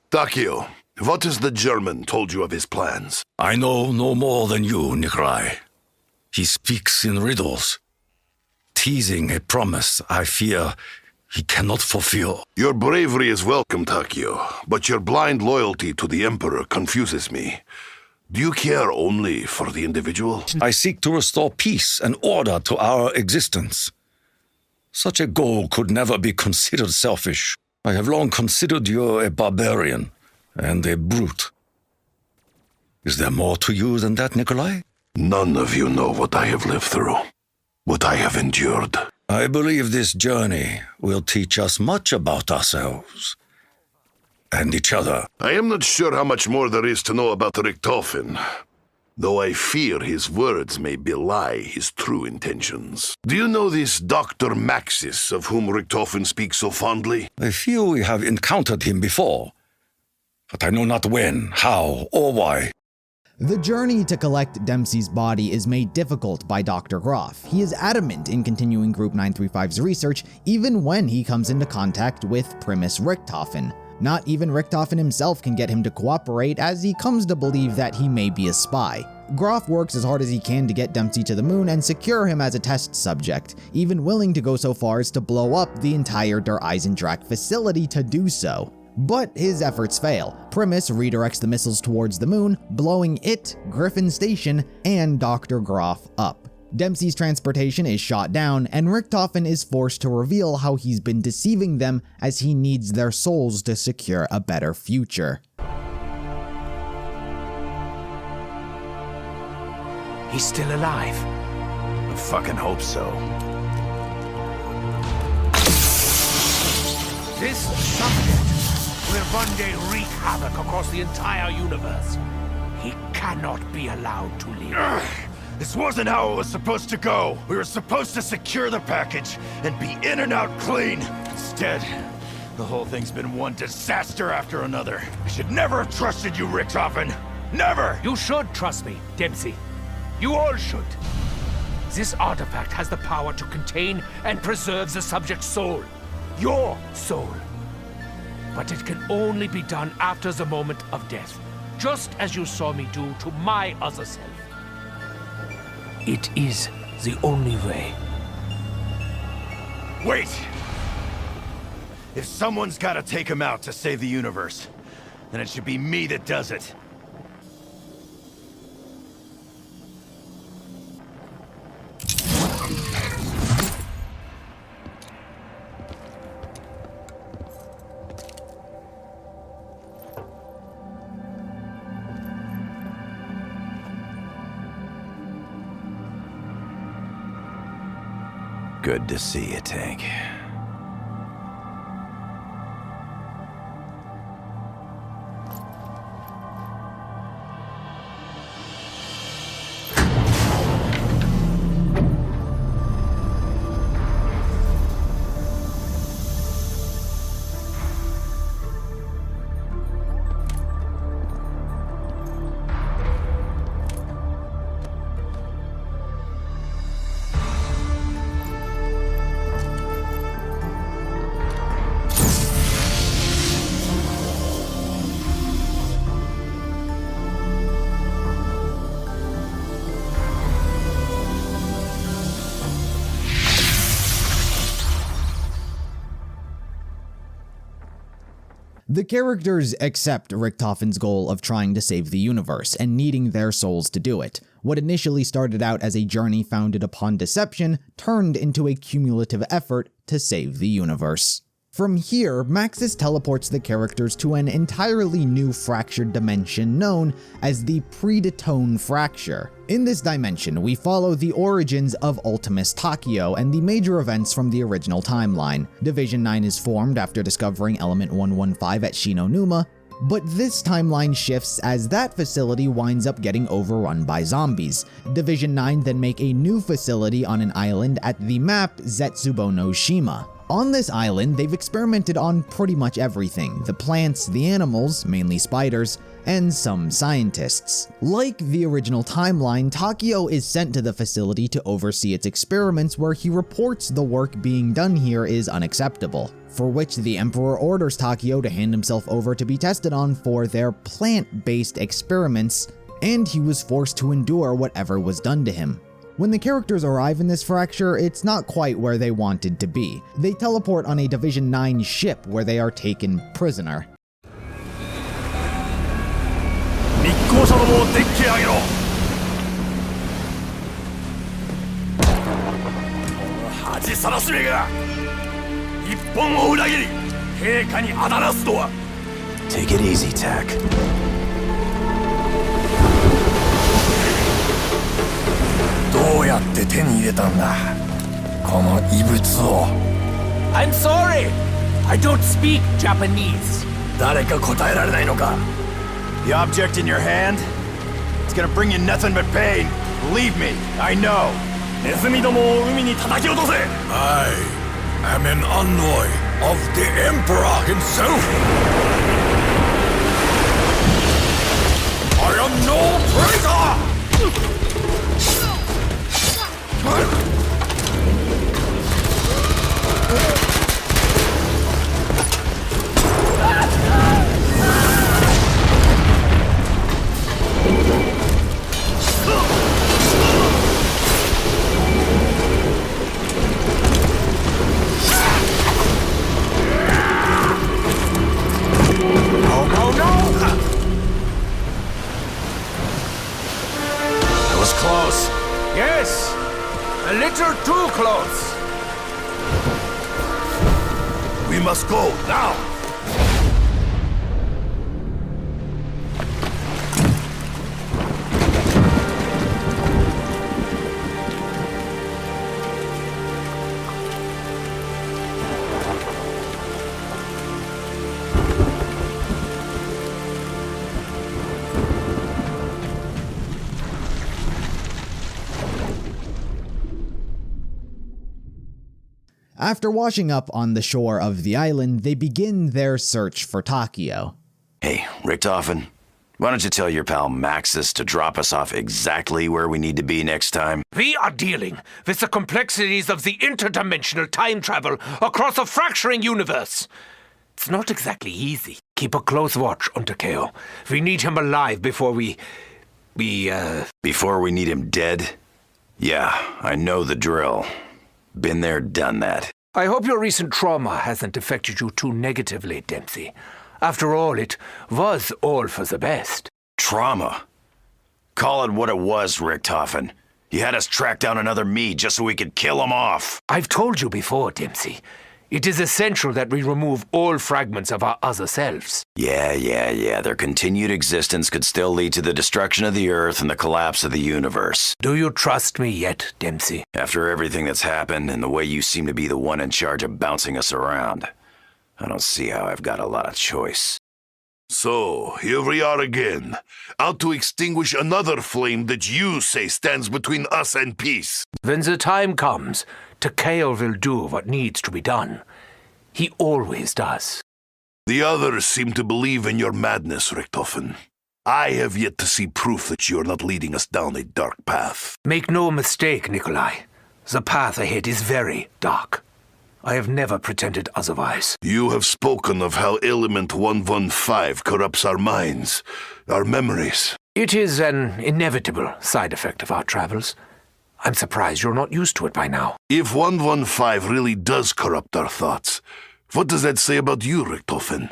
Takeo, what has the German told you of his plans? I know no more than you, Nikolai. He speaks in riddles, teasing a promise I fear he cannot fulfill. Your bravery is welcome, Takeo, but your blind loyalty to the Emperor confuses me. Do you care only for the individual? I seek to restore peace and order to our existence. Such a goal could never be considered selfish. I have long considered you a barbarian, and a brute. Is there more to you than that, Nikolai? None of you know what I have lived through, what I have endured. I believe this journey will teach us much about ourselves and each other. I am not sure how much more there is to know about Richtofen, though I fear his words may belie his true intentions. Do you know this Dr. Maxis, of whom Richtofen speaks so fondly? I feel we have encountered him before, but I know not when, how, or why. The journey to collect Dempsey's body is made difficult by Dr. Groff. He is adamant in continuing Group 935's research even when he comes into contact with Primis Richtofen. Not even Richtofen himself can get him to cooperate, as he comes to believe that he may be a spy. Groff works as hard as he can to get Dempsey to the moon and secure him as a test subject, even willing to go so far as to blow up the entire Der Eisendrache facility to do so. But his efforts fail. Primis redirects the missiles towards the moon, blowing it, Griffin Station, and Dr. Groff up. Dempsey's transportation is shot down, and Richtofen is forced to reveal how he's been deceiving them as he needs their souls to secure a better future. He's still alive. I fucking hope so. This subject will one day wreak havoc across the entire universe. He cannot be allowed to live. This wasn't how it was supposed to go. We were supposed to secure the package and be in and out clean. Instead, the whole thing's been one disaster after another. I should never have trusted you, Richtofen. Never! You should trust me, Dempsey. You all should. This artifact has the power to contain and preserve the subject's soul. Your soul. But it can only be done after the moment of death, just as you saw me do to my other self. It is the only way. Wait! If someone's gotta take him out to save the universe, then it should be me that does it. Good to see you, Tank. The characters accept Richtofen's goal of trying to save the universe and needing their souls to do it. What initially started out as a journey founded upon deception turned into a cumulative effort to save the universe. From here, Maxis teleports the characters to an entirely new fractured dimension known as the Predetone Fracture. In this dimension, we follow the origins of Ultimis Takeo and the major events from the original timeline. Division 9 is formed after discovering Element 115 at Shinonuma, but this timeline shifts as that facility winds up getting overrun by zombies. Division 9 then make a new facility on an island at the map Zetsubou no Shima. On this island, they've experimented on pretty much everything: the plants, the animals, mainly spiders, and some scientists. Like the original timeline, Takeo is sent to the facility to oversee its experiments, where he reports the work being done here is unacceptable, for which the Emperor orders Takeo to hand himself over to be tested on for their plant-based experiments, and he was forced to endure whatever was done to him. When the characters arrive in this fracture, it's not quite where they wanted to be. They teleport on a Division 9 ship where they are taken prisoner. Take it easy, Tak. I'm sorry! I don't speak Japanese. The object in your hand? It's gonna bring you nothing but pain. Believe me, I know. I am an envoy of the Emperor himself. I am no traitor! Close. Yes, a little too close. We must go, now! After washing up on the shore of the island, they begin their search for Takeo. Hey, Richtofen, why don't you tell your pal Maxis to drop us off exactly where we need to be next time? We are dealing with the complexities of the interdimensional time travel across a fracturing universe. It's not exactly easy. Keep a close watch on Takeo. We need him alive before Before we need him dead? Yeah, I know the drill. Been there, done that. I hope your recent trauma hasn't affected you too negatively, Dempsey. After all, it was all for the best. Trauma? Call it what it was, Richtofen. You had us track down another me just so we could kill him off. I've told you before, Dempsey. It is essential that we remove all fragments of our other selves. Yeah. Their continued existence could still lead to the destruction of the Earth and the collapse of the universe. Do you trust me yet, Dempsey? After everything that's happened and the way you seem to be the one in charge of bouncing us around, I don't see how I've got a lot of choice. So, here we are again, out to extinguish another flame that you say stands between us and peace. When the time comes, Takeo will do what needs to be done. He always does. The others seem to believe in your madness, Richtofen. I have yet to see proof that you are not leading us down a dark path. Make no mistake, Nikolai. The path ahead is very dark. I have never pretended otherwise. You have spoken of how Element 115 corrupts our minds, our memories. It is an inevitable side effect of our travels. I'm surprised you're not used to it by now. If 115 really does corrupt our thoughts, what does that say about you, Richtofen?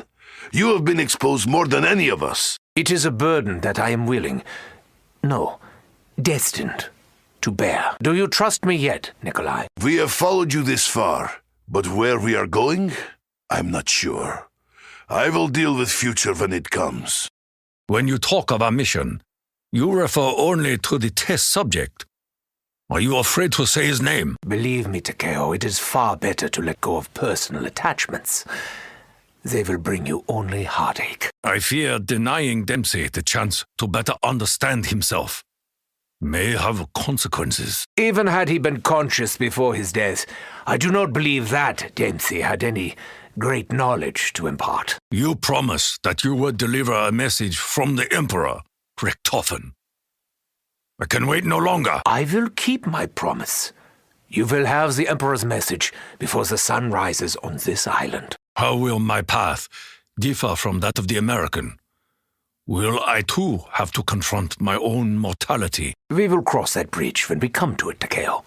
You have been exposed more than any of us. It is a burden that I am destined to bear. Do you trust me yet, Nikolai? We have followed you this far, but where we are going, I'm not sure. I will deal with future when it comes. When you talk of our mission, you refer only to the test subject. Are you afraid to say his name? Believe me, Takeo, it is far better to let go of personal attachments. They will bring you only heartache. I fear denying Dempsey the chance to better understand himself may have consequences. Even had he been conscious before his death, I do not believe that Dempsey had any great knowledge to impart. You promised that you would deliver a message from the Emperor, Richtofen. I can wait no longer. I will keep my promise. You will have the Emperor's message before the sun rises on this island. How will my path differ from that of the American? Will I too have to confront my own mortality? We will cross that bridge when we come to it, Takeo.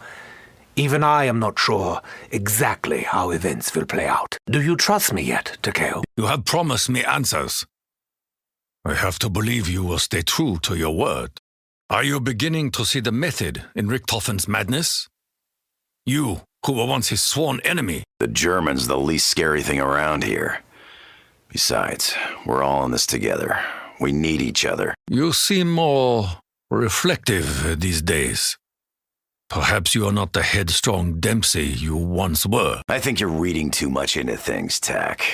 Even I am not sure exactly how events will play out. Do you trust me yet, Takeo? You have promised me answers. I have to believe you will stay true to your word. Are you beginning to see the method in Richtofen's madness? You, who were once his sworn enemy. The German's the least scary thing around here. Besides, we're all in this together. We need each other. You seem more reflective these days. Perhaps you are not the headstrong Dempsey you once were. I think you're reading too much into things, Tak.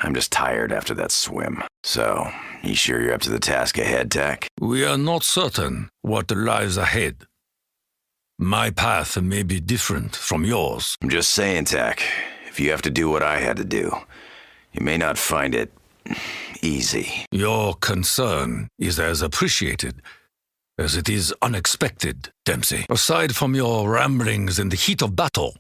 I'm just tired after that swim. So, you sure you're up to the task ahead, Tak? We are not certain what lies ahead. My path may be different from yours. I'm just saying, Tak, if you have to do what I had to do, you may not find it easy. Your concern is as appreciated as it is unexpected, Dempsey. Aside from your ramblings in the heat of battle,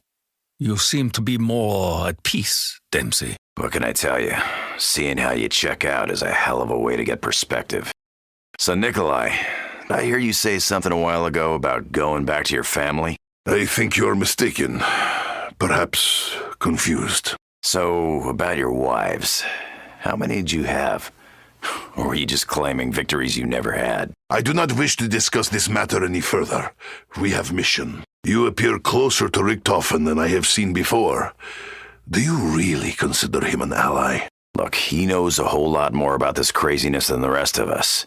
you seem to be more at peace, Dempsey. What can I tell you? Seeing how you check out is a hell of a way to get perspective. So, Nikolai, I hear you say something a while ago about going back to your family? I think you're mistaken. Perhaps confused. So, about your wives, how many did you have? Or were you just claiming victories you never had? I do not wish to discuss this matter any further. We have mission. You appear closer to Richtofen than I have seen before. Do you really consider him an ally? Look, he knows a whole lot more about this craziness than the rest of us.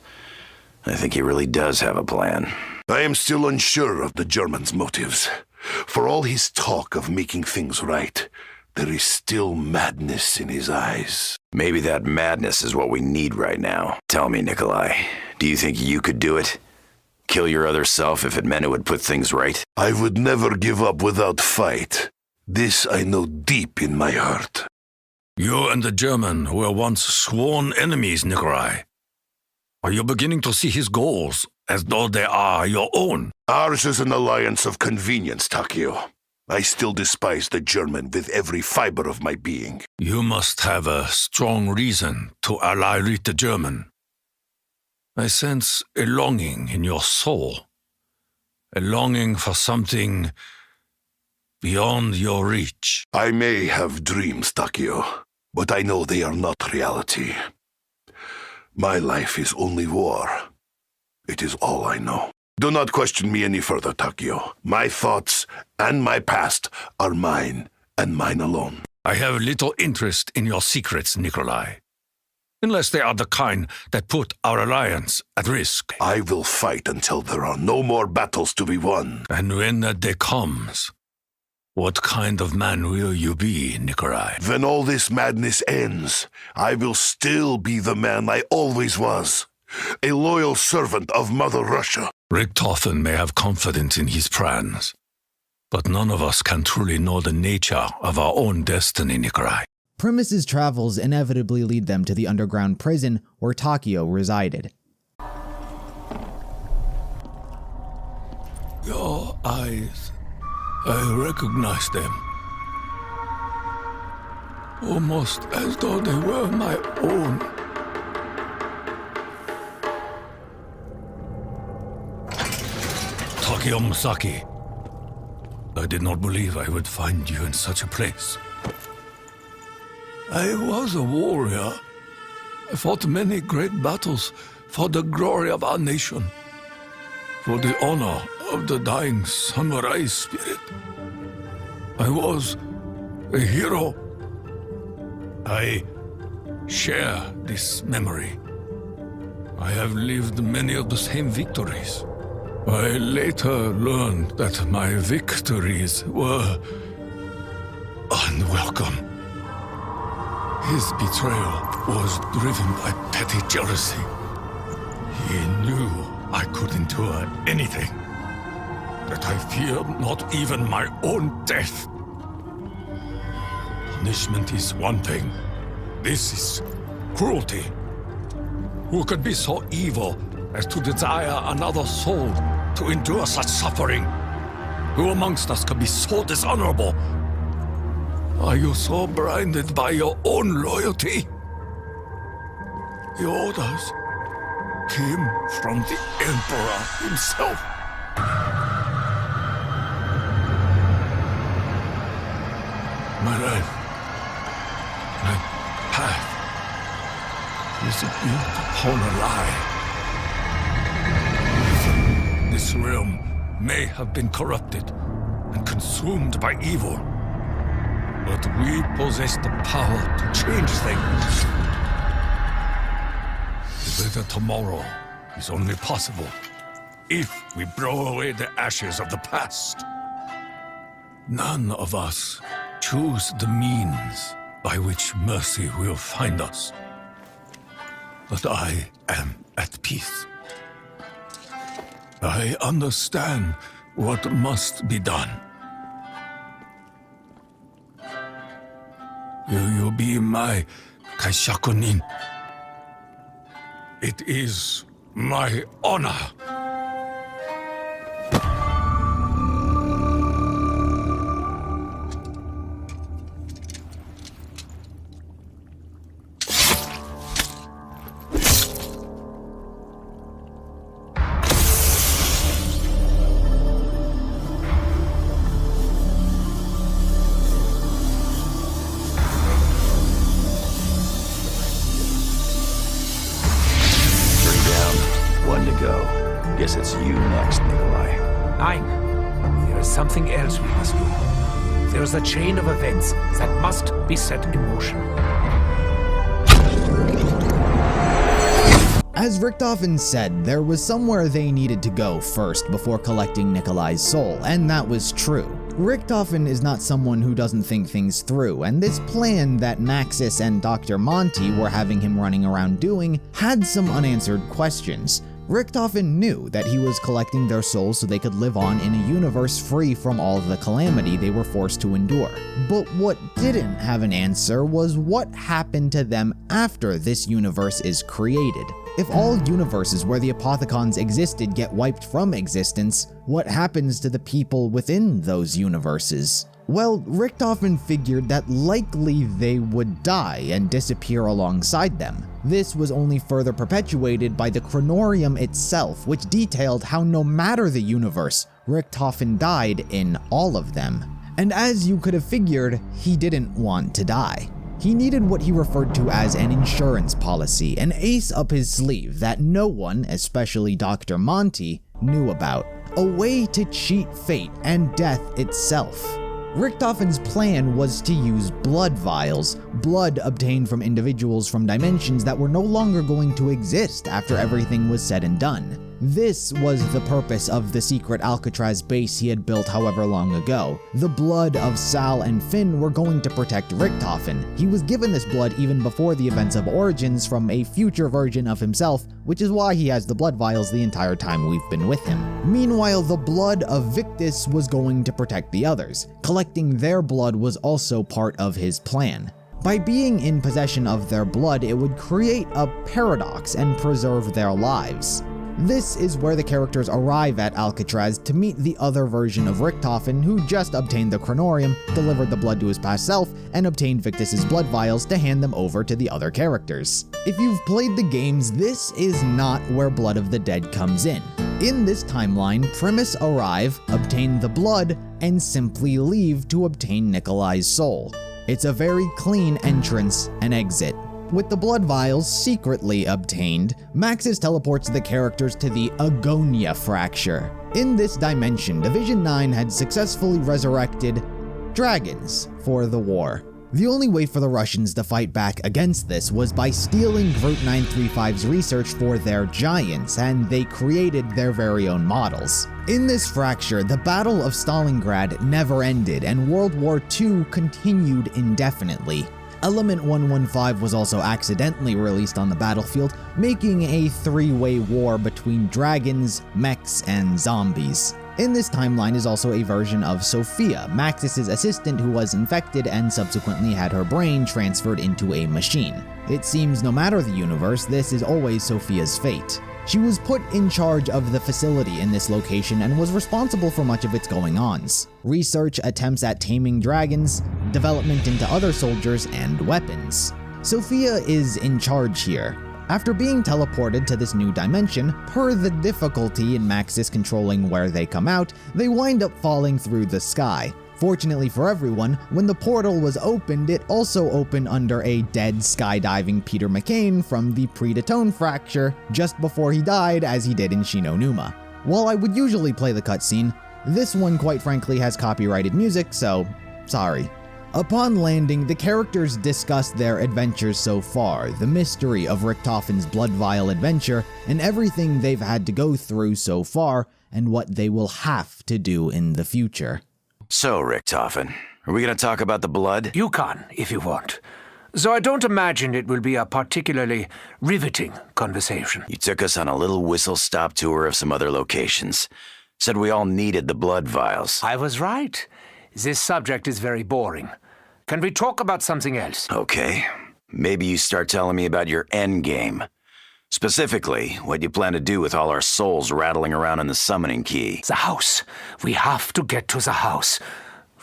I think he really does have a plan. I am still unsure of the German's motives. For all his talk of making things right, there is still madness in his eyes. Maybe that madness is what we need right now. Tell me, Nikolai, do you think you could do it? Kill your other self if it meant it would put things right? I would never give up without fight. This I know deep in my heart. You and the German were once sworn enemies, Nikolai. Are you beginning to see his goals as though they are your own? Ours is an alliance of convenience, Takeo. I still despise the German with every fiber of my being. You must have a strong reason to ally with the German. I sense a longing in your soul. A longing for something beyond your reach. I may have dreams, Takeo, but I know they are not reality. My life is only war. It is all I know. Do not question me any further, Takeo. My thoughts and my past are mine, and mine alone. I have little interest in your secrets, Nikolai. Unless they are the kind that put our alliance at risk. I will fight until there are no more battles to be won. And when that day comes, what kind of man will you be, Nikolai? When all this madness ends, I will still be the man I always was. A loyal servant of Mother Russia. Richtofen may have confidence in his plans, but none of us can truly know the nature of our own destiny, Nikolai. Primis's travels inevitably lead them to the underground prison where Takeo resided. Your eyes, I recognize them. Almost as though they were my own. Takeo Musaki, I did not believe I would find you in such a place. I was a warrior. I fought many great battles for the glory of our nation, for the honor of the dying samurai spirit. I was a hero. I share this memory. I have lived many of the same victories. I later learned that my victories were unwelcome. His betrayal was driven by petty jealousy. He knew I could endure anything, that I feared not even my own death. Punishment is one thing. This is cruelty. Who could be so evil as to desire another soul to endure such suffering? Who amongst us could be so dishonorable? Are you so blinded by your own loyalty? The orders came from the Emperor himself. My life, my path, is built upon a lie. This realm may have been corrupted and consumed by evil. But we possess the power to change things. better tomorrow is only possible if we blow away the ashes of the past. None of us choose the means by which mercy will find us. But I am at peace. I understand what must be done. Will you be my kaishakunin? It is my honor. Guess it's you next, Nikolai. Nein. There is something else we must do. There is a chain of events that must be set in motion. As Richtofen said, there was somewhere they needed to go first before collecting Nikolai's soul, and that was true. Richtofen is not someone who doesn't think things through, and this plan that Maxis and Dr. Monty were having him running around doing had some unanswered questions. Richtofen knew that he was collecting their souls so they could live on in a universe free from all the calamity they were forced to endure. But what didn't have an answer was what happened to them after this universe is created. If all universes where the Apothicons existed get wiped from existence, what happens to the people within those universes? Well, Richtofen figured that likely they would die and disappear alongside them. This was only further perpetuated by the Kronorium itself, which detailed how no matter the universe, Richtofen died in all of them. And as you could have figured, he didn't want to die. He needed what he referred to as an insurance policy, an ace up his sleeve that no one, especially Dr. Monty, knew about. A way to cheat fate and death itself. Richtofen's plan was to use blood vials, blood obtained from individuals from dimensions that were no longer going to exist after everything was said and done. This was the purpose of the secret Alcatraz base he had built however long ago. The blood of Sal and Finn were going to protect Richtofen. He was given this blood even before the events of Origins from a future version of himself, which is why he has the blood vials the entire time we've been with him. Meanwhile, the blood of Victis was going to protect the others. Collecting their blood was also part of his plan. By being in possession of their blood, it would create a paradox and preserve their lives. This is where the characters arrive at Alcatraz to meet the other version of Richtofen, who just obtained the Kronorium, delivered the blood to his past self, and obtained Victis's blood vials to hand them over to the other characters. If you've played the games, this is not where Blood of the Dead comes in. In this timeline, Primis arrive, obtain the blood, and simply leave to obtain Nikolai's soul. It's a very clean entrance and exit. With the blood vials secretly obtained, Maxis teleports the characters to the Agonia fracture. In this dimension, Division 9 had successfully resurrected dragons for the war. The only way for the Russians to fight back against this was by stealing Group 935's research for their giants, and they created their very own models. In this fracture, the Battle of Stalingrad never ended, and World War II continued indefinitely. Element 115 was also accidentally released on the battlefield, making a three-way war between dragons, mechs, and zombies. In this timeline is also a version of Sophia, Maxis' assistant who was infected and subsequently had her brain transferred into a machine. It seems no matter the universe, this is always Sophia's fate. She was put in charge of the facility in this location and was responsible for much of its going-ons. Research, attempts at taming dragons, development into other soldiers, and weapons. Sophia is in charge here. After being teleported to this new dimension, per the difficulty in Maxis controlling where they come out, they wind up falling through the sky. Fortunately for everyone, when the portal was opened, it also opened under a dead skydiving Peter McCain from the Predatone fracture just before he died, as he did in Shinonuma. While I would usually play the cutscene, this one quite frankly has copyrighted music, so sorry. Upon landing, the characters discuss their adventures so far, the mystery of Richtofen's blood vial adventure, and everything they've had to go through so far, and what they will have to do in the future. So, Richtofen, are we going to talk about the blood? You can, if you want. So I don't imagine it will be a particularly riveting conversation. You took us on a little whistle-stop tour of some other locations. Said we all needed the blood vials. I was right. This subject is very boring. Can we talk about something else? Okay. Maybe you start telling me about your endgame. Specifically, what you plan to do with all our souls rattling around in the summoning key. The house. We have to get to the house.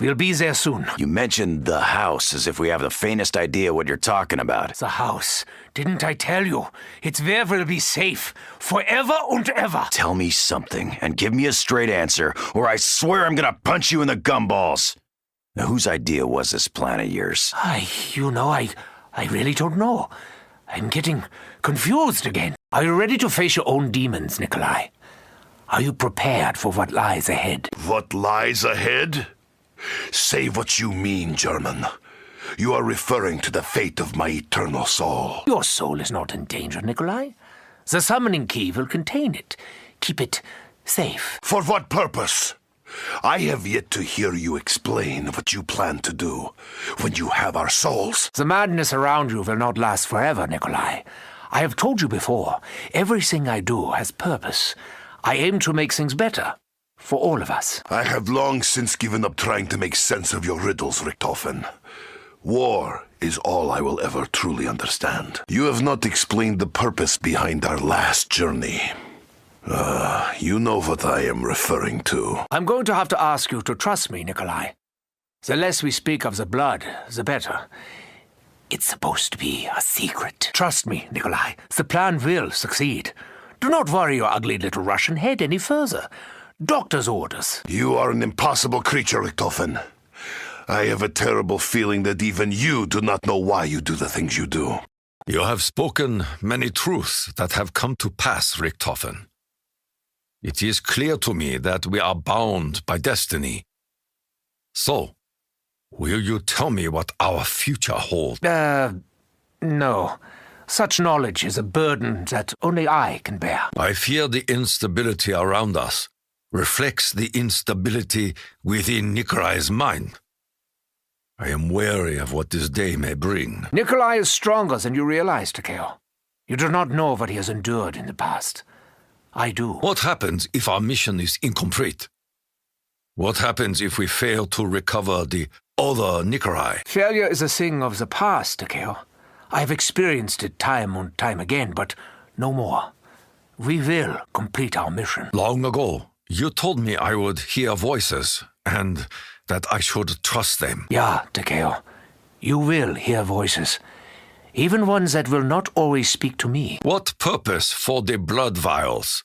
We'll be there soon. You mentioned the house as if we have the faintest idea what you're talking about. The house. Didn't I tell you? It's where we'll be safe. Forever and ever. Tell me something, and give me a straight answer, or I swear I'm gonna punch you in the gumballs. Now, whose idea was this plan of yours? I really don't know. I'm getting confused again. Are you ready to face your own demons, Nikolai? Are you prepared for what lies ahead? What lies ahead? Say what you mean, German. You are referring to the fate of my eternal soul. Your soul is not in danger, Nikolai. The summoning key will contain it. Keep it safe. For what purpose? I have yet to hear you explain what you plan to do when you have our souls. The madness around you will not last forever, Nikolai. I have told you before, everything I do has purpose. I aim to make things better. For all of us. I have long since given up trying to make sense of your riddles, Richtofen. War is all I will ever truly understand. You have not explained the purpose behind our last journey. You know what I am referring to. I'm going to have to ask you to trust me, Nikolai. The less we speak of the blood, the better. It's supposed to be a secret. Trust me, Nikolai. The plan will succeed. Do not worry your ugly little Russian head any further. Doctor's orders. You are an impossible creature, Richtofen. I have a terrible feeling that even you do not know why you do the things you do. You have spoken many truths that have come to pass, Richtofen. It is clear to me that we are bound by destiny. So, will you tell me what our future holds? No. Such knowledge is a burden that only I can bear. I fear the instability around us reflects the instability within Nikolai's mind. I am wary of what this day may bring. Nikolai is stronger than you realize, Takeo. You do not know what he has endured in the past. I do. What happens if our mission is incomplete? What happens if we fail to recover the other Nikolai? Failure is a thing of the past, Takeo. I have experienced it time and time again, but no more. We will complete our mission. Long ago, you told me I would hear voices, and that I should trust them. Yeah, Takeo. You will hear voices. Even ones that will not always speak to me. What purpose for the blood vials?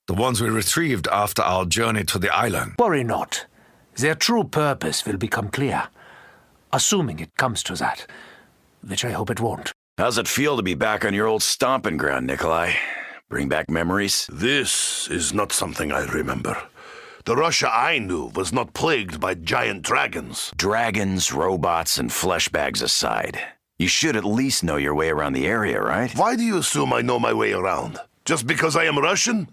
The ones we retrieved after our journey to the island? Worry not. Their true purpose will become clear. Assuming it comes to that. Which I hope it won't. How's it feel to be back on your old stomping ground, Nikolai? Bring back memories? This is not something I remember. The Russia I knew was not plagued by giant dragons. Dragons, robots, and flesh bags aside, you should at least know your way around the area, right? Why do you assume I know my way around? Just because I am Russian?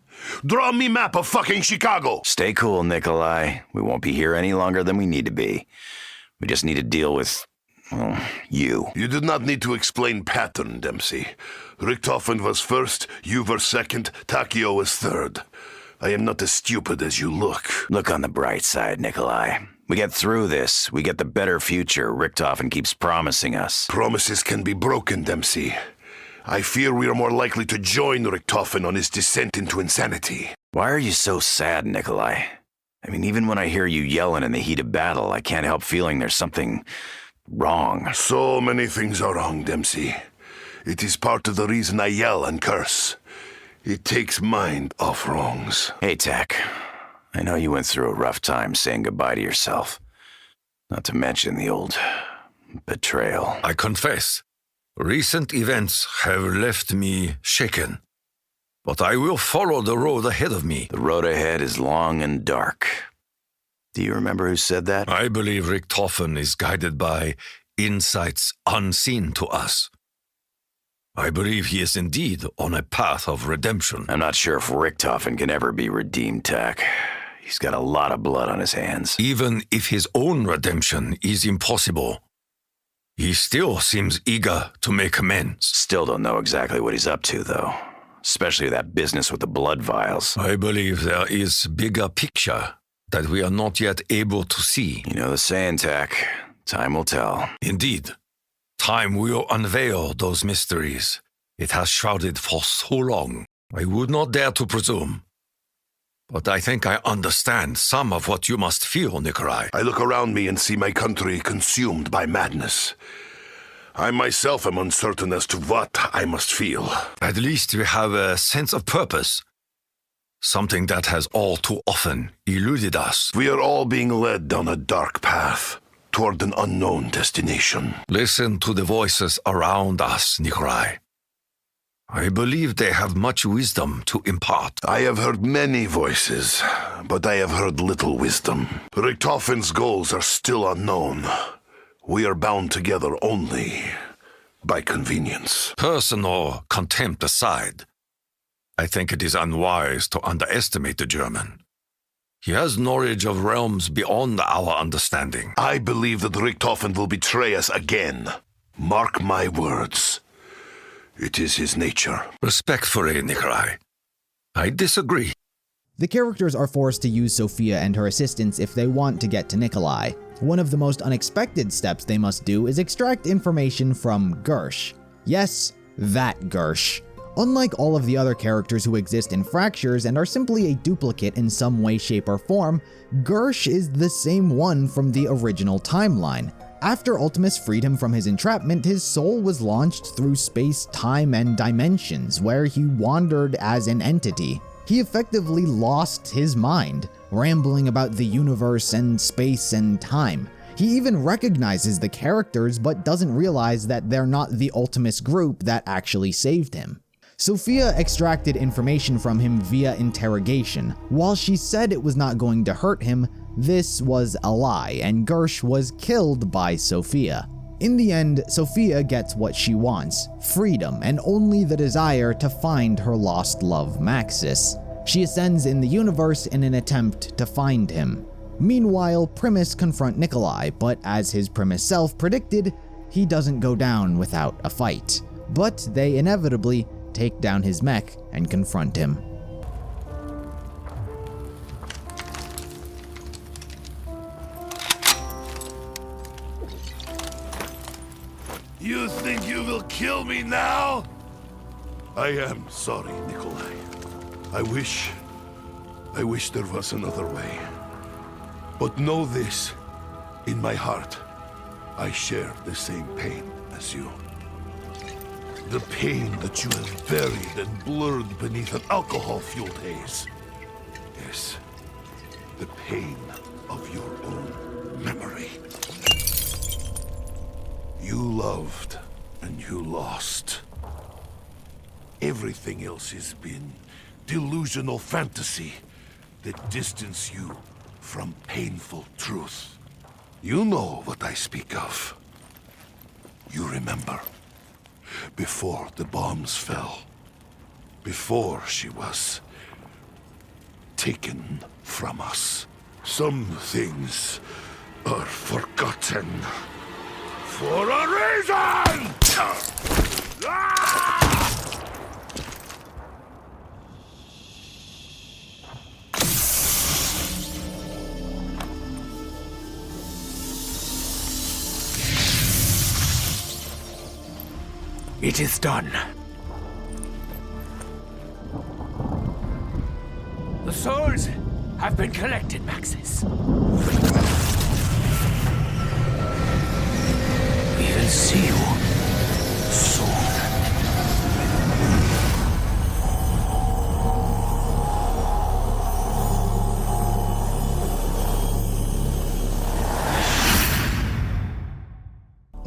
Draw me map of fucking Chicago! Stay cool, Nikolai. We won't be here any longer than we need to be. We just need to deal with, well, you. You do not need to explain pattern, Dempsey. Richtofen was first, you were second, Takeo was third. I am not as stupid as you look. Look on the bright side, Nikolai. We get through this. We get the better future Richtofen keeps promising us. Promises can be broken, Dempsey. I fear we are more likely to join Richtofen on his descent into insanity. Why are you so sad, Nikolai? I mean, even when I hear you yelling in the heat of battle, I can't help feeling there's something wrong. So many things are wrong, Dempsey. It is part of the reason I yell and curse. It takes mind off wrongs. Hey, Tak. I know you went through a rough time saying goodbye to yourself. Not to mention the old betrayal. I confess, recent events have left me shaken. But I will follow the road ahead of me. The road ahead is long and dark. Do you remember who said that? I believe Richtofen is guided by insights unseen to us. I believe he is indeed on a path of redemption. I'm not sure if Richtofen can ever be redeemed, Tak. He's got a lot of blood on his hands. Even if his own redemption is impossible, he still seems eager to make amends. Still don't know exactly what he's up to, though. Especially that business with the blood vials. I believe there is bigger picture that we are not yet able to see. You know the saying, Tak. Time will tell. Indeed. Time will unveil those mysteries it has shrouded for so long. I would not dare to presume. But I think I understand some of what you must feel, Nikolai. I look around me and see my country consumed by madness. I myself am uncertain as to what I must feel. At least we have a sense of purpose. Something that has all too often eluded us. We are all being led down a dark path toward an unknown destination. Listen to the voices around us, Nikolai. I believe they have much wisdom to impart. I have heard many voices, but I have heard little wisdom. Richtofen's goals are still unknown. We are bound together only by convenience. Personal contempt aside, I think it is unwise to underestimate the German. He has knowledge of realms beyond our understanding. I believe that Richtofen will betray us again. Mark my words. It is his nature. Respectfully, Nikolai, I disagree. The characters are forced to use Sophia and her assistants if they want to get to Nikolai. One of the most unexpected steps they must do is extract information from Gersh. Yes, that Gersh. Unlike all of the other characters who exist in Fractures and are simply a duplicate in some way, shape, or form, Gersh is the same one from the original timeline. After Ultimis freed him from his entrapment, his soul was launched through space, time, and dimensions, where he wandered as an entity. He effectively lost his mind, rambling about the universe and space and time. He even recognizes the characters, but doesn't realize that they're not the Ultimis group that actually saved him. Sophia extracted information from him via interrogation. While she said it was not going to hurt him, this was a lie, and Gersh was killed by Sophia. In the end, Sophia gets what she wants, freedom, and only the desire to find her lost love Maxis. She ascends in the universe in an attempt to find him. Meanwhile, Primis confront Nikolai, but as his Primis self predicted, he doesn't go down without a fight. But they inevitably take down his mech and confront him. You think you will kill me now? I am sorry, Nikolai. I wish there was another way. But know this, in my heart, I share the same pain as you. The pain that you have buried and blurred beneath an alcohol-fueled haze. Yes, the pain of your own memory. You loved and you lost. Everything else has been delusional fantasy that distance you from painful truth. You know what I speak of. You remember. Before the bombs fell. Before she was taken from us. Some things are forgotten. For a reason! It is done. The souls have been collected, Maxis. We will see you soon.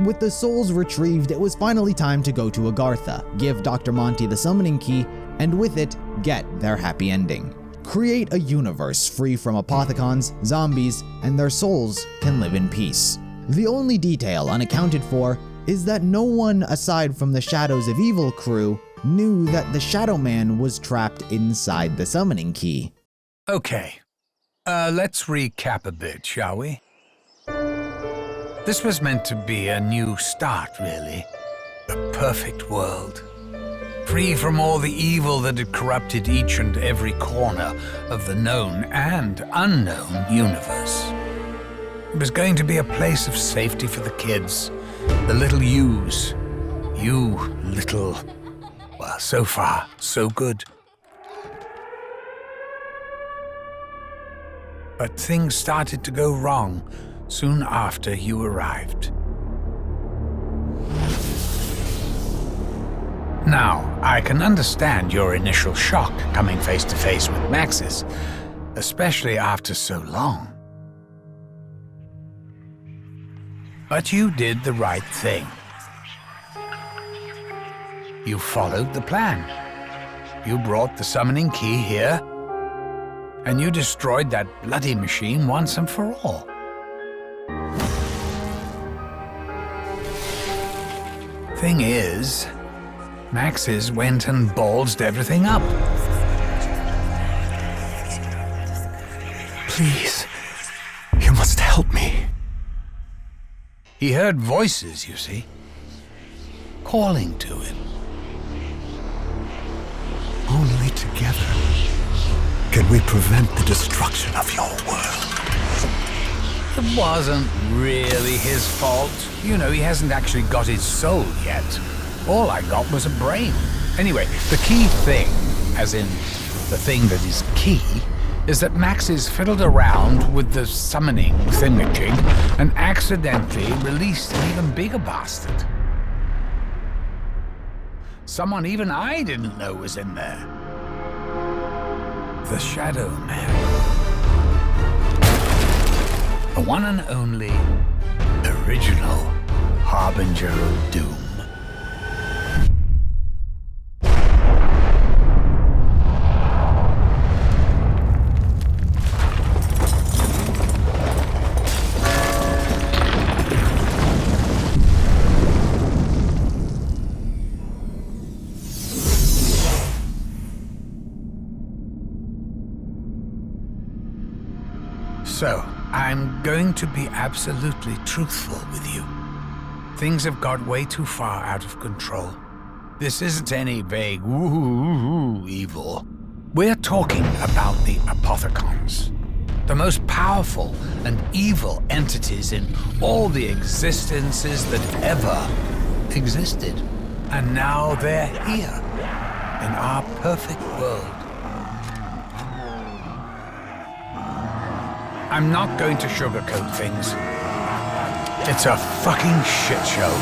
With the souls retrieved, it was finally time to go to Agartha, give Dr. Monty the summoning key, and with it, get their happy ending. Create a universe free from apothicons, zombies, and their souls can live in peace. The only detail unaccounted for is that no one aside from the Shadows of Evil crew knew that the Shadow Man was trapped inside the summoning key. Okay, let's recap a bit, shall we? This was meant to be a new start, really. A perfect world. Free from all the evil that had corrupted each and every corner of the known and unknown universe. It was going to be a place of safety for the kids, the little yous. You little... Well, so far, so good. But things started to go wrong soon after you arrived. Now, I can understand your initial shock coming face to face with Maxis, especially after so long. But you did the right thing. You followed the plan. You brought the summoning key here, and you destroyed that bloody machine once and for all. Thing is, Maxis went and ballsed everything up. Please, you must help me. He heard voices, you see, calling to him. Only together can we prevent the destruction of your world. It wasn't really his fault. You know, he hasn't actually got his soul yet. All I got was a brain. Anyway, the key thing, as in the thing that is key, is that Maxis fiddled around with the summoning thingamajig and accidentally released an even bigger bastard. Someone even I didn't know was in there. The Shadow Man. The one and only original Harbinger of Doom. So, I'm going to be absolutely truthful with you. Things have got way too far out of control. This isn't any vague woo-hoo evil. We're talking about the Apothicons, the most powerful and evil entities in all the existences that ever existed. And now they're here, in our perfect world. I'm not going to sugarcoat things. It's a fucking shit show.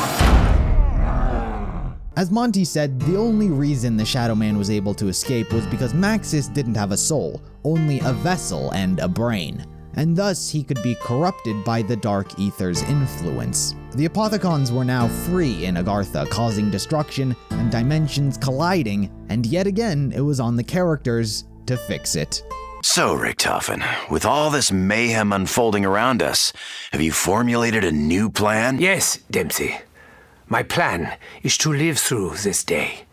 As Monty said, the only reason the Shadow Man was able to escape was because Maxis didn't have a soul, only a vessel and a brain, and thus he could be corrupted by the Dark Aether's influence. The Apothicons were now free in Agartha, causing destruction and dimensions colliding, and yet again it was on the characters to fix it. So, Richtofen, with all this mayhem unfolding around us, have you formulated a new plan? Yes, Dempsey. My plan is to live through this day.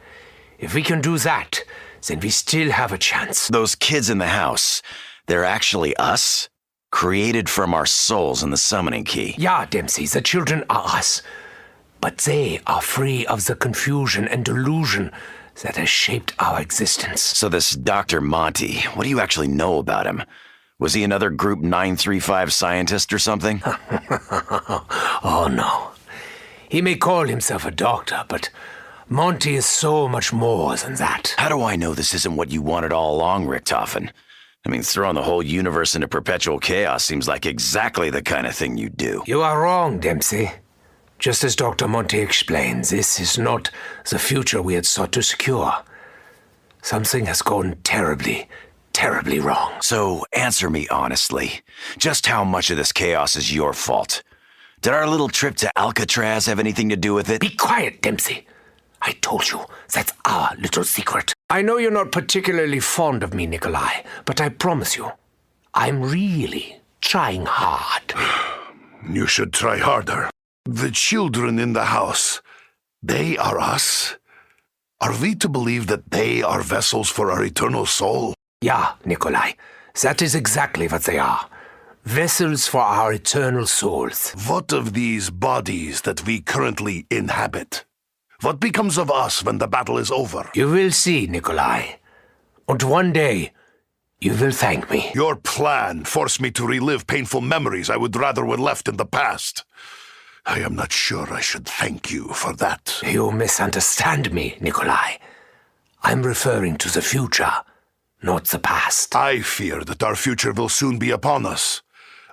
If we can do that, then we still have a chance. Those kids in the house, they're actually us? Created from our souls in the summoning key? Yeah, Dempsey, the children are us. But they are free of the confusion and delusion that has shaped our existence. So this Dr. Monty, what do you actually know about him? Was he another Group 935 scientist or something? Oh, no. He may call himself a doctor, but Monty is so much more than that. How do I know this isn't what you wanted all along, Richtofen? I mean, throwing the whole universe into perpetual chaos seems like exactly the kind of thing you do. You are wrong, Dempsey. Just as Dr. Monty explains, this is not the future we had sought to secure. Something has gone terribly, terribly wrong. So, answer me honestly. Just how much of this chaos is your fault? Did our little trip to Alcatraz have anything to do with it? Be quiet, Dempsey. I told you, that's our little secret. I know you're not particularly fond of me, Nikolai, but I promise you, I'm really trying hard. You should try harder. The children in the house, they are us? Are we to believe that they are vessels for our eternal soul? Yeah, Nikolai. That is exactly what they are. Vessels for our eternal souls. What of these bodies that we currently inhabit? What becomes of us when the battle is over? You will see, Nikolai. And one day, you will thank me. Your plan forced me to relive painful memories I would rather were left in the past. I am not sure I should thank you for that. You misunderstand me, Nikolai. I'm referring to the future, not the past. I fear that our future will soon be upon us.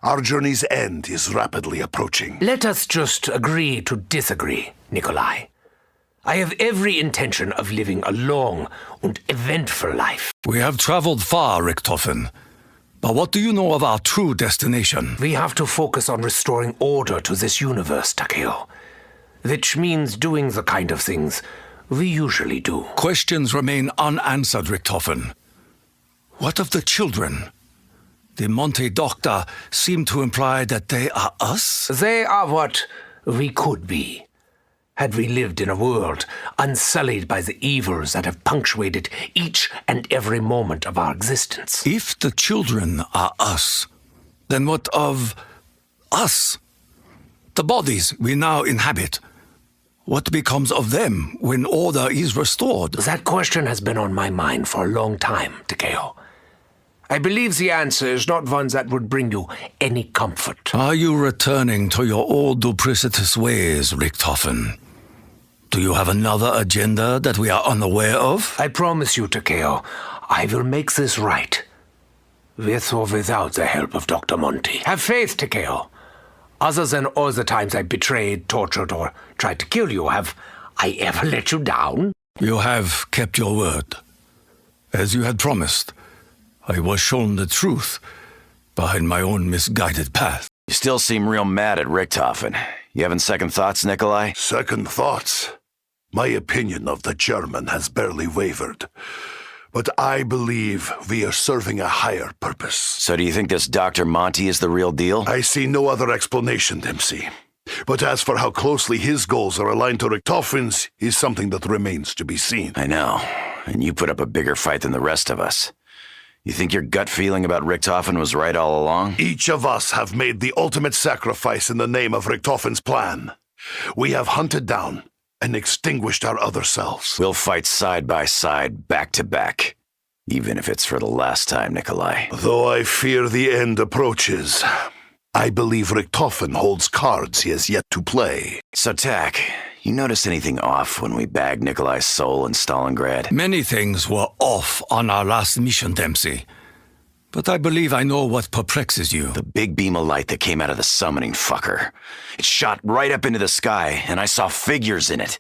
Our journey's end is rapidly approaching. Let us just agree to disagree, Nikolai. I have every intention of living a long and eventful life. We have traveled far, Richtofen. But what do you know of our true destination? We have to focus on restoring order to this universe, Takeo. Which means doing the kind of things we usually do. Questions remain unanswered, Richtofen. What of the children? The Monte Doctor seemed to imply that they are us? They are what we could be. Had we lived in a world unsullied by the evils that have punctuated each and every moment of our existence. If the children are us, then what of us? The bodies we now inhabit. What becomes of them when order is restored? That question has been on my mind for a long time, Takeo. I believe the answer is not one that would bring you any comfort. Are you returning to your old duplicitous ways, Richtofen? Do you have another agenda that we are unaware of? I promise you, Takeo, I will make this right. With or without the help of Dr. Monty. Have faith, Takeo. Other than all the times I betrayed, tortured, or tried to kill you, have I ever let you down? You have kept your word. As you had promised, I was shown the truth behind my own misguided path. You still seem real mad at Richtofen. You having second thoughts, Nikolai? Second thoughts? My opinion of the German has barely wavered. But I believe we are serving a higher purpose. So do you think this Dr. Monty is the real deal? I see no other explanation, Dempsey. But as for how closely his goals are aligned to Richtofen's is something that remains to be seen. I know. And you put up a bigger fight than the rest of us. You think your gut feeling about Richtofen was right all along? Each of us have made the ultimate sacrifice in the name of Richtofen's plan. We have hunted down and extinguished our other selves. We'll fight side by side, back to back. Even if it's for the last time, Nikolai. Though I fear the end approaches, I believe Richtofen holds cards he has yet to play. So, Tak, you notice anything off when we bagged Nikolai's soul in Stalingrad? Many things were off on our last mission, Dempsey. But I believe I know what perplexes you. The big beam of light that came out of the summoning fucker. It shot right up into the sky, and I saw figures in it.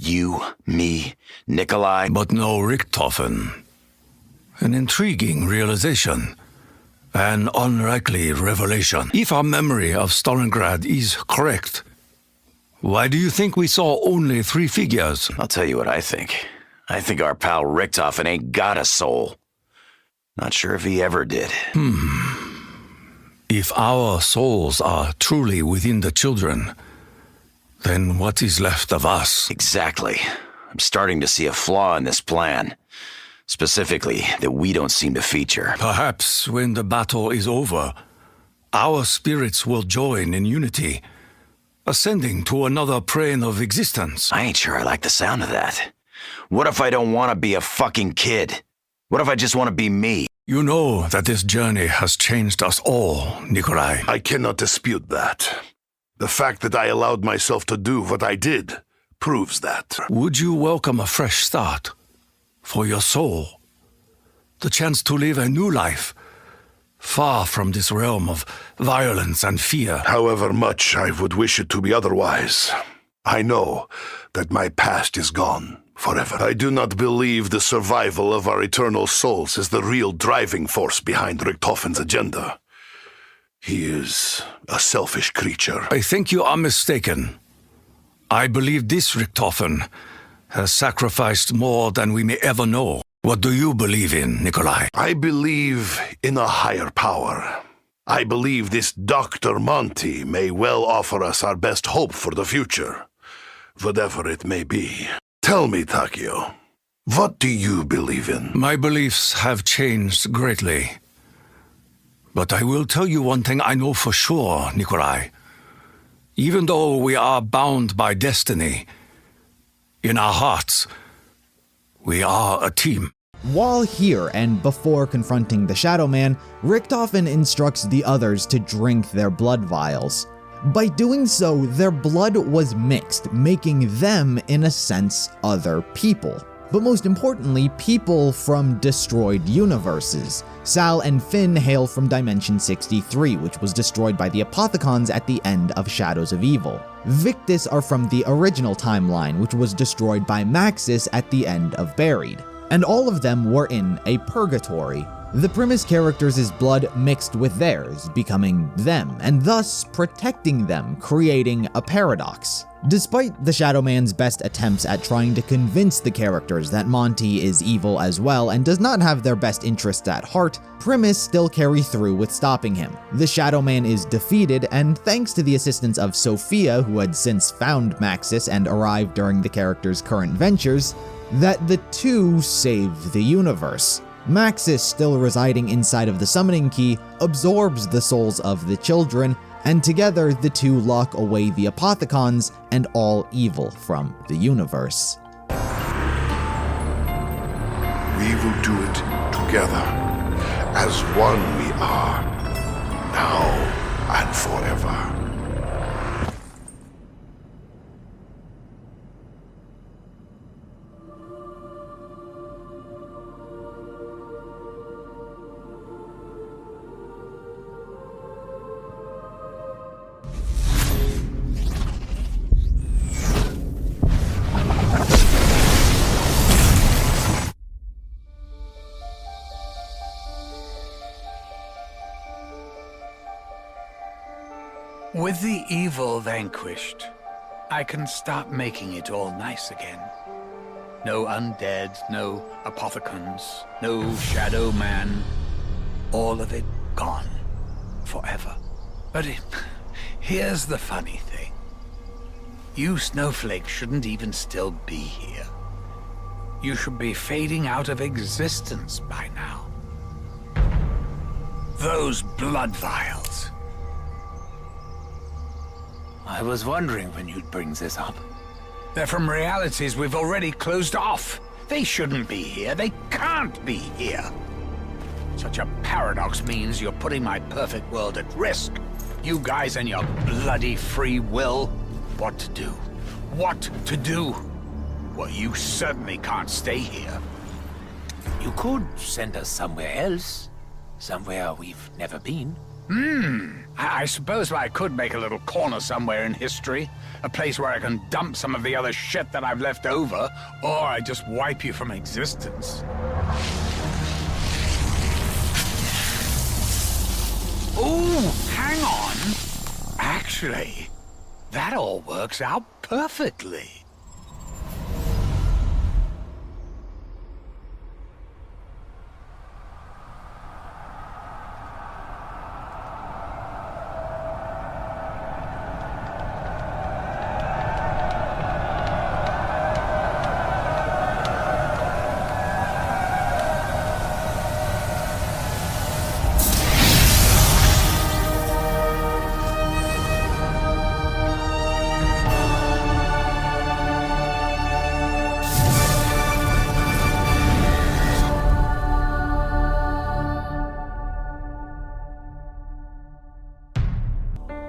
You, me, Nikolai. But no Richtofen. An intriguing realization. An unlikely revelation. If our memory of Stalingrad is correct, why do you think we saw only 3 figures? I'll tell you what I think. I think our pal Richtofen ain't got a soul. Not sure if he ever did. If our souls are truly within the children, then what is left of us? Exactly. I'm starting to see a flaw in this plan. Specifically, that we don't seem to feature. Perhaps when the battle is over, our spirits will join in unity, ascending to another plane of existence. I ain't sure I like the sound of that. What if I don't want to be a fucking kid? What if I just want to be me? You know that this journey has changed us all, Nikolai. I cannot dispute that. The fact that I allowed myself to do what I did proves that. Would you welcome a fresh start? For your soul? The chance to live a new life, far from this realm of violence and fear. However much I would wish it to be otherwise, I know that my past is gone forever. I do not believe the survival of our eternal souls is the real driving force behind Richtofen's agenda. He is a selfish creature. I think you are mistaken. I believe this Richtofen has sacrificed more than we may ever know. What do you believe in, Nikolai? I believe in a higher power. I believe this Dr. Monty may well offer us our best hope for the future, whatever it may be. Tell me, Takeo, what do you believe in? My beliefs have changed greatly. But I will tell you one thing I know for sure, Nikolai. Even though we are bound by destiny, in our hearts, we are a team. While here and before confronting the Shadowman, Richtofen instructs the others to drink their blood vials. By doing so, their blood was mixed, making them, in a sense, other people. But most importantly, people from destroyed universes. Sal and Finn hail from Dimension 63, which was destroyed by the Apothicons at the end of Shadows of Evil. Victis are from the original timeline, which was destroyed by Maxis at the end of Buried. And all of them were in a purgatory. The Primis characters' blood mixed with theirs, becoming them, and thus protecting them, creating a paradox. Despite the Shadowman's best attempts at trying to convince the characters that Monty is evil as well and does not have their best interests at heart, Primis still carry through with stopping him. The Shadowman is defeated, and thanks to the assistance of Sophia, who had since found Maxis and arrived during the character's current ventures, that the two save the universe. Maxis, still residing inside of the summoning key, absorbs the souls of the children, and together the two lock away the Apothicons and all evil from the universe. We will do it together. As one we are, now and forever. With the evil vanquished, I can start making it all nice again. No undead, no apothicons, no shadow man. All of it gone. Forever. But here's the funny thing. You snowflakes shouldn't even still be here. You should be fading out of existence by now. Those blood vials. I was wondering when you'd bring this up. They're from realities we've already closed off. They shouldn't be here. They can't be here. Such a paradox means you're putting my perfect world at risk. You guys and your bloody free will. What to do? What to do? Well, you certainly can't stay here. You could send us somewhere else. Somewhere we've never been. I suppose I could make a little corner somewhere in history. A place where I can dump some of the other shit that I've left over. Or I just wipe you from existence. Ooh, hang on. Actually, that all works out perfectly.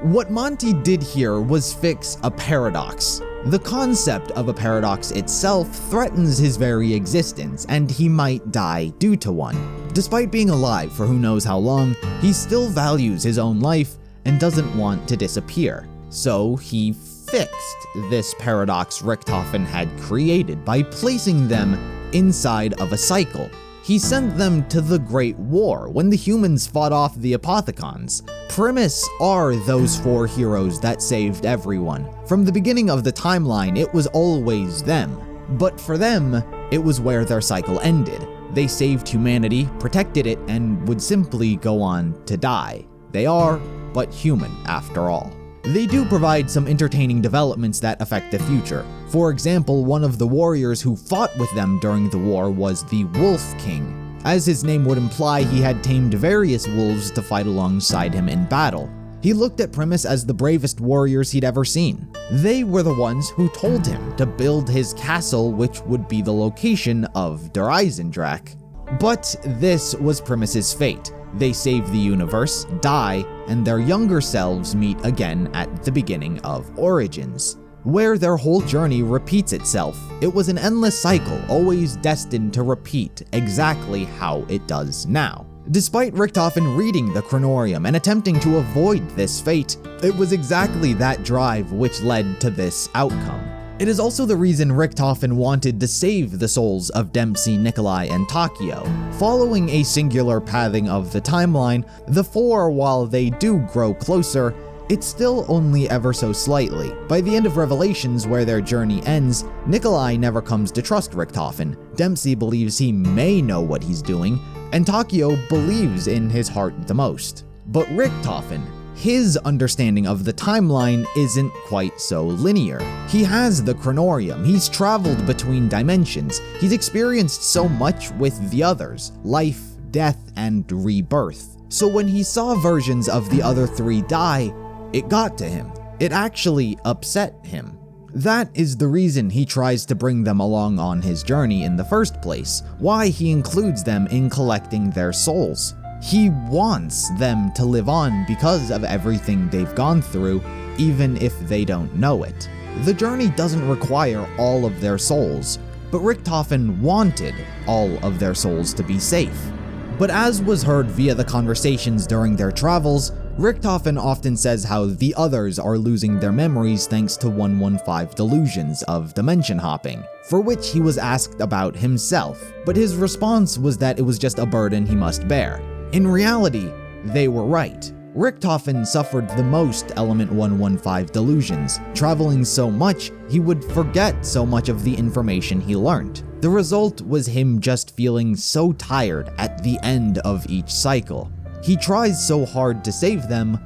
What Monty did here was fix a paradox. The concept of a paradox itself threatens his very existence, and he might die due to one. Despite being alive for who knows how long, he still values his own life and doesn't want to disappear. So he fixed this paradox Richtofen had created by placing them inside of a cycle. He sent them to the Great War when the humans fought off the Apothicons. Primis are those four heroes that saved everyone. From the beginning of the timeline, it was always them. But for them, it was where their cycle ended. They saved humanity, protected it, and would simply go on to die. They are but human after all. They do provide some entertaining developments that affect the future. For example, one of the warriors who fought with them during the war was the Wolf King. As his name would imply, he had tamed various wolves to fight alongside him in battle. He looked at Primis as the bravest warriors he'd ever seen. They were the ones who told him to build his castle, which would be the location of Der Eisendrache. But this was Primis's fate. They save the universe, die, and their younger selves meet again at the beginning of Origins, where their whole journey repeats itself. It was an endless cycle, always destined to repeat exactly how it does now. Despite Richtofen reading the Kronorium and attempting to avoid this fate, it was exactly that drive which led to this outcome. It is also the reason Richtofen wanted to save the souls of Dempsey, Nikolai, and Takeo. Following a singular pathing of the timeline, the four, while they do grow closer, it's still only ever so slightly. By the end of Revelations, where their journey ends, Nikolai never comes to trust Richtofen. Dempsey believes he may know what he's doing, and Takeo believes in his heart the most. But Richtofen, his understanding of the timeline isn't quite so linear. He has the Kronorium, he's traveled between dimensions, he's experienced so much with the others, life, death, and rebirth. So when he saw versions of the other three die, it got to him. It actually upset him. That is the reason he tries to bring them along on his journey in the first place, why he includes them in collecting their souls. He wants them to live on because of everything they've gone through, even if they don't know it. The journey doesn't require all of their souls, but Richtofen wanted all of their souls to be safe. But as was heard via the conversations during their travels, Richtofen often says how the others are losing their memories thanks to 115 delusions of dimension hopping, for which he was asked about himself, but his response was that it was just a burden he must bear. In reality, they were right. Richtofen suffered the most Element 115 delusions, traveling so much he would forget so much of the information he learned. The result was him just feeling so tired at the end of each cycle. He tries so hard to save them,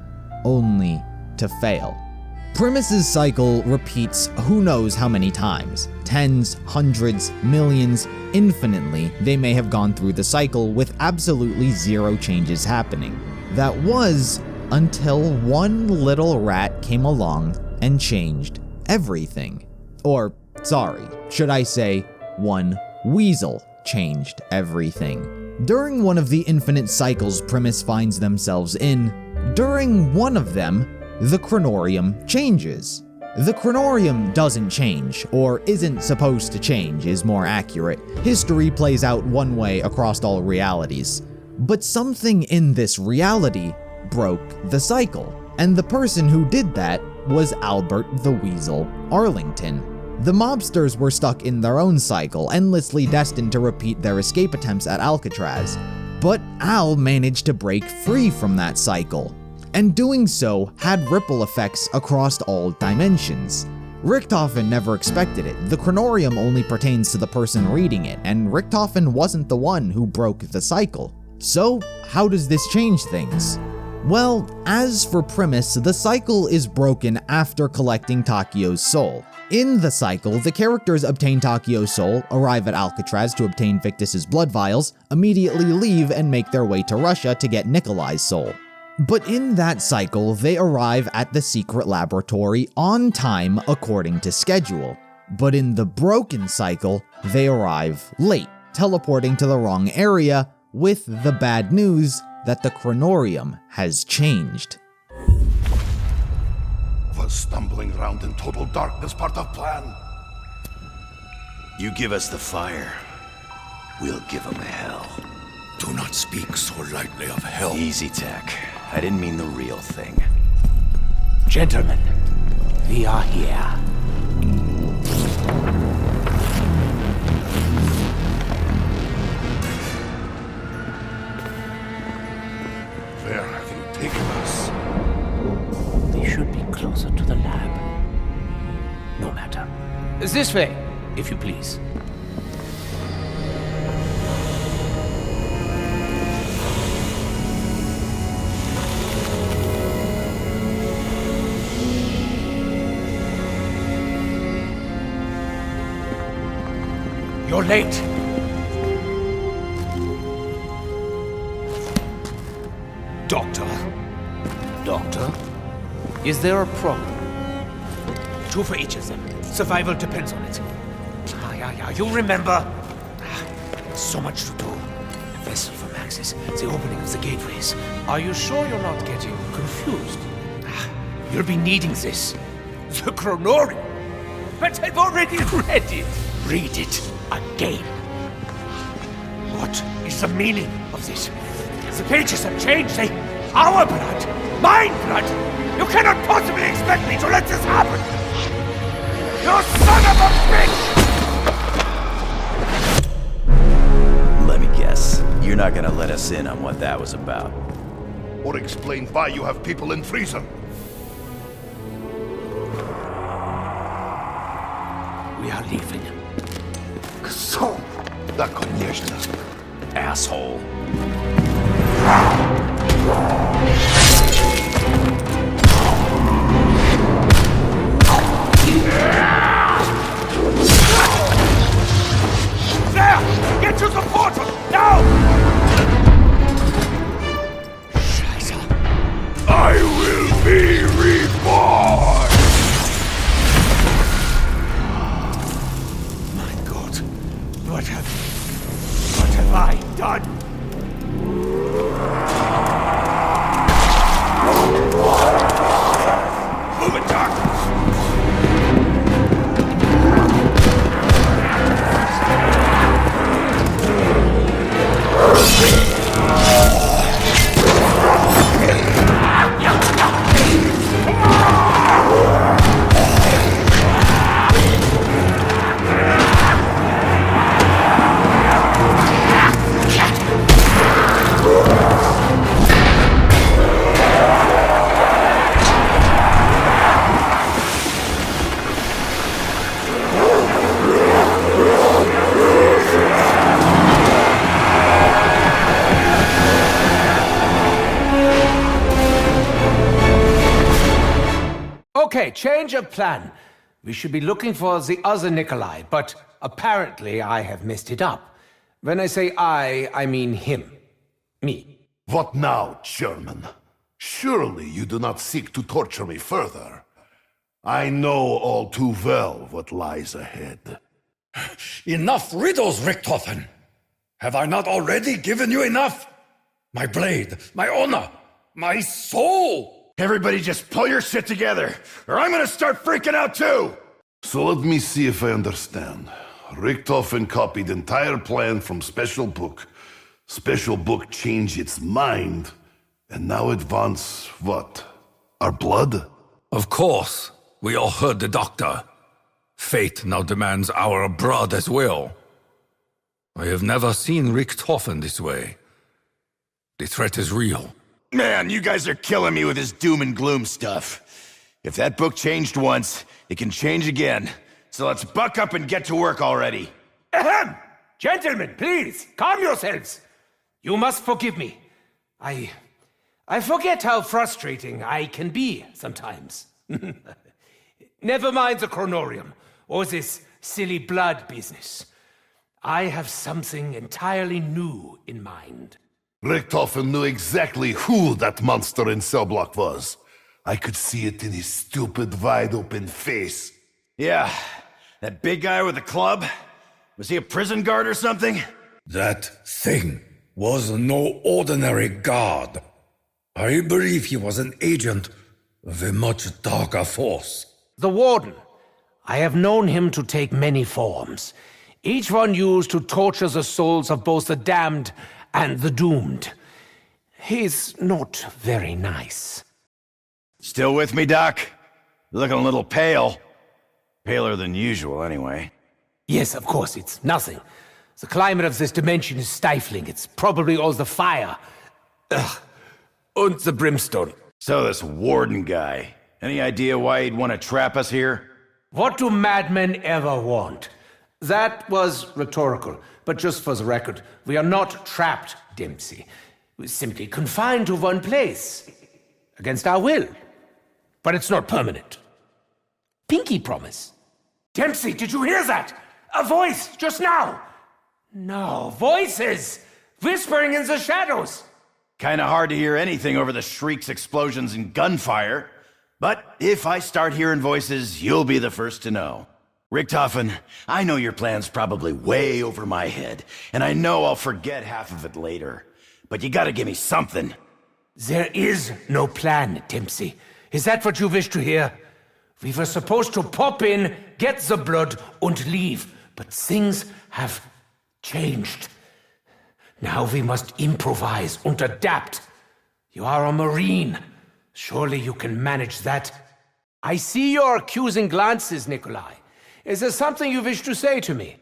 only to fail. Primis's cycle repeats who knows how many times. Tens, hundreds, millions, infinitely, they may have gone through the cycle with absolutely zero changes happening. That was until one little rat came along and changed everything. Or, sorry, should I say, one weasel changed everything. During one of the infinite cycles Primis finds themselves in, during one of them, the Kronorium changes. The Kronorium doesn't change, or isn't supposed to change is more accurate. History plays out one way across all realities. But something in this reality broke the cycle, and the person who did that was Albert the Weasel Arlington. The mobsters were stuck in their own cycle, endlessly destined to repeat their escape attempts at Alcatraz. But Al managed to break free from that cycle, and doing so had ripple effects across all dimensions. Richtofen never expected it. The Kronorium only pertains to the person reading it, and Richtofen wasn't the one who broke the cycle. So, how does this change things? Well, as for Primis, the cycle is broken after collecting Takeo's soul. In the cycle, the characters obtain Takeo's soul, arrive at Alcatraz to obtain Victis' blood vials, immediately leave and make their way to Russia to get Nikolai's soul. But in that cycle, they arrive at the secret laboratory on time according to schedule. But in the broken cycle, they arrive late, teleporting to the wrong area with the bad news that the Kronorium has changed. Was stumbling around in total darkness part of plan? You give us the fire, we'll give them hell. Do not speak so lightly of hell. Easy, Tech. I didn't mean the real thing. Gentlemen, we are here. Where have you taken us? They should be closer to the lab. No matter. This way, if you please. you're late. Doctor? Is there a problem? 2 for each of them. Survival depends on it. Yeah, you remember. So much to do. A vessel for Maxis, the opening of the gateways. Are you sure you're not getting confused? You'll be needing this. The Kronorium. But I've already read it. Read it again. What is the meaning of this? The pages have changed. They... Our blood! Mine blood! You cannot possibly expect me to let this happen! You son of a bitch! Let me guess. You're not gonna let us in on what that was about. Or explain why you have people in freezer. We are leaving. So, da конечно. Asshole. There! Get to the portal! Now! Scheiße. I will be reborn! My God. What have I done? Move it, Doc! Okay, change of plan. We should be looking for the other Nikolai, but apparently I have messed it up. When I say I mean him. Me. What now, German? Surely you do not seek to torture me further. I know all too well what lies ahead. Enough riddles, Richtofen! Have I not already given you enough? My blade, my honor, my soul! Everybody just pull your shit together, or I'm gonna start freaking out too! So let me see if I understand. Richtofen copied entire plan from Special Book. Special Book changed its mind, and now it wants, what? Our blood? Of course. We all heard the doctor. Fate now demands our blood as well. I have never seen Richtofen this way. The threat is real. Man, you guys are killing me with this doom and gloom stuff. If that book changed once, it can change again. So let's buck up and get to work already. Ahem! Gentlemen, please, calm yourselves. You must forgive me. I forget how frustrating I can be sometimes. Never mind the Kronorium, or this silly blood business. I have something entirely new in mind. Richtofen knew exactly who that monster in cell block was. I could see it in his stupid, wide-open face. Yeah, that big guy with the club? Was he a prison guard or something? That thing was no ordinary guard. I believe he was an agent of a much darker force. The Warden. I have known him to take many forms, each one used to torture the souls of both the damned and the doomed. He's not very nice. Still with me, Doc? You're looking a little pale. Paler than usual, anyway. Yes, of course, it's nothing. The climate of this dimension is stifling. It's probably all the fire. Ugh. And the brimstone. So this Warden guy, any idea why he'd want to trap us here? What do madmen ever want? That was rhetorical, but just for the record, we are not trapped, Dempsey. We're simply confined to one place. Against our will. But it's not permanent. Pinky promise. Dempsey, did you hear that? A voice, just now! No, voices! Whispering in the shadows! Kinda hard to hear anything over the shrieks, explosions, and gunfire. But if I start hearing voices, you'll be the first to know. Richtofen, I know your plan's probably way over my head, and I know I'll forget half of it later. But you gotta give me something. There is no plan, Dempsey. Is that what you wish to hear? We were supposed to pop in, get the blood, and leave. But things have changed. Now we must improvise and adapt. You are a Marine. Surely you can manage that. I see your accusing glances, Nikolai. Is there something you wish to say to me?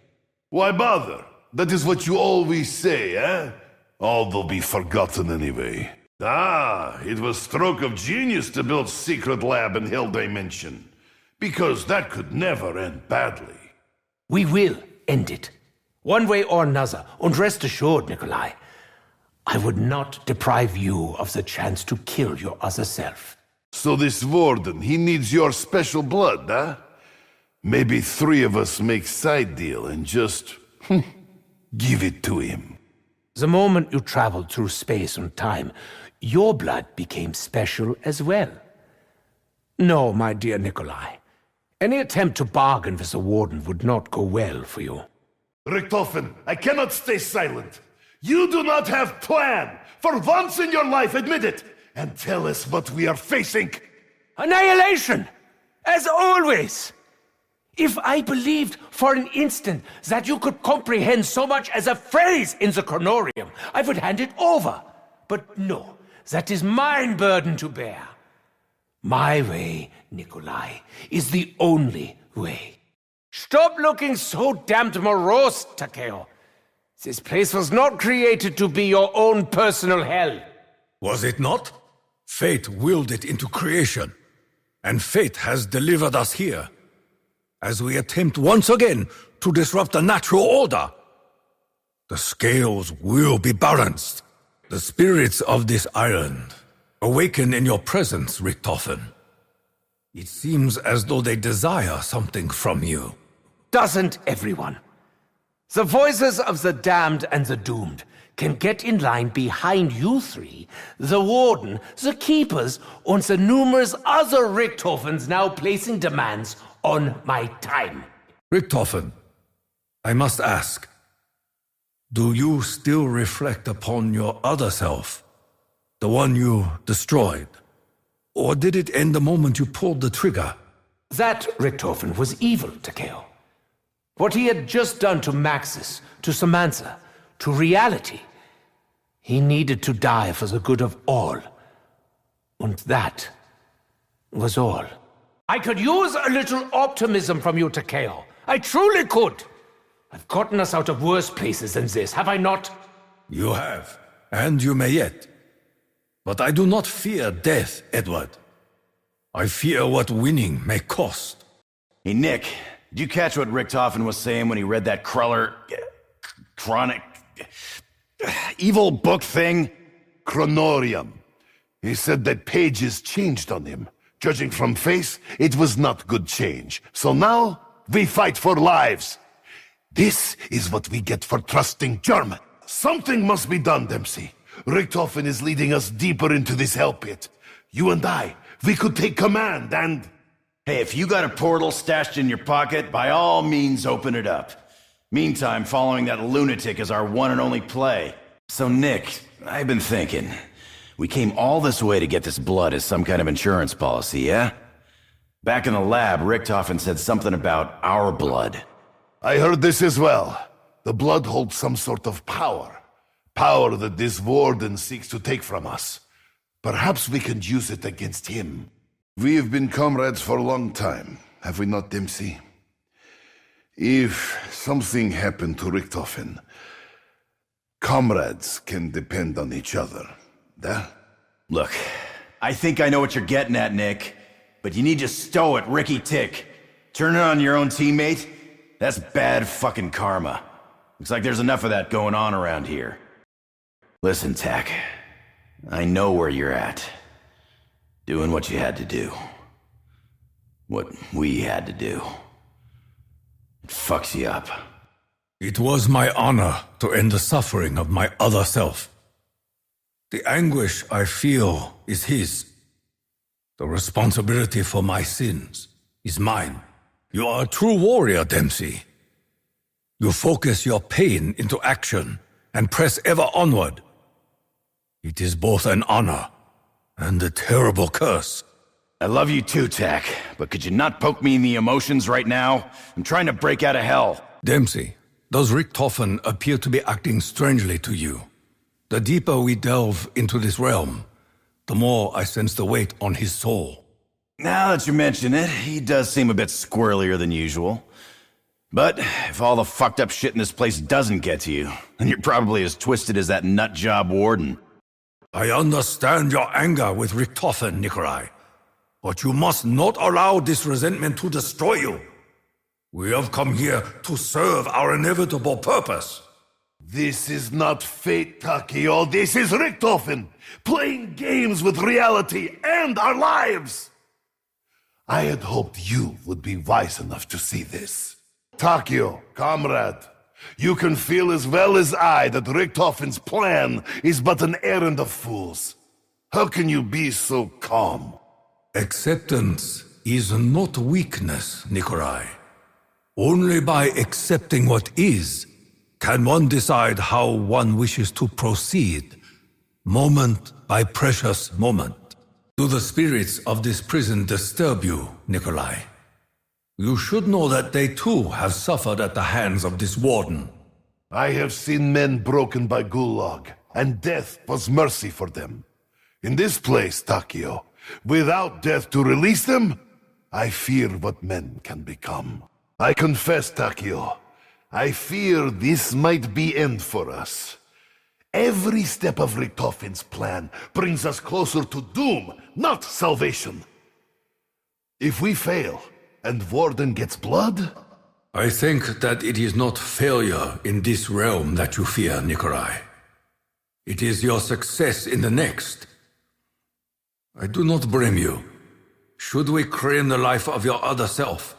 Why bother? That is what you always say, eh? All will be forgotten anyway. It was stroke of genius to build secret lab in Hill Dimension. Because that could never end badly. We will end it. One way or another. And rest assured, Nikolai, I would not deprive you of the chance to kill your other self. So this warden, he needs your special blood, huh? Maybe 3 of us make side deal and just give it to him. The moment you traveled through space and time, your blood became special as well. No, my dear Nikolai. Any attempt to bargain with the warden would not go well for you. Richtofen, I cannot stay silent. You do not have plan. For once in your life, admit it. And tell us what we are facing. Annihilation! As always! If I believed for an instant that you could comprehend so much as a phrase in the Kronorium, I would hand it over. But no, that is mine burden to bear. My way, Nikolai, is the only way. Stop looking so damned morose, Takeo. This place was not created to be your own personal hell. Was it not? Fate willed it into creation, and fate has delivered us here. As we attempt once again to disrupt the natural order. The scales will be balanced. The spirits of this island awaken in your presence, Richtofen. It seems as though they desire something from you. Doesn't everyone? The voices of the damned and the doomed can get in line behind you 3, the warden, the keepers, and the numerous other Richtofens now placing demands on my time. Richtofen, I must ask, do you still reflect upon your other self, the one you destroyed? Or did it end the moment you pulled the trigger? That Richtofen was evil, Takeo. What he had just done to Maxis, to Samantha, to reality, he needed to die for the good of all. And that was all. I could use a little optimism from you, Takeo. I truly could. I've gotten us out of worse places than this, have I not? You have, and you may yet. But I do not fear death, Edward. I fear what winning may cost. Hey, Nick, did you catch what Richtofen was saying when he read that chronic... evil book thing? Kronorium. He said that pages changed on him. Judging from face, it was not good change. So now, we fight for lives. This is what we get for trusting German. Something must be done, Dempsey. Richtofen is leading us deeper into this hell pit. You and I, we could take command and... Hey, if you got a portal stashed in your pocket, by all means open it up. Meantime, following that lunatic is our one and only play. So Nick, I've been thinking... We came all this way to get this blood as some kind of insurance policy, yeah? Back in the lab, Richtofen said something about our blood. I heard this as well. The blood holds some sort of power. Power that this warden seeks to take from us. Perhaps we can use it against him. We have been comrades for a long time, have we not, Dempsey? If something happened to Richtofen, comrades can depend on each other. Look, I think I know what you're getting at, Nick. But you need to stow it, Ricky Tick. Turn it on your own teammate? That's bad fucking karma. Looks like there's enough of that going on around here. Listen, Tak. I know where you're at. Doing what you had to do. What we had to do. It fucks you up. It was my honor to end the suffering of my other self. The anguish I feel is his. The responsibility for my sins is mine. You are a true warrior, Dempsey. You focus your pain into action and press ever onward. It is both an honor and a terrible curse. I love you too, Tak, but could you not poke me in the emotions right now? I'm trying to break out of hell. Dempsey, does Richtofen appear to be acting strangely to you? The deeper we delve into this realm, the more I sense the weight on his soul. Now that you mention it, he does seem a bit squirrelier than usual. But if all the fucked up shit in this place doesn't get to you, then you're probably as twisted as that nutjob warden. I understand your anger with Richtofen, Nikolai, but you must not allow this resentment to destroy you. We have come here to serve our inevitable purpose. This is not fate, Takeo. This is Richtofen, playing games with reality and our lives. I had hoped you would be wise enough to see this. Takeo, comrade, you can feel as well as I that Richtofen's plan is but an errand of fools. How can you be so calm? Acceptance is not weakness, Nikolai. Only by accepting what is, can one decide how one wishes to proceed, moment by precious moment. Do the spirits of this prison disturb you, Nikolai? You should know that they too have suffered at the hands of this warden. I have seen men broken by Gulag, and death was mercy for them. In this place, Takeo, without death to release them, I fear what men can become. I confess, Takeo, I fear this might be end for us. Every step of Richtofen's plan brings us closer to doom, not salvation. If we fail, and Warden gets blood? I think that it is not failure in this realm that you fear, Nikolai. It is your success in the next. I do not blame you. Should we claim the life of your other self,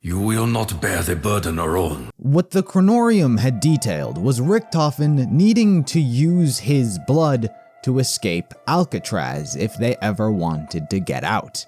you will not bear the burden alone. What the Kronorium had detailed was Richtofen needing to use his blood to escape Alcatraz if they ever wanted to get out.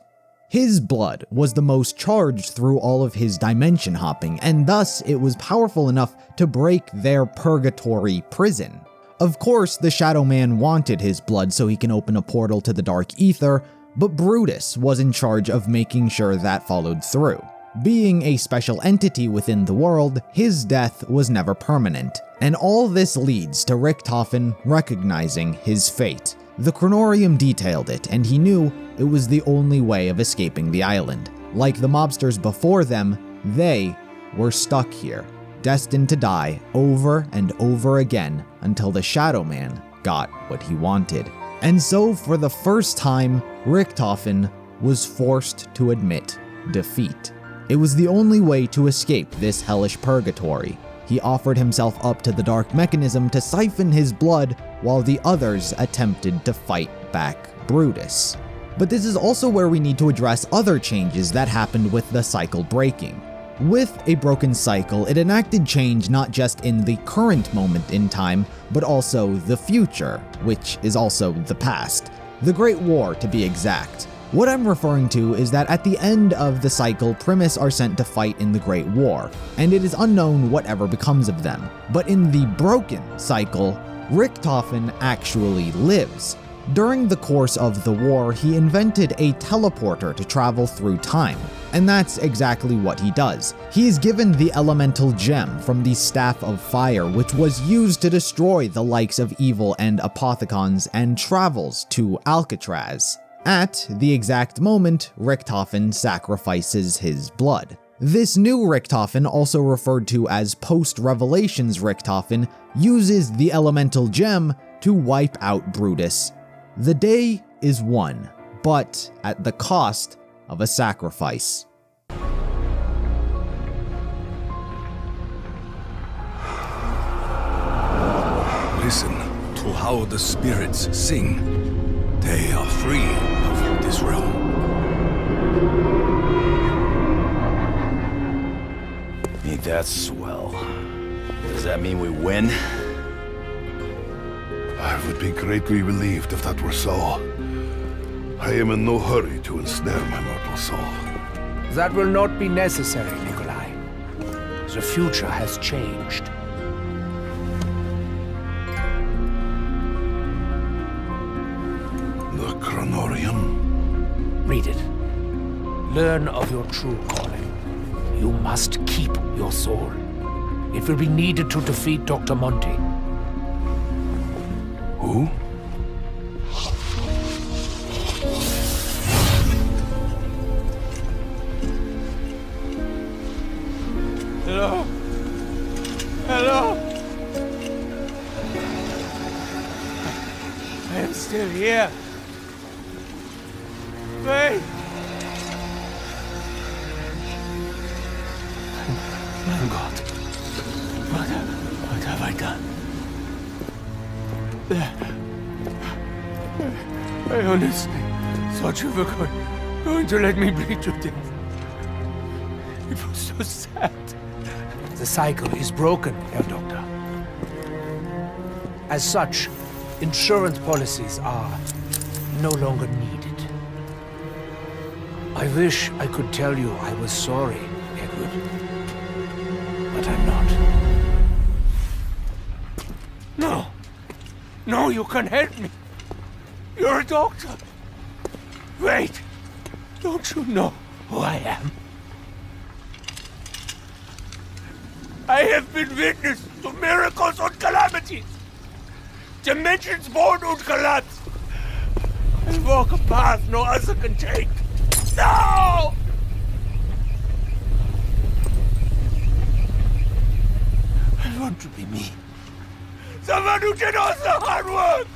His blood was the most charged through all of his dimension hopping, and thus it was powerful enough to break their purgatory prison. Of course, the Shadow Man wanted his blood so he can open a portal to the Dark Aether, but Brutus was in charge of making sure that followed through. Being a special entity within the world, his death was never permanent, and all this leads to Richtofen recognizing his fate. The Kronorium detailed it, and he knew it was the only way of escaping the island. Like the mobsters before them, they were stuck here, destined to die over and over again until the Shadow Man got what he wanted. And so, for the first time, Richtofen was forced to admit defeat. It was the only way to escape this hellish purgatory. He offered himself up to the dark mechanism to siphon his blood while the others attempted to fight back Brutus. But this is also where we need to address other changes that happened with the cycle breaking. With a broken cycle, it enacted change not just in the current moment in time, but also the future, which is also the past. The Great War, to be exact. What I'm referring to is that at the end of the cycle, Primis are sent to fight in the Great War, and it is unknown whatever becomes of them. But in the broken cycle, Richtofen actually lives. During the course of the war, he invented a teleporter to travel through time, and that's exactly what he does. He is given the elemental gem from the Staff of Fire, which was used to destroy the likes of Evil and Apothicons, and travels to Alcatraz. At the exact moment, Richtofen sacrifices his blood. This new Richtofen, also referred to as Post-Revelations Richtofen, uses the elemental gem to wipe out Brutus. The day is won, but at the cost of a sacrifice. Listen to how the spirits sing. They are free of this realm. Ain't that swell? Does that mean we win? I would be greatly relieved if that were so. I am in no hurry to ensnare my mortal soul. That will not be necessary, Nikolai. The future has changed. The Kronorium? Read it. Learn of your true calling. You must keep your soul. It will be needed to defeat Dr. Monty. Who? Hello? Hello? I am still here. Wait! My God. What have I done? I honestly thought you were going to let me bleed to death. It was so sad. The cycle is broken, Herr Doctor. As such, insurance policies are no longer needed. I wish I could tell you I was sorry, Edward. But I'm not. No! No, you can help me! You're a doctor! Wait! Don't you know who I am? I have been witness to miracles and calamities! Dimensions born and collapse! I walk a path no other can take! No! I want to be me. Someone who did all the hard work!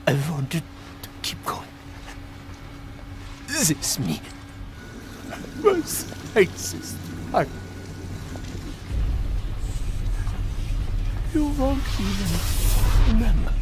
I wanted to keep going. This me was racist. You won't even remember.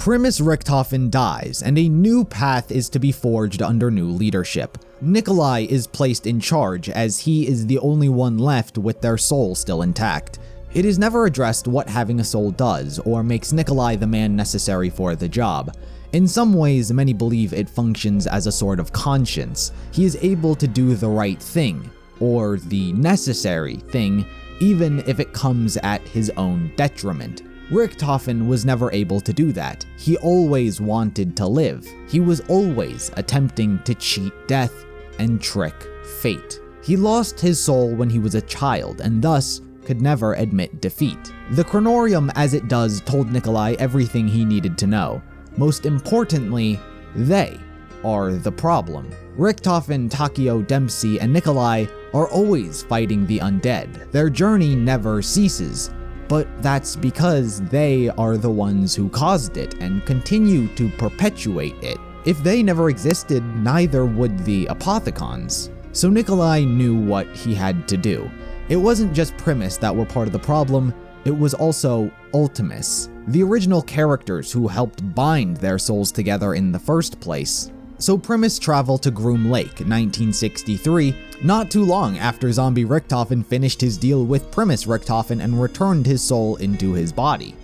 Primis Richtofen dies, and a new path is to be forged under new leadership. Nikolai is placed in charge, as he is the only one left with their soul still intact. It is never addressed what having a soul does, or makes Nikolai the man necessary for the job. In some ways, many believe it functions as a sort of conscience. He is able to do the right thing, or the necessary thing, even if it comes at his own detriment. Richtofen was never able to do that. He always wanted to live. He was always attempting to cheat death and trick fate. He lost his soul when he was a child, and thus could never admit defeat. The Kronorium, as it does, told Nikolai everything he needed to know. Most importantly, they are the problem. Richtofen, Takeo, Dempsey, and Nikolai are always fighting the undead. Their journey never ceases. But that's because they are the ones who caused it and continue to perpetuate it. If they never existed, neither would the Apothicons. So Nikolai knew what he had to do. It wasn't just Primis that were part of the problem, it was also Ultimis, the original characters who helped bind their souls together in the first place. So Primis traveled to Groom Lake, 1963, not too long after Zombie Richtofen finished his deal with Primis Richtofen and returned his soul into his body.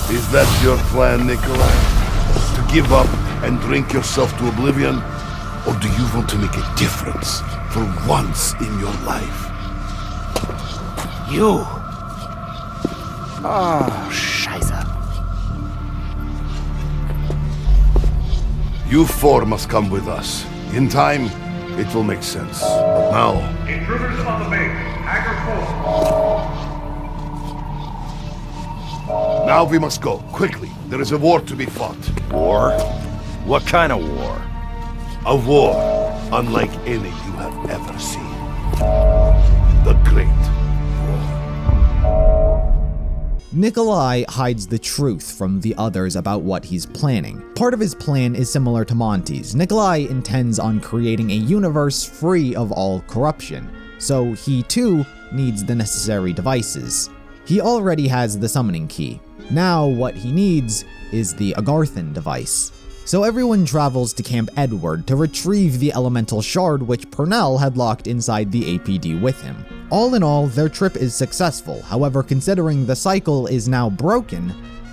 Is that your plan, Nikolai? To give up and drink yourself to oblivion? Or do you want to make a difference for once in your life? You! Oh, Scheiße. You four must come with us. In time, it will make sense. But now... Intruders on the base. Hacker 4. Now we must go, quickly. There is a war to be fought. War? What kind of war? A war unlike any you have ever seen. The Great War. Nikolai hides the truth from the others about what he's planning. Part of his plan is similar to Monty's. Nikolai intends on creating a universe free of all corruption, so he too needs the necessary devices. He already has the summoning key. Now what he needs is the Agarthan device. So everyone travels to Camp Edward to retrieve the elemental shard which Pernell had locked inside the APD with him. All in all, their trip is successful. However, considering the cycle is now broken,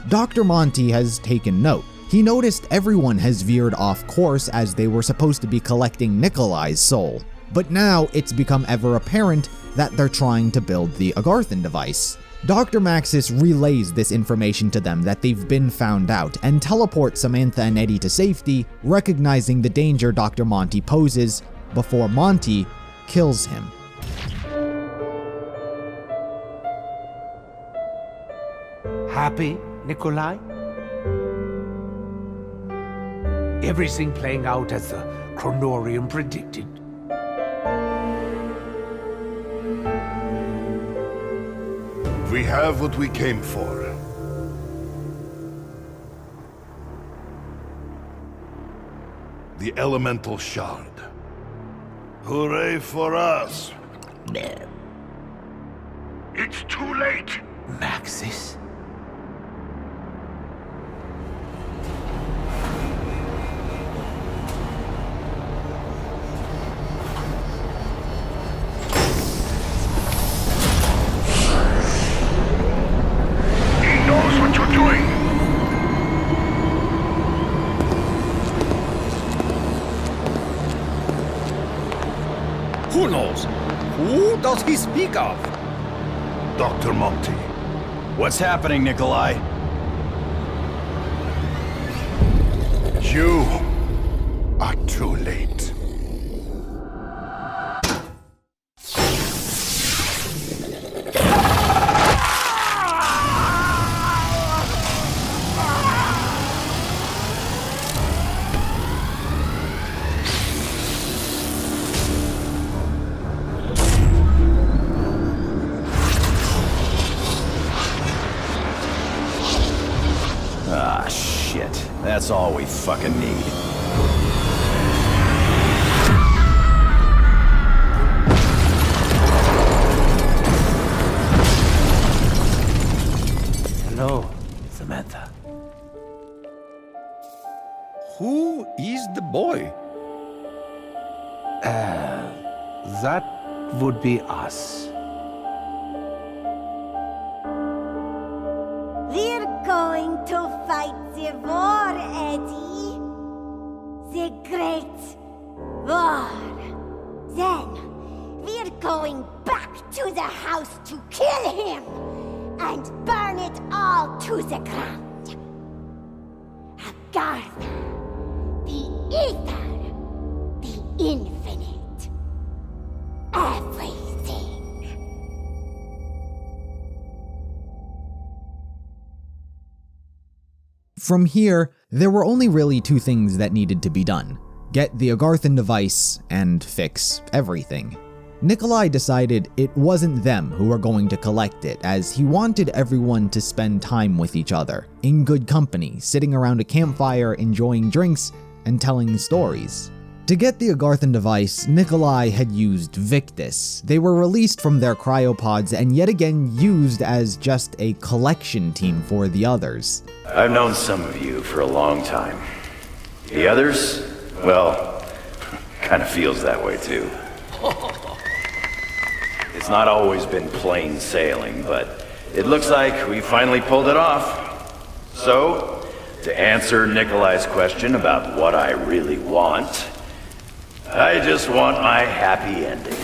Dr. Monty has taken note. He noticed everyone has veered off course as they were supposed to be collecting Nikolai's soul. But now it's become ever apparent that they're trying to build the Agarthan device. Dr. Maxis relays this information to them that they've been found out and teleports Samantha and Eddie to safety, recognizing the danger Dr. Monty poses before Monty kills him. Happy, Nikolai? Everything playing out as the Kronorium predicted? We have what we came for. The elemental shard. Hooray for us! It's too late! Maxis? Who knows? Who does he speak of? Dr. Monty. What's happening, Nikolai? You are too late. Ah, shit. That's all we fucking need. Hello, Samantha. Who is the boy? That would be us. We're going to fight the war, Eddie. The great war. Then, we're going back to the house to kill him and burn it all to the ground. Agarthan, the Aether, the infinite, everything. From here, there were only really two things that needed to be done: get the Agarthan device and fix everything. Nikolai decided it wasn't them who were going to collect it, as he wanted everyone to spend time with each other, in good company, sitting around a campfire, enjoying drinks, and telling stories. To get the Agarthan device, Nikolai had used Victis. They were released from their cryopods and yet again used as just a collection team for the others. I've known some of you for a long time. The others, well, kind of feels that way too. It's not always been plain sailing, but it looks like we finally pulled it off. So, to answer Nikolai's question about what I really want, I just want my happy ending.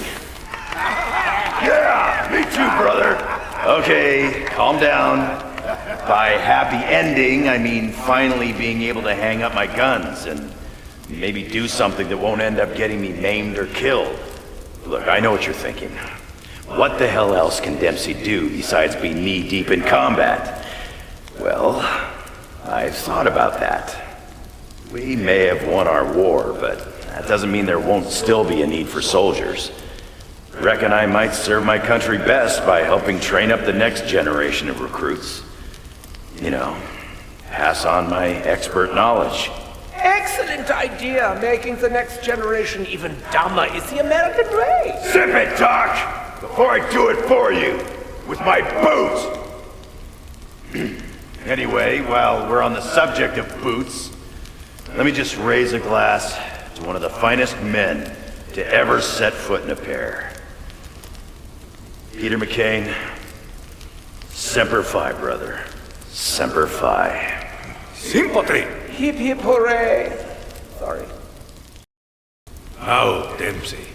Yeah, me too, brother. Okay, calm down. By happy ending, I mean finally being able to hang up my guns and maybe do something that won't end up getting me maimed or killed. Look, I know what you're thinking. What the hell else can Dempsey do besides be knee-deep in combat? Well, I've thought about that. We may have won our war, but that doesn't mean there won't still be a need for soldiers. Reckon I might serve my country best by helping train up the next generation of recruits. pass on my expert knowledge. Excellent idea. Making the next generation even dumber is the American way. Zip it, Doc! Before I do it for you! With my boots! Anyway, while we're on the subject of boots, let me just raise a glass to one of the finest men to ever set foot in a pair. Peter McCain, Semper Fi, brother. Semper Fi. Sympathy! Hip hip hooray! Sorry. Now, Dempsey,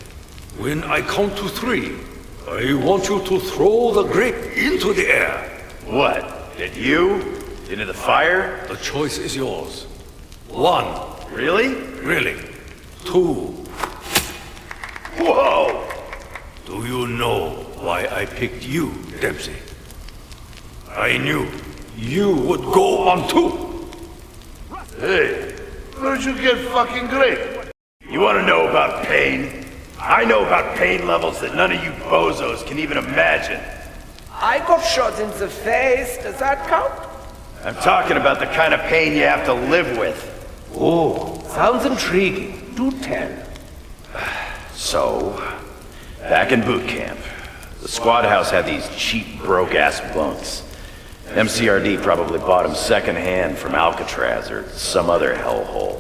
when I count to 3, I want you to throw the grip into the air. What? At you? Into the fire? The choice is yours. 1. Really? Really. 2. Whoa! Do you know why I picked you, Dempsey? I knew you would go on 2. Hey, where'd you get fucking grape? You want to know about pain? I know about pain levels that none of you bozos can even imagine. I got shot in the face. Does that count? I'm talking about the kind of pain you have to live with. Oh, sounds intriguing. Do tell. So, back in boot camp, the squad house had these cheap, broke-ass bunks. MCRD probably bought them secondhand from Alcatraz or some other hellhole.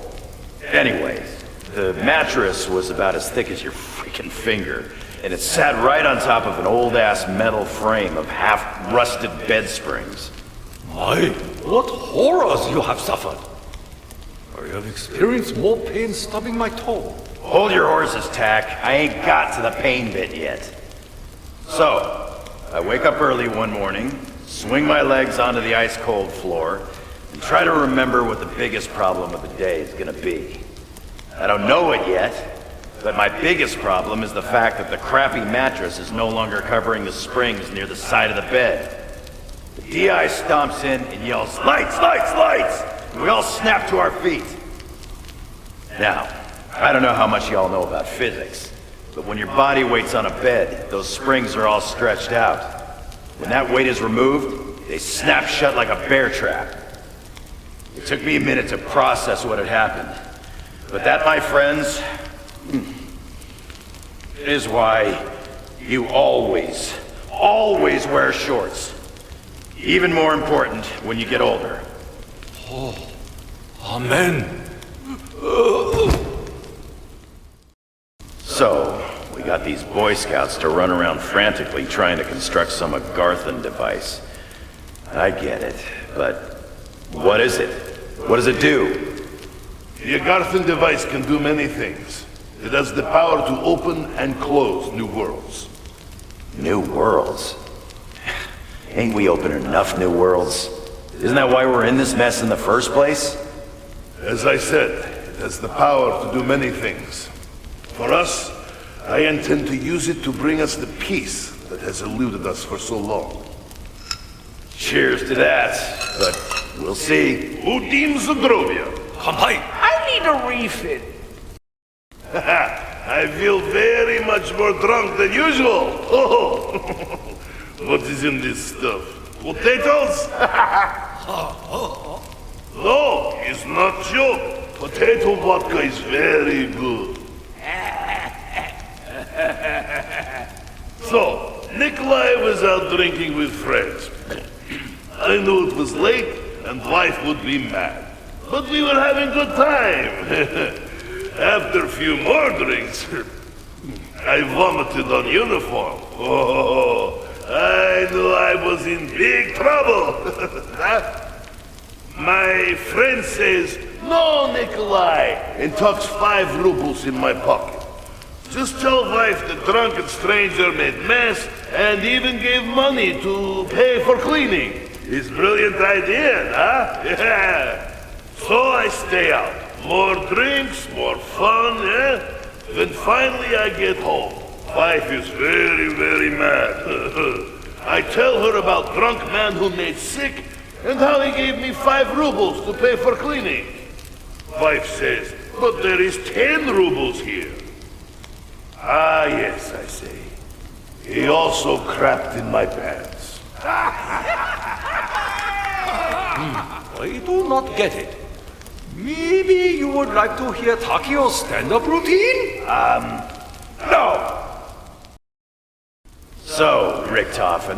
Anyways, the mattress was about as thick as your freaking finger, and it sat right on top of an old-ass metal frame of half-rusted bed springs. My, what horrors you have suffered! I have experienced more pain stubbing my toe. Hold your horses, Tack. I ain't got to the pain bit yet. So, I wake up early one morning, swing my legs onto the ice-cold floor, and try to remember what the biggest problem of the day is gonna be. I don't know it yet, but my biggest problem is the fact that the crappy mattress is no longer covering the springs near the side of the bed. The DI stomps in and yells, "Lights, lights, lights!" And we all snap to our feet. Now, I don't know how much y'all know about physics, but when your body weight's on a bed, those springs are all stretched out. When that weight is removed, they snap shut like a bear trap. It took me a minute to process what had happened. But that, my friends, is why you always wear shorts. Even more important when you get older. Oh, amen. So, we got these Boy Scouts to run around frantically trying to construct some Agarthan device. I get it, but what is it? What does it do? The Agarthan device can do many things. It has the power to open and close new worlds. New worlds? Ain't we opened enough new worlds? Isn't that why we're in this mess in the first place? As I said, it has the power to do many things. For us, I intend to use it to bring us the peace that has eluded us for so long. Cheers to that, but we'll see. Udim Zdrovia. I need a refill. I feel very much more drunk than usual. Oh. What is in this stuff? Potatoes? No, it's not joke. Potato vodka is very good. So, Nikolai was out drinking with friends. I knew it was late and wife would be mad. But we were having good time. After a few more drinks, I vomited on uniform. Oh, I knew I was in big trouble. My friend says, "No, Nikolai," and tucks 5 rubles in my pocket. Just tell wife the drunken stranger made mess and even gave money to pay for cleaning. It's brilliant idea, huh? Yeah. So I stay out. More drinks, more fun, eh? Then finally I get home. Wife is very, very mad. I tell her about drunk man who made sick and how he gave me 5 rubles to pay for cleaning. Wife says, "But there is 10 rubles here." Ah, yes, I say. He also crapped in my pants. I do not get it. Maybe you would like to hear Takeo's stand-up routine? No! So, Richtofen,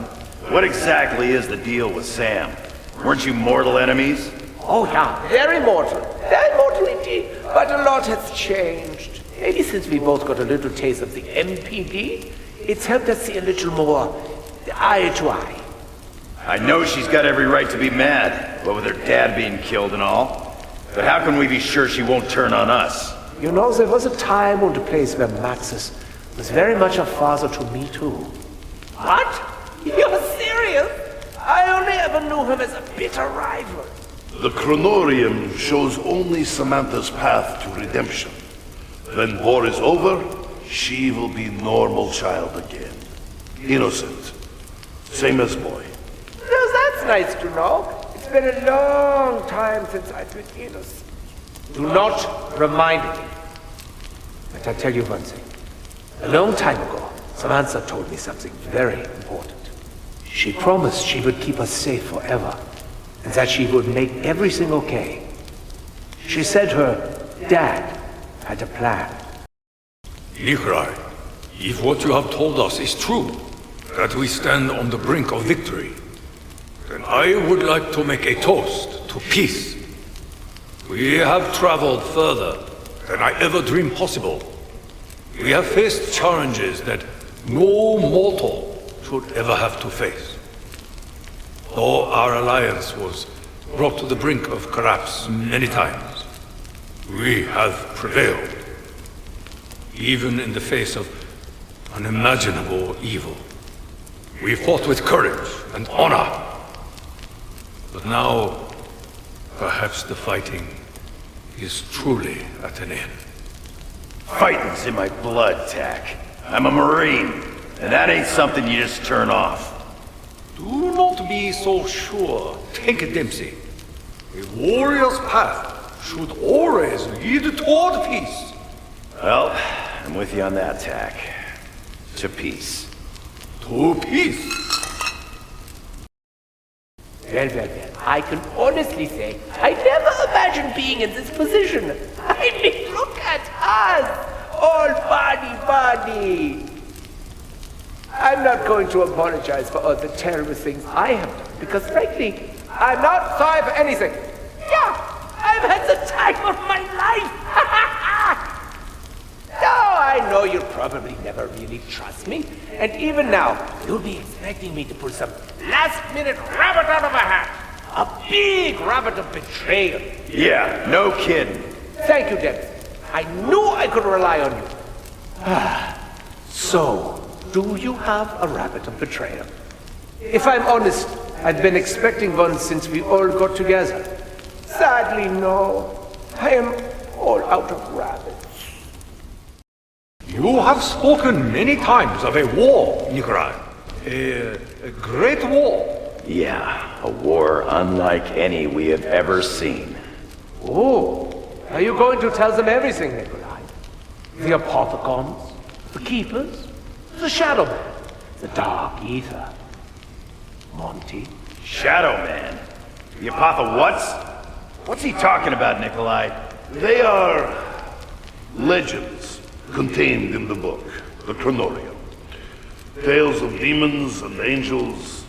what exactly is the deal with Sam? Weren't you mortal enemies? Oh yeah, very mortal. Very mortal indeed. But a lot has changed. Maybe since we both got a little taste of the MPD, it's helped us see a little more eye to eye. I know she's got every right to be mad, what with her dad being killed and all. But how can we be sure she won't turn on us? You know, there was a time and a place where Maxis was very much a father to me too. What? You're serious? I only ever knew him as a bitter rival. The Kronorium shows only Samantha's path to redemption. When war is over, she will be normal child again. Innocent. Same as boy. Well, that's nice to know. It's been a long time since I've been innocent. Do not remind me. But I tell you one thing. A long time ago, Samantha told me something very important. She promised she would keep us safe forever, and that she would make everything okay. She said her dad had a plan. Nikolai, if what you have told us is true, that we stand on the brink of victory, then I would like to make a toast to peace. We have traveled further than I ever dreamed possible. We have faced challenges that no mortal should ever have to face. Though our alliance was brought to the brink of collapse many times, we have prevailed, even in the face of unimaginable evil. We fought with courage and honor. But now, perhaps the fighting is truly at an end. Fighting's in my blood, Tak. I'm a Marine, and that ain't something you just turn off. Do not be so sure. Take it, Dempsey. A warrior's path should always lead toward peace. Well, I'm with you on that, Tak. To peace. To peace. Well. I can honestly say I never imagined being in this position. I mean, look at us! All body. I'm not going to apologize for all the terrible things I have done, because frankly, I'm not sorry for anything. Yeah, I've had the time of my life! No, I know you'll probably never really trust me, and even now, you'll be expecting me to pull some last-minute rabbit out of a hat. A big rabbit of betrayal. Yeah, no kidding. Thank you, Dempsey. I knew I could rely on you. So, do you have a rabbit of betrayal? If I'm honest, I've been expecting one since we all got together. Sadly, no. I am all out of rabbits. You have spoken many times of a war, Nikolai. A great war. Yeah, a war unlike any we have ever seen. Oh, are you going to tell them everything, Nikolai? The Apothicons, the Keepers, the Shadowman, the Dark Aether, Monty. Shadowman? The Apotha-whats? What's he talking about, Nikolai? They are legends contained in the book, the Kronorium. Tales of demons and angels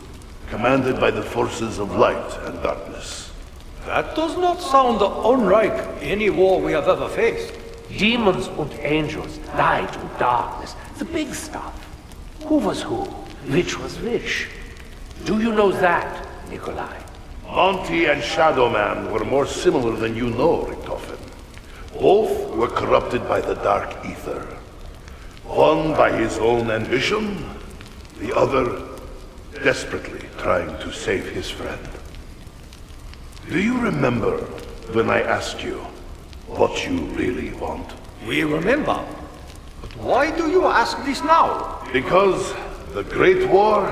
commanded by the forces of light and darkness. That does not sound unlike any war we have ever faced. Demons and angels, light and darkness, the big stuff. Who was who? Which was which? Do you know that, Nikolai? Monty and Shadowman were more similar than you know, Richtofen. Both were corrupted by the Dark Aether. One by his own ambition, the other desperately trying to save his friend. Do you remember when I asked you what you really want? We remember. But why do you ask this now? Because the Great War?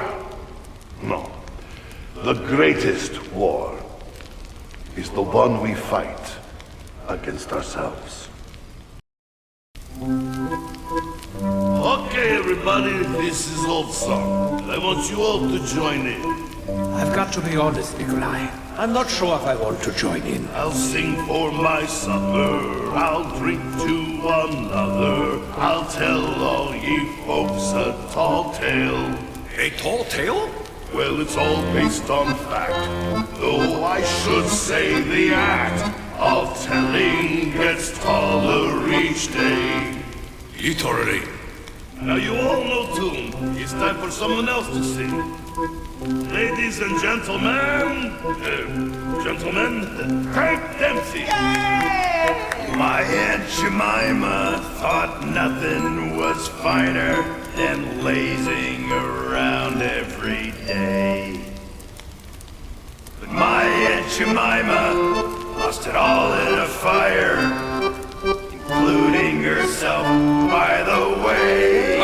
No. The greatest war is the one we fight against ourselves. Okay, everybody, this is Old Song. I want you all to join in. I've got to be honest, Nikolai. I'm not sure if I want to join in. I'll sing for my supper, I'll drink to another, I'll tell all ye folks a tall tale. A tall tale? Well, it's all based on fact, though I should say the act of telling gets taller each day. Literally. Now you all know tune. It's time for someone else to sing. Ladies and gentlemen, Frank Dempsey. My Aunt Jemima thought nothing was finer than lazing around every day. But my Aunt Jemima lost it all in a fire, including herself, by the way.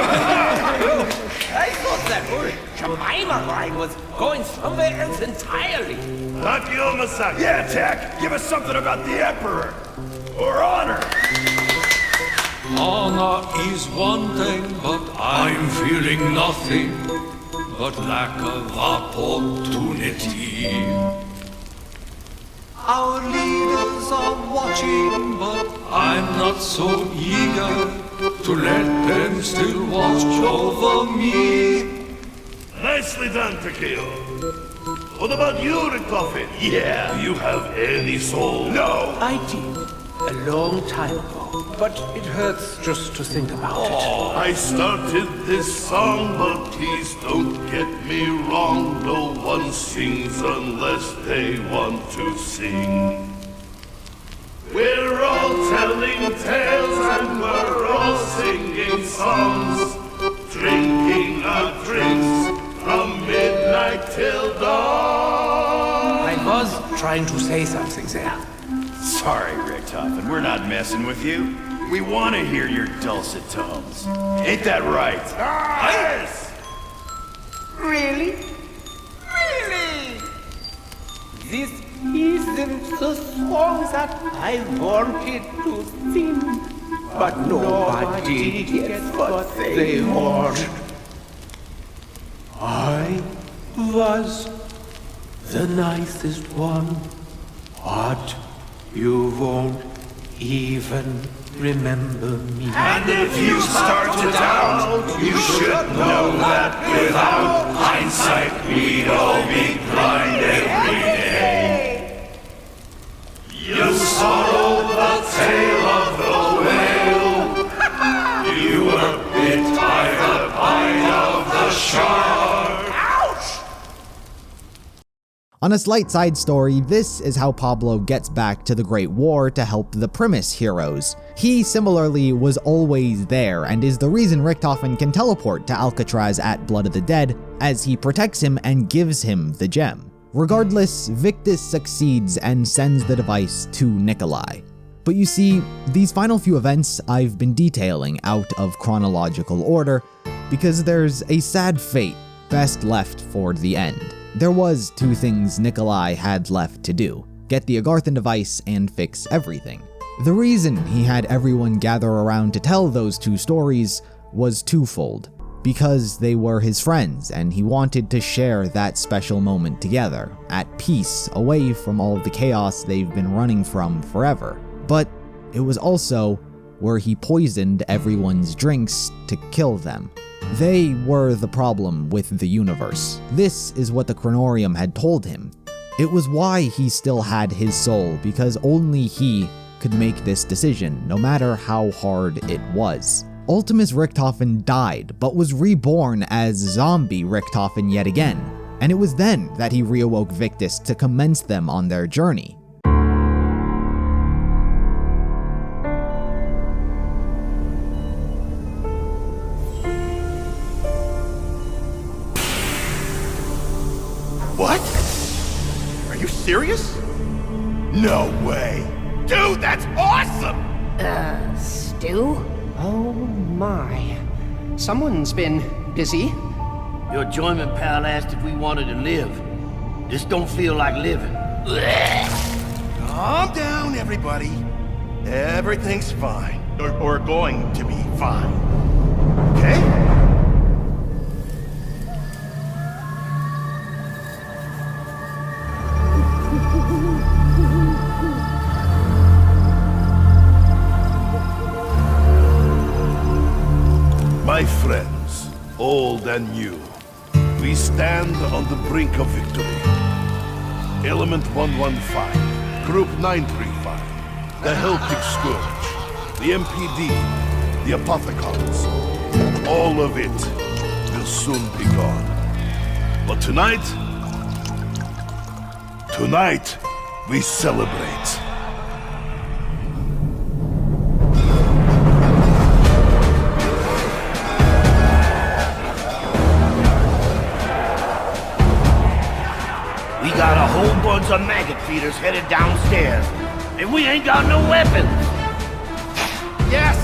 I thought that word Jemima line was going somewhere else entirely. Takeo Masaki. Yeah, Tak. Give us something about the Emperor. Or honor. Honor is one thing, but I'm feeling nothing but lack of opportunity. Our leaders are watching, but I'm not so eager to let them still watch over me. Nicely done, Takeo. What about you, Richtofen? Yeah. Do you have any soul? No. I did. A long time ago. But it hurts just to think about it. I started this song, but please don't get me wrong. No one sings unless they want to sing. We're all telling tales and we're all singing songs, drinking our drinks from midnight till dawn. I was trying to say something there. Sorry, Richtofen, we're not messing with you. We want to hear your dulcet tones. Ain't that right? Yes! Really? Really? This isn't the song that I wanted to sing. But nobody gets what they want. I was the nicest one, but you won't even remember me. And if you start to doubt, you should know that without hindsight, we'd all be blind every day. You swallowed the tail of the whale. You were bit by the bite of the shark. Ouch! On a slight side story, this is how Pablo gets back to the Great War to help the Primis heroes. He similarly was always there and is the reason Richtofen can teleport to Alcatraz at Blood of the Dead, as he protects him and gives him the gem. Regardless, Victis succeeds and sends the device to Nikolai. But you see, these final few events I've been detailing out of chronological order because there's a sad fate best left for the end. There was two things Nikolai had left to do: get the Agarthan device and fix everything. The reason he had everyone gather around to tell those two stories was twofold. Because they were his friends and he wanted to share that special moment together, at peace, away from all of the chaos they've been running from forever. But it was also where he poisoned everyone's drinks to kill them. They were the problem with the universe. This is what the Kronorium had told him. It was why he still had his soul, because only he could make this decision, no matter how hard it was. Ultimis Richtofen died, but was reborn as zombie Richtofen yet again, and it was then that he reawoke Victis to commence them on their journey. What? Are you serious? No way. Dude, that's awesome! Stu? Oh my. Someone's been busy. Your journeyman pal asked if we wanted to live. This don't feel like living. Calm down, everybody. Everything's fine. Or going to be fine. Okay? My friends, old and new, we stand on the brink of victory. Element 115, Group 935, the Helping Scourge, the MPD, the Apothicons, all of it will soon be gone. But tonight, we celebrate. We got a whole bunch of maggot feeders headed downstairs, and we ain't got no weapons. Yes!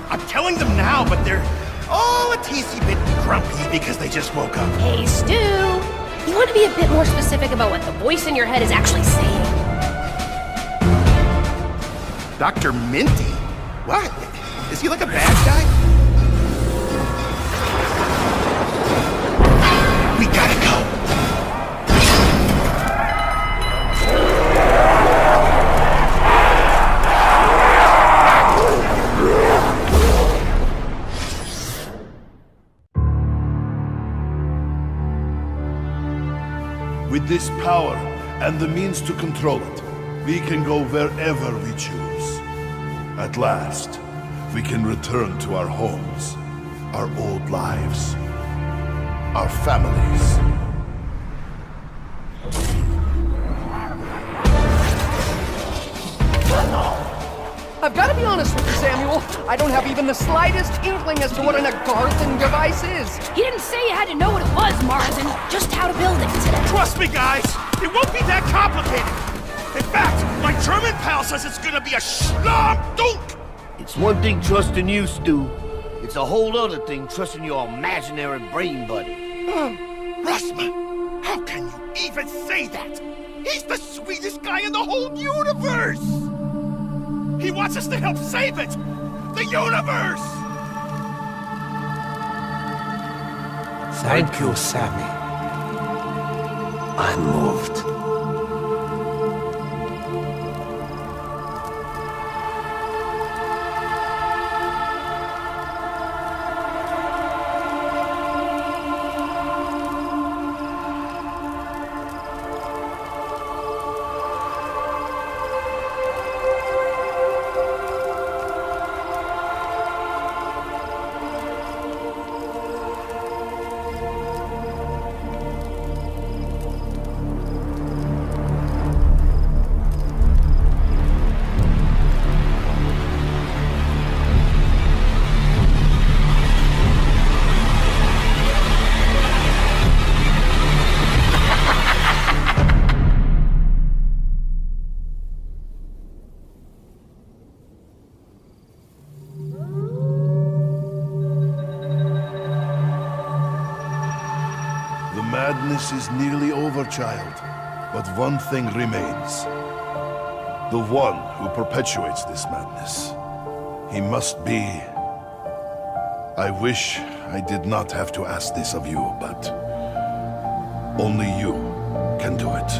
I'm telling them now, but they're all a teensy bit grumpy because they just woke up. Hey, Stu! You want to be a bit more specific about what the voice in your head is actually saying? Dr. Minty? What? Is he like a bad guy? We gotta go. With this power and the means to control it, we can go wherever we choose. At last, we can return to our homes, our old lives, our families. I've got to be honest with you, Samuel. I don't have even the slightest inkling as to what an Agarthan device is. He didn't say you had to know what it was, Marsden. Just how to build it. Trust me, guys. It won't be that complicated. In fact, my German pal says it's gonna be a Schlam-Dunk. It's one thing trusting you, Stu. It's a whole other thing trusting your imaginary brain buddy. Russman, how can you even say that? He's the sweetest guy in the whole universe! He wants us to help save it! The universe! Thank you, Sammy. I'm moved. Madness is nearly over, child. But one thing remains. The one who perpetuates this madness. He must be... I wish I did not have to ask this of you, but... only you can do it.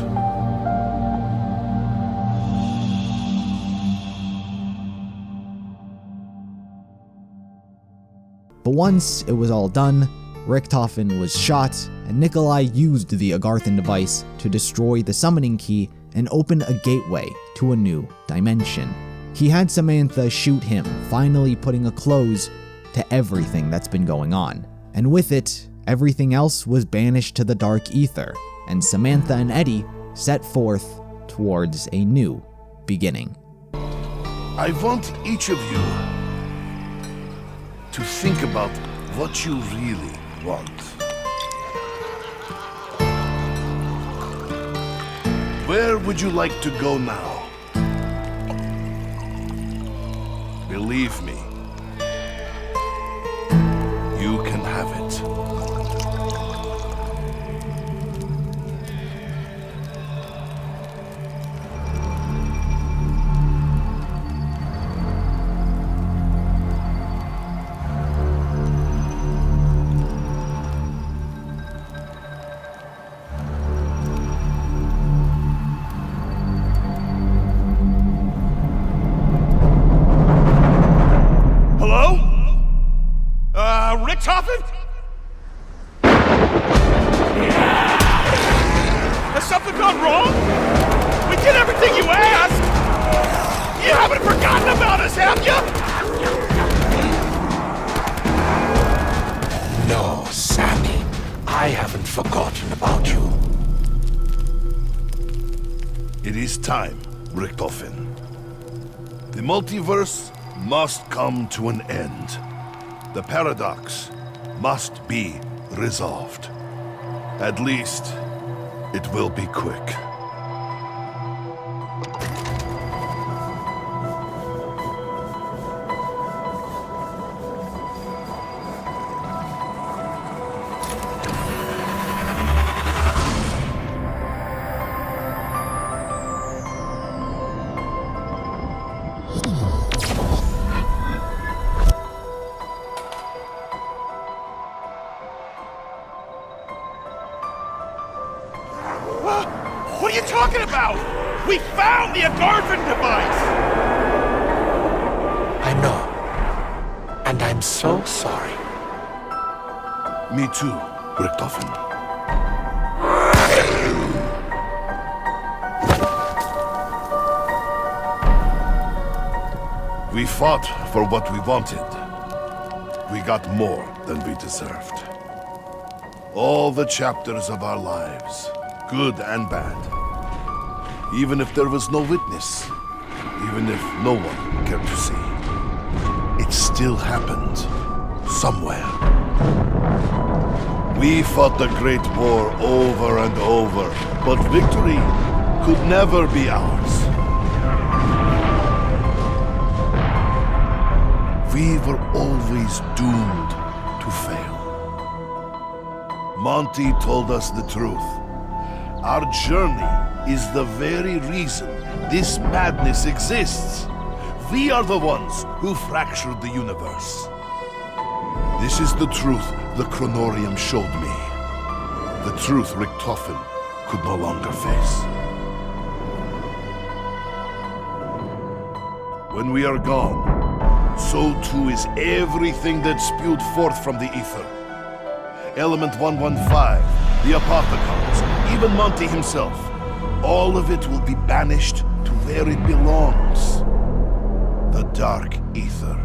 But once it was all done, Richtofen was shot, and Nikolai used the Agarthan device to destroy the summoning key and open a gateway to a new dimension. He had Samantha shoot him, finally putting a close to everything that's been going on. And with it, everything else was banished to the dark ether, and Samantha and Eddie set forth towards a new beginning. I want each of you to think about what you really want. Where would you like to go now? Believe me, you can have it. Richtofen? Has something gone wrong? We did everything you asked! You haven't forgotten about us, have you? No, Sammy. I haven't forgotten about you. It is time, Richtofen. The multiverse must come to an end. The paradox must be resolved. At least, it will be quick. What are you talking about? We found the Agarthan device! I know. And I'm so sorry. Me too, Richtofen. We fought for what we wanted. We got more than we deserved. All the chapters of our lives, good and bad. Even if there was no witness, even if no one cared to see, it still happened somewhere. We fought the Great War over and over, but victory could never be ours. We were always doomed to fail. Monty told us the truth. Our journey is the very reason this madness exists. We are the ones who fractured the universe. This is the truth the Kronorium showed me. The truth Richtofen could no longer face. When we are gone, so too is everything that spewed forth from the Aether. Element 115, the Apothicons, even Monty himself. All of it will be banished to where it belongs. The Dark Aether.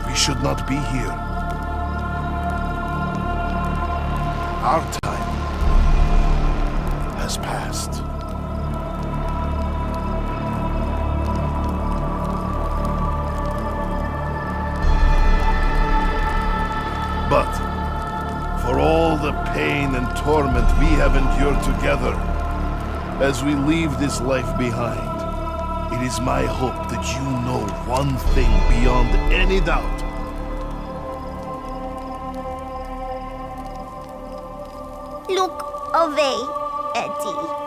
We should not be here. Our time has passed. But for all the pain and torment we have endured together, as we leave this life behind, it is my hope that you know one thing beyond any doubt. Look away, Eddie.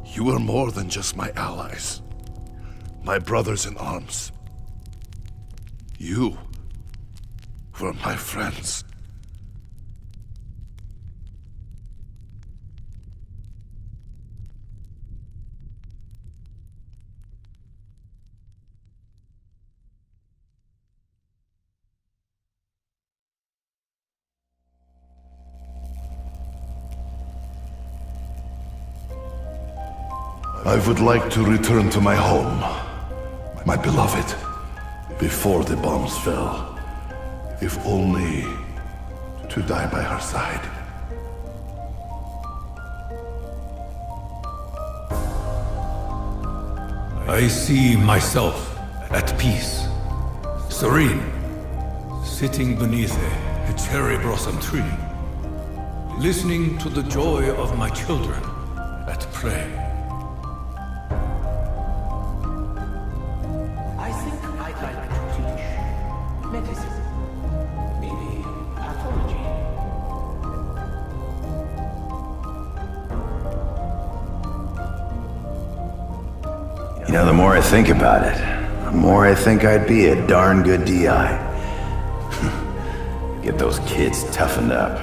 You were more than just my allies, my brothers in arms. You were my friends. I would like to return to my home, my beloved, before the bombs fell, if only to die by her side. I see myself at peace, serene, sitting beneath a cherry blossom tree, listening to the joy of my children at play. I think I'd like to teach medicine, maybe pathology. You know, the more I think about it, the more I think I'd be a darn good DI. Get those kids toughened up.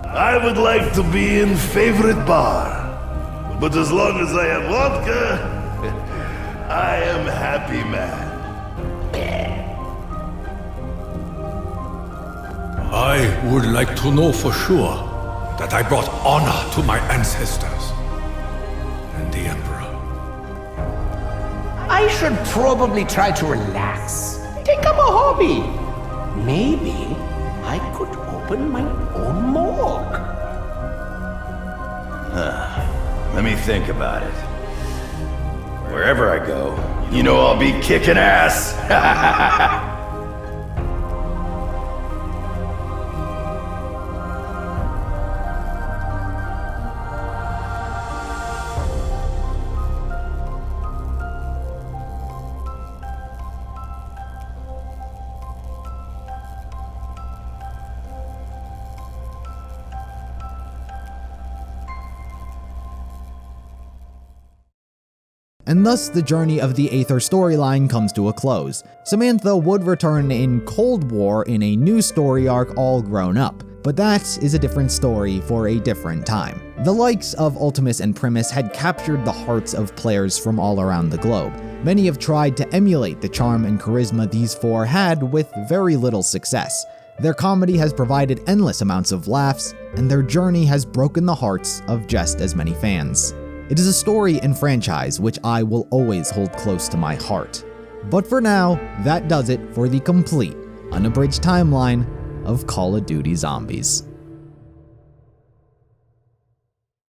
I would like to be in favorite bar. But as long as I have vodka, I am happy man. I would like to know for sure that I brought honor to my ancestors and the Emperor. I should probably try to relax. Take up a hobby. Maybe I could open my own morgue. Let me think about it. Wherever I go, you know I'll be kicking ass. And thus the journey of the Aether storyline comes to a close. Samantha would return in Cold War in a new story arc all grown up, but that is a different story for a different time. The likes of Ultimis and Primis had captured the hearts of players from all around the globe. Many have tried to emulate the charm and charisma these four had with very little success. Their comedy has provided endless amounts of laughs, and their journey has broken the hearts of just as many fans. It is a story and franchise which I will always hold close to my heart. But for now, that does it for the complete, unabridged timeline of Call of Duty Zombies.